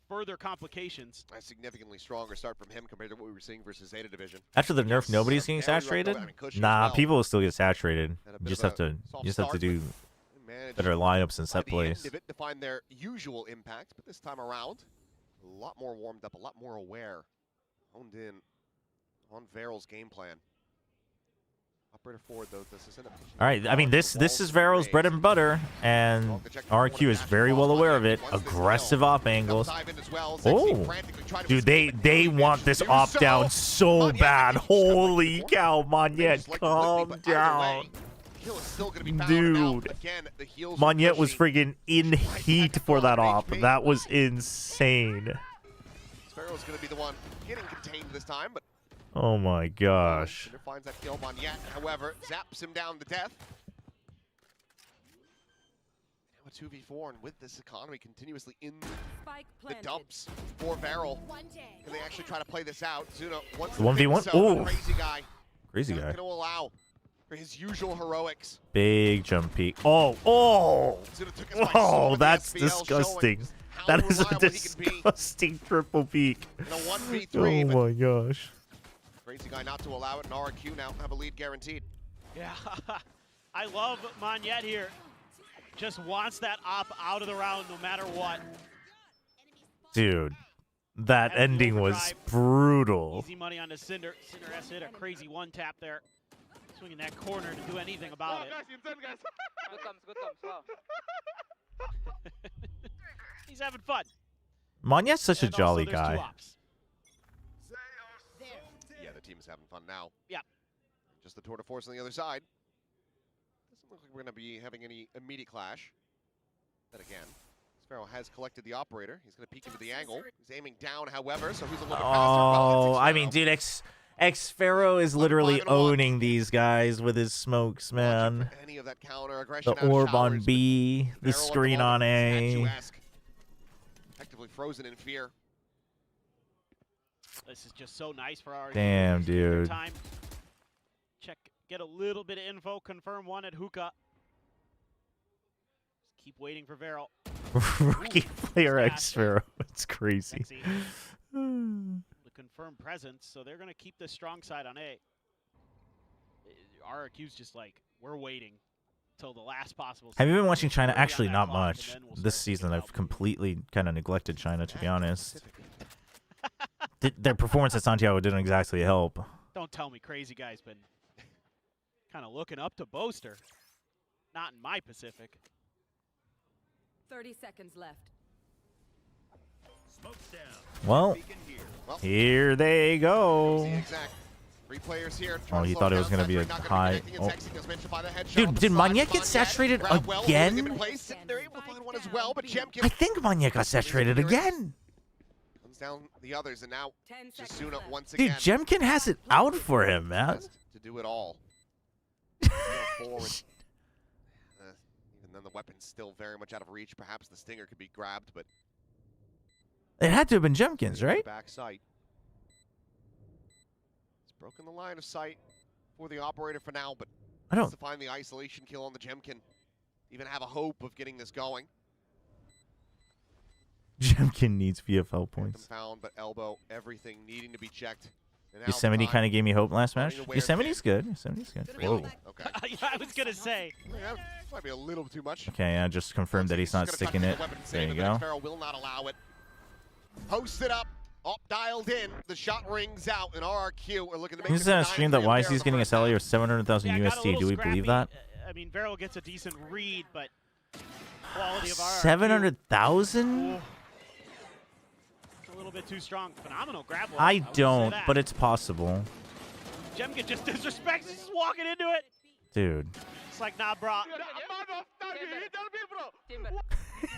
further complications. A significantly stronger start from him compared to what we were seeing versus Zeta Division. After the nerf, nobody's getting saturated. Nah, people will still get saturated. You just have to do better lineups and set plays. To find their usual impact, but this time around, a lot more warmed up, a lot more aware, honed in on Varel's game plan. Operator forward though, this is All right, I mean this is Varel's bread and butter, and RRQ is very well aware of it. Aggressive op angles. Oh, dude, they want this op down so bad. Holy cow, Monyet, calm down. Dude, Monyet was friggin' in heat for that op. That was insane. Sparrow's going to be the one getting contained this time, but oh my gosh. finds that kill. Monyet, however, zaps him down to death. Now a 2v4, and with this economy continuously in the dumps for Varel, can they actually try to play this out? Zuno wants to 1v1. so Oh, crazy guy. guy. Going to allow for his usual heroics. Big jump peak. Oh, that's disgusting. That is a disgusting triple peak. Oh my gosh. Crazy guy not to allow it, and RRQ now have a lead guaranteed. Yeah, I love Monyet here. Just wants that op out of the round no matter what. Dude, that ending was brutal. Easy money on the Cinder. Cinder has to hit a crazy one tap there. Swinging that corner to do anything about it. He's having fun. Monyet's such a jolly guy. Yeah, the team is having fun now. Yeah. Just the tour de force on the other side. Doesn't look like we're going to be having any immediate clash. Then again, Sparrow has collected the operator. He's going to peek into the angle. He's aiming down, however, so he's a little bit faster. Oh, I mean, dude, X-Pharaoh is literally owning these guys with his smokes, man. Any of that counter aggression The orb on B, the screen on A. Effectively frozen in fear. This is just so nice for our Damn, dude. time. Check, get a little bit of info, confirm one at hookah. Just keep waiting for Varel. Rookie player X-Pharaoh. It's crazy. The confirmed presence, so they're going to keep this strong side on A. RRQ's just like, we're waiting till the last possible. Have you been watching China? Actually, not much. This season, I've completely kind of neglected China, to be honest. Their performance at Santiago didn't exactly help. Don't tell me Crazy Guy's been kind of looking up to Boaster. Not in my Pacific. 30 seconds left. Well, here they go. Three players here. Oh, he thought it was going to be a high. Oh. Dude, did Monyet get saturated again? I think Monyet got saturated again. Down the others, and now Jasuna once again. Dude, Jemkin has it out for him, man. To do it all. Forward. Even then, the weapon's still very much out of reach. Perhaps the stinger could be grabbed, but it had to have been Jemkin's, right? Back sight. It's broken the line of sight for the operator for now, but I don't to find the isolation kill on the Jemkin. Even have a hope of getting this going. Jemkin needs VFL points. Found, but elbow, everything needing to be checked. Yosemite kind of gave me hope last match. Yosemite's good. Yosemite's good. Really? Whoa. Okay. Yeah, I was gonna say. Yeah, might be a little too much. Okay, I just confirmed that he's not sticking it. There you go. Sparrow will not allow it. Posted up, dialed in. The shot rings out, and RRQ are looking to make This is on a stream that YC's getting a salary of 700,000 USD. Do we believe that? I mean, Varel gets a decent read, but quality of RRQ. 700,000? A little bit too strong. Phenomenal grab. I don't, but it's possible. Jemkin just disrespects. He's just walking into it. Dude. It's like, nah, bro.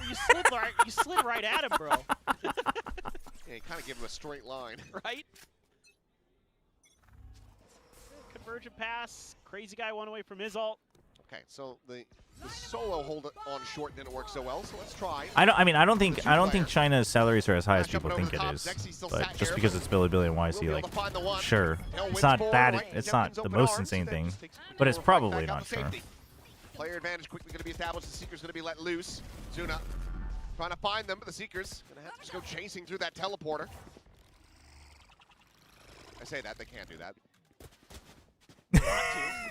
You slid right at him, bro. Yeah, you kind of give him a straight line. Right? Convergent pass. Crazy guy one away from his ult. Okay, so the solo hold on short didn't work so well, so let's try. I don't think China's salaries are as high as people think it is. But just because it's Bilibili and YC, like, sure, it's not that. It's not the most insane thing, but it's probably not true. Player advantage quickly going to be established. The Seeker's going to be let loose. Zuna trying to find them, but the Seeker's going to have to just go chasing through that teleporter. I say that, they can't do that.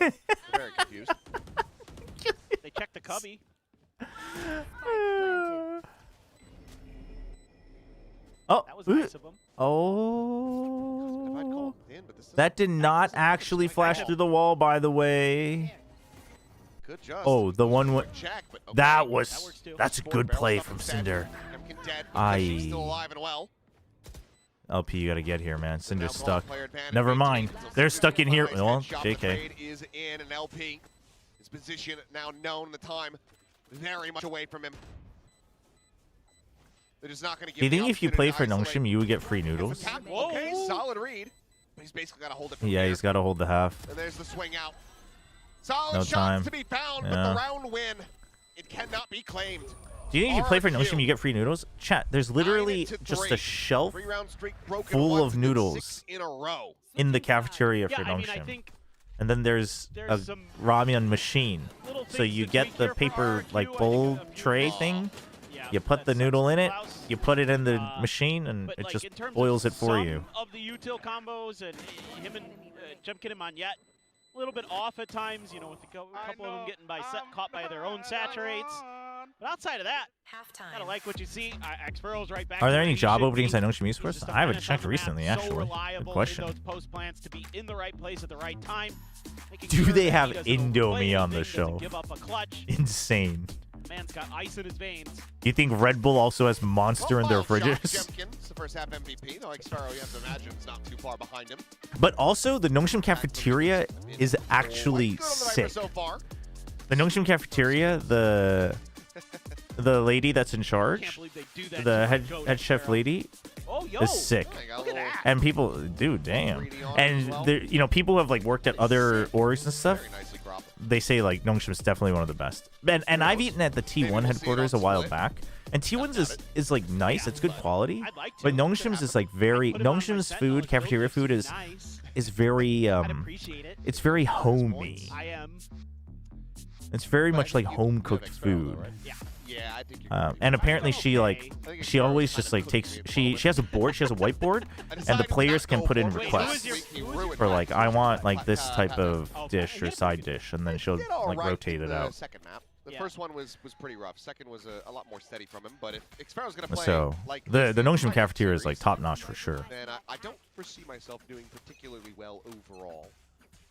They're very confused. They checked the cubby. Oh, that was nice of them. Oh, that did not actually flash through the wall, by the way. Good job. Oh, the one that's a good play from Cinder. LP, you gotta get here, man. Cinder's stuck. Never mind. They're stuck in here. Well, JK. Is in an LP. His position now known. The time very much away from him. They're just not going to give. Do you think if you play for Nongshim, you would get free noodles? Okay, solid read. He's basically got to hold it. Yeah, he's got to hold the half. And there's the swing out. Solid No shots time. to be found, but the round win, it cannot be claimed. Do you think if you play for Nongshim, you get free noodles? Chat, there's literally just a shelf full of noodles in the cafeteria for Nongshim. And then there's a ramen machine. So you get the paper like bowl tray thing. You put the noodle in it, you put it in the machine, and it just boils it for you. Of the util combos and him and Jemkin and Monyet, a little bit off at times, you know, with a couple of them getting caught by their own saturates. But outside of that, gotta like what you see. X-Furrow's right back. Are there any job openings at Nongshim Esports? I haven't checked recently, actually. Good question. Those post plants to be in the right place at the right time. Do they have Indomie on the show? Give up a clutch. Insane. Man's got ice in his veins. Do you think Red Bull also has Monster in their fridges? Jemkin, the first half MVP, though X-Furrow, you have to imagine, is not too far behind him. But also, the Nongshim cafeteria is actually sick. So far. The Nongshim cafeteria, the lady that's in charge, the head chef lady, is sick. And people, dude, damn. And there, you know, people who have like worked at other orgs and stuff. They say like Nongshim is definitely one of the best. And I've eaten at the T1 headquarters a while back. And T1's is like nice, it's good quality. But Nongshim's is like very Nongshim's food, cafeteria food is very it's very homey. It's very much like home cooked food. Yeah, I think and apparently she always just like takes she has a board, she has a whiteboard, and the players can put in requests for like I want like this type of dish or side dish, and then she'll like rotate it out. Second map. The first one was pretty rough. Second was a lot more steady from him, but if X-Furrow's gonna play So like the Nongshim cafeteria is like top notch for sure. then I don't foresee myself doing particularly well overall.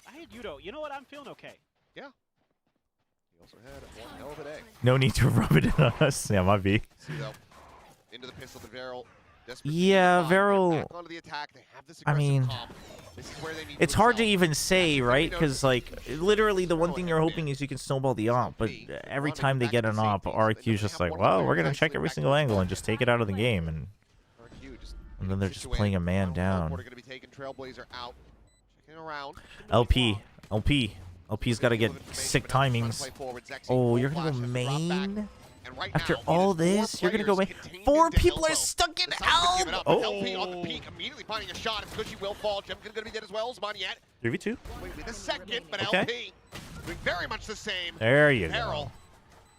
I had Yudo. You know what? I'm feeling okay. Yeah. He also had one hell of a day. No need to rub it in on us. Yeah, might be. See though, into the pistol to Veril. Yeah, Veril. Onto the attack. They have this I mean, comp. This is where they need it's hard to even say, right? Because like literally the one thing you're hoping is you can snowball the op, but every time they get an op, RRQ's just like, well, we're gonna check every single angle and just take it out of the game, and then they're just playing a man down. LP's got to get sick timings. Oh, you're gonna go main? After all this, you're gonna go main? 4 people are stuck in Elm! Oh. LP on the peak, immediately finding a shot. It's Cushy will fall. Jemkin's gonna be dead as well as Monyet. 3v2? Wait the second, but Okay. LP doing very much the same. There you Peril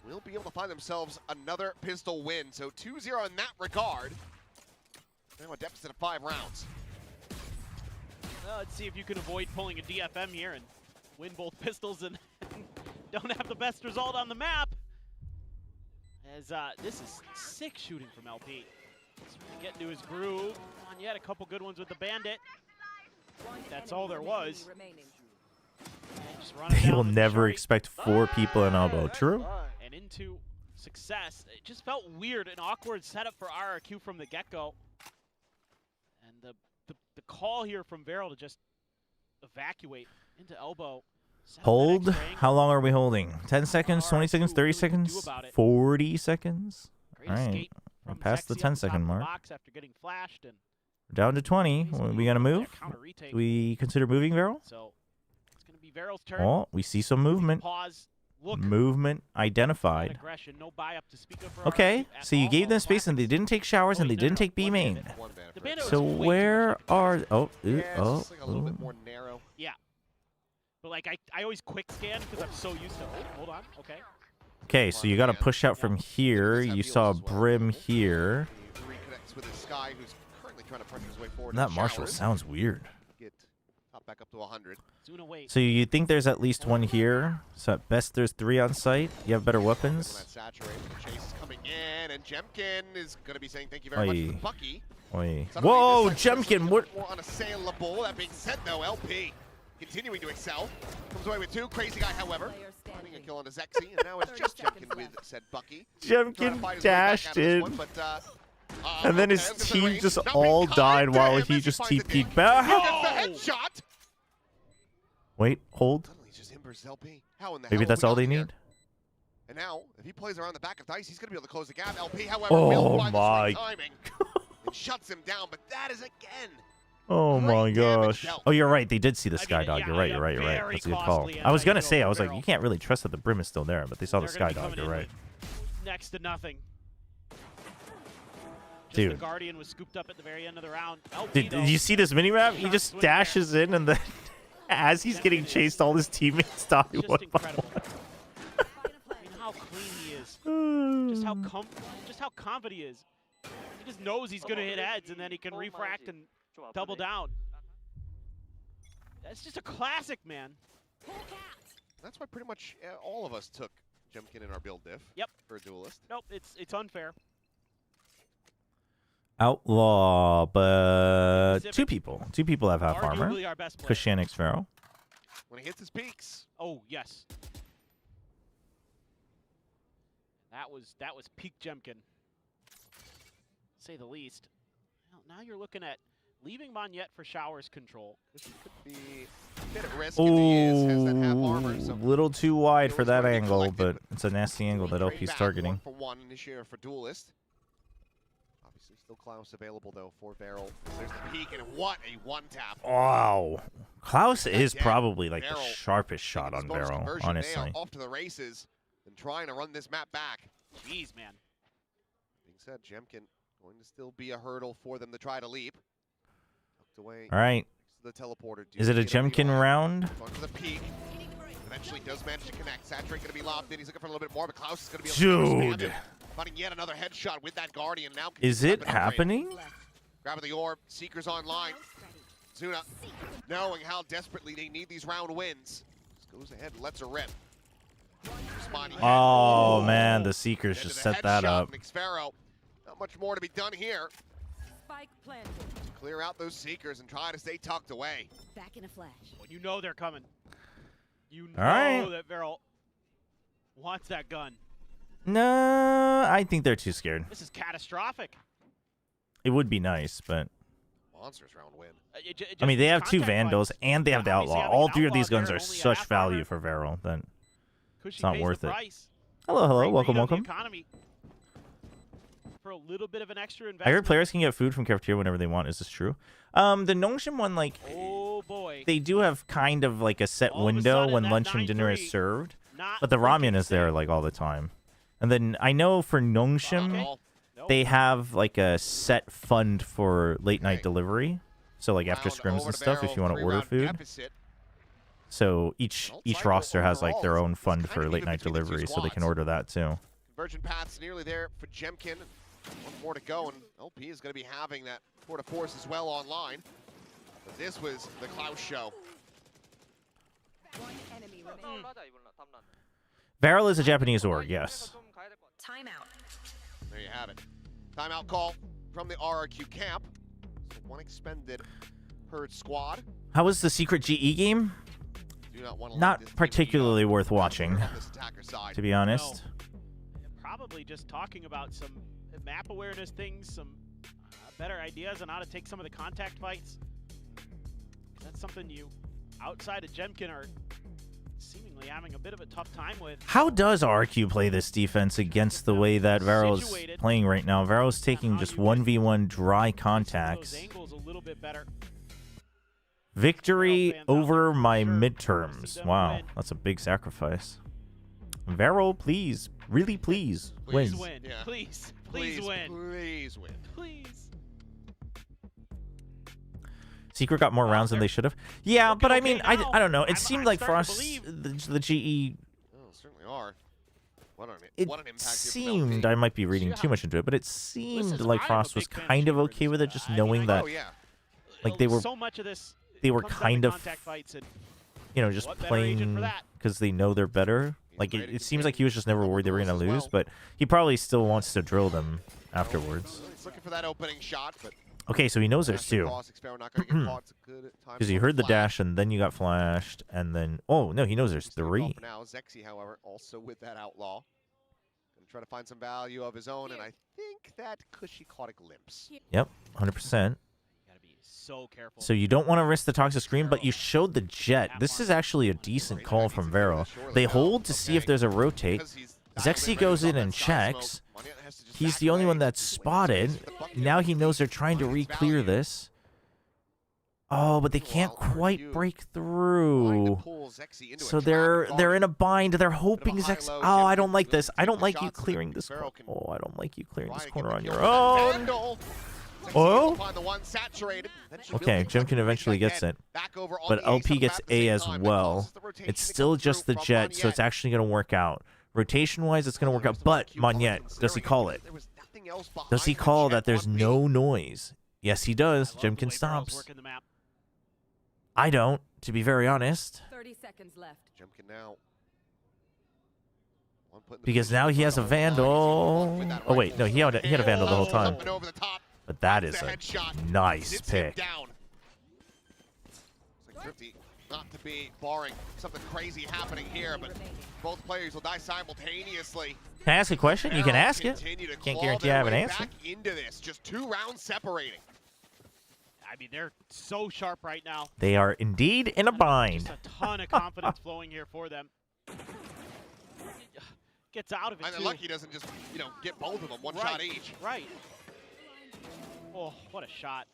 go. will be able to find themselves another pistol win. So 2-0 in that regard. Now a deficit of 5 rounds. Well, let's see if you can avoid pulling a DFM here and win both pistols and don't have the best result on the map. As this is sick shooting from LP. He's getting to his groove. On yet a couple good ones with the Bandit. That's all there was. They will never expect 4 people in elbow. True? And into success. It just felt weird, an awkward setup for RRQ from the get-go. And the call here from Veril to just evacuate into elbow. Hold. How long are we holding? 10 seconds, 20 seconds, 30 seconds, 40 seconds? All right. We're past the 10-second mark. We're down to 20. We got to move? Do we consider moving, Veril? So be Veryl's turn. Oh, we see some movement. Pause. Look. Movement identified. Aggression. No buy up to speak of for Okay, RRQ so you gave them space and they didn't take showers and they didn't take B main. So where are... Oh, oh, like a little bit more narrow. Yeah. But like I always quick scan because I'm so used to. Oh, hold on. Okay. Okay, so you got to push out from here. You saw Brim here. Reconnects with his Sky, who's currently trying to pressure his way forward. That Marshall sounds weird. Get top back up to 100. So you think there's at least one here? So at best there's 3 on site. You have better weapons. Chase is coming in, and Jemkin is going to be saying thank you very much to Bucky. Oi. Whoa, Jemkin! What? More unassailable. That being said, though, LP continuing to excel. Comes away with 2. Crazy Guy, however, finding a kill on a Zexy, and now it's just Jemkin with said Bucky. Jemkin dashed in. And then his team just all died while he just TP'd back. Headshot. Wait, hold. Maybe that's all they need. And now, if he plays around the back of Dice, he's going to be able to close the gap. LP, however, Oh will find the my. timing and shuts him down. But that is again. Oh my gosh. Oh, you're right. They did see the Skydog. You're right. You're right. You're right. That's a good call. I was gonna say, I was like, you can't really trust that the Brim is still there, but they saw the Skydog. You're right. Next to nothing. Dude. The Guardian was scooped up at the very end of the round. Did you see this mini map? He just dashes in, and then as he's getting chased, all his teammates die. Just incredible. I mean, how clean he is. Just how confident he is. He just knows he's gonna hit heads, and then he can refract and double down. That's just a classic, man. That's why pretty much all of us took Jemkin in our build diff. Yep. For a duelist. Nope, it's unfair. Outlaw, but two people have half armor. Arguably our best player. Kushanik Sparrow. When he hits his peaks. Oh yes. That was peak Jemkin, say the least. Now you're looking at leaving Monyet for showers control. This could be a bit at risk if he has that half armor. So Little too wide for that angle, but it's a nasty angle that LP's targeting. 1 for 1 initiator for duelist. Obviously, still Klaus available though for Beryl. There's the peak, and what a one tap! Wow, Klaus is probably like the sharpest shot on Beryl, They honestly. are off to the races and trying to run this map back. Jeez, man. Being said, Jemkin going to still be a hurdle for them to try to leap. Tucked away. All right. The teleporter. Is it a Jemkin round? Going to the peak. Eventually does manage to connect. Saturate going to be locked in. He's looking for a little bit more, but Klaus is going to be able to Dude. finding yet another headshot with that Guardian. Now Is it happening? Grabbing the orb. Seekers online. Zuna, knowing how desperately they need these round wins, just goes ahead and lets her rip. Oh man, the Seekers just set that up. Xfero. Not much more to be done here. Spike planted. Clear out those Seekers and try to stay tucked away. Back in a flash. Well, you know they're coming. You know that Beryl wants that gun. No, I think they're too scared. This is catastrophic. It would be nice, but Monsters round win. I mean, they have 2 Vandals and they have the Outlaw. All 3 of these guns are such value for Beryl that it's not worth it. Hello, hello, welcome, welcome. For a little bit of an extra investment. I heard players can get food from cafeteria whenever they want. Is this true? The Nongshim one, like, oh boy, they do have kind of like a set window when lunch and dinner is served, but the ramen is there like all the time. And then I know for Nongshim, they have like a set fund for late night delivery. So like after scrims and stuff, if you want to order food. So each roster has like their own fund for late night delivery, so they can order that too. Conversion paths nearly there for Jemkin. 1 more to go, and LP is going to be having that tour de force as well online. But this was the Klaus show. Beryl is a Japanese org, yes. Timeout. There you have it. Timeout call from the RRQ camp. So 1 expended per squad. How was the secret GE game? Do not want to Not particularly worth watching, to be honest. Probably just talking about some map awareness things, some better ideas on how to take some of the contact fights. That's something you, outside of Jemkin, are seemingly having a bit of a tough time with. How does RQ play this defense against the way that Vero's playing right now? Vero's taking just 1v1 dry contacts. Those angles a little bit better. Victory over my midterms. Wow, that's a big sacrifice. Vero, please, really please, Please win. win. Yeah. Please Please win. Please win. Please. Secret got more rounds than they should have. Yeah, but I mean, I don't know. It I'm seemed like starting to Frost, believe. the GE, Oh, certainly are. What an it impact here from seemed, LP. I might be reading too much into it, but it seemed Listen, like I'm a Frost was big fan of kind of Chobra. okay with it, just I mean, knowing that, Oh yeah. like, they were, so much of this they were comes down to kind of, contact fights and you know, just what better agent playing for that? because they know they're better. Like, ready to it seems like he was just never worried they were going to as well. lose, but he probably still wants to drill them afterwards. He's looking for that opening shot, but Okay, so he knows there's two. Because you heard the dash, and then you got flashed, and then... Oh, no, he knows there's three. For now, Zexy, however, also with that outlaw. Gonna try to find some value of his own, and I think that cushy caught limps. Yep, 100%. so careful. So you don't want to risk the toxic screen, but you showed the jet. This is actually a decent call from Vero. They hold to see if there's a rotate. Zexy goes in and checks. He's the only one that's spotted. Now he knows they're trying to re-clear this. Oh, but they can't quite break through. So they're in a bind. They're hoping Zexy... Oh, I don't like this. I don't like you clearing this corner. Oh, I don't like you clearing this corner on your own. Oh? Okay, Jimkin eventually gets it. But LP gets A as well. It's still just the jet, so it's actually going to work out. Rotation-wise, it's going to work out. But, Monette, does he call it? Does he call that there's no noise? Yes, he does. Jimkin stops. I don't, to be very honest. 30 seconds left. Jimkin now. Because now he has a Vandal. Oh, wait. No, he had a Vandal the whole time. But that is a nice pick. Not to be barring something crazy happening here, but both players will die simultaneously. Can I ask a question? You can ask it. Can't guarantee I have an answer. Back into this, just 2 rounds separating. I mean, they're so sharp right now. They are indeed in a bind. Just a ton of confidence flowing here for them. Gets out of it, And too. Lucky doesn't just, get both of them, one shot each. Right. Oh, what a shot.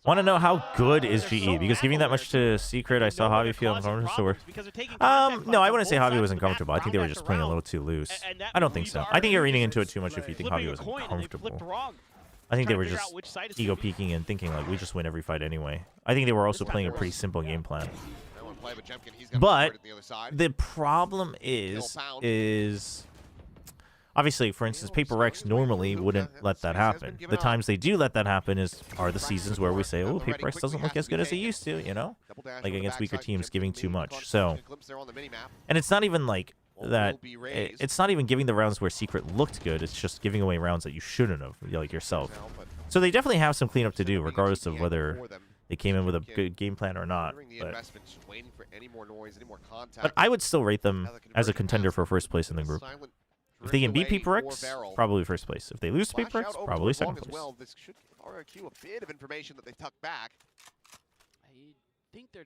Want to know how good is GE? Because giving that much to Secret, I saw Javi feel uncomfortable. No, I wouldn't say Javi was uncomfortable. I think they were just playing a little too loose. I don't think so. I think you're reading into it too much if you think Javi was uncomfortable. I think they were just ego peeking and thinking like we just win every fight anyway. I think they were also playing a pretty simple game plan. But the problem is obviously, for instance, Paper Rex normally wouldn't let that happen. The times they do let that happen are the seasons where we say, oh, Paper Rex doesn't look as good as he used to, like against weaker teams giving too much. So, and it's not even like that. It's not even giving the rounds where Secret looked good. It's just giving away rounds that you shouldn't have, like yourself. So they definitely have some cleanup to do, regardless of whether they came in with a good game plan or not. But I would still rate them as a contender for first place in the group. If they can beat Paper Rex, probably first place. If they lose to Paper Rex, probably second place. Well, this should give RRQ a bit of information that they've tucked back. I think they're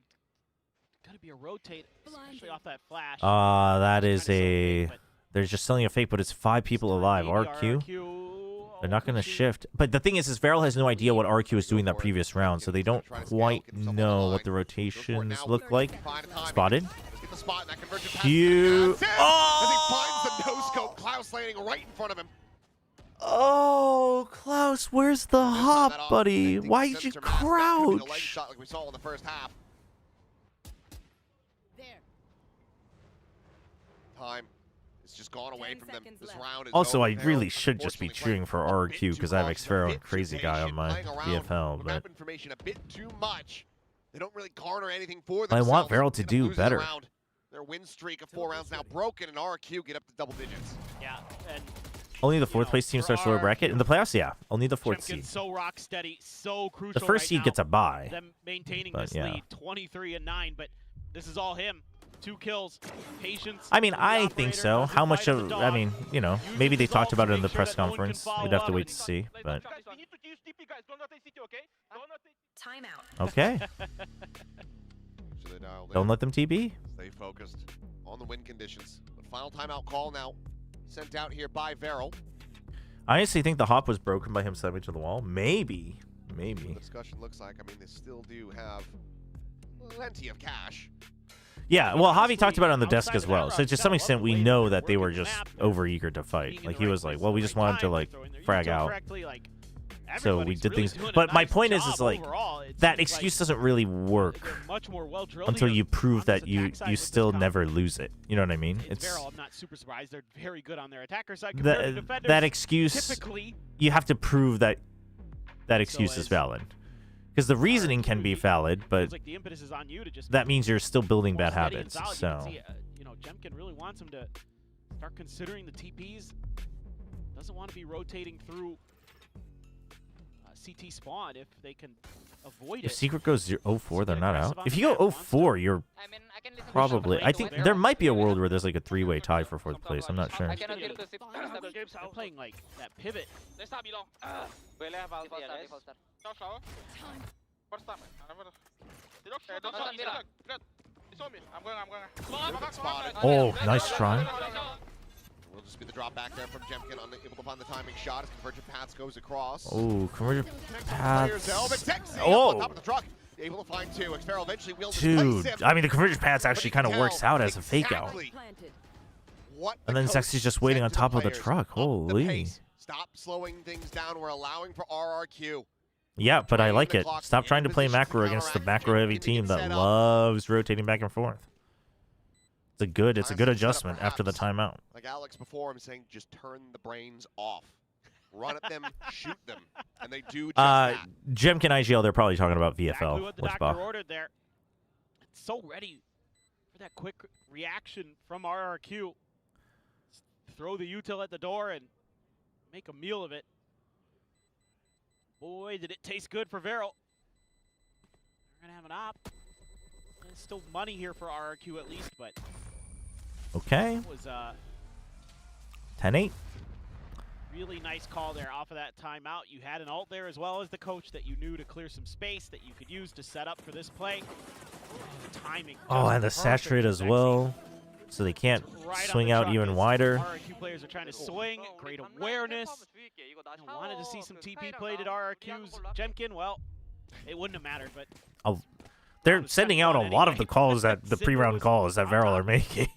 going to be a rotate, especially off that flash. That is a... They're just selling a fake, but it's 5 people alive. RRQ, they're not going to shift. But the thing is Varel has no idea what RRQ was doing that previous round, so they don't quite know what the rotations look like. Spotted. Cute. As he finds the no-scope, Klaus landing right in front of him. Oh, Klaus, where's the hop, buddy? Why'd you crouch? Shot like we saw in the first half. Time is just gone away from them. This round is Also, I over. really should just be cheering for RRQ because I have Xfero and Crazy Guy on my BFL, but Map information a bit too much. They don't really garner anything for I themselves. want Varel to do Losing the better. round. Their win streak of 4 rounds now broken, and RRQ get up to double digits. Yeah, and only the 4th place team starts lower bracket. In the playoffs, yeah, only the 4th seed. So rock steady, so crucial. The first right seed now, gets a bye. Them maintaining But, this yeah. lead, 23-9, but this is all him. 2 kills, patience. I mean, I think so. How much of... I mean, maybe they talked about it in the press conference. We'd have to wait to see, but... Timeout. Okay. Don't let them TB. Stay focused on the win conditions. But final timeout call now sent out here by Varel. I honestly think the hop was broken by him slamming to the wall. Maybe. The discussion looks like, I mean, they still do have plenty of cash. Yeah, well, Javi talked about it on the desk as well. So to some extent, we know that they were just overeager to fight. Like, he was like, well, we just wanted to, like, frag out. So we did things. But my point is like, that excuse doesn't really work until you prove that you still never lose it. You know what I mean? It's I'm not super surprised. They're very good on their attacker side compared to defenders. that excuse, you have to prove that excuse is valid. Because the reasoning can be valid, but that means you're still building bad habits. So, you know, Jemkin really wants him to start considering the TPs. Doesn't want to be rotating through CT spawn if they can avoid it. if Secret goes 0-4, they're not out. If you go 0-4, you're probably. I think there might be a world where there's like a 3-way tie for 4th place. I'm not sure. They're playing like that pivot. Oh, nice try. Will just be the drop back there from Jemkin, unable to find the timing shot as Convergent Paths goes across. Oh, Convergent Paths. Oh! On top of the truck, able to find two. Xfero eventually will Dude, I mean, the Convergent Paths actually kind of works out as a fake out. And then Sexy's just waiting on top of the truck. Holy. Stop slowing things down. We're allowing for RRQ. Yeah, but I like it. Stop trying to play macro against the macro-heavy team that loves rotating back and forth. It's a good adjustment after the timeout. Like Alex before, I'm saying just turn the brains off. Run at them, shoot them, and they do just that. Jemkin IGL, they're probably talking about VFL. Exactly what the doctor ordered there. It's so ready for that quick reaction from RRQ. Throw the util at the door and make a meal of it. Boy, did it taste good for Vero. We're going to have an op. There's still money here for RRQ at least, but... Okay. That was 10-8. really nice call there off of that timeout. You had an ult there as well as the coach that you knew to clear some space that you could use to set up for this play. The timing. Oh, and the saturate as well. So they can't swing out even wider. RRQ players are trying to swing. Great awareness. Wanted to see some TP played at RRQ's. Jemkin, well, it wouldn't have mattered, but... They're sending out a lot of the calls the pre-round calls that Varel are making.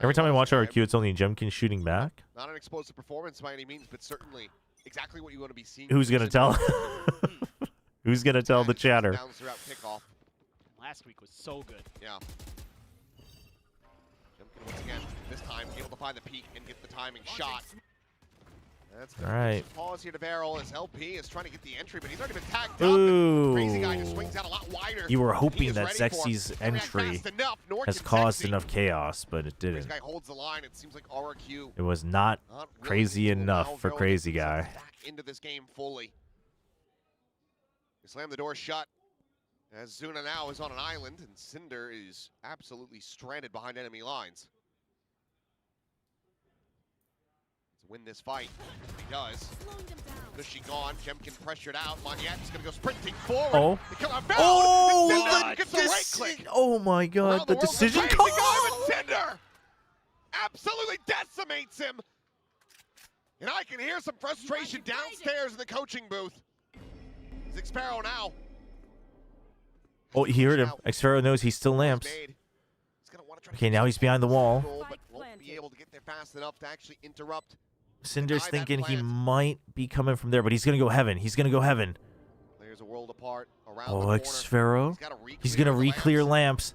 Every time I watch RRQ, it's only Jemkin shooting back. Not an explosive performance by any means, but certainly exactly what you want to be seeing. Who's gonna tell? Who's gonna tell the chatter? Last week was so good. Yeah. Jemkin once again, this time able to find the peak and get the timing shot. That's all right. Pause here to Varel as LP is trying to get the entry, but he's already been tagged Ooh. up. Crazy guy just swings out a lot wider. You were hoping that Sexy's entry has caused enough chaos, but it didn't. Crazy guy holds the line. It seems like RRQ. It was not crazy enough for Crazy Guy. Back into this game fully. They slam the door shut. As Zuna now is on an island, and Cinder is absolutely stranded behind enemy lines. Win this fight. He does. She gone. Jemkin pressured out. Moniette's gonna go sprinting forward. Oh. Oh, gets the right click. Oh my god, the decision call. Cinder absolutely decimates him. And I can hear some frustration downstairs in the coaching booth. It's Xfero now. Oh, he heard him. Xfero knows he's still lamps. Okay, now he's behind the wall. But won't be able to get there fast enough to actually interrupt. Cinder's thinking he might be coming from there, but he's gonna go heaven. He's gonna go heaven. There's a world apart around oh, Xfero. He's gonna re-clear lamps.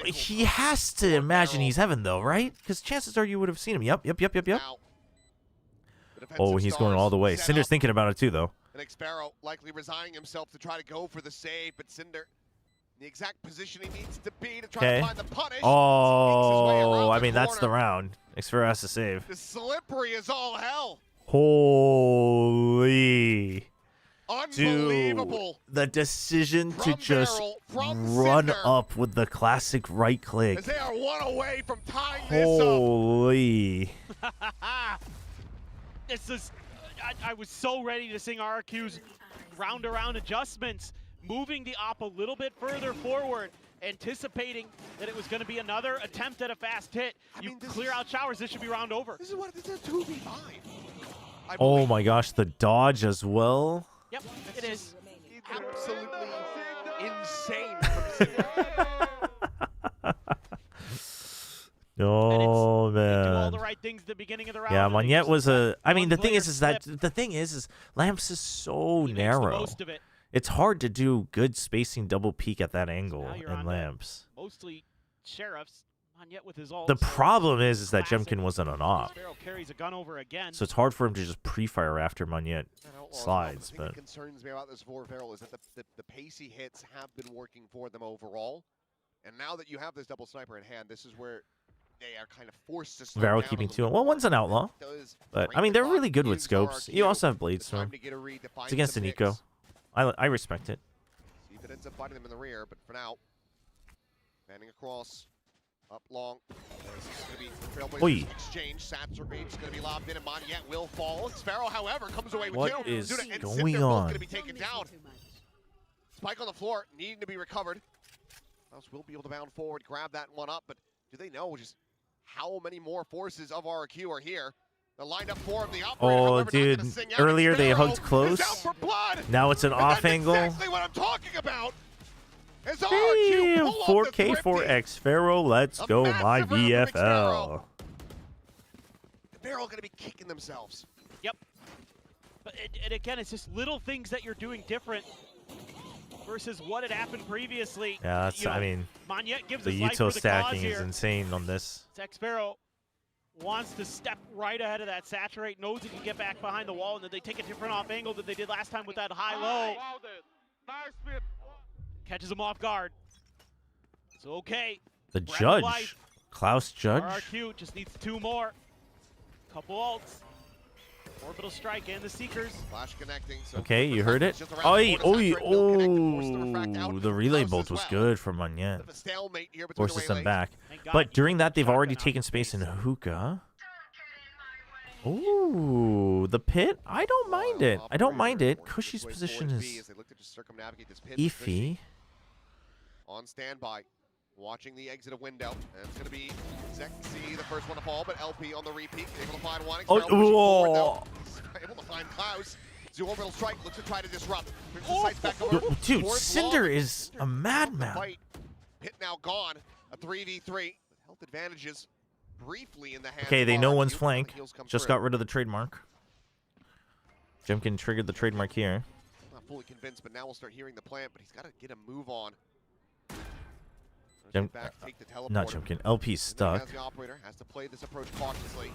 He has to imagine he's heaven though, right? Because chances are you would have seen him. Yep. Oh, he's going all the way. Cinder's thinking about it too, though. And Xfero likely resigning himself to try to go for the save, but Cinder, the exact position he needs to be to try to find the punish. Oh, I mean, that's the round. Xfero has to save. The slippery as all hell. Holy. Unbelievable. Dude, the decision to just run up with the classic right click. As they are one away from tying Holy. This is... I was so ready to sing RRQ's round-around adjustments, moving the op a little bit further forward anticipating that it was going to be another attempt at a fast hit. You clear out showers, this should be round over. This is a 2v5. Oh my gosh, the dodge as well. Yep, it is. Absolutely insane from Cinder. Oh They do all man. the right things at the beginning of the round. Yeah, and they Monette just was let I mean, one the thing player is that slip. the thing is Lamps is so He makes the narrow. most of it. It's hard to do good spacing double peek at that angle Now you're in on Lamps. Mostly Sheriffs. Monette with his ult. The problem is that Jemkin wasn't an op, Sparrow carries a gun over again. so it's hard for him to just pre-fire after Monette slides. The thing But that concerns me about this for Feral is that the pacey hits have been working for them overall. And now that you have this double sniper in hand, this is where they are kind of forced to slow Varro down a keeping little two. Well, one's an outlaw, Does but break I mean the they're clock, really good with gives scopes. RRQ You also have the Bladestorm. time to get a read, to find It's against the some Nico. picks. I respect it. See if it ends up biting them in the rear, but for now, panning across, up long. This is going to be Oi. Trailblazers exchange. Sats are going to be lobbed in, and Monette will fall. Sparrow, however, comes away with What two. is Zuna and going Cinder both on? going to be taken down. Spike on the floor, needing to be recovered. Mouse will be able to bound forward, grab that one up, but do they know just how many more forces of RRQ are here? They're lined up for him. The operator, Oh, however, not dude! gonna sing out. Earlier they Sparrow hugged is close. out for blood. Now it's an And off that's angle. exactly what I'm talking about. As Damn, RRQ pull off the 4K, 4X, Pharaoh, let's A go, massive my round from Xfero. VFL. They're all going to be kicking themselves. Yep. But and again, it's just little things that you're doing different versus what had happened previously. Yeah, that's, You know, I mean, Monette gives the his life util for the cause stacking is here. insane on this. Xfero wants to step right ahead of that saturate, knows he can get back behind the wall, and then they take a different off angle than they did last time with that high-low. Catches him off guard. It's okay. The Breath of judge, life. Klaus Judge. RRQ just needs two more. Couple ults. Orbital strike and the Seekers. Flash connecting. So Okay, you heard it. just around Oi, the corner, oi, Saturate will connect and force the refract oh, out. the relay Klaus bolt as was well. good for Monette. Bit of a stalemate here between the Forces them Waylays. back. Thank God But he during that, they've shotgun already out taken in space in space. hookah. Ooh, the pit. I don't mind it. I don't mind it. Cushy's position is iffy. On standby, watching the exit of window, and it's going to be Zexy, the first one to fall, but LP on the repeat, able to find one. Oh, Xfero pushing forward, whoa. though. He's able to find Klaus. Zoo orbital strike, looks to try to disrupt. Brings the sights back over. Dude, towards Cinder long. is a madman. Fight. Pit now gone. A 3v3 with health advantages briefly in the hands Okay, of they know RRQ. one's The flank. heals come Just through. got rid of the trademark. Jemkin triggered the trademark here. Not fully convinced, but now we'll start hearing the plant, but he's got to get a move on. Back, take the Not teleporter. Jemkin. LP's stuck. As the operator has to play this approach cautiously.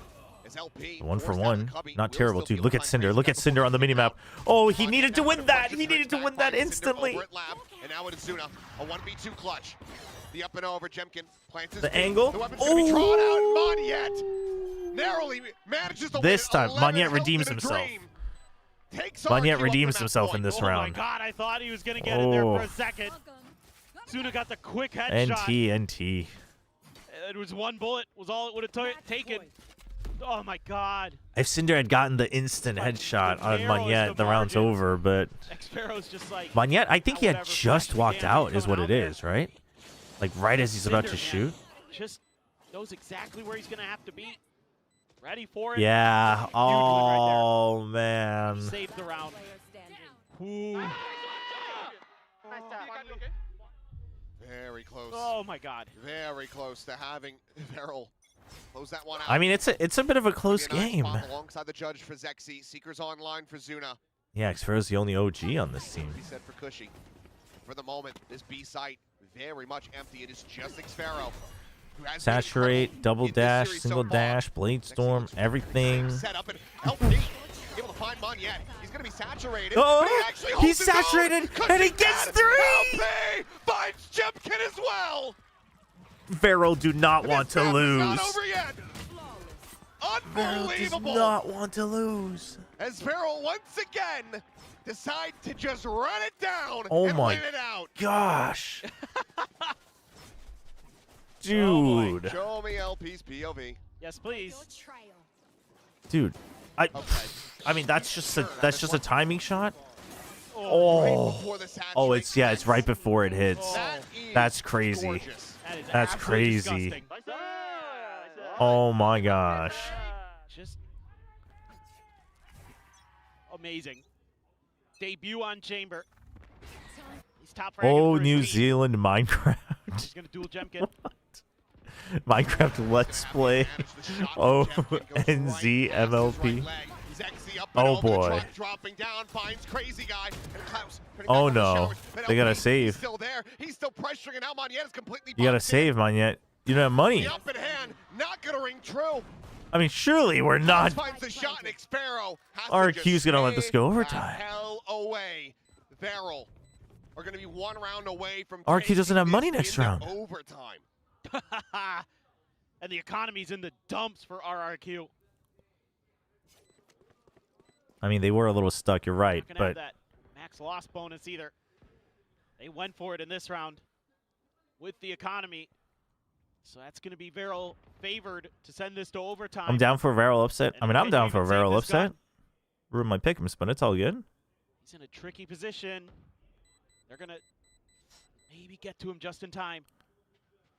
As LP One for forced down the one. cubby, Not will terrible, still dude. be Look able at to Cinder. find Look Grace at Cinder on the minimap. Oh, he needed to win that. He needed to win that instantly. Over at Lab, and now it is Zuna. A 1v2 clutch. The up and over. Jemkin plants his The feet. angle. The weapon's going to be drawn out. Monette narrowly manages to This win time, 11 Monette health redeems in a himself. dream. Takes Monette RRQ up redeems to that himself point. in this Oh round. my God, I thought he was going to get in there for Oh. a second. Suna got the quick headshot. NT. It was one bullet, was all it would have taken. Oh my God. If Cinder had gotten the instant headshot on narrows Monette, the the round's margin. over, but Xfero's just like. Monette, I think he had whatever, just flash walked damage out is coming what it out is, right? Like right as he's about to Cinder, shoot. Just knows exactly where he's going to have to be. Ready for it. Yeah. Huge one right Oh, man. there. Saved the round. Ooh. Very close. Oh my God. Very close to having Feral close that one out. I mean, it's a bit of a close Be a nice game. spot alongside the judge for Zexy. Seekers online for Zuna. Yeah, Xfero's the only OG on this team. Be said for Cushy. For the moment, this B site very much empty. It is just Xfero. who has been Saturate, incredible double in this dash, series single so far. dash, blade storm, everything. Set up and LP able to find Monette. He's going to be saturated. Oh, but he actually holds he's his own. saturated, Cushy and he gets dead. three! LP finds Jemkin as well. Pharaoh do not want to This match is lose. not over yet. Pharaoh does Unbelievable. not want to lose. As Feral once again decide to just run it down Oh and my win it out. gosh. Dude. Show me LP's POV. Yes, please. Dude. I mean that's just a timing shot. Oh. Before the Oh, it's right before it hits. That That's crazy. gorgeous. That is That's absolutely crazy. disgusting. Oh my gosh. Just amazing. Debut on Chamber. He's top fragging Oh, for his New team. Zealand Minecraft. He's gonna duel Jemkin. Minecraft Let's Play. Oh, NZ MLP. Oh boy. Dropping down, finds Crazy Guy. And Klaus putting Oh back on the no. showers, but They gotta LP save. Still there. He's still pressuring, and now Monette is completely You gotta boxed in. save, man, yet. You don't have money. The up in hand, not gonna ring true. I mean, surely we're not. Finds the shot, and Xpero has to RRQ's just gonna let this stay go the overtime. hell away. Varel are gonna be one round away from RRQ doesn't have taking money this next into round. Overtime. And the economy's in the dumps for RRQ. I mean, they were a little stuck, you're right, Not gonna have but that max loss bonus either. They went for it in this round with the economy. So that's going to be Varel favored to send this to overtime. I'm down for a Varel upset. I mean, I'm down for a even save Varel this gun. upset. Ruin my pick'ems, but it's all good. He's in a tricky position. They're going to maybe get to him just in time.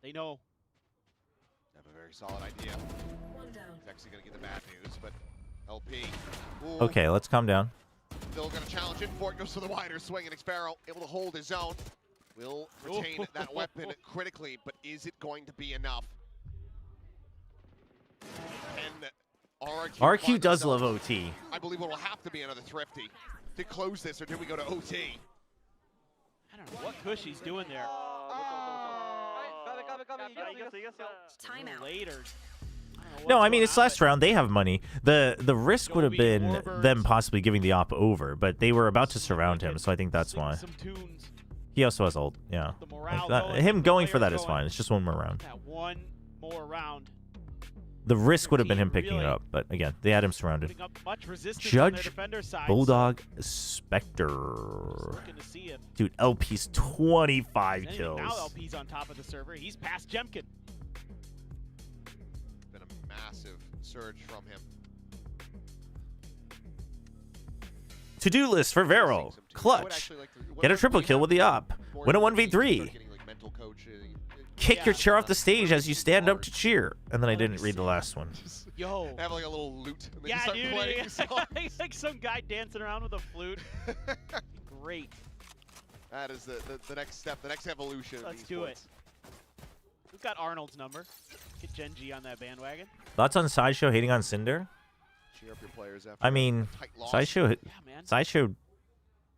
They know. Have a very solid idea. He's actually gonna get the bad news, but LP. Ooh, Okay, let's calm down. Still gonna challenge it before it goes to the wider swing, and Xpero able to hold his own. Will retain that weapon critically, but is it going to be enough? And RQ does love OT. I believe it will have to be another Thrifty to close this, or do we go to OT? I don't know what Kush he's doing there. Timeout. Later. No, I mean, it's last round. They have money. The risk would have been them possibly giving the op over, but they were about to surround him, so I think that's why. He also has ult, yeah. Him going for that is fine. It's just one more round. That one more round. The risk would have been him picking it up, but again, they had him surrounded. Putting up much resistance on their Judge, defender side, Bulldog, Spectre. looking to see if Dude, LP's 25 anything kills. now LP's on top of the server. He's past Jemkin. Been a massive surge from him. To-do list for Varel. Clutch. Get a triple kill with the op. Win a 1v3. Kick your chair off the stage as you stand up to cheer. And then I didn't read the last one. Yo. They have like a little lute. And they Yeah, just start dude. playing songs. He's like some guy dancing around with a flute. Great. That is the next step, the next evolution. Let's of do it. esports. We've got Arnold's number. Get Gen G on that bandwagon. Thoughts on Sideshow hating on Cinder? Cheer up your players after I mean, a tight loss. Sideshow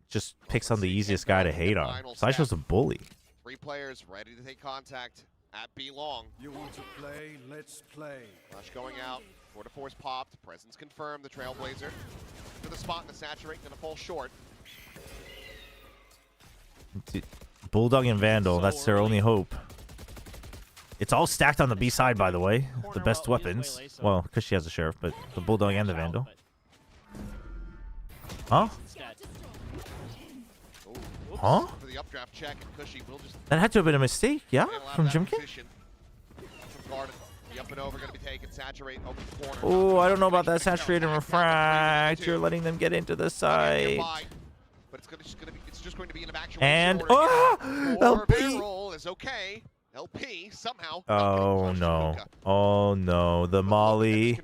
just picks on the easiest guy to hate on. Sideshow's a bully. 3 players ready to take contact at B long. You want to play? Let's play. Rush going out. 4 to force popped. Presence confirmed. The Trailblazer to the spot in the saturate. Gonna fall short. Dude, Bulldog and Vandal, that's their only hope. It's all stacked on the B side, by the way. The best weapons. Well, because she has a Sheriff, but the Bulldog and the Vandal. Huh? Huh? For the updraft check, and Cushy will just That had to have been a mistake, yeah? From Jimkin? From Garden. The up and over gonna be taken. Saturate. Open corner. Oh, I don't know about that saturate and refract. You're letting them get into the site. But it's just going to be an evacuation And order. oh, LP. Barrel is okay. LP somehow. Oh no. Oh no. The Molly.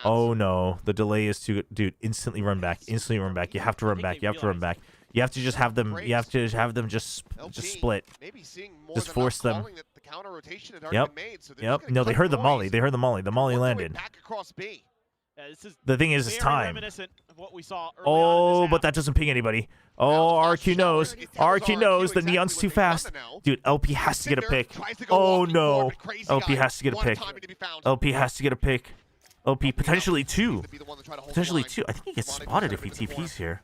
Oh no. The delay is too good. Dude, instantly run back. Instantly run back. You have to run back. You have to run back. You have to just have them. You have to have them just split. Maybe seeing more Just than force them. calling that the counter rotation had already Yep. been made, so they're Yep. just gonna No, they cut heard the noise. Molly. They heard the Molly. The Molly landed. Back across B. Yeah, this is The thing is, it's very time. reminiscent of what we saw early Oh, but that doesn't ping anybody. Oh, RQ knows. RQ knows the Neon's too fast. Dude, LP has to get a pick. Oh no. LP has to get a pick. LP has to get a pick. LP potentially 2. Potentially 2. I think he gets spotted if he TPs here.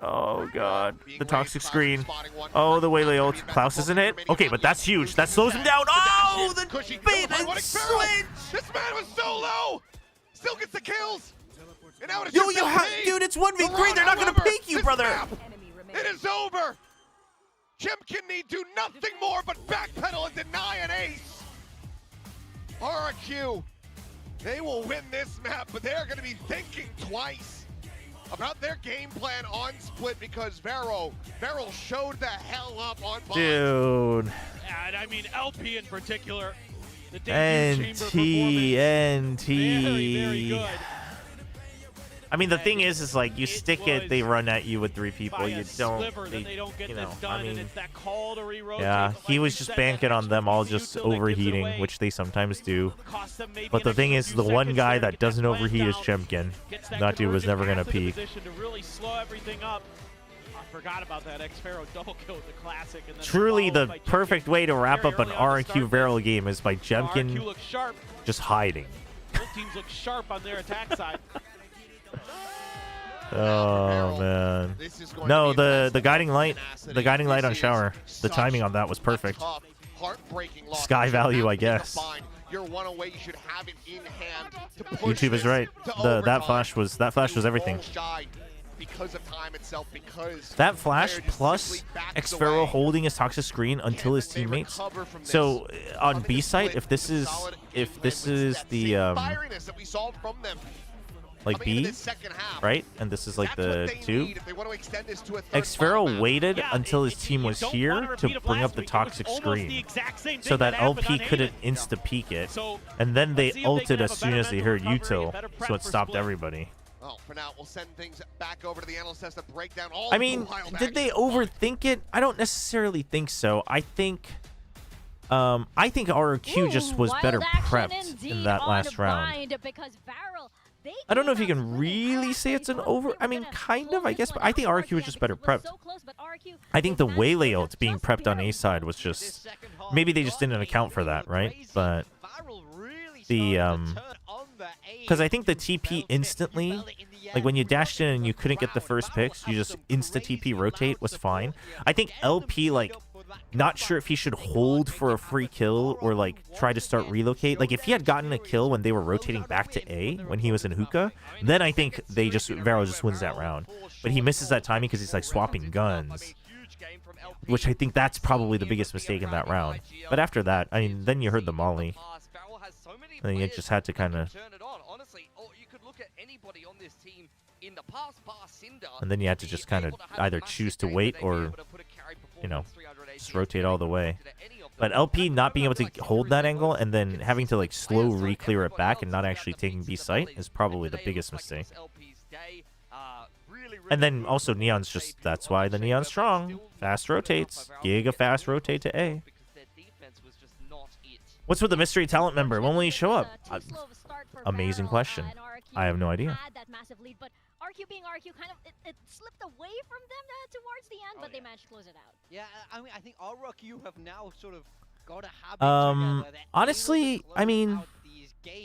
Oh god. The toxic screen. Oh, the Waylay ult. Klaus isn't it? Okay, but that's huge. That slows him down. Oh, the bait and switch. This man was so low. Still gets the kills. And now it's Yo, just you have, LP. dude, it's 1v3. They're not gonna However, pick you, this brother. map, it is over. Jemkin need do nothing more but backpedal and deny an ace. RRQ, they will win this map, but they're going to be thinking twice. about their game plan on split because Vero showed the hell up on bot. Dude. And I mean, LP in particular. The debut chamber performance, NT. very good. I mean, the thing is like you stick it, they run at you with 3 people. You don't, they don't get you know, this done, I mean, and it's that call to re-rotate. yeah, he was just banking on them all just overheating, which they sometimes do. But the thing is, the one guy that doesn't overheat is Chemkin. That dude was never gonna peak. To really slow everything up. I forgot about that X-Pharaoh double kill with the classic. And then Truly, the by perfect way to wrap up an very early on to RRQ Varel game is by Jemkin RRQ looks sharp. just hiding. Both teams look sharp on their attack side. Oh man. No, the guiding light on shower. The timing on that was perfect. Sky value, I guess. You're one away. You should have it in hand to push YouTube is right. That flash was everything. Because of time itself, because that flash plus X-Pharaoh holding his toxic screen until his teammates. So on B site, if this is the like B, right? And this is like the 2. X-Pharaoh waited until his team was here to bring up the toxic screen so that LP couldn't insta-peek it. And then they ulted as soon as they heard util, so it stopped everybody. Oh, for now, we'll send things back over to the analyst test to break down all I mean, did they overthink it? I don't necessarily think so. I think RRQ just was better prepped in that last round. I don't know if you can really say it's an over. I mean, kind of, I guess. But I think RRQ was just better prepped. I think the way layouts being prepped on A side was just maybe they just didn't account for that, right? But the because I think the TP instantly, like when you dashed in and you couldn't get the first picks, you just insta TP rotate was fine. I think LP, like, not sure if he should hold for a free kill or like try to start relocate. Like if he had gotten a kill when they were rotating back to A when he was in hookah, then I think Vero just wins that round. But he misses that timing because he's like swapping guns, which I think that's probably the biggest mistake in that round. But after that, I mean, then you heard the molly. And you just had to kind of, and then you had to just kind of either choose to wait or, you know, just rotate all the way. But LP not being able to hold that angle and then having to like slow re-clear it back and not actually taking B site is probably the biggest mistake. And then also Neon's just, that's why the Neon's strong. Fast rotates. Giga fast rotate to A. What's with the mystery talent member? When will he show up? Amazing question. I have no idea. But RQ being RQ, kind of it slipped away from them towards the end, but they managed to close it out. Yeah, I mean, I think RRQ have now sort of got a habit together. Honestly, I mean,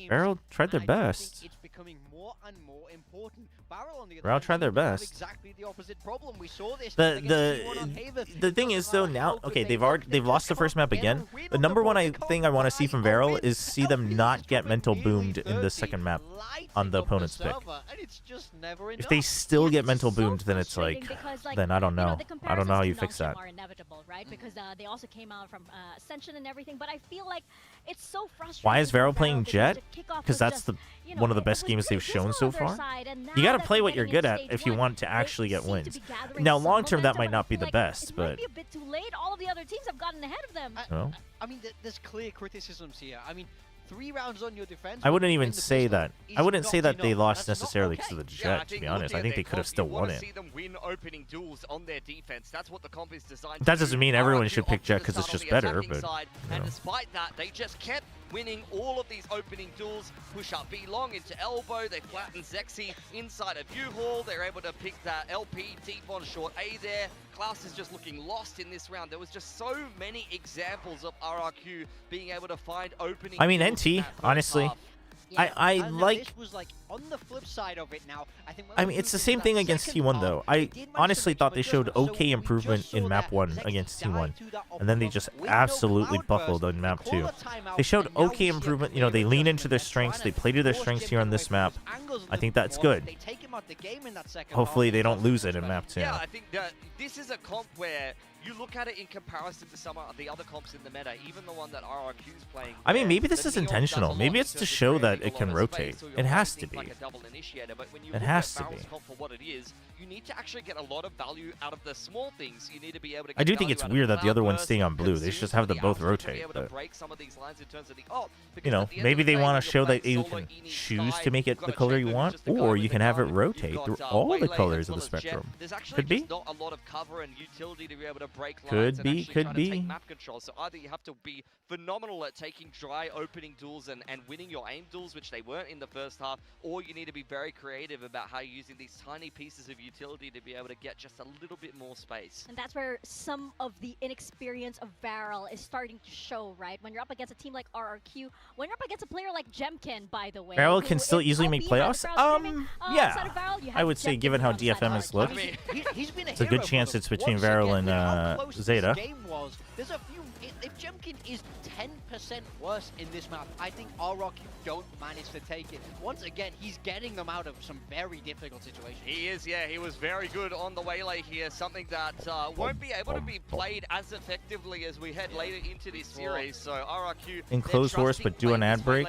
Barrel tried their best. It's becoming more and more important. Barrel tried their best. Exactly the opposite problem. We saw this. The thing is though, now okay, they've lost the first map again. The number one thing I want to see from Barrel is see them not get mental boomed in the second map on the opponent's pick. If they still get mental boomed, then it's like, then I don't know. I don't know how you fix that. Are inevitable, right? Because they also came out from Ascension and everything, but I feel like it's so frustrating. Why is Vero playing Jet? Because that's one of the best games they've shown so far. You gotta play what you're good at if you want to actually get wins. Now, long term, that might not be the best, but. It might be a bit too late. All of the other teams have gotten ahead of them. I mean, there's clear criticisms here. I mean, 3 rounds on your defense. I wouldn't even say that. I wouldn't say that they lost necessarily because of the Jet, to be honest. I think they could have still won it. That doesn't mean everyone should pick Jet because it's just better, but. And despite that, they just kept winning all of these opening duels. Push up B long into elbow. They flatten Zexy inside of U-Haul. They're able to pick that LP deep on short A there. Klaus is just looking lost in this round. There was just so many examples of RRQ being able to find opening. I mean, NT, honestly. Yeah, I like. This was like on the flip side of it now. I mean, it's the same thing against T1 though. I honestly thought they showed okay improvement in map 1 against T1, and then they just absolutely buckled on map 2. They showed okay improvement. You know, they lean into their strengths. They play to their strengths here on this map. I think that's good. time out the game in that second Hopefully half. they don't lose it in map 2. Yeah, I think that this is a comp where you look at it in comparison to some of the other comps in the meta, even the one that RRQ is playing. I mean, maybe this the is Neon does a intentional. lot Maybe in it's to terms of show that creating it a can lot of rotate. space, so It you're has to things be. like a double initiator, but when you It look has at to Barrel's be. comp for what it is, you need to actually get a lot of value out of the small things. You need to be able to. I Get do think value it's out of weird that the other one's cloudburst, staying on blue. They should just have them both to be rotate. able to But, break some of these lines in terms of the ult, because you know, at the end maybe of the they day, want when to you're show that playing you solo can Eni choose Sky, to make you've it got the a color you chamber want, who's just a guy or with you a can have it gun, rotate you've through got, all the Waylay colors as of well the as Jet. spectrum. There's actually Could be. just not a lot of cover and utility to be able to break lines Could and be, actually could try to be. take map control. So either you have to be phenomenal at taking dry opening duels and winning your aim duels, which they weren't in the first half, or you need to be very creative about how you're using these tiny pieces of utility to be able to get just a little bit more space. And that's where some of the inexperience of Varel is starting to show, right? When you're up against a team like RRQ, when you're up against a player like Jemkin, by the way. Varel who can still is easily make LB by the playoffs. crowd screaming, Yeah. outside of Varel, you I have would say, Jemkin given how on the side DFM of is RRQ. looked, He's been it's a good chance it's between Varel and Zeta. Game was. There's a few. If Jemkin is 10% worse in this map, I think RRQ don't manage to take it. Once again, he's getting them out of some very difficult situations. He is, yeah. He was very good on the Waylay here, something that won't be able to be played as effectively as we head later into this series. So RRQ In close horse, but do an ad break.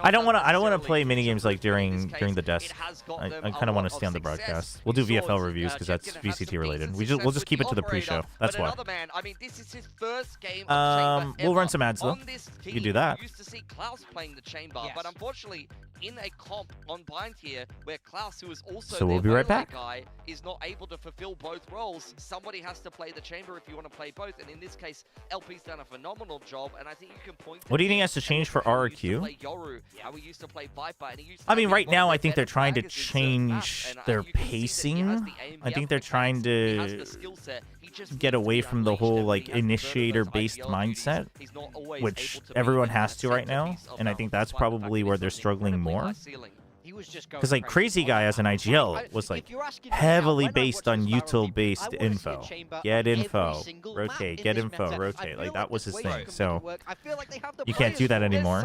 I don't want to play minigames like during the desk. I kind of want to stay on the broadcast. We'll do VFL reviews because that's VCT related. We'll just keep it to the pre-show. That's why. Man, I mean, this is his first game of Chamber we'll ever. run some ads though. On this You team, can do that. We used to see Klaus playing the Chamber, but unfortunately, in a comp on Bind here, where Klaus, who is also So we'll their be right Waylay back. guy, is not able to fulfill both roles. Somebody has to play the Chamber if you want to play both, and in this case, LP's done a phenomenal job, and I think you can point to What do you think has to change for how he used to RRQ? play Yoru, how he used to play Viper, and he used to I mean, have right one of now, the I think they're better trying to fraggers in certain maps, change and their you can see that he has pacing. the aim, I he think has they're the trying he has to the skill set. He just get needs to away be from the unleashed, whole and like he has to burn those initiator-based IPL mindset, duties. He's not always which able to be everyone in has that to right center now, piece of and I Valve, think that's despite the fact probably that where he's they're got struggling incredibly more. high ceiling. He was just going Because like Crazy Guy as an IGL was like heavily based on util-based info. Get info, rotate, get info, rotate. Like that was his thing. So you can't do that anymore.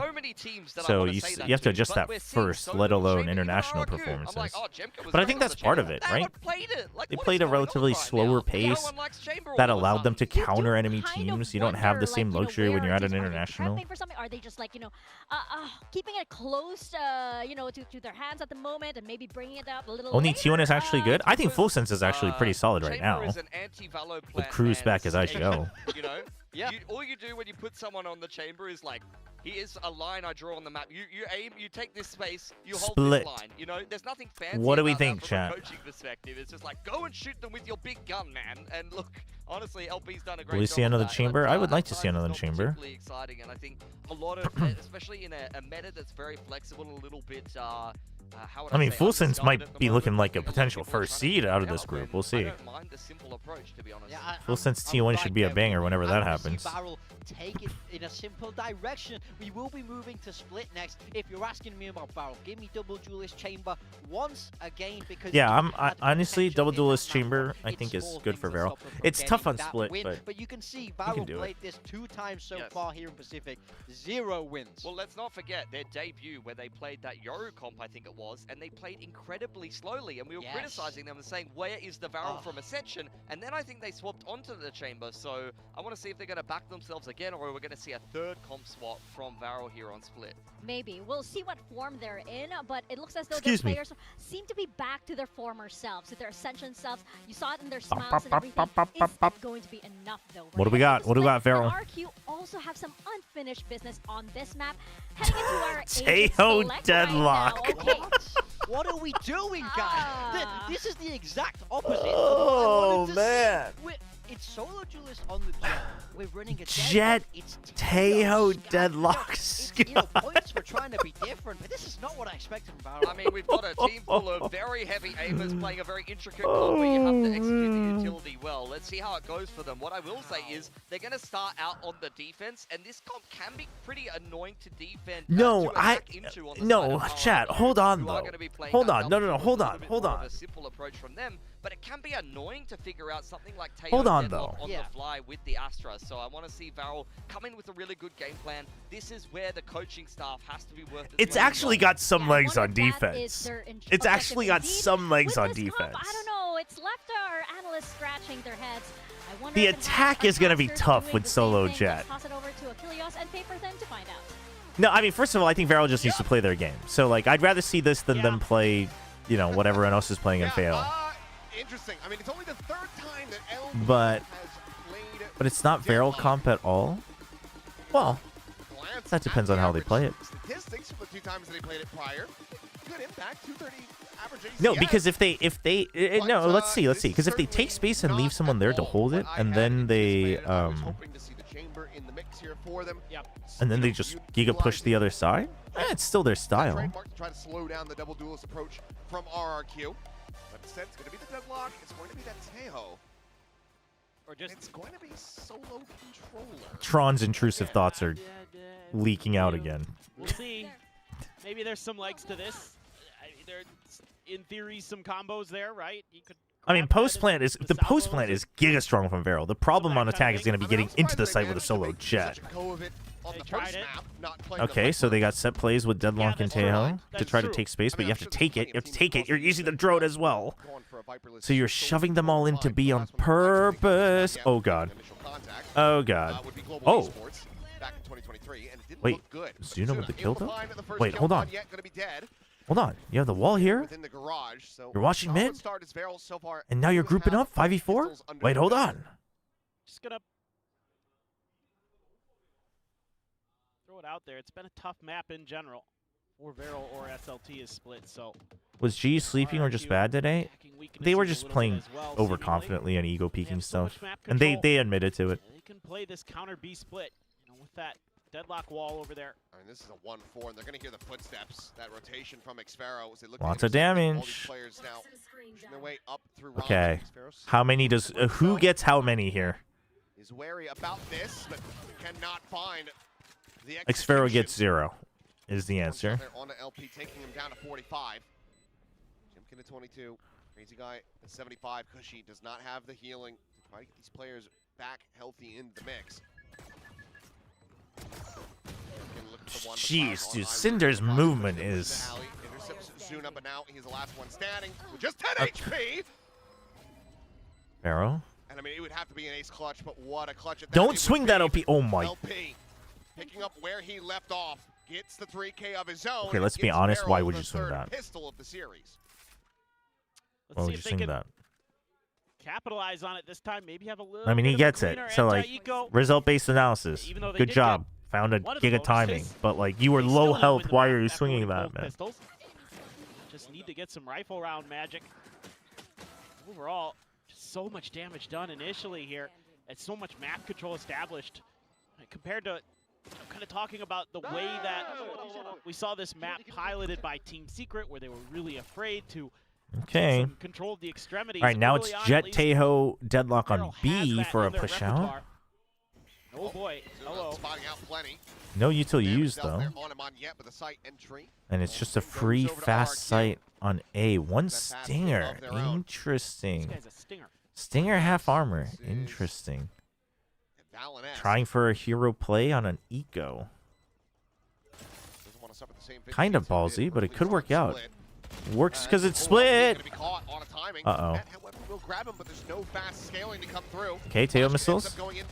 So you have to adjust that first, let alone international performances. But I think that's part of it, right? They played a relatively slower pace that allowed them to counter enemy teams. You don't have the same luxury when you're at an international. Prepping for something? Are they just like, keeping it close, to their hands at the moment and maybe bringing it up a little Only later? T1 is actually good. I think Full Sense is actually pretty solid right now. With Cruz back as IGL. You know, all you do when you put someone on the Chamber is like, here's a line I draw on the map. You aim, you take this space, you hold Split. this line. You know, there's nothing fancy What do we about think, that from a chat? coaching perspective. It's just like, go and shoot them with your big gun, man. And look, honestly, LP's done a great Will we job see of another that. chamber? But, I would like to at see times another it's not chamber. particularly exciting, and I think a lot of, especially in a meta that's very flexible, a little bit. How would I mean, say, Full Sense might undiscovered at the be moment. looking like a I think potential people are first trying to seed out of figure this out, group. but We'll see. I don't mind the simple approach, to be honest. Full Sense T1 should be a banger whenever that happens. Barrel take it in a simple direction. We will be moving to Split next. If you're asking me about Barrel, give me double duelist chamber once again because Yeah, honestly double duelist chamber I think is good for Varel. It's tough on Split, but you can see Barrel played this 2 times so far here in Pacific. 0 wins. Well, let's not forget their debut where they played that Yoru comp, I think it was, and they played incredibly slowly, and we were criticizing them and saying, where is the Varel from Ascension? And then I think they swapped onto the Chamber, so I want to see if they're going to back themselves again, or we're going to see a third comp swap from Varel here on Split. Maybe. We'll see what form they're in, but it looks as though Excuse the me. players seem to be back to their former selves, to their Ascension selves. You saw it in their smiles and everything. Is it going to be enough, though? What do we got? What do we got, Varel? RRQ also have some unfinished business on this map. Heading into our Tejo select deadlock. Right now. Okay. What are we doing, guys? This is the exact opposite. Oh, of what I wanted to man. see. It's solo duelist on the jet. We're running a Jet It's Tejo Sky. deadlock. Points for trying to be different, but this is not what I expected from Barrel. I mean, we've got a team full of very heavy aimers playing a very intricate comp where you have to execute the utility well. Let's see how it goes for them. What I will say is they're going to start out on the defense, and this comp can be pretty annoying to defend. No, no, chat. Hold on though. Hold on. No. Hold on. A simple approach from them, but it can be annoying to figure out something like Teo Hold on, Deadlock though. on the fly with the Astra. So I want to see Varel come in with a really good game plan. This is where the coaching staff has to be worth it. It's actually got some legs on defense. It's actually got some legs on defense. I don't know. It's left our analysts scratching their heads. I wonder The if attack is going to be tough with solo Jet. Toss it over to Achilles and pay for them to find out. No, I mean, first of all, I think Varel just needs to play their game. So, like, I'd rather see this than them play, you know, what everyone else is playing and fail. Interesting. I mean, it's only the third time that LP But has played. it's not Varel comp at all. Well, that depends on how they play it. Statistics for the 2 times that they played it prior. Good impact, 230 average ACS. No, because if they no, let's see, because if they take space and leave someone there to hold it, and then they and then they just giga push the other side, it's still their style. Trademark to try to slow down the double duelist approach from RRQ. But instead, it's going to be the Deadlock. It's going to be that Teo. Or just it's going to be solo controller. Tron's intrusive thoughts are leaking out again. We'll see. Maybe there's some legs to this. There's, in theory, some combos there, right? You could. I mean, post plant is giga strong from Varel. The problem on attack is going to be getting into the site with a solo Jet. Okay, so they got set plays with Deadlock and Teo to try to take space, but you have to take it. You have to take it. You're using the drone as well. So you're shoving them all into B on purpose. Oh, God. Oh, God. Oh. Wait, Zuno with the kill, though? Wait, hold on. Hold on. You have the wall here? You're watching mid? And now you're grouping up 5v4? Wait, hold on. Just gonna throw it out there. It's been a tough map in general for Varel or SLT is split, so. Was G sleeping or just bad today? They were just playing overconfidently and ego peeking stuff. And they admitted to it. They can play this counter B split, you know, with that Deadlock wall over there. I mean, this is a 1-4, and they're going to hear the footsteps. That rotation from Xfero as they look. Lots of damage. All these players now pushing their way up through okay. How many does who gets how many here? Is wary about this, but cannot find the Xfero gets 0 is the answer. On to LP, taking him down to 45. Jimkin at 22. Crazy guy at 75. Cushy does not have the healing to try to get these players back healthy in the mix. Jeez, dude, Cinder's movement is. Intercepts Zuna, but now he's the last one standing with just 10 HP. Arrow. And I mean, it would have to be an ace clutch, but what a clutch at that. Don't swing that OP. Oh my. LP picking up where he left off, gets the 3K of his own. Okay, let's be honest. Why would you swing that? Pistol of the series. Why would you swing that? Capitalize on it this time. Maybe have a little. I mean, he gets it. So like, result-based analysis. Good job. Found a giga timing, but like you were low health. Why are you swinging that, man? Just need to get some rifle round magic. Overall, just so much damage done initially here, and so much map control established. Compared to, kind of talking about the way that we saw this map piloted by Team Secret, where they were really afraid to. Okay. Control the extremities. All right, now it's Jet, Tejo, Deadlock on B for a push out. Oh boy, hello. No util used though. And it's just a free fast sight on A. One stinger. Interesting. Stinger half armor. Interesting. Trying for a hero play on an eco. Kind of ballsy, but it could work out. Works because it's split. Uh-oh. Okay, Teo missiles. Reload.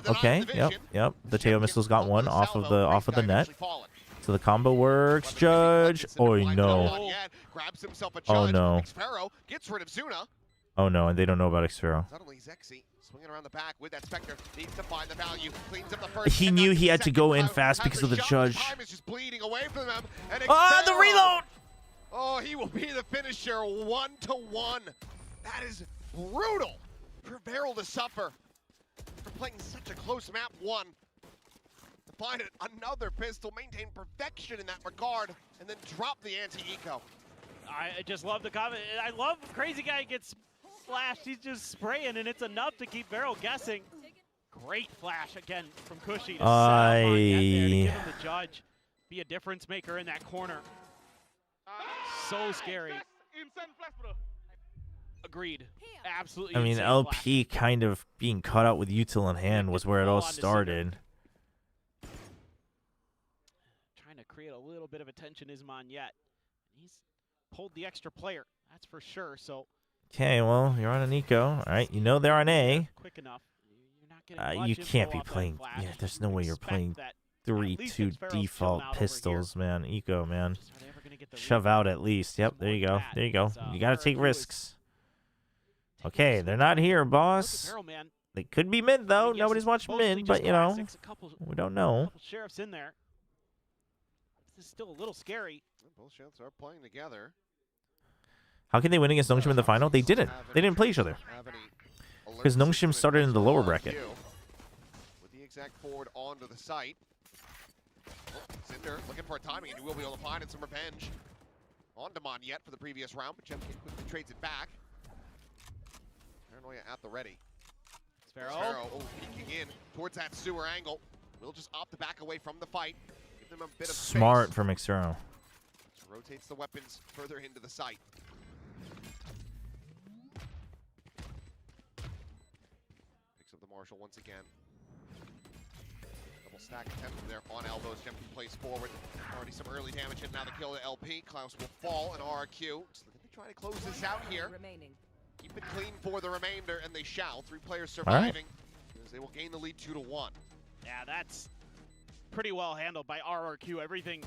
Okay, yep. The Teo missiles got one off of the net. So the combo works. Judge. Oh no. Oh no. Oh no, and they don't know about Xfero. He knew he had to go in fast because of the judge. Ah, the reload! Oh, he will be the finisher 1-1. That is brutal for Varel to suffer for playing such a close map 1. To find another pistol, maintain perfection in that regard, and then drop the anti-eco. I just love the comment. I love Crazy Guy gets flash. He's just spraying, and it's enough to keep Vero guessing. Great flash again from Cushy to set up on Yet there to give him the judge. Be a difference maker in that corner. So scary. Agreed. Absolutely. I mean, insane LP kind of being caught out with util in hand was where it all started. Trying to create a little bit of attention is Yet. He's pulled the extra player, that's for sure. So. Okay, well, you're on an eco. All right, you know they're on A. Quick enough. You're not getting You much can't info be off that playing. flash. Yeah, there's no way you're Expect playing that 3-2 Pharaoh's default chilling out over pistols, man. Eco, man. Are they ever gonna get the Shove out at least. Yep, there you go. There you go. You gotta take risks. Okay, they're not here, boss. Pharaoh, man. They could be mid though. Nobody's watching Mostly mid, just but you know, classics, a couple we don't know. sheriffs in there. This is still a little scary. Both sheriffs are playing together. How can they win against Nongshim in the final? They didn't. They didn't play each other. Because Nongshim started in the lower bracket. With the exact forward onto the site. Oh, Cinder looking for a timing, and he will be able to find it some revenge. On demand yet for the previous round, but Jemkin quickly trades it back. Paranoia at the ready. Pharaoh. Oh, peeking in towards that sewer angle. We'll just opt to back away from the fight. Give them a bit of Smart space. from Xero. Rotates the weapons further into the site. Picks up the Marshal once again. Double stack attempt there on elbows. Jemkin plays forward. Already some early damage, and now the kill to LP. Klaus will fall, and RRQ. Just looking to try to close this out here. Keep it clean for the remainder, and they shall. 3 players surviving. As they will gain the lead 2-1. Yeah, that's pretty well handled by RRQ. Everything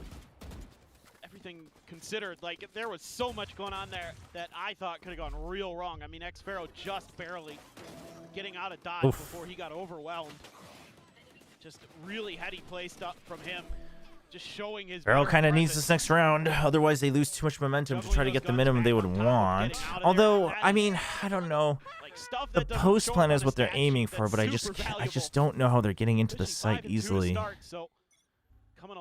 considered, like there was so much going on there that I thought could have gone real wrong. I mean, Pharaoh just barely getting out of dodge before he got overwhelmed. Just really heady play stuff from him. Just showing his Pharaoh kind of needs this next round, otherwise they lose too much momentum to try to get the minimum they would want. Although, I mean, I don't know. The post plan is what they're aiming for, but I just don't know how they're getting into the site easily. Kind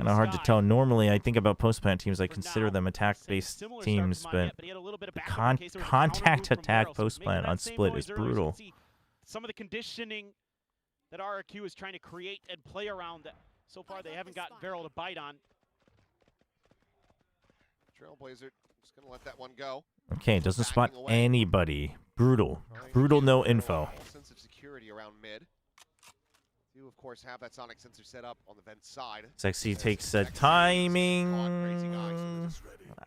of hard to tell. Normally, I think about post plant teams, I consider them attack-based teams, but the contact attack post plant on split is brutal. Some of the conditioning that RRQ is trying to create and play around that. So far, they haven't gotten Vero to bite on. Trailblazer just going to let that one go. Okay, doesn't spot anybody. Brutal. Brutal, no info. Sense of security around mid. You, of course, have that sonic sensor set up on the vent side. Sexy takes a timing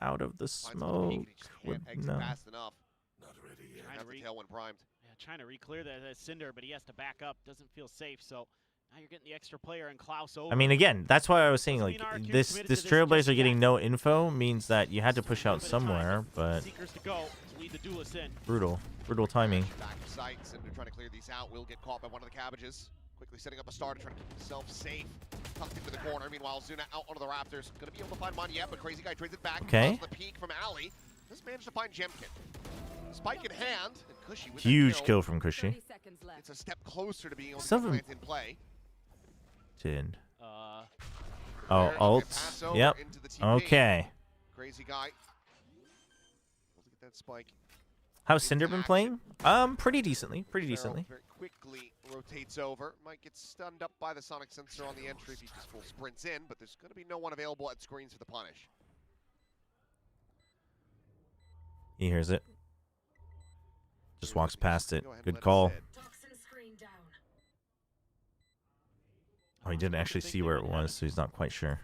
out of the smoke. No. Fast enough. Not ready yet. Have the tailwind primed. Yeah, trying to re-clear that Cinder, but he has to back up. Doesn't feel safe, so now you're getting the extra player and Klaus over. I mean, again, that's why I was saying, like, this Trailblazer getting no info means that you had to push out somewhere, but brutal timing. Back to sight, Cinder trying to clear these out. Will get caught by one of the cabbages. Quickly setting up a star to try to keep himself safe. Tucked into the corner. Meanwhile, Zuna out onto the Raptors. Gonna be able to find Monyet, but Crazy Guy trades it back. Okay. The peak from Ali. Just managed to find Jemkin. Spike in hand. And Cushy with Huge kill from Cushy. It's a step closer to being able to plant in play. Oh, ult. Yep. Okay. Crazy Guy. Let's get that spike. How's Cinder been playing? Pretty decently. Pretty decently. Very quickly rotates over. Might get stunned up by the sonic sensor on the entry if he just full sprints in, but there's going to be no one available at screens for the punish. He hears it. Just walks past it. Good call. Oh, he didn't actually see where it was, so he's not quite sure.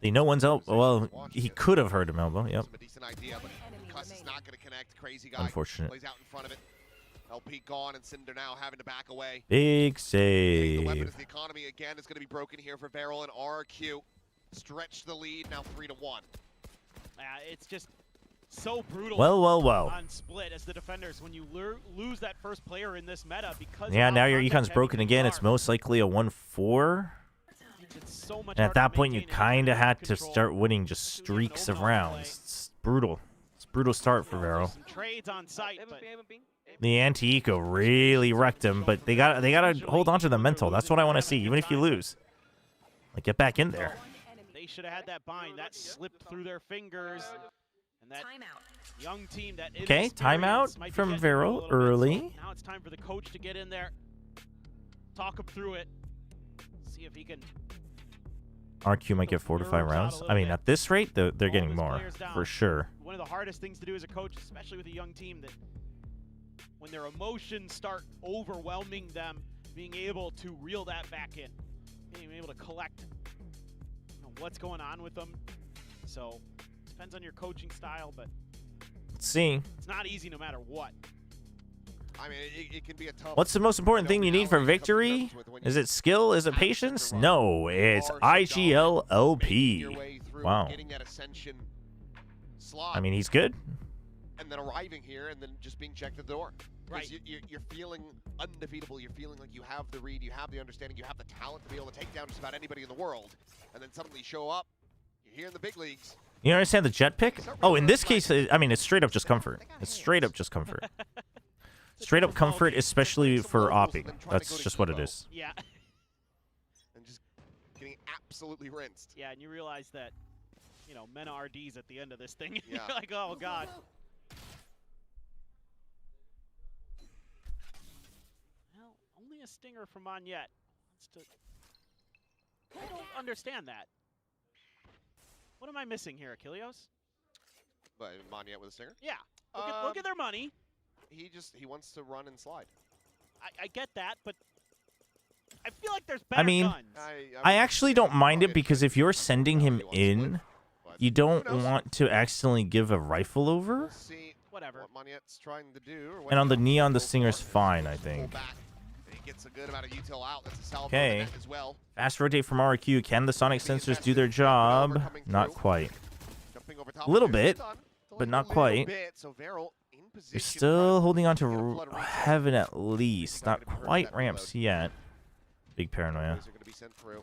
They know one's out. Well, he could have heard him elbow. Yep. Unfortunate. Plays out in front of it. LP gone and Cinder now having to back away. Big The save. weapon is the economy again is going to be broken here for Beryl and RRQ. Stretch the lead now 3-1. It's just so brutal. Well. On split as the defenders when you lose that first player in this meta because. Yeah, of now how your econ's contact broken heavy again. you It's are. most likely a 1-4. So much And at harder that to point, you maintain kind of had to control. start winning just streaks of rounds. It's brutal. It's a brutal start for Vero. Some trades on site, but The anti-eco really wrecked him, but they gotta hold on to the mental. That's what I want to see, even if you lose. Like, get back in there. they should have had that bind. That slipped through their fingers. And that Young team that Okay, timeout from Vero early. Now it's time for the coach to get in there, talk him through it, see if he can. RQ might get 4 to 5 rounds. I mean, at this rate, they're getting more for sure. One of the hardest things to do as a coach, especially with a young team, that when their emotions start overwhelming them, being able to reel that back in, being able to collect what's going on with them. So depends on your coaching style, but Let's see. it's not easy no matter what. I mean, it can be a tough. What's the most important thing you need for victory? Is it skill? Is it patience? No, it's IGLLP. Wow. Getting that ascension slot. I mean, he's good. And then arriving here and then just being checked at the door. Right. You're feeling undefeatable. You're feeling like you have the read, you have the understanding, you have the talent to be able to take down just about anybody in the world. And then suddenly you show up. You're here in the big leagues. You understand the jet pick? Oh, in this case, I mean, it's straight up just comfort. It's straight up just comfort. Straight up comfort, especially for opping. That's just what it is. Yeah. And just getting absolutely rinsed. Yeah, and you realize that, men are RDs at the end of this thing. Yeah. You're like, oh, God. Well, only a stinger from Monyet. I don't understand that. What am I missing here, Achilleos? But Monyet with a stinger? Yeah. Look at their money. He wants to run and slide. I get that, but I feel like there's better I mean, guns. I actually don't mind it because if you're sending him in, you don't want to accidentally give a rifle over. See whatever what Monyet's trying to do. Or And on the Neon, the Stinger's fine, I think. He gets a good amount of util out. That's a salvo Okay. as well. Fast rotate from RQ. Can the Sonic sensors do their job? Not quite. A little bit, but not quite. So Varel You're still holding on to Heaven at least. Not quite ramps yet. Big paranoia. Are going to be sent through.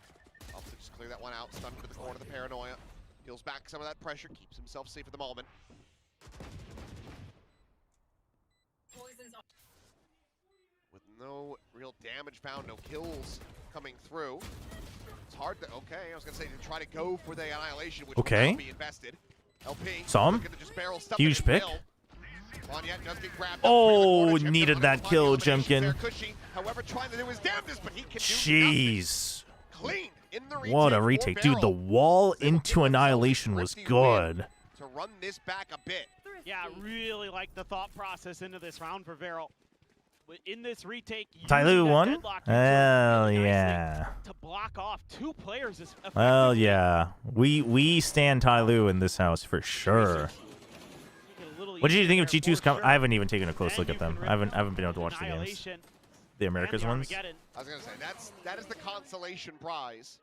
Also just clear that one out. Stun into the corner of the paranoia. Heals back some of that pressure. Keeps himself safe at the moment. With no real damage found, no kills coming through. It's hard to, okay, I was going to say to try to go for the annihilation, which Okay. will not be invested. LP. Saw him. looking to just barrel stuff Huge in pick. Will. Monyet does get grabbed up Oh, in the corner. needed that kill, Jemkin. Cushy, however, trying to do his damnedest, but he can do Jeez. clean in the What a retake. retake. Dude, the wall into Annihilation was good. To run this back a bit. Yeah, I really like the thought process into this round for Varel. In this retake, Tyloo won? Hell yeah. to block off two players is Hell yeah. We stand Tyloo in this house for sure. What did you think of G2's I haven't even taken a close look at them. I haven't been able to watch the games. The Americas ones. I was gonna say that is the consolation prize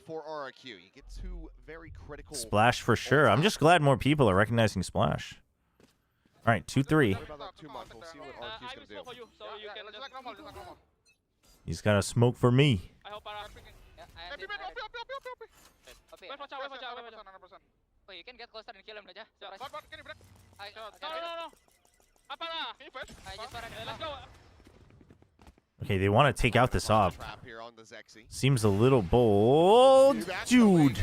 for RRQ. You get two very critical. Splash for sure. I'm just glad more people are recognizing Splash. All right, 2-3. What about that 2 months? We'll see what RRQ's gonna do. He's got a smoke for me. Oh, you can get closer and kill him, Raja. Let's go. Okay, they want to take out this op. Trap here on the Zexy. Seems a little bold. Dude.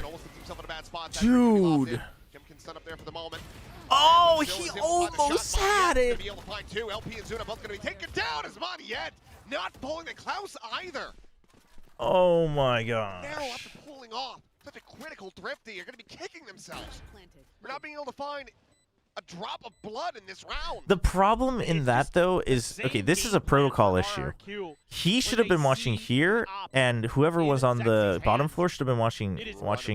Dude. Jemkin stun up there for the moment. Oh, he almost had it. Be able to find two. LP and Zuna both going to be taken down as Monyet not pulling the Klaus either. Oh my gosh. Now after pulling off such a critical thrifty, you're going to be kicking themselves. We're not being able to find a drop of blood in this round. The problem in that, though, is, okay, this is a protocol issue. He should have been watching here, and whoever was on the bottom floor should have been watching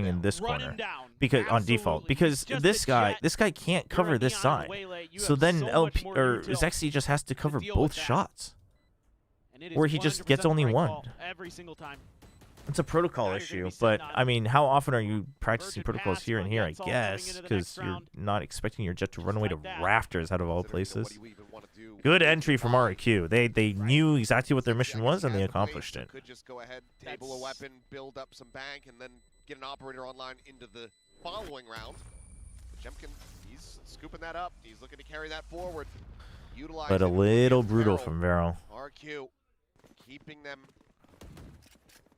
in this corner, because on default, because this guy can't cover this side. So then LP or Zexy just has to cover both shots, or he just gets only one. Every single time. It's a protocol issue, but I mean, how often are you practicing protocols here and here? I guess because you're not expecting your jet to run away to rafters out of all places. Good entry from RRQ. They knew exactly what their mission was and they accomplished it. Could just go ahead, table a weapon, build up some bank, and then get an operator online into the following round. Jemkin, he's scooping that up. He's looking to carry that forward. But a little brutal from Vero. RRQ keeping them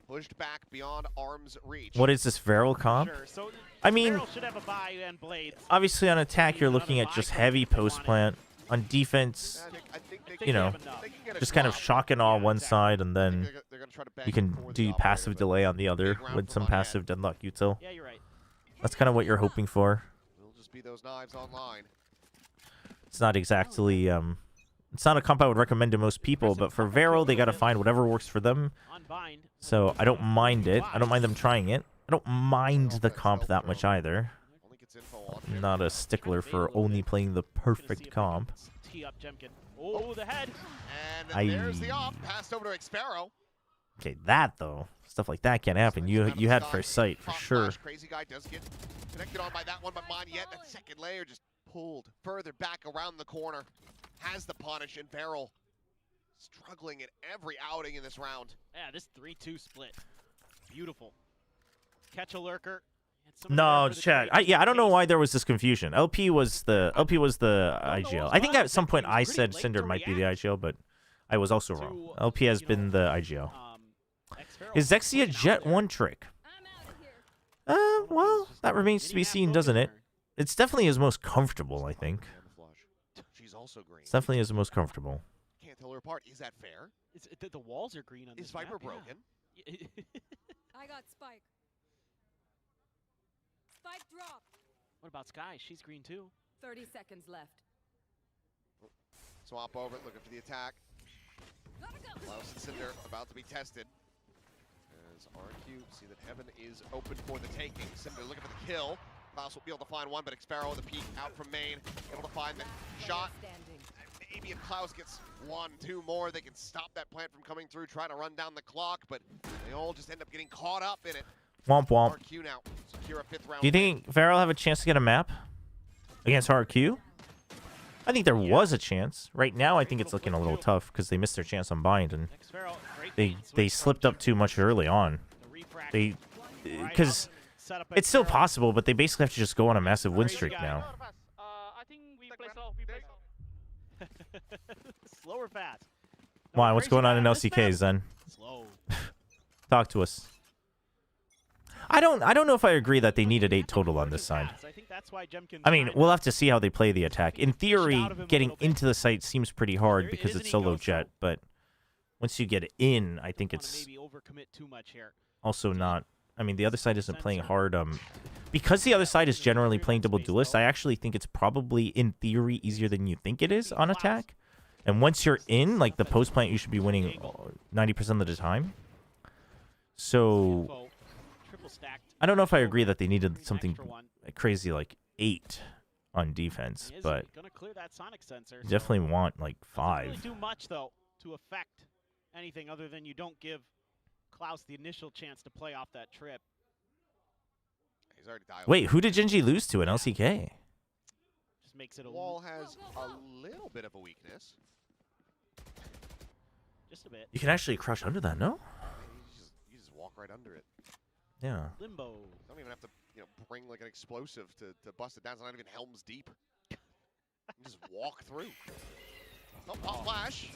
pushed back beyond arm's reach. What is this Varel comp? Sure. So I mean, Varel should have a buy and blades. obviously on attack you're looking at just heavy post plant. On defense, you know, just kind of shock and awe one side, and then you can do passive delay on the other with some passive deadlock util. Yeah, you're right. That's kind of what you're hoping for. Will just be those knives online. It's not exactly, it's not a comp I would recommend to most people, but for Varel, they got to find whatever works for them. So I don't mind it. I don't mind them trying it. I don't mind the comp that much either. I'm not a stickler for only playing the perfect comp. Tee up Jemkin. Oh, the head. And there's the off. Passed over to Xpero. Okay, that though, stuff like that can't happen. You had first sight for sure. Crazy guy does get connected on by that one, but Monyet, that second layer just pulled further back around the corner. Has the punish, and Varel struggling at every outing in this round. Yeah, this 3-2 split. Beautiful. Catch a lurker. No, chat. I don't know why there was this confusion. LP was the IGL. I think at some point I said Cinder might be the IGL, but I was also wrong. LP has been the IGL. Is Zexy a Jet 1 trick? Well, that remains to be seen, doesn't it? It's definitely his most comfortable, I think. She's also green. It's definitely his most comfortable. Can't tell her apart. Is that fair? The walls are green on this Is Viper map, broken? Yeah. I got Spike. Spike drop. What about Sky? She's green too. 30 seconds left. Swap over, looking for the attack. Klaus and Cinder about to be tested. As RRQ see that Heaven is open for the taking. Cinder looking for the kill. Klaus will be able to find one, but Xpero the peek out from main, able to find the shot. Maybe if Klaus gets 1, 2 more, they can stop that plant from coming through, try to run down the clock, but they all just end up getting caught up in it. Womp womp. RRQ now secure a 5th round. Do you think Varel will have a chance to get a map against RRQ? I think there was a chance. Right now, I think it's looking a little tough because they missed their chance on bind, and they slipped up too much early on. Because it's still possible, but they basically have to just go on a massive win streak now. I think we play slow. We play slow. Slow or fast? Why? What's going on in LCKs then? Slow. Talk to us. I don't know if I agree that they needed 8 total on this side. I mean, we'll have to see how they play the attack. In theory, getting into the site seems pretty hard because it's solo jet, but once you get in, I think it's also not. I mean, the other side isn't playing hard. Because the other side is generally playing double duelist, I actually think it's probably, in theory, easier than you think it is on attack. And once you're in, like the post plant, you should be winning 90% of the time. So I don't know if I agree that they needed something crazy like 8 on defense, but you definitely want like 5. Doesn't really do much though to affect anything other than you don't give Klaus the initial chance to play off that trip. He's already dialed. Wait, who did Genji lose to in LCK? Just makes it a Wall has a little bit of a weakness. Just a bit. You can actually crush under that, no? You just walk right under it. Yeah. Limbo. Don't even have to, bring like an explosive to bust it down. It's not even Helm's Deep. You just walk through. Oh, pop flash.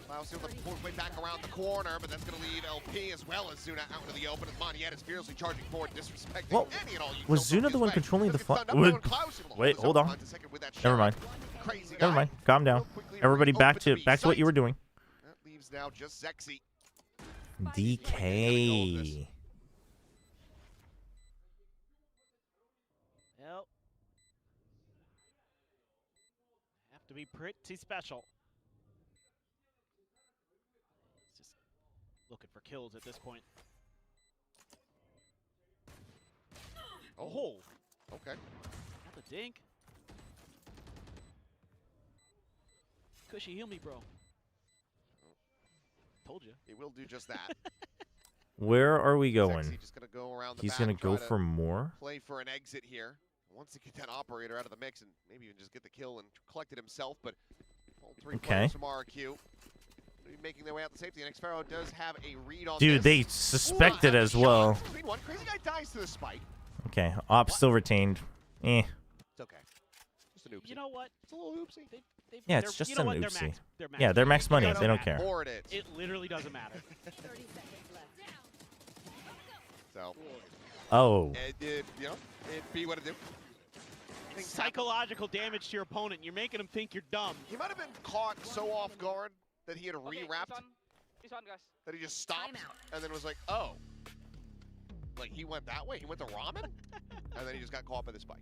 Klaus able to pull his way back around the corner, but that's going to leave LP as well as Zuna out into the open. As Monyet is fiercely charging forward, disrespecting any and all. Was Zuna the one controlling the fly? Wait, hold on. Never mind. Never mind. Calm down. Everybody back to what you were doing. That leaves now just Zexy. DK. Yep. Have to be pretty special. Looking for kills at this point. Oh, okay. Not the dink. Cushy, heal me, bro. Told you. He will do just that. Where are we going? Just gonna go around the He's back, going to try go for more? Play for an exit here. Wants to get that operator out of the mix and maybe even just get the kill and collect it himself, but all 3 players from RRQ making their way out to safety, and Xpero does have a read on Dude, this. they suspect it as well. One crazy guy dies to the spike. Okay, op still retained. Eh. It's okay. Just an oopsie. You know what? It's a little oopsie. Yeah, it's just an They're oopsie. max Yeah, they're max money. They don't care. Board it. It literally doesn't matter. 30 seconds left. So. Oh. You know, it'd be what it do. Psychological damage to your opponent. You're making him think you're dumb. He might have been caught so off guard that he had re-wrapped. This one, guys. That he just stopped and then was like, oh. Like, he went that way? He went to ramen? And then he just got caught by the spike.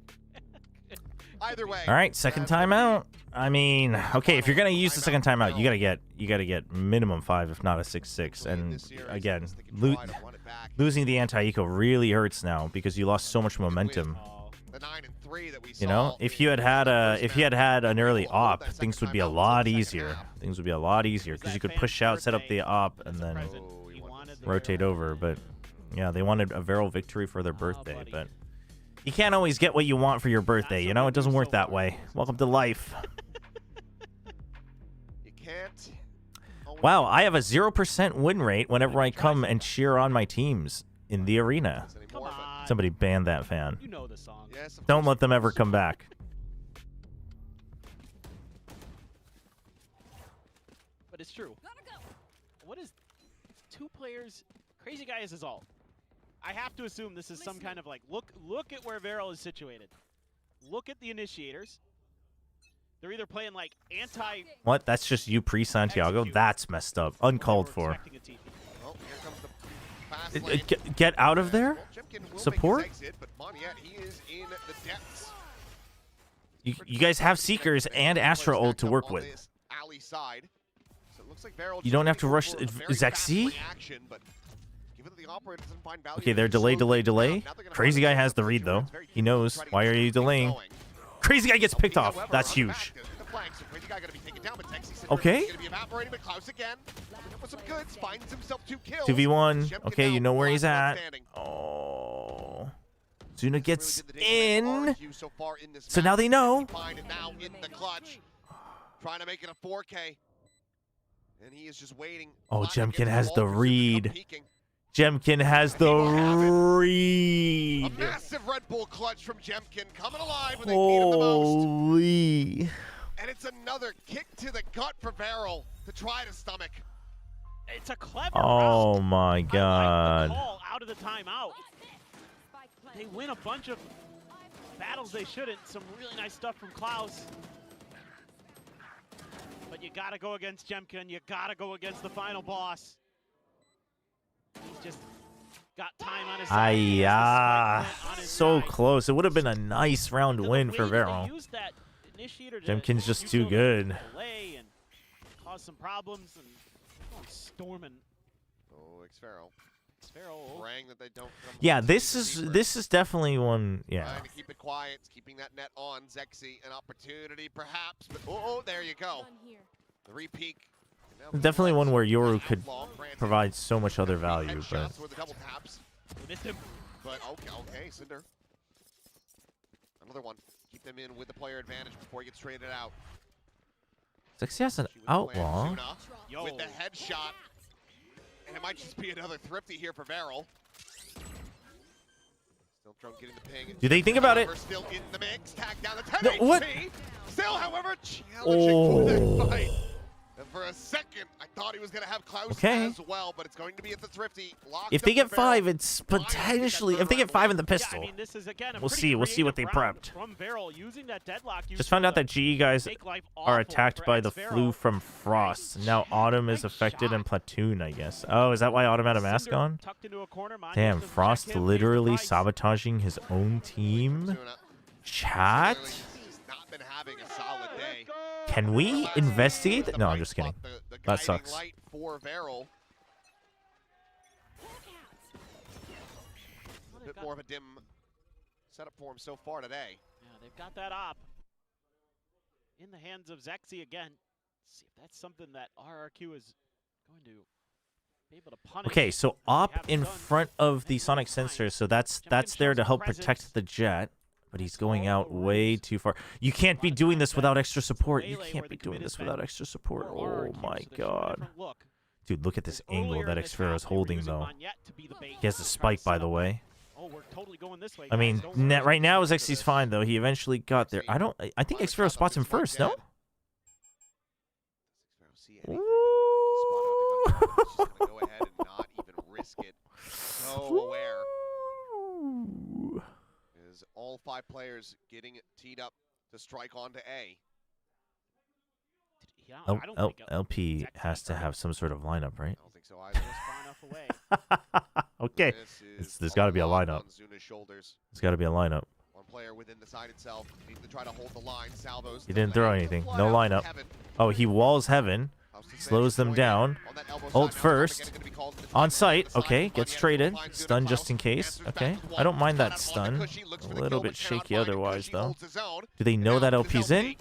Either way. All right, second timeout. I mean, okay, if you're gonna use the second timeout, you gotta get minimum 5, if not a 6-6. And again, losing the anti-eco really hurts now because you lost so much momentum. The 9 and 3 that we saw. You know, if you had had an early op, things would be a lot easier. Things would be a lot easier because you could push out, set up the op, and then rotate over. But yeah, they wanted a Varel victory for their birthday, but you can't always get what you want for your birthday. You know, it doesn't work that way. Welcome to life. You can't. Wow, I have a 0% win rate whenever I come and cheer on my teams in the arena. Somebody ban that fan. You know the song. Yes, Don't let them ever come back. But it's true. What is 2 players? Crazy Guy is his ult. I have to assume this is some kind of like look at where Varel is situated. Look at the initiators. They're either playing like anti. What? That's just you pre-Santiago? That's messed up. Uncalled for. Well, here comes the fast lane. Get out of there? Support? Exit, but Moniette, he is in the depths. You guys have Seekers and Astra ult to work with. Alley side. So it looks like Varel You don't have to rush Zexy? Reaction, but given that the operator doesn't find value, Okay, they're delay. Crazy Guy has the read, though. He knows. Why are you delaying? Crazy Guy gets picked off. That's huge. Okay. 2v1. Okay, you know where he's at. Oh. Zuna gets in. So now they know. Trying to make it a 4K. And he is just waiting. Oh, Jemkin has the read. Jemkin has the read. A massive Red Bull clutch from Jemkin coming alive when they need him the most. Holy. And it's another kick to the gut for Varel to try to stomach. It's a clever Oh route. my god. Call out of the timeout. They win a bunch of battles they shouldn't. Some really nice stuff from Klaus. But you gotta go against Jemkin. You gotta go against the final boss. He's just got time on his side. So close. It would have been a nice round win for Varel. Jemkin's just too good. Delay and cause some problems and storming. Oh, Xferro. Praying that they don't come. Yeah, this is definitely one. Yeah. Trying to keep it quiet, keeping that net on. Zexy, an opportunity perhaps, but oh, there you go. The repeat. Definitely one where Yoru could provide so much other value, but With the double taps. Missed him. But okay, Cinder. Another one. Keep them in with the player advantage before he gets traded out. Zexy has an outlaw. With the headshot. And it might just be another thrifty here for Varel. Still Trump getting the ping. Do they think about it? Still in the mix. Tag down the 10 No, what? HP. Still, however, challenging for that fight. And for a second, I thought he was going to have Klaus as well, but it's going to be at the thrifty. If they get 5, it's potentially. If they get 5 in the pistol, I mean, this is, again, we'll see. We'll see what they prepped. From Varel using that deadlock. Just found out that GE guys are attacked by the flu from Frost. Now Autumn is affected and Platoon, I guess. Oh, is that why Autumn had a mask on? Damn, Frost literally sabotaging his own team. Chat? Can we investigate that? No, I'm just kidding. That sucks. For Varel. A bit more of a dim setup for him so far today. Yeah, they've got that op in the hands of Zexy again. Let's see if that's something that RRQ is going to be able to punish. Okay, so op in front of the sonic sensor, so that's there to help protect the jet. But he's going out way too far. You can't be doing this without extra support. You can't be doing this without extra support. Oh my god. Dude, look at this angle that Xferro is holding, though. He has a spike, by the way. I mean, right now, Zexy's fine, though. He eventually got there. I think Xferro spots him first, no? Go ahead and not even risk it. So aware. Ooh. Is all 5 players getting teed up to strike onto A. Yeah, Oh, I don't think LP has to have some sort of lineup, right? I don't think so either. far enough away. Okay. There's got to be a lineup. Zuna's shoulders. There's got to be a lineup. One player within the side itself needs to try to hold the line. Salvos. He didn't throw anything. No lineup. Oh, he walls Heaven. Slows them down. Ult first. On site. Okay. Gets traded. Stun just in case. Okay. I don't mind that stun. A little bit shaky otherwise, though. Do they know that LP's in?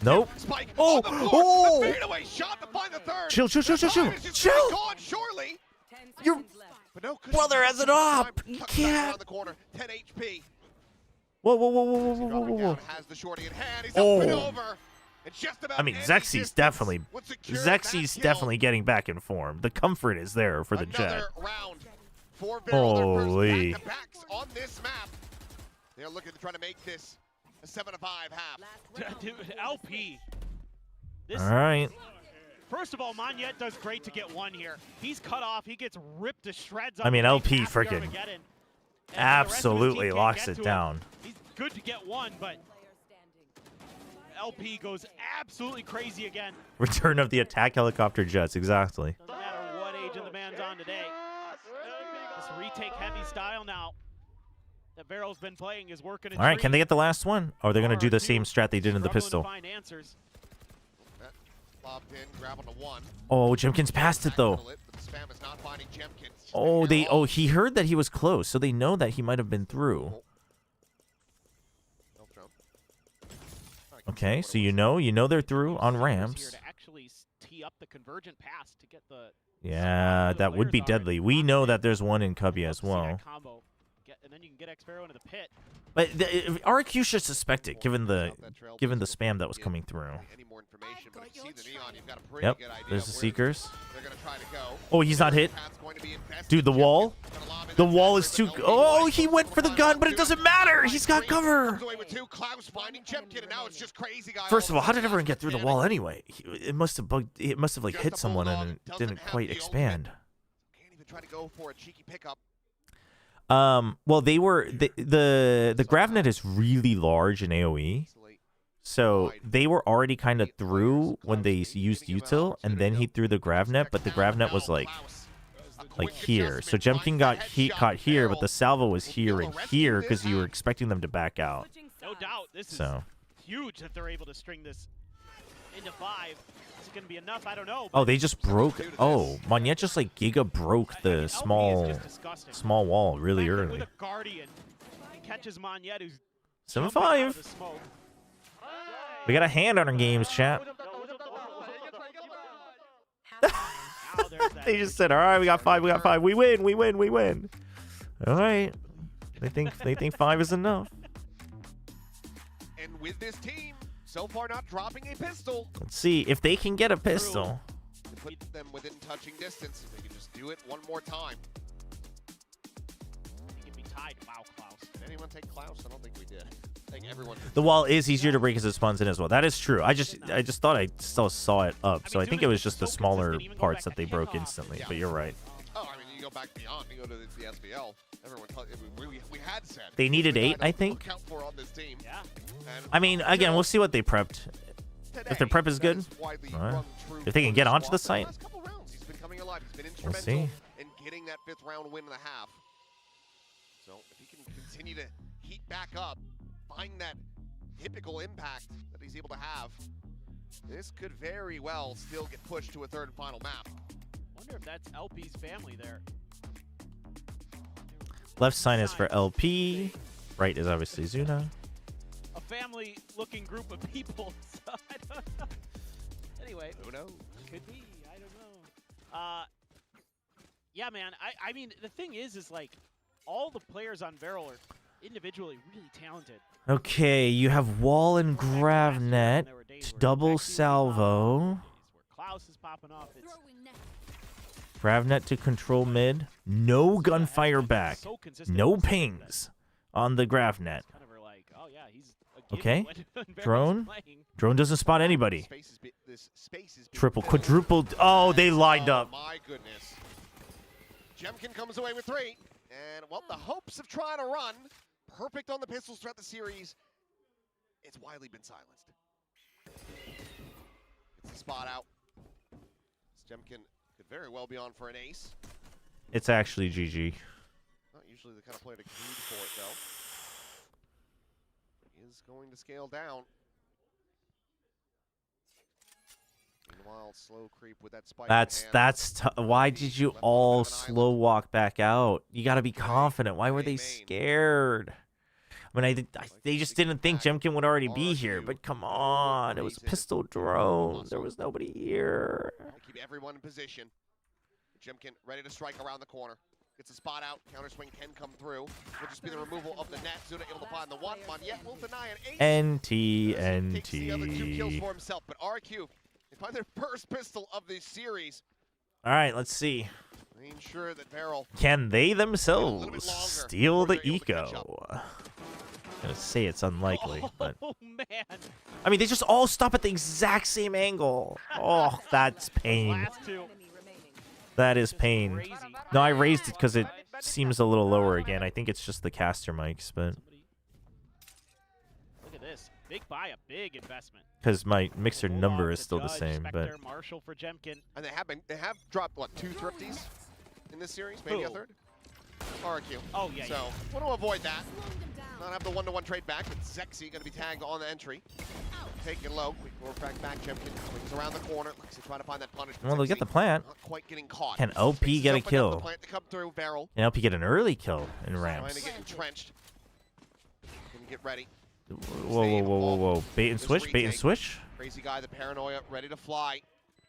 Nope. Oh! Oh! Chill, chill, chill, chill, chill. Chill! Your brother has it up! You can't. Whoa, whoa, whoa, whoa, whoa, whoa, whoa, whoa. Oh. I mean, Zexi's definitely getting back in form. The comfort is there for the Jet. Holy. On this map. They're looking to try to make this a 7-5 half. Dude, LP. All right. First of all, Monyet does great to get one here. He's cut off. He gets ripped to shreds. I mean, LP freaking absolutely locks it down. He's good to get one, but LP goes absolutely crazy again. Return of the attack helicopter jets, exactly. Doesn't matter what age the man's on today. This retake heavy style now that Vero's been playing is working. All right, can they get the last one? Or they're going to do the same strat they did in the pistol. Oh, Jemkin's passed it though. Oh, he heard that he was close, so they know that he might have been through. Okay, so you know they're through on ramps. Yeah, that would be deadly. We know that there's one in Cubby as well. And then you can get X-Pharaoh into the pit. But RRQ should suspect it, given the spam that was coming through. Yep, there's the Seekers. Oh, he's not hit. Dude, the wall. The wall is too... Oh, he went for the gun, but it doesn't matter. He's got cover. First of all, how did everyone get through the wall anyway? It must have bugged... It must have like hit someone and it didn't quite expand. Can't even try to go for a cheeky pickup. Well, they were the GravNet is really large in AoE, so they were already kind of through when they used util, and then he threw the GravNet, but the GravNet was like here. So Jemkin got caught here, but the salvo was here and here because you were expecting them to back out. No doubt, this is huge that they're able to string this into 5. Is it going to be enough? I don't know. Oh, they just broke. Oh, Monyet just like Giga broke the small wall really early. With a Guardian, he catches Monyet, who's 7-5. We got a hand on our games, chat. They just said, "All right, we got 5. We got 5. We win. We win. We win." All right. They think 5 is enough. And with this team, so far not dropping a pistol. Let's see if they can get a pistol. To put them within touching distance, if they can just do it one more time. They can be tied. Wow, Klaus. Did anyone take Klaus? I don't think we did. I think everyone. The wall is easier to break as it spawns in as well. That is true. I just thought I still saw it up, so I think it was just the smaller parts that they broke instantly. But you're right. Oh, I mean, you go back beyond. You go to the SBL. Everyone, we had said they needed 8, I think. Yeah. I mean, again, we'll see what they prepped. If their prep is good, if they can get onto the site, we'll see. And getting that 5th round win and a half. So if he can continue to heat back up, find that typical impact that he's able to have, this could very well still get pushed to a 3rd and final map. Wonder if that's LP's family there. Left sign is for LP. Right is obviously Zuna. A family-looking group of people. So I don't know. Anyway, who knows? Could be. I don't know. Yeah, man. I mean, the thing is like all the players on Vero are individually really talented. Okay, you have wall and GravNet, double salvo. Klaus is popping off. It's GravNet to control mid. No gunfire back. No pings on the GravNet. Okay. Drone. Drone doesn't spot anybody. Triple, quadruple. Oh, they lined up. My goodness. Jemkin comes away with 3. And, well, the hopes of trying to run perfect on the pistols throughout the series, it's widely been silenced. It's a spot out. Jemkin could very well be on for an ace. It's actually GG. Not usually the kind of player to greed for it, though. He is going to scale down. Meanwhile, slow creep with that spike. That's why did you all slow walk back out? You got to be confident. Why were they scared? I mean, they just didn't think Jemkin would already be here. But come on, it was pistol drone. There was nobody here. Keep everyone in position. Jemkin ready to strike around the corner. Gets a spot out. Counter swing can come through. Will just be the removal of the net. Zuna able to find the one. Monyet will deny an ace. Takes the other 2 kills for himself. But RRQ, they find their first pistol of this series. All right, let's see. Making sure that Barrel Can they themselves steal the eco? I'm gonna say it's unlikely, but man. I mean, they just all stop at the exact same angle. Oh, that's pain. Last two. That is pain. No, I raised it because it seems a little lower again. I think it's just the caster mics, but Look at this. Big buy, a big investment. because my mixer number is still the same. But Spectre, Marshall for Jemkin. And they have dropped, what, 2 thrifties in this series? Maybe a third? RRQ. Oh, yeah. So, want to avoid that. Not have the one-to-one trade back, but Zexy going to be tagged on the entry. Taking low. Quick forward back. Jemkin swings around the corner. Looks to try to find that punishment. well, they'll get the plant. Not quite getting caught. Can OP get a kill? Plant to come through. Barrel. Can OP get an early kill in Trying ramps? to get entrenched. Can get ready. Whoa. Bait and switch, bait and switch. Crazy guy, the paranoia, ready to fly.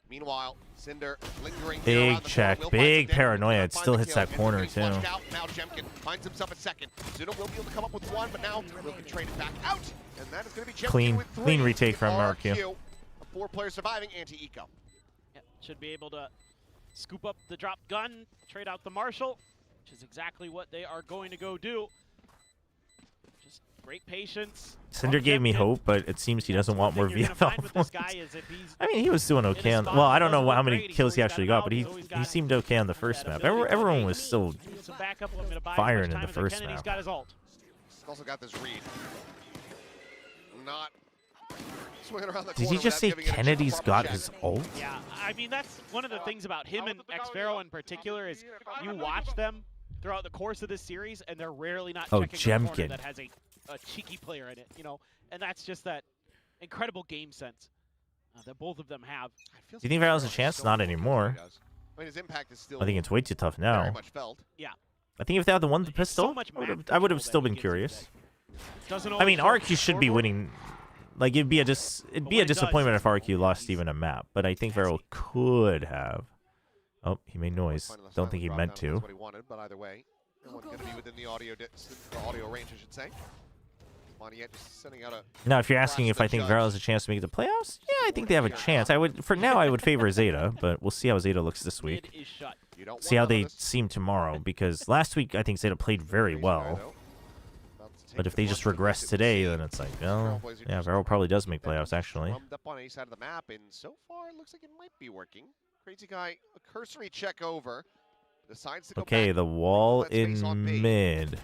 Meanwhile, Cinder lingering. Big check, big paranoia. It still hits that corner, too. Now Jemkin finds himself a second. Zuna will be able to come up with one, but now Will can trade it back out. And that is going to be Jemkin with 3. Clean retake from RRQ. 4 players surviving, anti-eco. Yep. Should be able to scoop up the drop gun, trade out the Marshall, which is exactly what they are going to go do. Just great patience. Cinder gave me hope, but it seems he doesn't want more VFL points. I mean, he was doing okay on. Well, I don't know how many kills he actually got, but he seemed okay on the first map. Everyone was still firing in the first map. He's also got this read. Not swinging around the Did corner he just say without giving it a Kennedy's chance. got his ult? Yeah, I mean, that's one of the things about him and Xvero in particular is you watch them throughout the course of this series, and they're rarely not checking a corner that has a cheeky player in it, you know, and that's just that incredible game sense that both of them have. Do you think Varel has a chance? Not anymore. I mean, his impact is still I think it's way too tough now. very much felt. Yeah. I think if they had the one pistol, I would have still been curious. I mean, RRQ should be winning. Like, it'd be a disappointment if RRQ lost even a map, but I think Varel could have. Oh, he made noise. Don't think he meant to. That's what he wanted, but either way, no one's going to be within the audio range, I should say. Monyet just sending out a. Now, if you're asking if I think Varel has a chance to make the playoffs, yeah, I think they have a chance. For now, I would favor Zeta, but we'll see how Zeta looks this week. See how they seem tomorrow, because last week I think Zeta played very well. But if they just regress today, then it's like, well, yeah, Varel probably does make playoffs, actually. Up on a side of the map, and so far it looks like it might be working. Crazy guy, a cursory check over. Decides to go Okay, back. the wall in mid.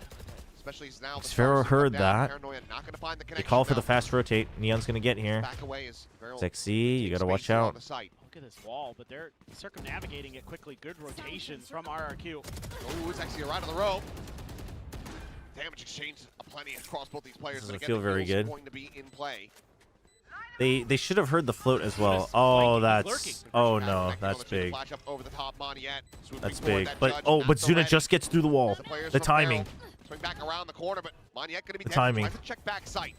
Especially now. Sphero heard that. Paranoia not gonna find the They connection call for now. the fast rotate. Neon's going to get here. Back away as Varel Zexy, you got to watch out. Look at this wall, but they're circumnavigating it quickly. Good rotation from RRQ. Oh, it's actually right on the rope. Damage exchange aplenty across both these players. Doesn't but again, feel the very Will's good. Going to be in play. They should have heard the float as well. Oh, that's... Oh, no, that's big. Flash up over the top, Monyet. That's Swooping big. forward, But, that oh, judge but not so Zuna ready. just gets through the wall. players The from timing. Barrel swing back around the corner, but Monyet going to be The dead. timing. Tries to check back sight.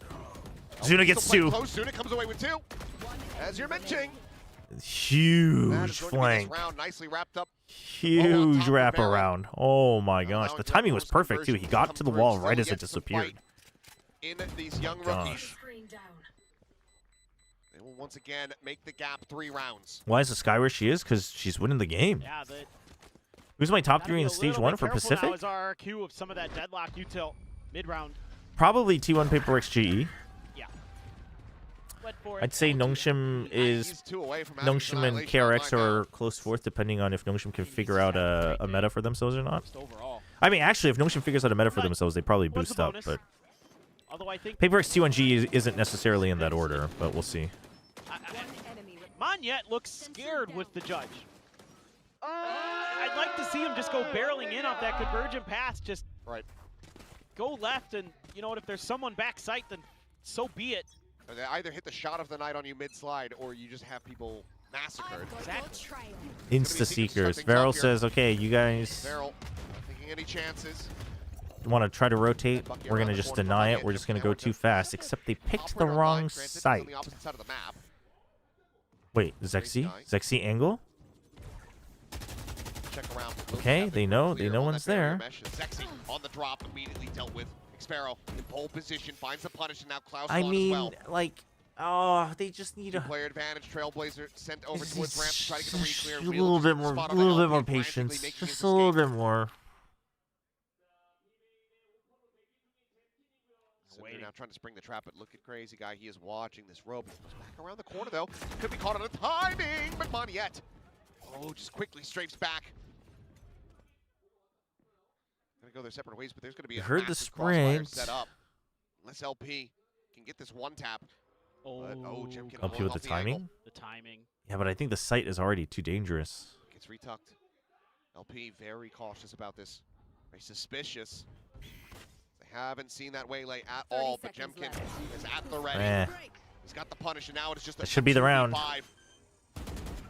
Zuna gets Still two. playing close. Zuna comes away with 2. As you're mentioning, that Huge is going to be flank. this round nicely wrapped up. Huge top of wraparound. Oh, my gosh. The timing was perfect, too. He got to the wall right as it disappeared. In these young rookies. They will once again make the gap 3 rounds. Why is the Sky where she is? Because she's winning the game. Yeah, but Who's my top 3 in stage 1 for Pacific? Now is RRQ of some of that deadlock util mid-round. Probably T1 Paperworks GE. Yeah. I'd say Nongshim is... Nongshim and KRX are close fourth, depending on if Nongshim can figure out a meta for themselves or not. Just overall. I mean, actually, if Notion figures out a meta for themselves, they probably What's boost the up. bonus? But Although I think Paper X T1G isn't necessarily in that order, but we'll see. Monyet looks scared with the judge. I'd like to see him just go barreling in off that convergent pass. Just go left, and you know what? If there's someone back sight, then so be it. Or they either hit the shot of the night on you mid-slide, or you just have people massacred. Exactly. Insta Seekers. Varel says, okay, you guys Varel taking any chances. want to try to rotate. We're going to just deny it. We're just going to go too fast, except they picked the wrong site. On the opposite side of the map. Wait, Zexy? Zexy angle? Check around. Okay, they know one's there. Zexy on the drop, immediately dealt with. Xpero in pole position, finds the punish, and now Klaus I on mean, as well. like, oh, they just need a Player advantage, Trailblazer sent over towards ramp to try to get the re-clear. a little bit more patience. Just a little bit more. Cinder now trying to spring the trap, but look at Crazy Guy. He is watching this rope. He goes back around the corner, though. Could be caught on the timing, but Monyet, just quickly strafes back. Gonna go their separate ways, but there's gonna be a Heard the massive crossfire sprint. set up. Unless LP can get this one tap. Jim can LP hold with off the angle. timing? The timing. Yeah, but I think the site is already too dangerous. Gets retucked. LP very cautious about this. Very suspicious. They haven't seen that waylay at all, but Jemkin is at the ready. He's got the punish, and now it's just a That should be the round. 2v5.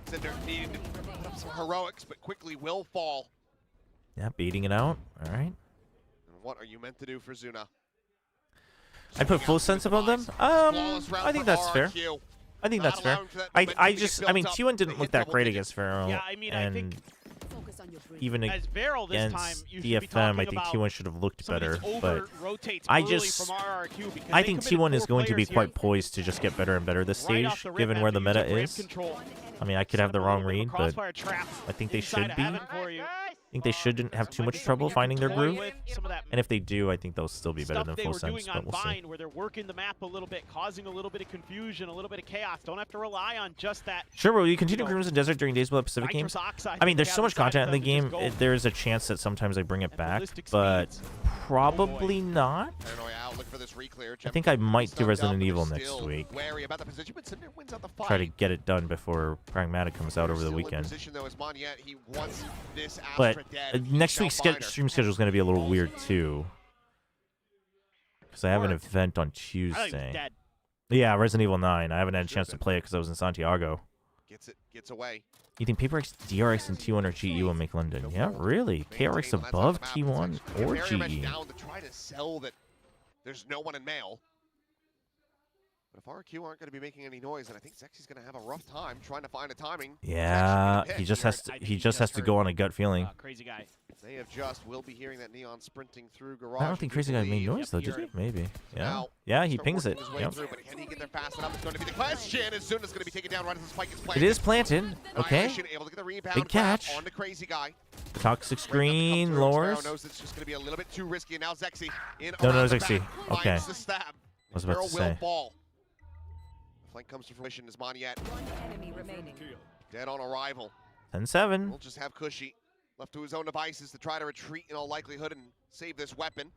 Cinder needing to put up some heroics, but quickly will fall. Yeah, beating it out. All right. And what are you meant to do for Zuna? I put full sense above them. I think that's fair. I think that's fair. I mean, T1 didn't look that great against Pharaoh. Yeah, I mean, I think even as Varel this time, against you should be DFM, I talking think about T1 should have looked better. But rotates I early just, from RRQ because I they think committed T1 is 4 going to be players quite here. poised to just get better and better this Right off stage, the rip, given where the after meta using ramp is. control. I mean, I could have the wrong read, but Crossfire trap I think they inside should of be. heaven for you. I think they shouldn't have too much trouble finding their groove. With some of that And if they do, I think they'll still be better stuff than they full were sense, doing but on we'll see. Vine, where they're working the map a little bit, causing a little bit of confusion, a little bit of chaos. Don't have to rely on just that. Sure, will you continue Crimson Desert during Days Without Pacific games? nitrous oxide I mean, that there's they so have much inside content in the of them game. to just go. There's a chance that sometimes I bring it back, ballistic but speeds. probably not. Paranoia out, look for this re-clear. I think I might do Snubbed Resident up, but Evil they're next still week. Wary about the position, but Cinder wins out the fight. Try to get it done before Pragmatic comes out over the Still in weekend. position, though, as Monyet. He wants this But Astra dead. next week's stream schedule is going to be a little weird too, because I have an event on Tuesday. dead. Yeah, Resident Evil 9. I haven't had a chance to play it because I was in Santiago. Gets away. You think Paper X, DRX, and T1 or GE will make London? Yeah, really? KRX above T1 or Very much GE? down to try to sell that there's no one in mail. But if RRQ aren't going to be making any noise, then I think Zexy's going to have a rough time trying to find a timing. Yeah, he just has to go on a gut feeling. Crazy Guy. They have just will be hearing that Neon sprinting through garage. I don't think Crazy Guy made noise though, did he? Maybe. Yeah. Yeah, he pings it. Yep. Through, but can he get there fast enough? It's going to be the question. As soon as it's going to be taken down right as the spike is It planted. is planted. Okay. Able to get the rebound, Big catch. On the Crazy Guy. Toxic screen lowers. Sparrow knows it's just going to be a little bit too risky. And now Zexy in No, around the Zexy. back, Okay. finds the stab. I was about to Sparrow will say. fall. The flank comes to fruition as Monyet. Dead on arrival. 10-7. We'll just have Cushy left to his own devices to try to retreat in all likelihood and save this weapon.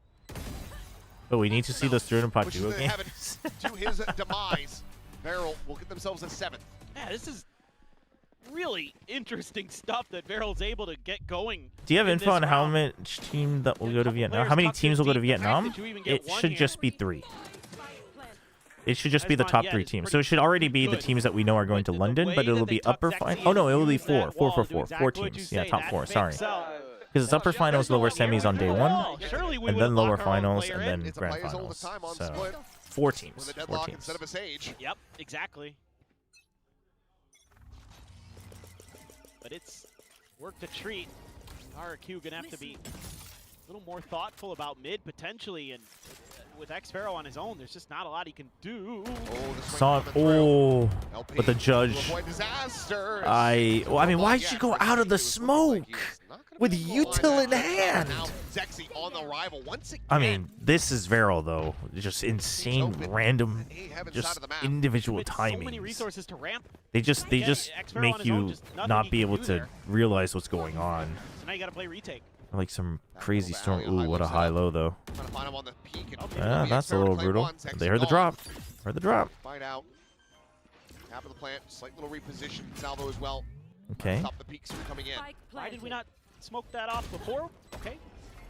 But we need to see those through in Which is Duo the games. heavens to his demise. Varel will get themselves a 7th. Yeah, this is really interesting stuff that Varel's able to get going. Do you have in info this on how round. much team that will go to Vietnam? players How many top teams will go to 15. The fact Vietnam? that you even get It one should here- just be 3. It should just be the That's top not 3 yet. It's teams. pretty- So it should already be the good. teams that we know are going to London, way but it'll that be they took upper Zexy final. and Oh no, it will be used that 4 wall for to do 4 exactly what teams. you Yeah, say. top That 4. fake Sorry. sell. Because it's upper finals, lower semis on day 1, Surely we and would then lower lock our own finals, player and in. then It's a grand players all the finals. time on So split. 4 teams. With a 4 deadlock teams. instead of a sage. Yep, exactly. But it's work to treat. RRQ gonna have to be a little more thoughtful about mid potentially, and with X-Pharaoh on his own, there's just not a lot he can do. Saw but the judge. Well, I mean, why did you go out of the smoke with util in hand? Zexy on the rival once again. I mean, this is Varel though. Just insane, random, just individual So many timings. resources to ramp. They just X-Pharaoh on make his own, you just nothing not he be can able do to there. realize what's going on. So now you gotta play retake. Like some crazy storm. Ooh, what a high-low, though. Trying to find him on the peak. Yeah, that's a little brutal. They heard the drop. Heard the drop. Find out. Tap of the plant. Slight little reposition. Salvo as well. Okay. Stop the peaks from coming in. Why did we not smoke that off before? Okay.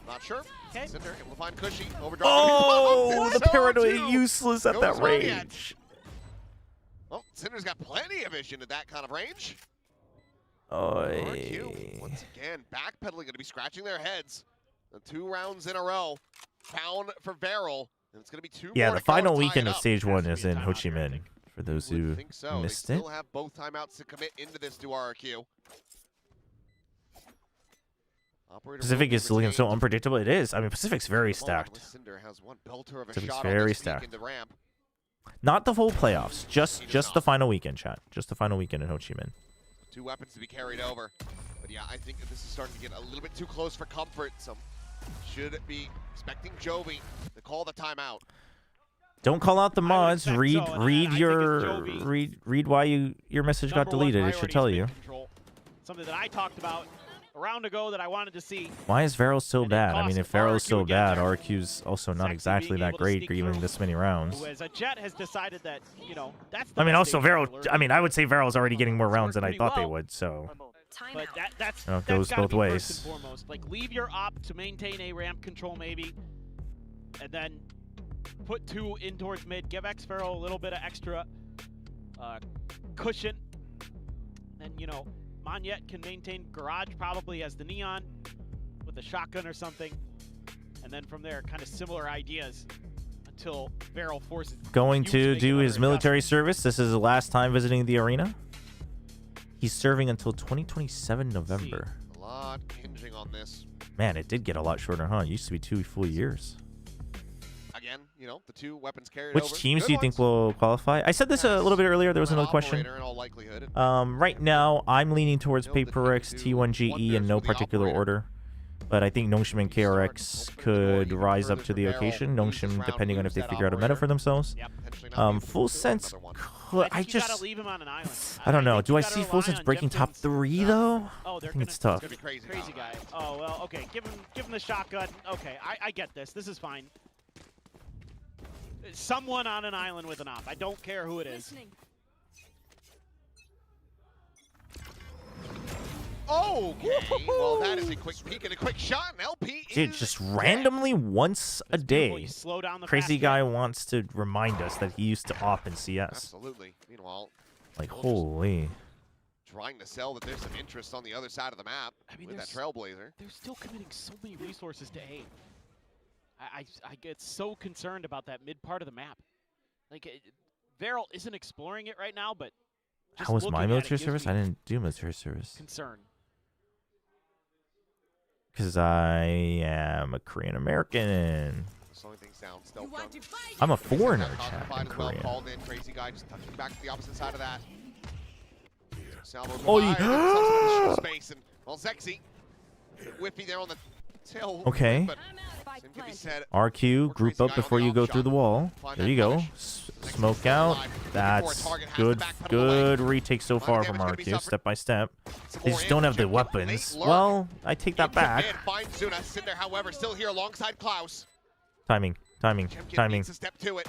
Not sure. Okay. Cinder able to find Cushy. Overdrive. Oh, the So paranoid too useless at goes that Radiant. range. Well, Cinder's got plenty of vision at that kind of range. Oy. RRQ, once again, backpedaling, going to be scratching their heads. The 2 rounds in a row. Found for Varel. And it's going to be 2 Yeah, more the to go final and tie weekend it of up. Stage 1 is in Ho Chi Minh. For those who Think so. missed they it. still have both timeouts to commit into this to RRQ. Operator Pacific will is looking retain. so unpredictable. It is. I mean, Pacific's very stacked. Cinder has one belter of a Pacific's shot very on this stacked. week into ramp. Not the full playoffs. Just the final weekend, chat. Just the final weekend in Ho Chi Minh. 2 weapons to be carried over. But yeah, I think that this is starting to get a little bit too close for comfort. So should be expecting Jovi to call the timeout. Don't call out the mods. expect Read so, and read I think your it's Jovi. read why your message got Number one deleted. It should priority tell is you. mid control. Something that I talked about a round ago that I wanted to see. Why is Varel so bad? I mean, if Varel's so RRQ bad, again. RQ's also not Sexy exactly being that able to great, sneak even through. this many rounds. Who as a Jet has decided that, you know, that's the I mean, best also stage Varel. for learning. I mean, I would say Varel's already getting more rounds than I Pretty thought they well. would. So But that's You know, it that's goes gotta both be ways. First and foremost, like leave your op to maintain a ramp control maybe, and then put 2 in towards mid. Give X Pharaoh a little bit of extra cushion. Then you know, Monyet can maintain garage probably as the neon with a shotgun or something, and then from there, kind of similar ideas until Varel forces. going you to make do another his military adjustment. service. This is his last time visiting the arena. He's serving until 2027 November. A lot hinging on this. Man, it did get a lot shorter, huh? It used to be 2 full years. Again, you know, the 2 weapons carried Which over. teams Good do you think ones. will qualify? I said this a little bit earlier. There was An another question. operator in all likelihood. Right now, I'm leaning towards Know that he PaperX, can do T1GE in no wonders for the particular operator. order. But I think Nongshim and KRX could rise up to the occasion. Nongshim, depending on if they figure out a meta for themselves. Full Sense could. I You gotta just. leave him on an island. I don't know. think Do you I gotta see rely Full Sense on breaking top Jemkin's- 3 though? Oh, I they're think it's gonna- tough. Crazy guy. Oh well, okay. Give him the shotgun. Okay, I get this. This is fine. Someone on an island with an op. I don't care who it is. Okay, well that is a quick peek and a quick shot, and LP Dude, just randomly once a day, slow down the Crazy fast Guy wants to remind us that he used to op in CS. Absolutely. Meanwhile, Like, holy. trying to sell that there's some interest on the other side of the map with that Trailblazer. They're still committing so many resources to A. I get so concerned about that mid part of the map. Like, Varel isn't exploring it right now, but just How was looking my at it military gives service? me I didn't do military service. concern. Because I am a Korean American. Slowing things down. Stealth gun. I'm a foreigner, Caught in chat, fight in as well. Korea. Called in. Crazy Guy just touching back to the opposite side of that. Salvo's Oh, wide, you- gets some additional space, and well, Zexy whippy there on the tail. Okay. But same can be said. RQ, group up before you go through the wall. There you go. Smoke out. That's good retake so far from RQ, step by step. They just don't have the weapons. Well, I take that back. Finds Zuna. Cinder, however, still here alongside Klaus. Timing, timing, timing. Needs to step to it.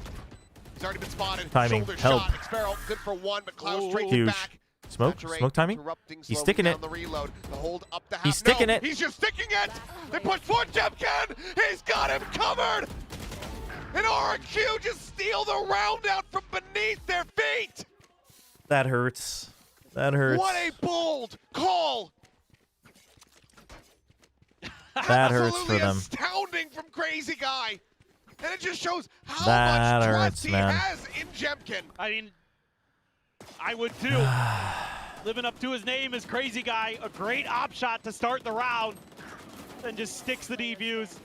He's already been spotted. Timing, Shoulder help. shot. Xparrow, good for 1, but Klaus trades it Huge. back. Smoke, Saturate, smoke timing. interrupting He's slowly sticking down it. The reload. The hold up the half. He's sticking No, it. He's just sticking it. They push for Jemkin. He's got him covered. And RRQ just steal the round out from beneath their feet. That hurts. That hurts. What a bold call. That hurts for Absolutely them. astounding from Crazy Guy. And it just shows how That much hurts, trust he man. has in Jemkin. I mean, I would too. Living up to his name is Crazy Guy. A great op shot to start the round. Then just sticks the defuse.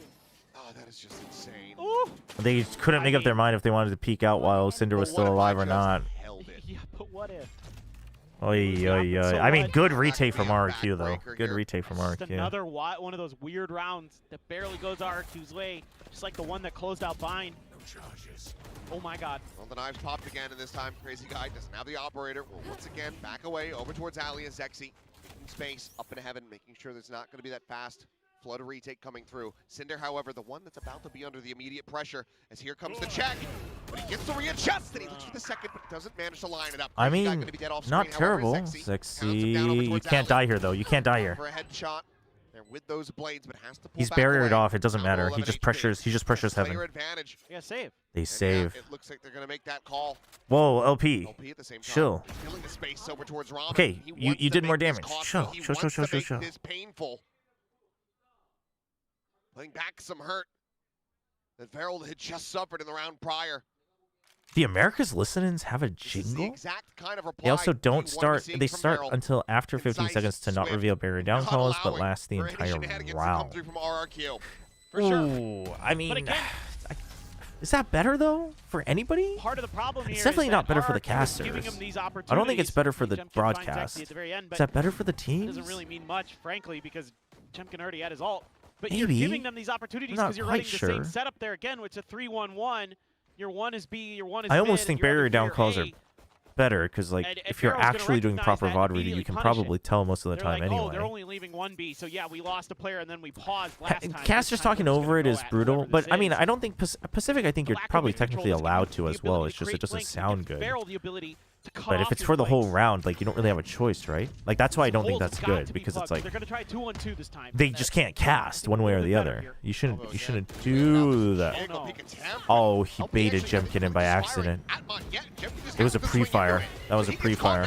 Oh, that is just insane. Ooh. They couldn't make up their mind if they wanted to peek out while Cinder was still alive or not. Yeah, but what if? Oy, oy, oy. I mean, good retake from RQ, though. Good retake from Just RQ. another one of those weird rounds that barely goes RQ's way. Just like the one that closed out Vine. Oh my god. Well, the knives popped again, and this time Crazy Guy doesn't have the operator. Will once again back away over towards Ali and Zexy. In space, up into heaven, making sure there's not going to be that fast Flood of retake coming through. Cinder, however, the one that's about to be under the immediate pressure, as here comes the check. But he gets the readjust, and he looks for the second, but doesn't manage to line it up. I Crazy guy mean, gonna be dead off not screen, however, terrible. Sexy. You can't die here, though. You can't die here. For a headshot. They're with those blades, but has to pull He's back barriered away. off. It doesn't Now matter. low He 11 just HP. pressures. He just pressures heaven. Player advantage. Yeah, save. They And save. yeah, it looks like they're gonna make that call. Whoa, LP. LP at the same time. Chill. Filling the space over towards Ramen. Okay, He you wants to did more make this damage. costly. Chill, He chill, wants chill, to make chill. this painful. Putting back some hurt that Verald had just suffered in the round prior. The America's listenings have a This is the jingle. exact kind of reply They also we don't want to start. see They from start Verald. until after 15 Concise, seconds to not swift, reveal barrier down not calls, but allowing last the for any entire shenanigans to come round. through from RRQ. For sure. Ooh, I mean, again, is that better though for anybody? Part of the problem here It's is definitely that not better for the RRQ is giving casters. him these I don't think it's better for the opportunities. Jemkin finds broadcast. Xexy at the very end, Is but that better for the It teams? doesn't really mean much, frankly, because Jemkin already had his ult. But Maybe. you're giving them these opportunities I'm not because you're quite running the same sure. setup there again, which is a 3-1-1. Your one is B, your one is I mid, almost and think your other barrier down player calls A. are better because, like, And if you're Ferro's gonna actually doing recognize proper that VOD and reading, you immediately can punish probably it. tell most of the They're time like, anyway. oh, they're only leaving one B, so yeah, we lost a player and then we paused last time. Casters talking over it is brutal, but I mean, I don't think Pacific. I think you're probably technically allowed to as well. It's just it doesn't sound good. But if it's for the whole round, like you don't really have a choice, right? Like that's why I don't think that's good because it's like they're gonna try 2-on-2 this time. they just can't cast one way or the other. You shouldn't do that. Oh, he baited Jemkin in by accident. It was a pre-fire. That was a pre-fire.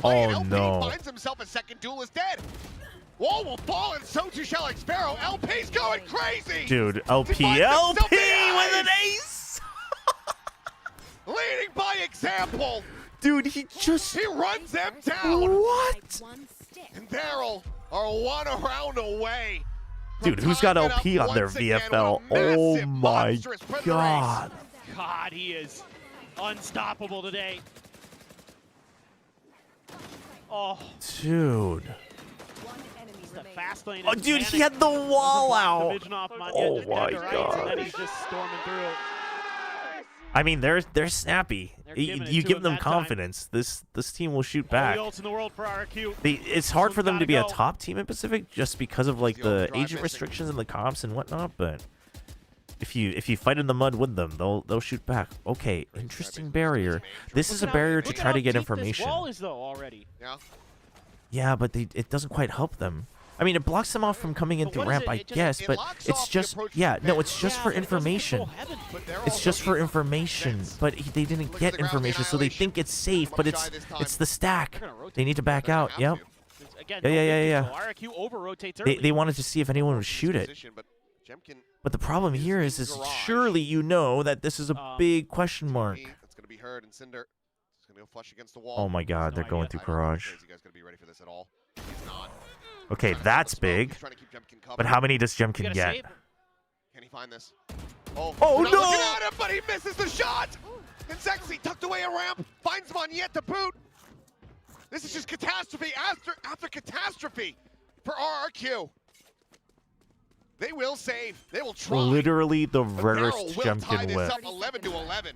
Oh no. Finds himself a second duelist dead. Wall will fall and so too shall Xpero. LP's going crazy. Dude, LP with an ace. Leading by example. Dude, he runs them down. What? And Daryl are one round away. Dude, who's got LP on their VFL? Oh my god. God, he is unstoppable today. Oh, Dude. the fast lane. Oh, dude, he had the wall out. Oh my And then god. he's just storming through. I mean, they're snappy. giving it You to give him them that time. confidence. This team will shoot All back. the ults in the world for RRQ. It's hard for them to gotta be a go. top team in Pacific just because of like the agent restrictions and the comps and whatnot. But if you fight in the mud with them, they'll shoot back. Okay, interesting barrier. This is a barrier to try to get information. This wall is though already. Yeah. Yeah, but it doesn't quite help them. I mean, it blocks them off from coming in through what is ramp, it? I It just- guess, it but locks it's off the just approach yeah, from no, Vent. it's just Yeah, for but it doesn't information. control heaven, but they're It's all just for elite. information, but they didn't Look at get the ground, the information, so they annihilation. think it's safe, but it's the stack. They're gonna rotate They need to back They're gonna out. have Yep. to. Again, Yeah, no yeah, big yeah, control. RRQ over rotates They early. wanted to see if anyone would shoot it. Position, but Jemkin But the problem here is garage. surely you know that this is a big question mark. That's going to be heard, and Cinder is going to go flush against the wall. Oh my god, they're going through garage. You guys going to be ready for this at all? He's not. Okay, that's big. He's trying to keep Jemkin covered. But how many does You Jemkin gotta get? save. Can he find this? Oh, Oh, they're not looking no! at him, but he misses the shot! And Xexy tucked away a ramp, finds him on yet to boot. This is just catastrophe after catastrophe for RRQ. They will save. They will try. Literally the But rarest Daryl will tie Jemkin this whip. up 11-11.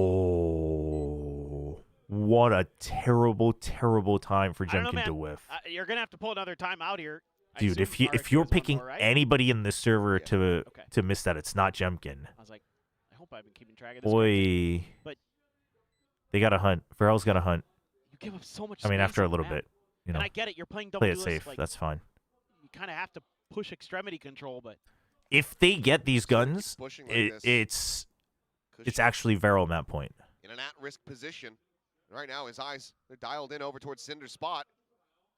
Oh, what a terrible, terrible time for I don't know, Jemkin man. to whiff. You're gonna have to pull another time out here. I Dude, assume if you're RRQ has one picking more, right? anybody in this server to Okay. miss that, it's not Jemkin. I was like, I hope I've been keeping track of this. Boy, But they got to hunt. Farrell's got to hunt. you give up so much. I mean, space after a on the little map. bit, you know, And I get it. You're playing double play it duelist, safe. Like, That's fine. you kind of have to push extremity control, but If they get these guns, pushing like this. it's actually Vero on that point. In an at-risk position. Right now, his eyes, they're dialed in over towards Cinder's spot.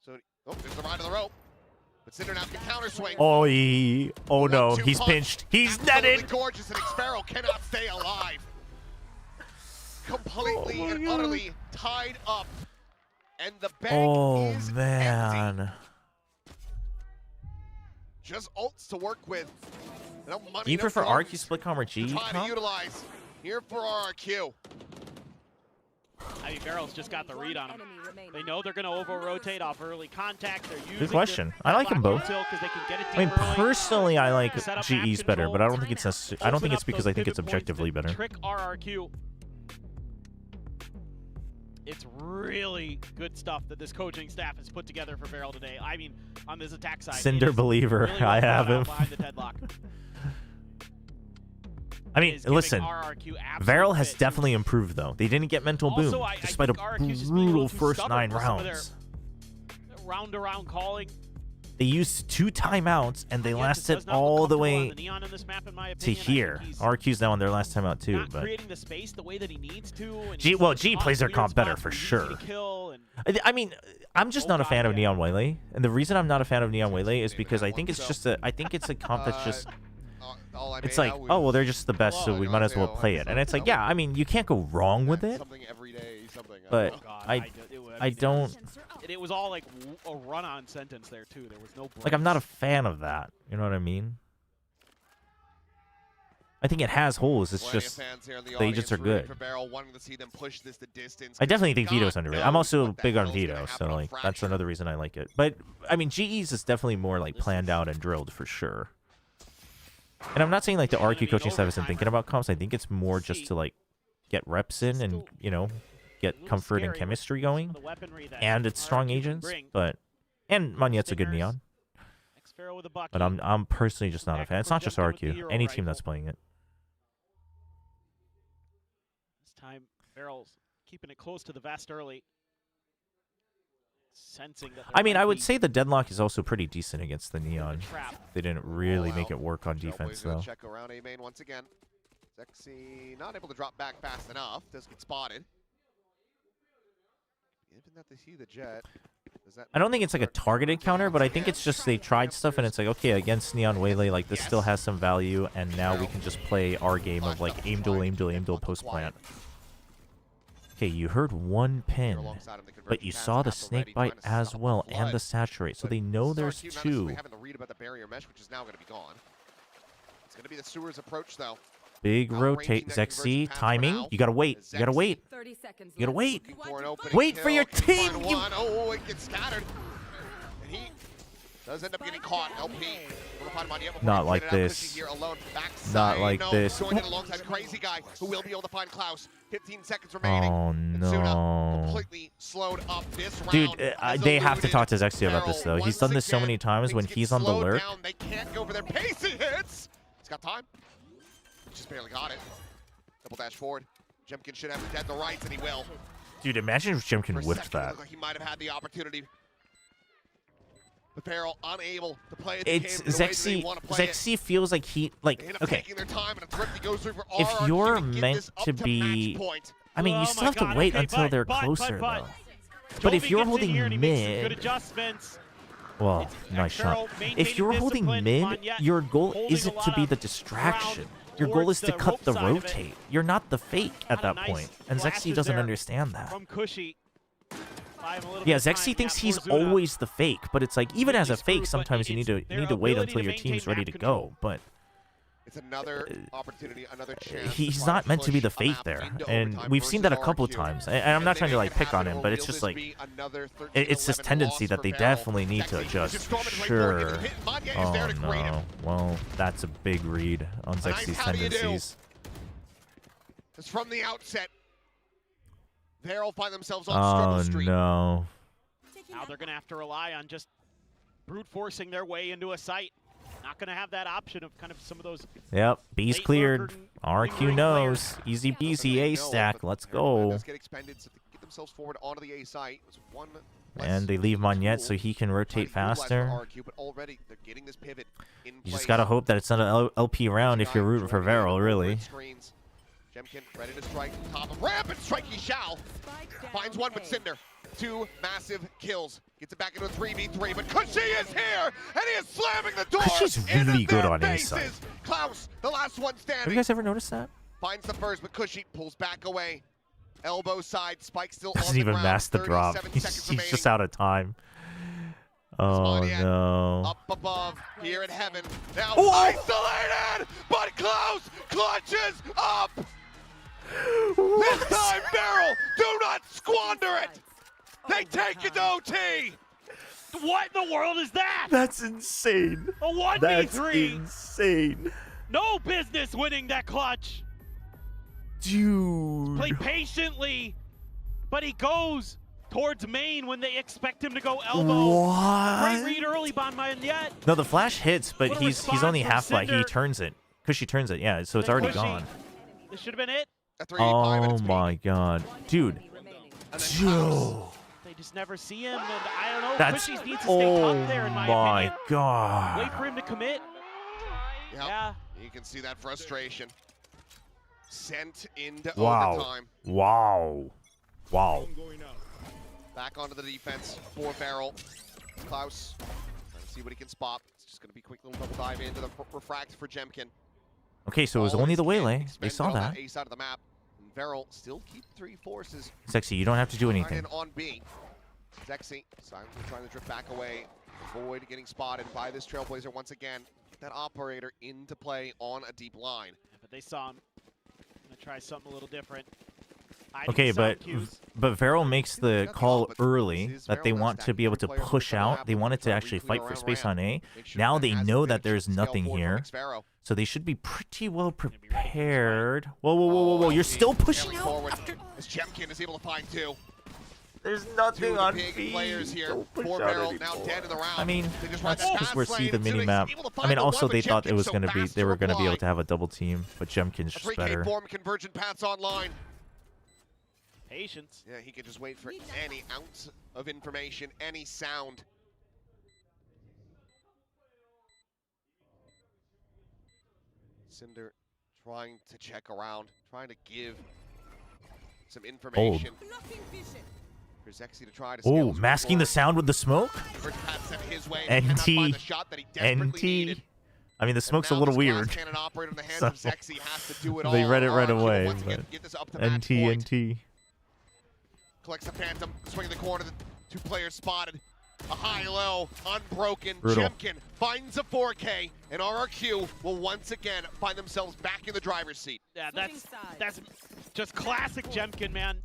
So, oh, there's the ride of the rope. But Cinder now can counter swing. Oh no, 1-2 he's punch. pinched. He's Absolutely netted. gorgeous, and Xpero cannot stay alive. Completely Oh my and God. utterly tied up. And the bank Oh is empty. man. Just ults to work with. No money, Do you no prefer drugs RQ split com or G to try to comp? utilize here for RRQ. I mean, Barrel's just got the read on him. They know they're going to over-rotate off early contact. They're using Good question. the I like them both. tilt 'cause they can get it I mean, deep early. personally, I like Set up GE's map better, but I control. don't think it's necessary. I don't think Open it's up because those I think it's pivot points to objectively better. Trick RRQ. it's really good stuff that this coaching staff has put together for Varel today. I mean, on this attack side, Cinder believer, really well I have thought out him. behind the deadlock. I mean, Is giving listen, RRQ absolute Varel has fits. definitely improved, though. They didn't get mental Also, boom, I despite a think RRQ's just being a little brutal too first stubborn 9 for some of their rounds. Round-around calling. They used 2 timeouts, and they Yes, it lasted does not all look the comfortable on way the Neon in this map, in my to opinion. I think here. he's RQ's now on their last timeout, too. not But creating the space the way that he needs to. And G, he's well, in G tough, plays their weird comp better spots for where it's easy sure. to kill and I mean, I'm just not a fan of Neon Waylay, and the reason I'm not a fan of Neon Waylay is because I think it's just a comp that's just. It's like, oh well, they're just the best, so we might as well play it. And it's like, yeah, I mean, you can't go wrong with it. But I don't. It was all like a run-on sentence there too. There was no breaks. Like, I'm not a fan of that. You know what I mean? I think it has holes. It's just the agents are good. I definitely think Vito's underrated. I'm also big on Vito, so like that's another reason I like it. But I mean, GE's is definitely more like planned out and drilled for sure. And I'm not saying like the RQ coaching staff isn't thinking about comps. I think it's more just to like get reps in and, you know, get comfort and chemistry going. And it's strong agents, but and Monet's a good Neon. But I'm personally just not a fan. It's not just RQ. Any team that's playing it. This time, Varel's keeping it close to the vest early. Sensing that I mean, I would say the deadlock is also pretty decent against the Neon. They didn't really make it work on defense, though. Check around A main once again. Zexy not able to drop back fast enough. Does get spotted. Even that they see the jet. I don't think it's like a targeted counter, but I think it's just they tried stuff and it's like, okay, against Neon Waylay, like this still has some value, and now we can just play our game of like aim duel, post plant. Okay, you heard one pin, but you saw the snake bite as well and the saturate, so they know there's 2. Having to read about the barrier mesh, which is now going to be gone. It's going to be the sewers approach though. Big rotate, Zexy, timing. You gotta wait. You gotta wait. 30 seconds You gotta wait. For Wait for your team. You... Oh, it gets scattered. And he does end up getting caught. LP. Not like this. Not like this. Joined in alongside Crazy Guy, who will be able to find Klaus. 15 seconds remaining. Oh no. Completely slowed up this round. Dude, they have to talk to Zexy about this though. He's done this so many times when he's on the lurk. They can't go for their pacey hits. He's got time. Just barely got it. Double dash forward. Jemkin should have the dead the rights, and he will. Dude, imagine if Jemkin whiffed that. Like he might have had the opportunity. But Varel unable to play it. It's Zexy. Zexy feels like he okay. If you're meant to be, I mean, you still have to wait until they're closer though. But if you're holding mid, well, nice shot. If you're holding mid, your goal isn't to be the distraction. Your goal is to cut the rotate. You're not the fake at that point, and Zexy doesn't understand that. Yeah, Zexy thinks he's always the fake, but it's like even as a fake, sometimes you need to wait until your team's ready to go. But it's another opportunity, another chance. He's not meant to be the fake there, and we've seen that a couple of times. And I'm not trying to like pick on him, but it's just like it's this tendency that they definitely need to adjust. Sure. Oh no. Well, that's a big read on Zexy's tendencies. It's from the outset. They'll find themselves on struggle street. No. Now they're going to have to rely on just brute forcing their way into a site. Not going to have that option of kind of some of those. Yep, B's cleared. RQ knows. Easy peasy A stack. Let's go. Get expended so they get themselves forward onto the A site. And they leave Monet so he can rotate faster. You just gotta hope that it's not an LP round if you're rooting for Varel, really. Jemkin ready to strike top of ramp and strike he shall. Finds one with Cinder. 2 massive kills. Gets it back into a 3v3, but Cushy is here and he is slamming the door. Cushy's really good on A side. Klaus, the last one standing. Have you guys ever noticed that? Finds the first, but Cushy pulls back away. Elbow side, Spike still Doesn't on the even ground. mask the drop. He's just out of time. Oh no. Up above, here in heaven. Now isolated, but Klaus clutches up. This time, Varel, do not squander it. They take it to OT. What in the world is that? That's insane. A 1v3. That's insane. No business winning that clutch. Dude. Play patiently. But he goes towards main when they expect him to go elbow. What? Great read early by Yet. No, the flash hits, but What a he's response only from half life. He Cinder. turns it. Cushy turns it, yeah, so it's already Cushy. gone. This should have been it. Oh my god. Dude. Joe. They just never see him, and I don't know. That's Cushy needs to stay oh top there, in my my opinion. god. Wait for him to commit. Yep. Yeah. You can see that frustration. Sent into Wow. overtime. Wow. Wow. Back onto the defense for Barrel. Klaus trying to see what he can spot. It's just going to be a quick little double dive into the refract for Jemkin. Okay, so it was only the waylay. They saw that. A side of the map. And Barrel still keep 3 forces. Sexy, you don't have to do anything. On B. Zexy silently trying to drift back away. Avoid getting spotted by this Trailblazer once again. That operator into play on a deep line. But they saw him. Gonna try something a little different. Okay, but Varel makes the call early that they want to be able to push out. They wanted to actually fight for space on A. Now they know that there's nothing here, so they should be pretty well prepared. Whoa, whoa, whoa, whoa, whoa! You're still pushing out after. As Jemkin is able to find 2. There's nothing on big B. players here. Don't push Poor out Barrel anymore. now dead in the round. I mean, They just run that's that because we're fast see lane the as soon mini as map. he's able to I find mean, the also one, they but thought it Jemkin's was so gonna be fast they to were gonna be able reply. to have a double team, but Jemkin's A just 3K better. form convergent paths online. Patience. Yeah, he can just wait for any ounce of information, any sound. Cinder trying to check around, trying to give some information. For Zexy to try to scale Oh, his masking the forward. sound with the smoke. Convergent path sent his way, and he cannot find the shot that he desperately needed. I mean, the smoke's a And now little this glass weird. cannon operator in the hands So, of Zexy has to do it they all. read it right RRQ away, once again but get this up to match point. NT. Collects the Phantom, swinging the corner, the 2 players spotted. A high-low, unbroken. Brutal. Jemkin finds a 4K, and RRQ will once again find themselves back in the driver's seat. Yeah, that's just classic Jemkin, man.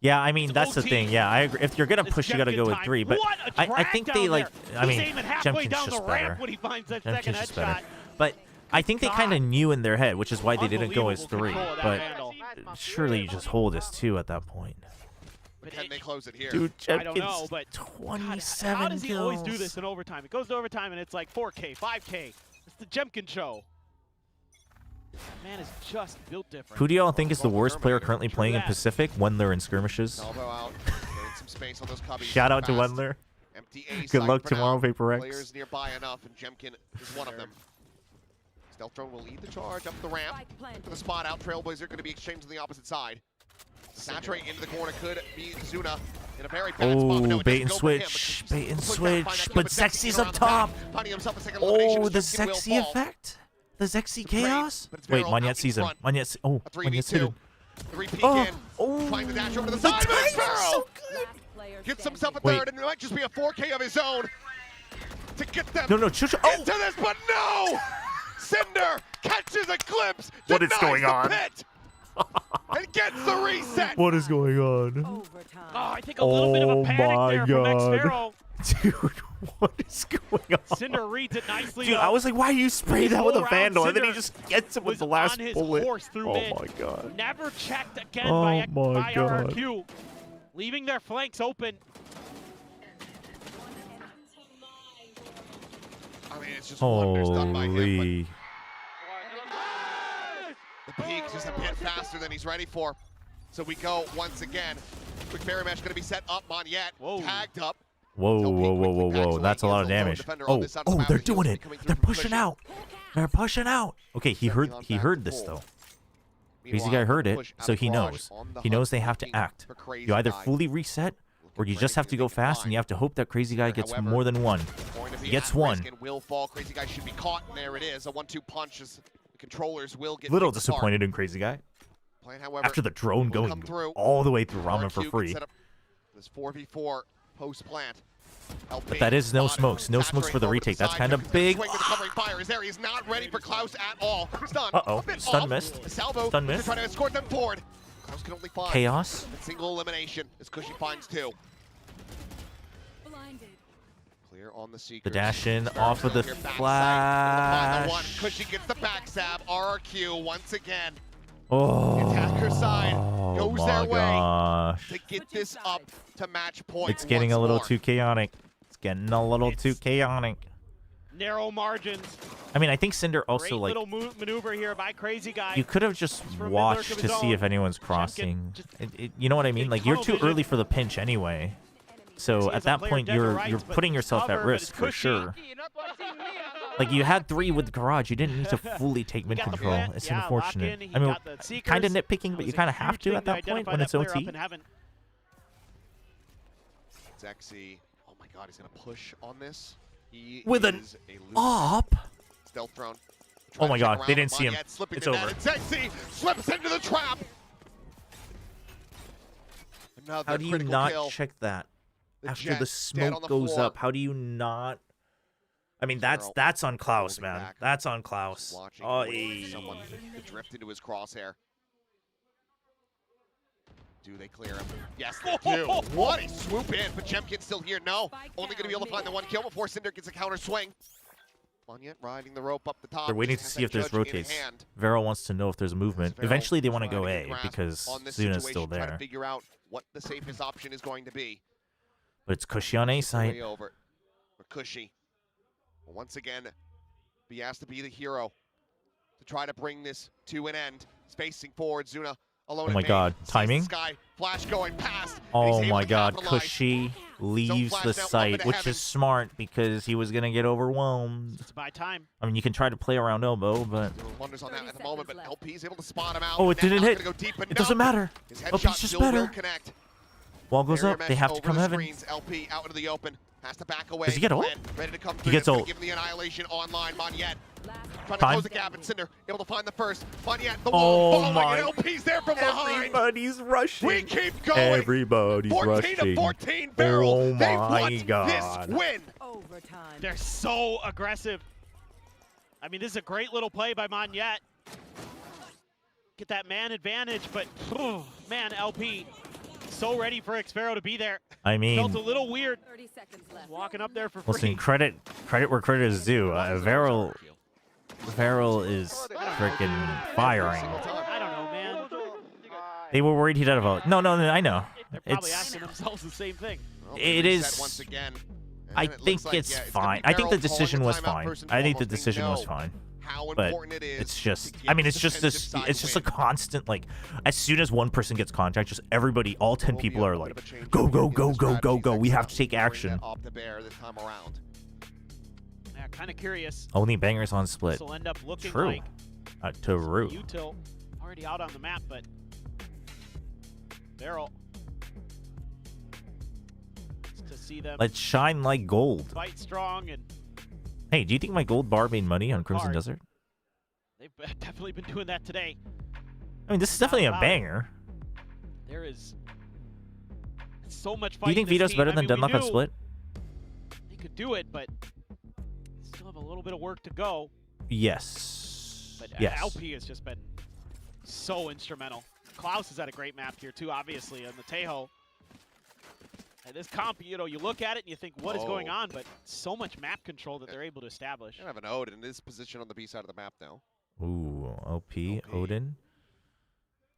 Yeah, I mean, that's the thing. Yeah, I agree. If you're gonna push, you gotta go with 3. But What a I think drag they down like. there. I He's mean, aiming halfway Jemkin's down the just ramp better. when he finds that Jemkin's second just better. headshot. But I think they kind of knew in their head, which is why they didn't go as 3. control of that But handle. surely you just hold as 2 at that point. But can they close it here? Dude, I don't know, Jemkin's but 27 how does he always do kills. this in overtime? It goes to overtime and it's like 4K, 5K. It's the Jemkin show. Man is just built different. Who do y'all think is the worst player currently playing in Pacific when they're in skirmishes? Elbow out, getting some space on those cubbies. Shout out to Fast. Wendler. Empty A Good site luck for tomorrow, now. Vapor X. Players nearby enough, and Jemkin is one of them. Stealth drone will lead the charge up the ramp to the spot out. Trailblazer going to be exchanged on the opposite side. Saturate into the corner could be Zuna in a very bad spot. but no, Oh, it bait and doesn't go for him, but switch. he's Bait and pushing down to find switch. that But kill, Zexy's around up the back, top. finding himself a second elimination Oh, as the Jemkin will Zexy fall. effect? The Zexy chaos? But it's Wait, Varel out Monyet in sees him. front. Monyet. Oh, A Monyet's 3v2. hidden. The repeat Oh, in. oh. Trying to dash over to the The side, but it's timing's so Varel. Gets himself a Wait. third, and it might just be a 4K of his own to get them No, oh. into this, but no! Cinder catches a glimpse, What is denies going the on? pit, and gets the reset. What is going on? Oh, I think a little bit of a panic my there from God. X-Pharaoh. Dude, what is going on? Cinder reads it nicely. Dude, though. I was like, why you sprayed His that with a whole round, vandal? And then he Cinder just gets it with was the last on his bullet. horse through Oh mid. my god. Never checked again Oh by my God. RRQ. Leaving their flanks open. I mean, it's just wonders done by him. Holy. But the peak just a bit faster than he's ready for. So we go once again. Quick fairy mesh going to be set up. Monyet tagged up. Whoa, whoa, whoa, whoa, whoa. That's a lot of damage. Oh, oh, they're doing it. They're pushing out. They're pushing out. Okay, he heard this though. Crazy guy heard it, so he knows. He knows they have to act. You either fully reset, or you just have to go fast, and you have to hope that Crazy Guy gets more than one. He gets one. And will fall. Crazy guy should be caught, and there it is. A 1-2 punch as the controllers will get Little picked apart. disappointed in Crazy Guy. Plan, however, After the drone will going come through. all the way through Ramen for RRQ can free. set up this 4v4 post plant. But that is no smokes. No smokes for the retake. That's kind of big. Swing with the covering fire is there. He's not ready for Klaus at all. Stun. Uh-oh. A bit Stun off. missed. Salvo Stun to missed. try to escort them forward. Klaus can only find Chaos. a single elimination as Cushy finds 2. Clear on the Seekers. The dash in off of the flash. Cushy gets the backstab. RRQ once again. Oh. Attacker side goes goes their way gosh. to get this up to match point. It's getting once a little more. too chaotic. It's getting a little too chaotic. Narrow margins. I mean, I think Cinder also, Great like, little maneuver here by Crazy Guy. you could have just watched to see if anyone's crossing. You know what I mean? Like, you're too early for the pinch anyway. So at that point, you're putting yourself at risk for sure. Like, you had 3 with garage. You didn't need to fully take mid control. It's unfortunate. I mean, kind of nitpicking, but you kind of have to at that point when it's OT. Zexy, oh my god, he's going to push on this. He With an is a loose op. stealth thrown. Oh my god, they Around didn't see him. Monyet, slipping It's in over. that, and Zexy slips into the trap. Another How do you critical not kill. check that after Jet the dead on smoke the goes floor. up? How do you not? I mean, that's on Klaus, man. That's on Klaus. Watching Oh, someone to drift into his crosshair. Do they clear him? Yes, they do. What a swoop in, but Jemkin's still here. No, only going to be able to find the 1 kill before Cinder gets a counter swing. Monyet riding the rope up the top. They're waiting to Has see that if there's judge in rotates. hand. Vero wants to know if there's movement. Vero Eventually, they want to go trying A get grasp because on this Zuna's still situation, trying to there. figure out what the safest option is going to be. But it's cushy on A site. Way over for Cushy. Once again, he has to be the hero to try to bring this to an end. Spacing forward, Zuna alone. Oh my in god, main. timing? Sees the Sky flash going past. and Oh he's able my to god, capitalize. Cushy leaves flash the now up site, into which heaven. is smart because he was going to get overwhelmed. It's by time. I mean, you can try to play around elbow, but... Doing wonders on that at the moment, but LP's able to spot him out. Oh, it Now didn't not hit. gonna go deep, but It doesn't no. matter. His LP's headshot just still will better. connect. Wall goes Barrier up. They mesh have to over come the heaven. screens. LP out into the open. Has to back away. Does he get ult? Ready to come He through. gets Gonna ult. Give him the annihilation online. Monyet trying to Time. close the gap, and Cinder able to find the first. Monyet, the Oh wall falling, my. and LP's there from behind. Everybody's rushing. We keep going. Everybody's 14 rushing. to 14 barrel. Oh They my want god. this win. They're so aggressive. I mean, this is a great little play by Monyet. Get that man advantage, but man, LP so ready for Xfero to be there. I mean... Felt a little weird walking up there for free. Listen, credit where credit is due. Vero is freaking firing. I don't know, man. They were worried he'd have a vote. No, I know. They're probably It's asking themselves the same thing. it is. Once again. I And it think looks like, it's yeah, gonna fine. be I think the Barrel calling decision the was timeout fine. first and I think the foremost. They decision was know fine. how But important it is it's just, to I mean, get it's just this. defensive side It's just a win. constant, like, as soon as one person gets contact, just everybody, all 10 Will be people a are bit like, of a change go, in go, the go, go, go, strategies. go. We Next have up, to take bring action. that off the bear this time around. Yeah, kind of curious. Only bangers on split. This will end up looking True. like True. Util already out on the map, but Barrel to see them Let's shine like gold. fight strong, and Hey, do you think my gold bar made money on Crimson hard. Desert? they've definitely been doing that today. I mean, this is definitely a banger. There is so much Do fight. you think in this Vito's team. better I than mean, we Deadlock on knew split? He could do it, but still have a little bit of work to go. Yes. But Yes. LP has just been so instrumental. Klaus has had a great map here too, obviously, and the Tejo. And this comp, you know, you look at it and you think, what is going on? But so much map control that they're able to establish. Gonna have an Ode in this position on the B side of the map now. Ooh, OP, Odin.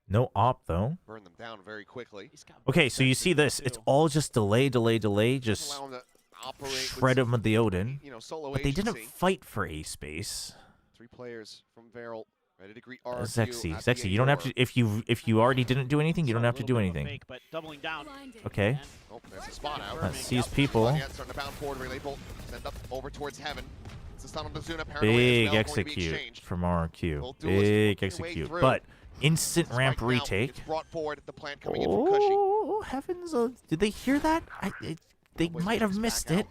No op, though. Burn them down very quickly. Okay, so you see this. It's all just delay, just Allow them to operate with shred some, him with the Odin. you know, solo But they didn't agency. fight for A space. 3 players from Veril ready to greet RRQ. Zexy, at the Zexy, you don't have to. If you already didn't do anything, you don't have to do anything. Fake, but doubling down. Okay. Oh, there's a spot out. That sees people. Monyet starting to bound forward. Relay bolt. Send up over towards heaven. It's a stun on the Zuna. Paranoia Big as well, going to be execute exchanged. from RRQ. Both duelists Big working their way execute. through. But instant ramp Spike now retake. gets brought forward. The plant coming in from Cushy. Oh, heavens. Did they hear that? They might have missed it.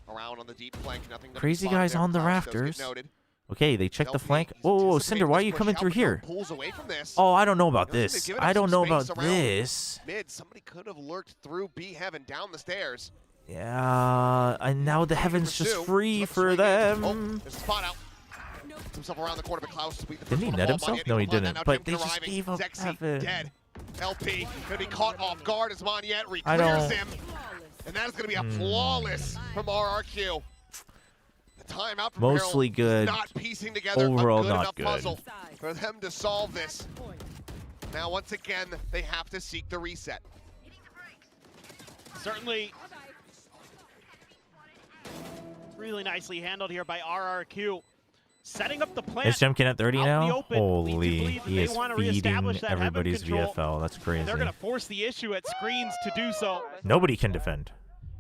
Around on the deep flank. Nothing to be Crazy spotted guys there on from the Klaus. Those get rafters. noted. Okay, they check the LP, flank. he's Whoa, anticipating Cinder, why are this you push coming out, through but no here? pulls away from this. Oh, I don't know about You know, they've this. given I up don't some know about space around this. Mid, somebody could have lurked through B heaven down the stairs. Yeah, and now the heaven's just free for them. Oh, there's a spot out. Gets himself around the corner, but Klaus beat the first Didn't he one net of all. himself? Monyet No, he able to find that. didn't. Now But Jemkin they just arriving. gave up Zexy heaven. dead. LP gonna be caught off guard as Monyet I re-clears don't- him. And that is gonna be a flawless from RRQ. The timeout from Mostly Barrel good. is not piecing together Overall, a good not enough good. puzzle for them to solve this. Now, once again, they have to seek the reset. Certainly really nicely handled here by RRQ. Setting up the plan. Is Jemkin at 30 now? Holy, he they is wanna feeding reestablish that heaven everybody's control, VFL. That's crazy. And they're going to force the issue at screens to do so. Nobody can defend.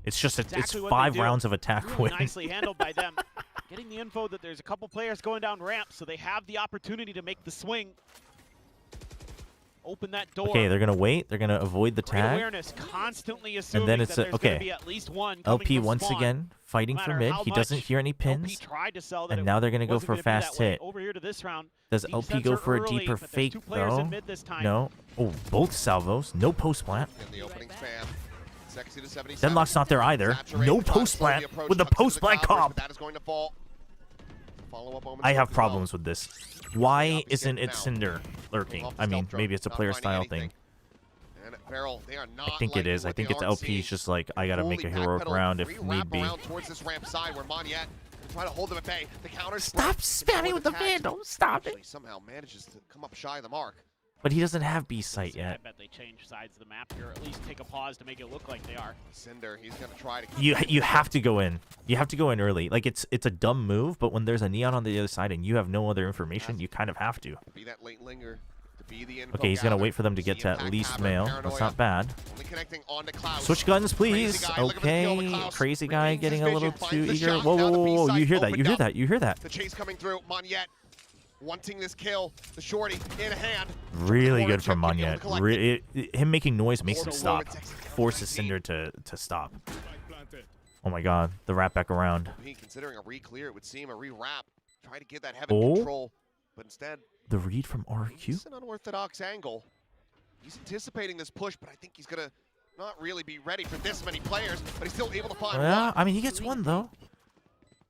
It's just Exactly it's what 5 they do. rounds of attack Really win. nicely handled by them. Getting the info that there's a couple players going down ramp, so they have the opportunity to make the swing. Open that door. Okay, they're gonna wait. They're gonna avoid the Great tag. awareness, constantly assuming And then it's that there's gonna be okay. at least one coming LP from once spawn. again fighting No for matter mid. how He doesn't much hear any LP pins. tried to sell that And it now they're gonna go wasn't for gonna be that fast way. hit. Over here to this round. Does Deep LP go sensor for a early, deeper but there's fake two players in though? mid this time. No. Oh, both salvos. No post plant. In the opening spam. Sexy to 77. Deadlock's not there either. Saturate, No tries to post slow the plant approach, with a tucks into post the plant cloud burst, comp. but that is going to fall. Follow-up moments I have as well. problems with this. Why isn't getting it out. Cinder lurking? Off the I mean, stealth drone, maybe it's a not player finding style anything. thing. And Barrel, they are not I think it liking is. I what think they it's are LP. seeing. It's just like I gotta make a Fully heroic backpedal, round if re-wrap need be. around towards this ramp side where Monyet try to hold them at bay. The counter Stop spamming with the Vandal. Stop it. Somehow manages to come up shy of the mark. But he doesn't have B sight I yet. bet they change sides of the map here, or at least take a pause to make it look like they are. Cinder, he's gonna try to. You have to go in. You have to go in early. Like it's a dumb move, but when there's a neon on the other side and you have no other information, you kind of have to. Be that late linger. To be the info Okay, he's gonna gather. wait for them to get to at least male. That's not bad. Only connecting on to Klaus. Switch guns, please. Crazy guy, looking for the kill with Okay, Klaus. crazy guy Regains getting his a little vision, too finds the eager. shot. Whoa, Now whoa, the whoa, whoa! B-side You hear that? You opened hear up. that? You hear that? The chase coming through. Monyet wanting this kill. The shorty in hand. Really good from Monyet. Him making noise makes him stop. Forces Cinder to stop. Oh my god, the wrap back around. Considering a re-clear, it would seem a re-wrap. Try to get that heaven Oh. control, but instead, The read from RQ. it's an unorthodox angle. He's anticipating this push, but I think he's gonna not really be ready for this many players, but he's still able to find Yeah, one. I mean he gets one though.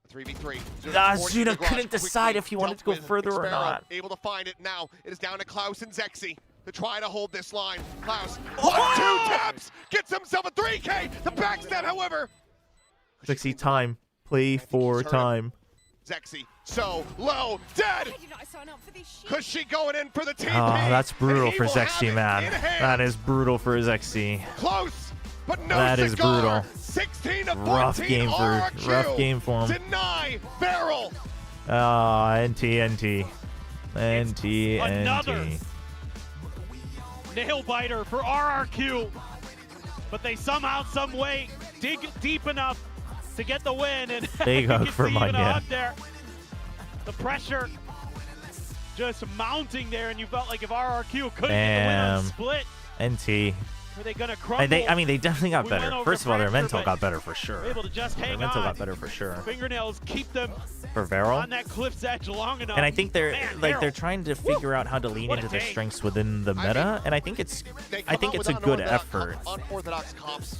3v3. Zuna couldn't decide if he wanted to go further or not. Able to find it now. It is down to Klaus and Zexy to try to hold this line. Klaus, Oh! 1-2 taps, gets himself a 3K. The backstab, however. Sexy time. Play for time. Zexy, so low, dead. Cushy going in for the TP. Oh, that's brutal for and he will have Zexy, it man. in hand. That is brutal for Zexy. Close, but no That is cigar. brutal. 16 to 14. Rough game RRQ. for him. Deny Barrel. NT. Another nail biter for RRQ, but they somehow, some way, dig deep enough to get the win. And Big you hug can for see even a Manya. hug there. The pressure just mounting there, and you felt like if RRQ couldn't get the win on Damn. split, NT. were they gonna crumble? I mean, they definitely got We went better. over First of all, their Fracture, mental but got better for sure. were able to just Their hang mental on. got better for sure. Fingernails keep them For Varel. on that cliff's edge long enough. And I think they're Man, like Varel. they're trying to figure out how to lean What a into their day. strengths within the meta, and I think it's a good effort. Unorthodox comps.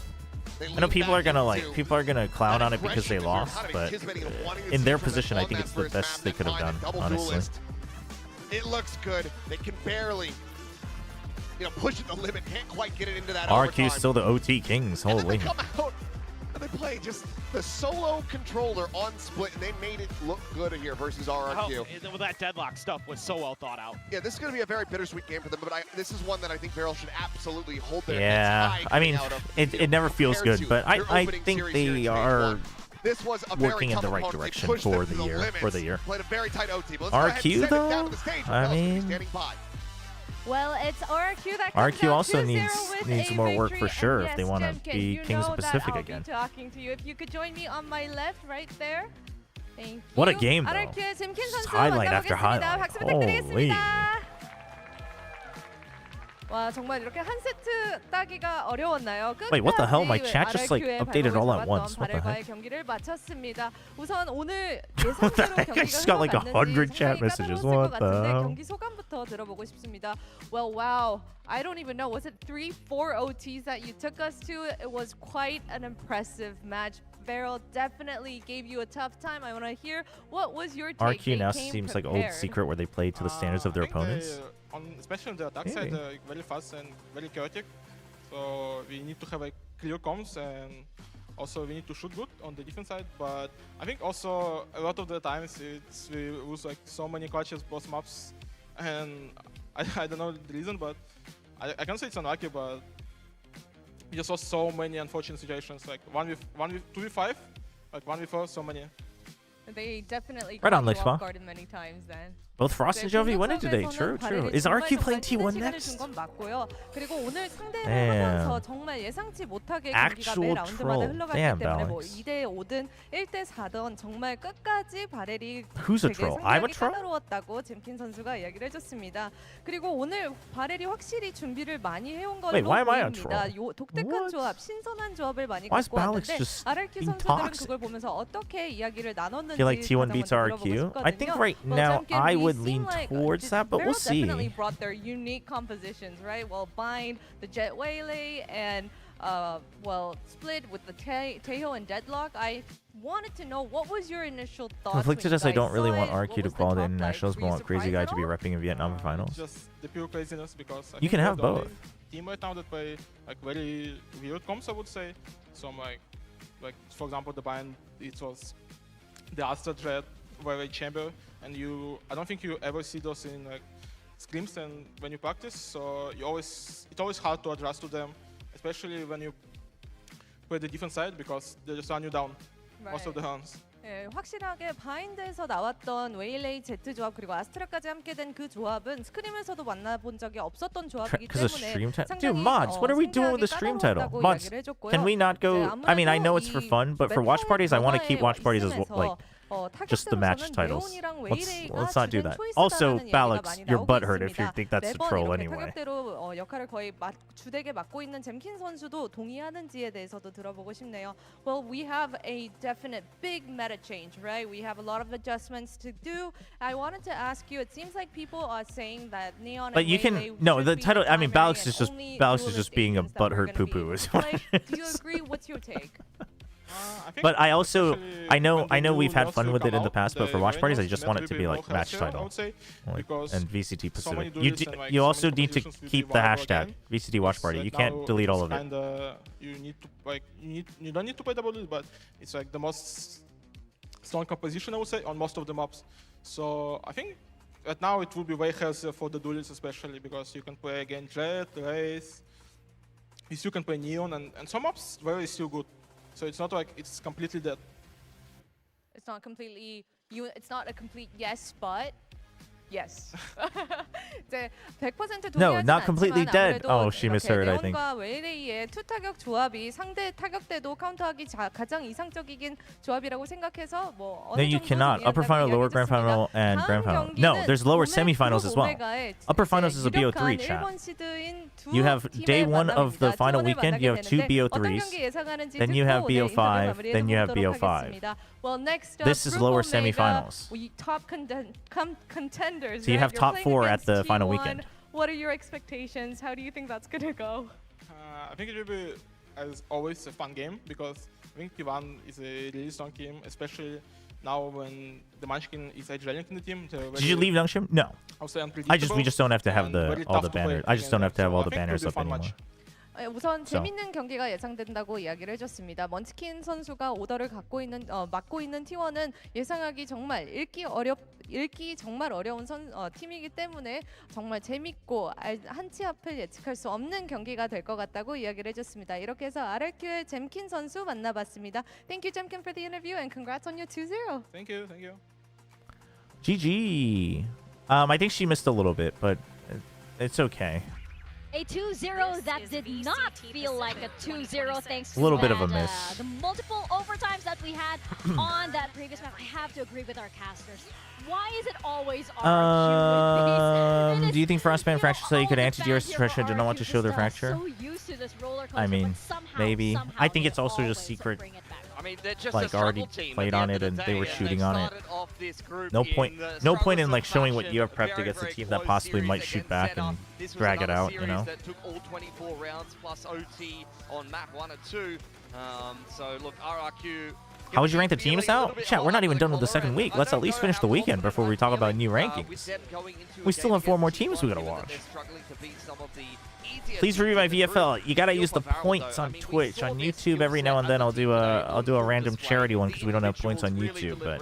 They I know lean people back are gonna into like clown on it because they aggression lost, that you're but anticipating of wanting to in see their from them position, I on think that it's the first best map, they could have find a done, double honestly. duelist. It looks good. They can barely, push it the limit. Can't quite get it into that RQ's overtime. still the OT Kings. And then Holy. they come out and they play just the solo controller on split, and they made it look good here versus RRQ. Oh, well, that deadlock stuff was so well thought out. Yeah, this is going to be a very bittersweet game for them, but this is one that I think Varel should absolutely hold their Yeah, heads high I mean, coming out of, it never feels compared good, to but their I opening think series here in they stage are one. This was a very working in tough the right opponent. They direction pushed for them to the year. limits, For the year. Played a very tight OT, but let's go ahead and RQ send it down though, to the stage. I Who else is mean, standing by? Well, it's RRQ that comes RQ out also 2-0 needs with a more work for victory. sure And if they yes, want to Jemkin, be you Kings know of Pacific I'll again. be talking to you. If you could join me on my left, right there. Thank you. What a game, though. RRQ의 잼킨 선수 highlight after 만나보겠습니다. highlight. 박수 부탁드리겠습니다. Holy. 와, 정말 이렇게 한 세트 따기가 어려웠나요? Wait, what the hell? My 끝까지 chat just, like, RRQ의 updated all at 발목을 once. 잡았던 What the 바렐과의 heck? 경기를 마쳤습니다. 우선 오늘 What the 예상대로 heck? I 경기가 just got like 100 chat 상당히 messages. 까다로웠을 것 What the 같은데 hell? 경기 소감부터 들어보고 싶습니다. Well, wow. I don't even know. Was it 3-4 OTs that you took us to? It was quite an impressive match. Varel definitely gave you a tough time. I want to hear what was your take. RQ now They came seems like old prepared. secret where they play to the standards of their opponents. Especially on the attack side, Maybe. very fast and very chaotic. So we need to have a clear comms, and also we need to shoot good on the defense side. But I think also a lot of the times we lose like so many clutches both maps, and I don't know the reason, but I can't say it's unlucky, but we just saw so many unfortunate situations, like 2v5, like 1v4, so many. They definitely Right on, caught you Lexpa. off guard many times then. Both Frost and Jovi won it today. True, true. Is RQ playing T1 next? 그리고 오늘 상대를 Damn. 하면서 정말 예상치 못하게 경기가 Actual 매 라운드마다 troll. 흘러갔기 Damn, 때문에 뭐 Balance. 2대 5든 1대 4든 정말 끝까지 바렐이 Who's a 되게 troll? I'm a 상대하기 troll? 까다로웠다고 잼킨 선수가 이야기를 해줬습니다. 그리고 오늘 바렐이 확실히 준비를 많이 해온 걸로 Wait, why am I a 보입니다. troll? 요 독특한 조합, 신선한 조합을 많이 Why is 갖고 Balance 왔는데 just RRQ being 선수들은 toxic? 그걸 보면서 어떻게 이야기를 나눴는지 Feel like T1 가장 beats 먼저 RRQ? 들어보고 I think 싶거든요. right Well, now Jemkin, I we would seem lean like towards that, but we'll Barrel see. definitely brought their unique compositions, right? Well, Bind, the Jet Waylay, and well, Split with the Tejo and Deadlock. I wanted to know what was your initial thoughts. Conflicted when as you I don't guys really saw want it? RQ What to was the qualify top internationals, like? but Were I you want Crazy surprised Guy at to be all? repping in Vietnam finals. Just the pure craziness, because I You think can we're have the only both. team right now that play like very weird comps, I would say. So like for example, the Bind, it was the Astra Dread, very chamber, and I don't think you ever see those in like scrims and when you practice. So it's always hard to adjust to them, especially when you play the defense side, because they just run you down most of the rounds. 예, 확실하게 바인드에서 나왔던 웨일레이 제트 조합 그리고 아스트라까지 함께된 그 조합은 스크림에서도 만나본 적이 없었던 조합이기 Because of 때문에 stream title. 상당히 Dude, mods, what are we doing with the stream title? Mods, can we not go? I mean, I know it's for fun, but for watch parties, I want to keep watch parties as like just the match titles. Let's not do that. Also, Balix, your butt hurt if you think that's a troll anyway. 타격대로 역할을 거의 주되게 맡고 있는 잼킨 선수도 동의하는지에 대해서도 들어보고 싶네요. Well, we have a definite big meta change, right? We have a lot of adjustments to do. I wanted to ask you. It seems like people are saying that Neon. But and you Waylay can no should the be title. I mean, primary Balix and is just only Balix is just being a duelist agents that we're butthurt gonna poo poo. be. Is what Like, it do you is. agree? What's your take? But I also I know we've had fun with it in the out, past, but for watch the parties, I arenas just meant want to it to be be more like match healthier, I title, would say, like, because and VCT so many Pacific. duelists and, like, You so also many need to competitions keep we the wanna go hashtag again. VCT watch party. Right You now can't delete all of it's it. kinda, you need to like you don't need to play double duel, but it's like the most strong composition, I would say, on most of the mobs. So I think right now it will be way healthier for the duelists, especially because you can play again Jet, Race. You still can play Neon, and some mobs very still good. So it's not like it's completely dead. It's not completely. It's not a complete yes, but yes. 이제 100% No, 동의하진 not completely 않지만 dead. 아무래도 Oh, she misheard, I think. 네온과 웨일레이의 투 타격 조합이 상대 타격대도 카운터하기 가장 이상적이긴 조합이라고 생각해서 뭐 어느 No, you 정도 cannot. Upper final, lower grand final, and grand final. No, there's lower semifinals as well. Upper finals is a BO3 chat. You have day one of the final weekend, you have two BO3s, then you have BO5, then you have BO5. Well, next up, This is lower semifinals. We top contenders. So you right? have You're top playing 4 at against the final T1. weekend. What are your expectations? How do you think that's gonna go? I think it will be, as always, a fun game, because I think T1 is a really strong team, especially now when the Munchkin is edge-railing in the team. Did you leave Youngshim? No. We just don't have to have all the banners. I just don't have to have all the banners up anymore. 우선 재밌는 경기가 예상된다고 이야기를 해줬습니다. 먼치킨 선수가 오더를 맡고 있는 T1은 예상하기 정말 읽기 정말 어려운 팀이기 때문에 정말 재밌고 한치 앞을 예측할 수 없는 경기가 될 것 같다고 이야기를 해줬습니다. 이렇게 해서 RRQ의 잼킨 선수 만나봤습니다. Thank you, Jemkin, for the interview, and congrats on your 2-0. Thank you, thank you. GG. I think she missed a little bit, but it's okay. A 2-0 that did not feel like a 2-0 thanks to A little bit of a that, miss. the multiple overtimes that we had on that previous match. I have to agree with our casters. Why is it always RRQ with these? Do you think Frostband Fracture say you could anti-DRS suppression did not want to show their fracture? So used to this roller coaster, I mean, but somehow, maybe. I think it's also just secret. I mean, they're just Like a already struggle team played at the on end it of and the they day, were and shooting they've on it. started off this group No in point. the No point in struggles like of showing what fashion. you have prepped Very, against a very team that close possibly series might shoot against back Zeta. and This was drag it another out. You series know. that took all 24 rounds plus OT on map 1 and 2. So look, RRQ. How would you rank the teams now? Chat, we're not even done with the second week. Let's at least finish the weekend before we talk about new rankings. We still have 4 more teams we gotta watch. Please review my VFL. You gotta use the points on Twitch. On YouTube, every now and then I'll do a random charity one because we don't have points on YouTube, but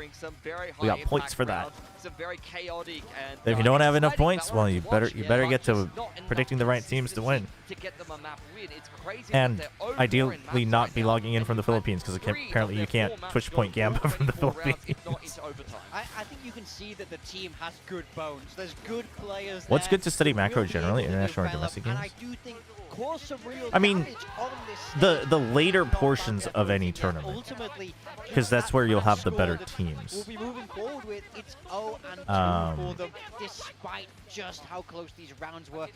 we got points for that. some very chaotic and. If you don't have enough exciting points, well, you balance better watch. get Like, to just not enough predicting the right teams to win. To get them a map win. It's crazy And that they're over ideally in maps not right be now, logging in and from the you've had Philippines because 3 apparently of you their can't 4 push matches point go Gamba already from the 4 rounds, Philippines. if not into overtime. I think you can see that the team has good bones. There's good players. What's there good to study who macro will be generally, able to international or develop, domestic and games? I do think cause some real I mean, damage on this the later portions of any tournament, ultimately, because that's where you'll have the better teams. we'll be moving forward with it's 0 and 2 for them, despite just how close these rounds were.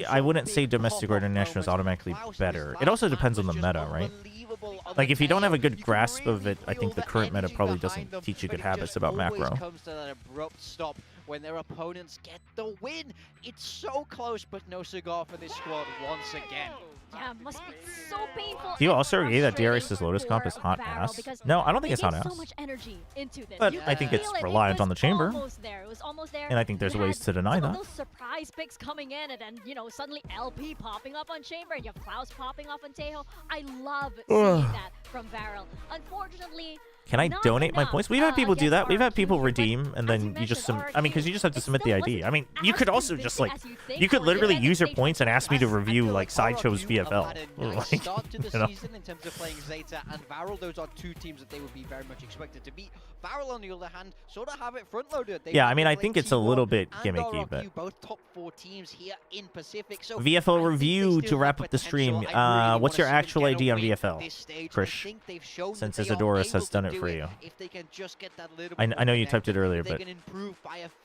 I wouldn't say domestic or international is automatically better. It also depends on the meta, right? Like if you don't have a good grasp of it, I think the current meta probably doesn't teach you good habits about macro. Always comes to that abrupt stop when their opponents get the win. It's so close, but no cigar for this squad once again. Yeah, must be so painful. Do you and also agree that frustrating DRX's Lotus comp is for hot Varel ass? because No, I don't think they it's hot gave ass. so much energy into this. But You I think could it's feel it. reliant It on the was chamber. Almost there. It was almost there. And I think there's You ways had to deny some of that. those surprise picks coming in, and then suddenly LP popping up on chamber, and you have Klaus popping off on Tejo. I love seeing that from Varel. Unfortunately. Can I not donate my enough, points? We've had people do that. We've had RRQ people here, but redeem, and then you just I mean, because you just have to submit the ID. I mean, you could also just like, you could literally use your points and ask me to review like Sideshow's VFL. Nice Like, start to the you know? season in terms of playing Zeta and Varel. Those are two teams that they would be very much expected to beat. Varel, on the other hand, sort of have it front loaded. Yeah, I mean, I think it's a little bit gimmicky, but both top 4 teams here in Pacific. So VFL review to wrap up the stream. What's your actual ID on VFL, Krish? Since Isadoris has done it for you. I know you typed it earlier, but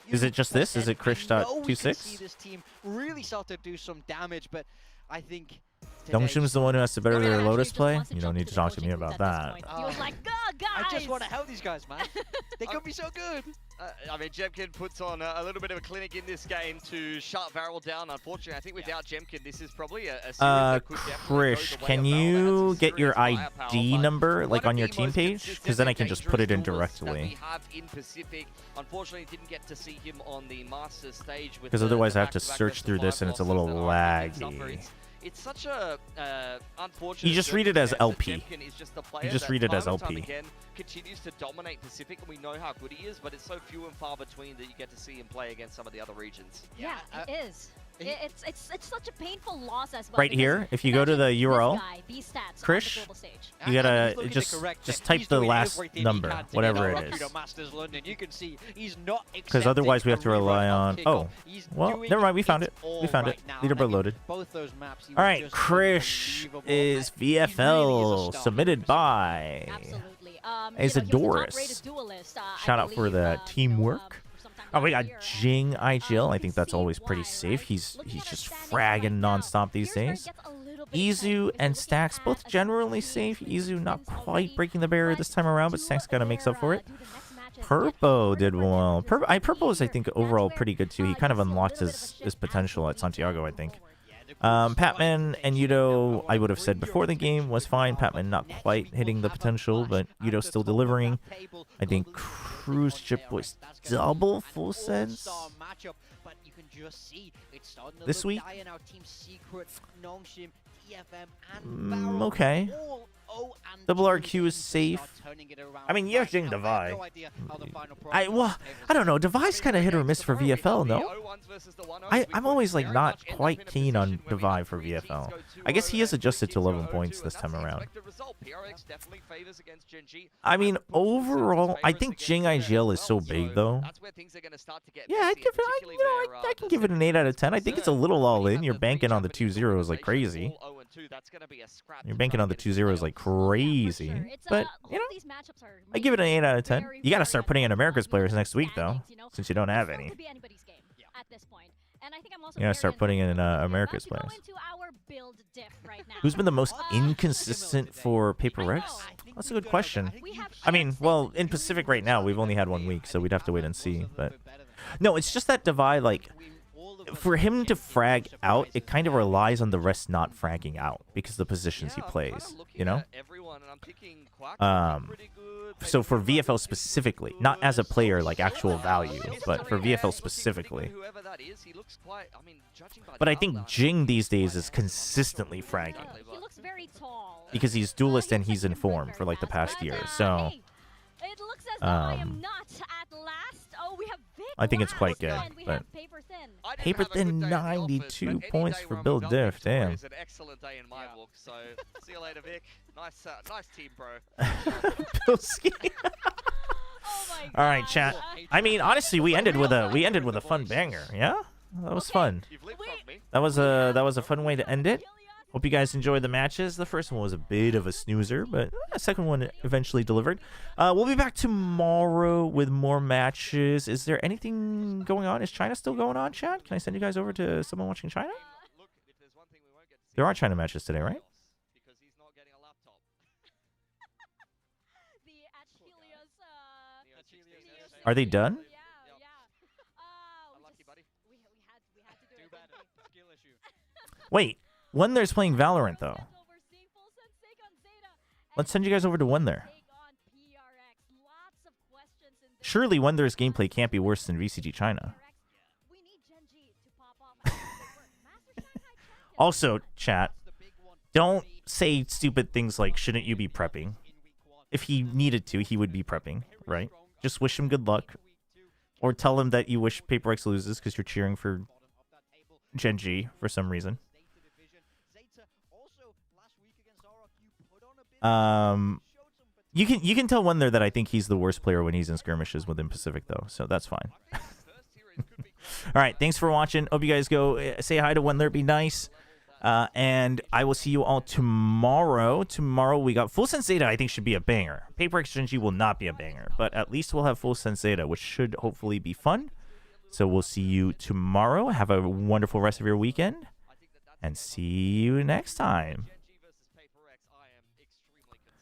is it just this? Is it Krish.26? This team really start to do some damage, but I think Dongshim's the one who has to better their Lotus play? You don't need to talk to me about that. He was like, guys! I just want to help these guys, man. They could be so good. I mean, Jemkin puts on a little bit of a clinic in this game to shut Varel down. Unfortunately, I think without Jemkin, this is probably a series that could definitely Krish, go the way can of Varel. you That's get your serious firepower, ID but number like one on of your the team most page? consistent Because then I and can just put it in dangerous duelers that directly. we have in Pacific. Unfortunately, didn't get to see him on the Master stage with Because otherwise I have to search through this and it's a little laggy. It's such a unfortunate. You just read it as LP. Jemkin is just the player You just that read it as time and time LP. again continues to dominate Pacific, and we know how good he is, but it's so few and far between that you get to see him play against some of the other regions. Yeah, it is. It's such a painful loss as well. Right because here, if you go to the URL, this guy, these stats on the Krish, global stage. you gotta just type the last number, whatever it is. Because otherwise we have to rely on. Oh, well, never mind. We found it. We found it. Leaderboard loaded. Both those maps. All right, Krish is VFL submitted by Isadoris. Shout out for the teamwork. Oh, we got Jing IGL. I think that's always pretty safe. He's just fragging nonstop these days. Izu and Stacks both generally safe. Izu not quite breaking the barrier this time around, but Stacks kind of makes up for it. Purpo did well. Purpo is, I think, overall pretty good too. He kind of unlocked his potential at Santiago, I think. Patman and Yudo, I would have said before the game, was fine. Patman not quite hitting the potential, but Yudo still delivering. I think Cruise Chip was double full sense this week. Okay. Double RQ is safe. I mean, you have Jing Devi. I don't know. Devi's kind of hit or miss for VFL, no? I'm always like not quite keen on Devi for VFL. I guess he has adjusted to 11 points this time around. I mean, overall, I think Jing IGL is so big though. Yeah, I can give it an 8 out of 10. I think it's a little all in. You're banking on the 2-0s like crazy. You're banking on the 2-0s like crazy. But, you know, I give it an 8 out of 10. You got to start putting in America's players next week, though, since you don't have any. You got to start putting in America's players. Who's been the most inconsistent for Paper Rex? That's a good question. I mean, well, in Pacific right now, we've only had 1 week, so we'd have to wait and see. But no, it's just that Devi, like, for him to frag out, it kind of relies on the rest not fragging out because of the positions he plays, you know? So for VFL specifically, not as a player like actual value, but for VFL specifically. But I think Jing these days is consistently fragging. He looks very tall. Because he's duelist and he's in form for like the past year, so... It looks as though I am not at last. Oh, we have Vic I think it's quite good. But Paper Thin 92 points for Bill Diff. Damn. It's an excellent day in my book. So see you later, Vic. Nice team, bro. Bilski. All right, chat. I mean, honestly, we ended with a fun banger. Yeah, that was fun. That was a fun way to end it. Hope you guys enjoyed the matches. The first one was a bit of a snoozer, but the second one eventually delivered. We'll be back tomorrow with more matches. Is there anything going on? Is China still going on, chat? Can I send you guys over to someone watching China? There are China matches today, right? Are they done? Wait, Wender's playing Valorant though. Let's send you guys over to Wender. Surely Wender's gameplay can't be worse than VCT China. Also, chat, don't say stupid things like, shouldn't you be prepping? If he needed to, he would be prepping, right? Just wish him good luck. Or tell him that you wish Paper X loses because you're cheering for Gen.G for some reason. You can tell Wender that I think he's the worst player when he's in skirmishes within Pacific, though, so that's fine. All right, thanks for watching. Hope you guys go say hi to Wender. Be nice. And I will see you all tomorrow. Tomorrow we got Full Sense Zeta. I think should be a banger. Paper X Gen.G will not be a banger, but at least we'll have Full Sense Zeta, which should hopefully be fun. So we'll see you tomorrow. Have a wonderful rest of your weekend, and see you next time.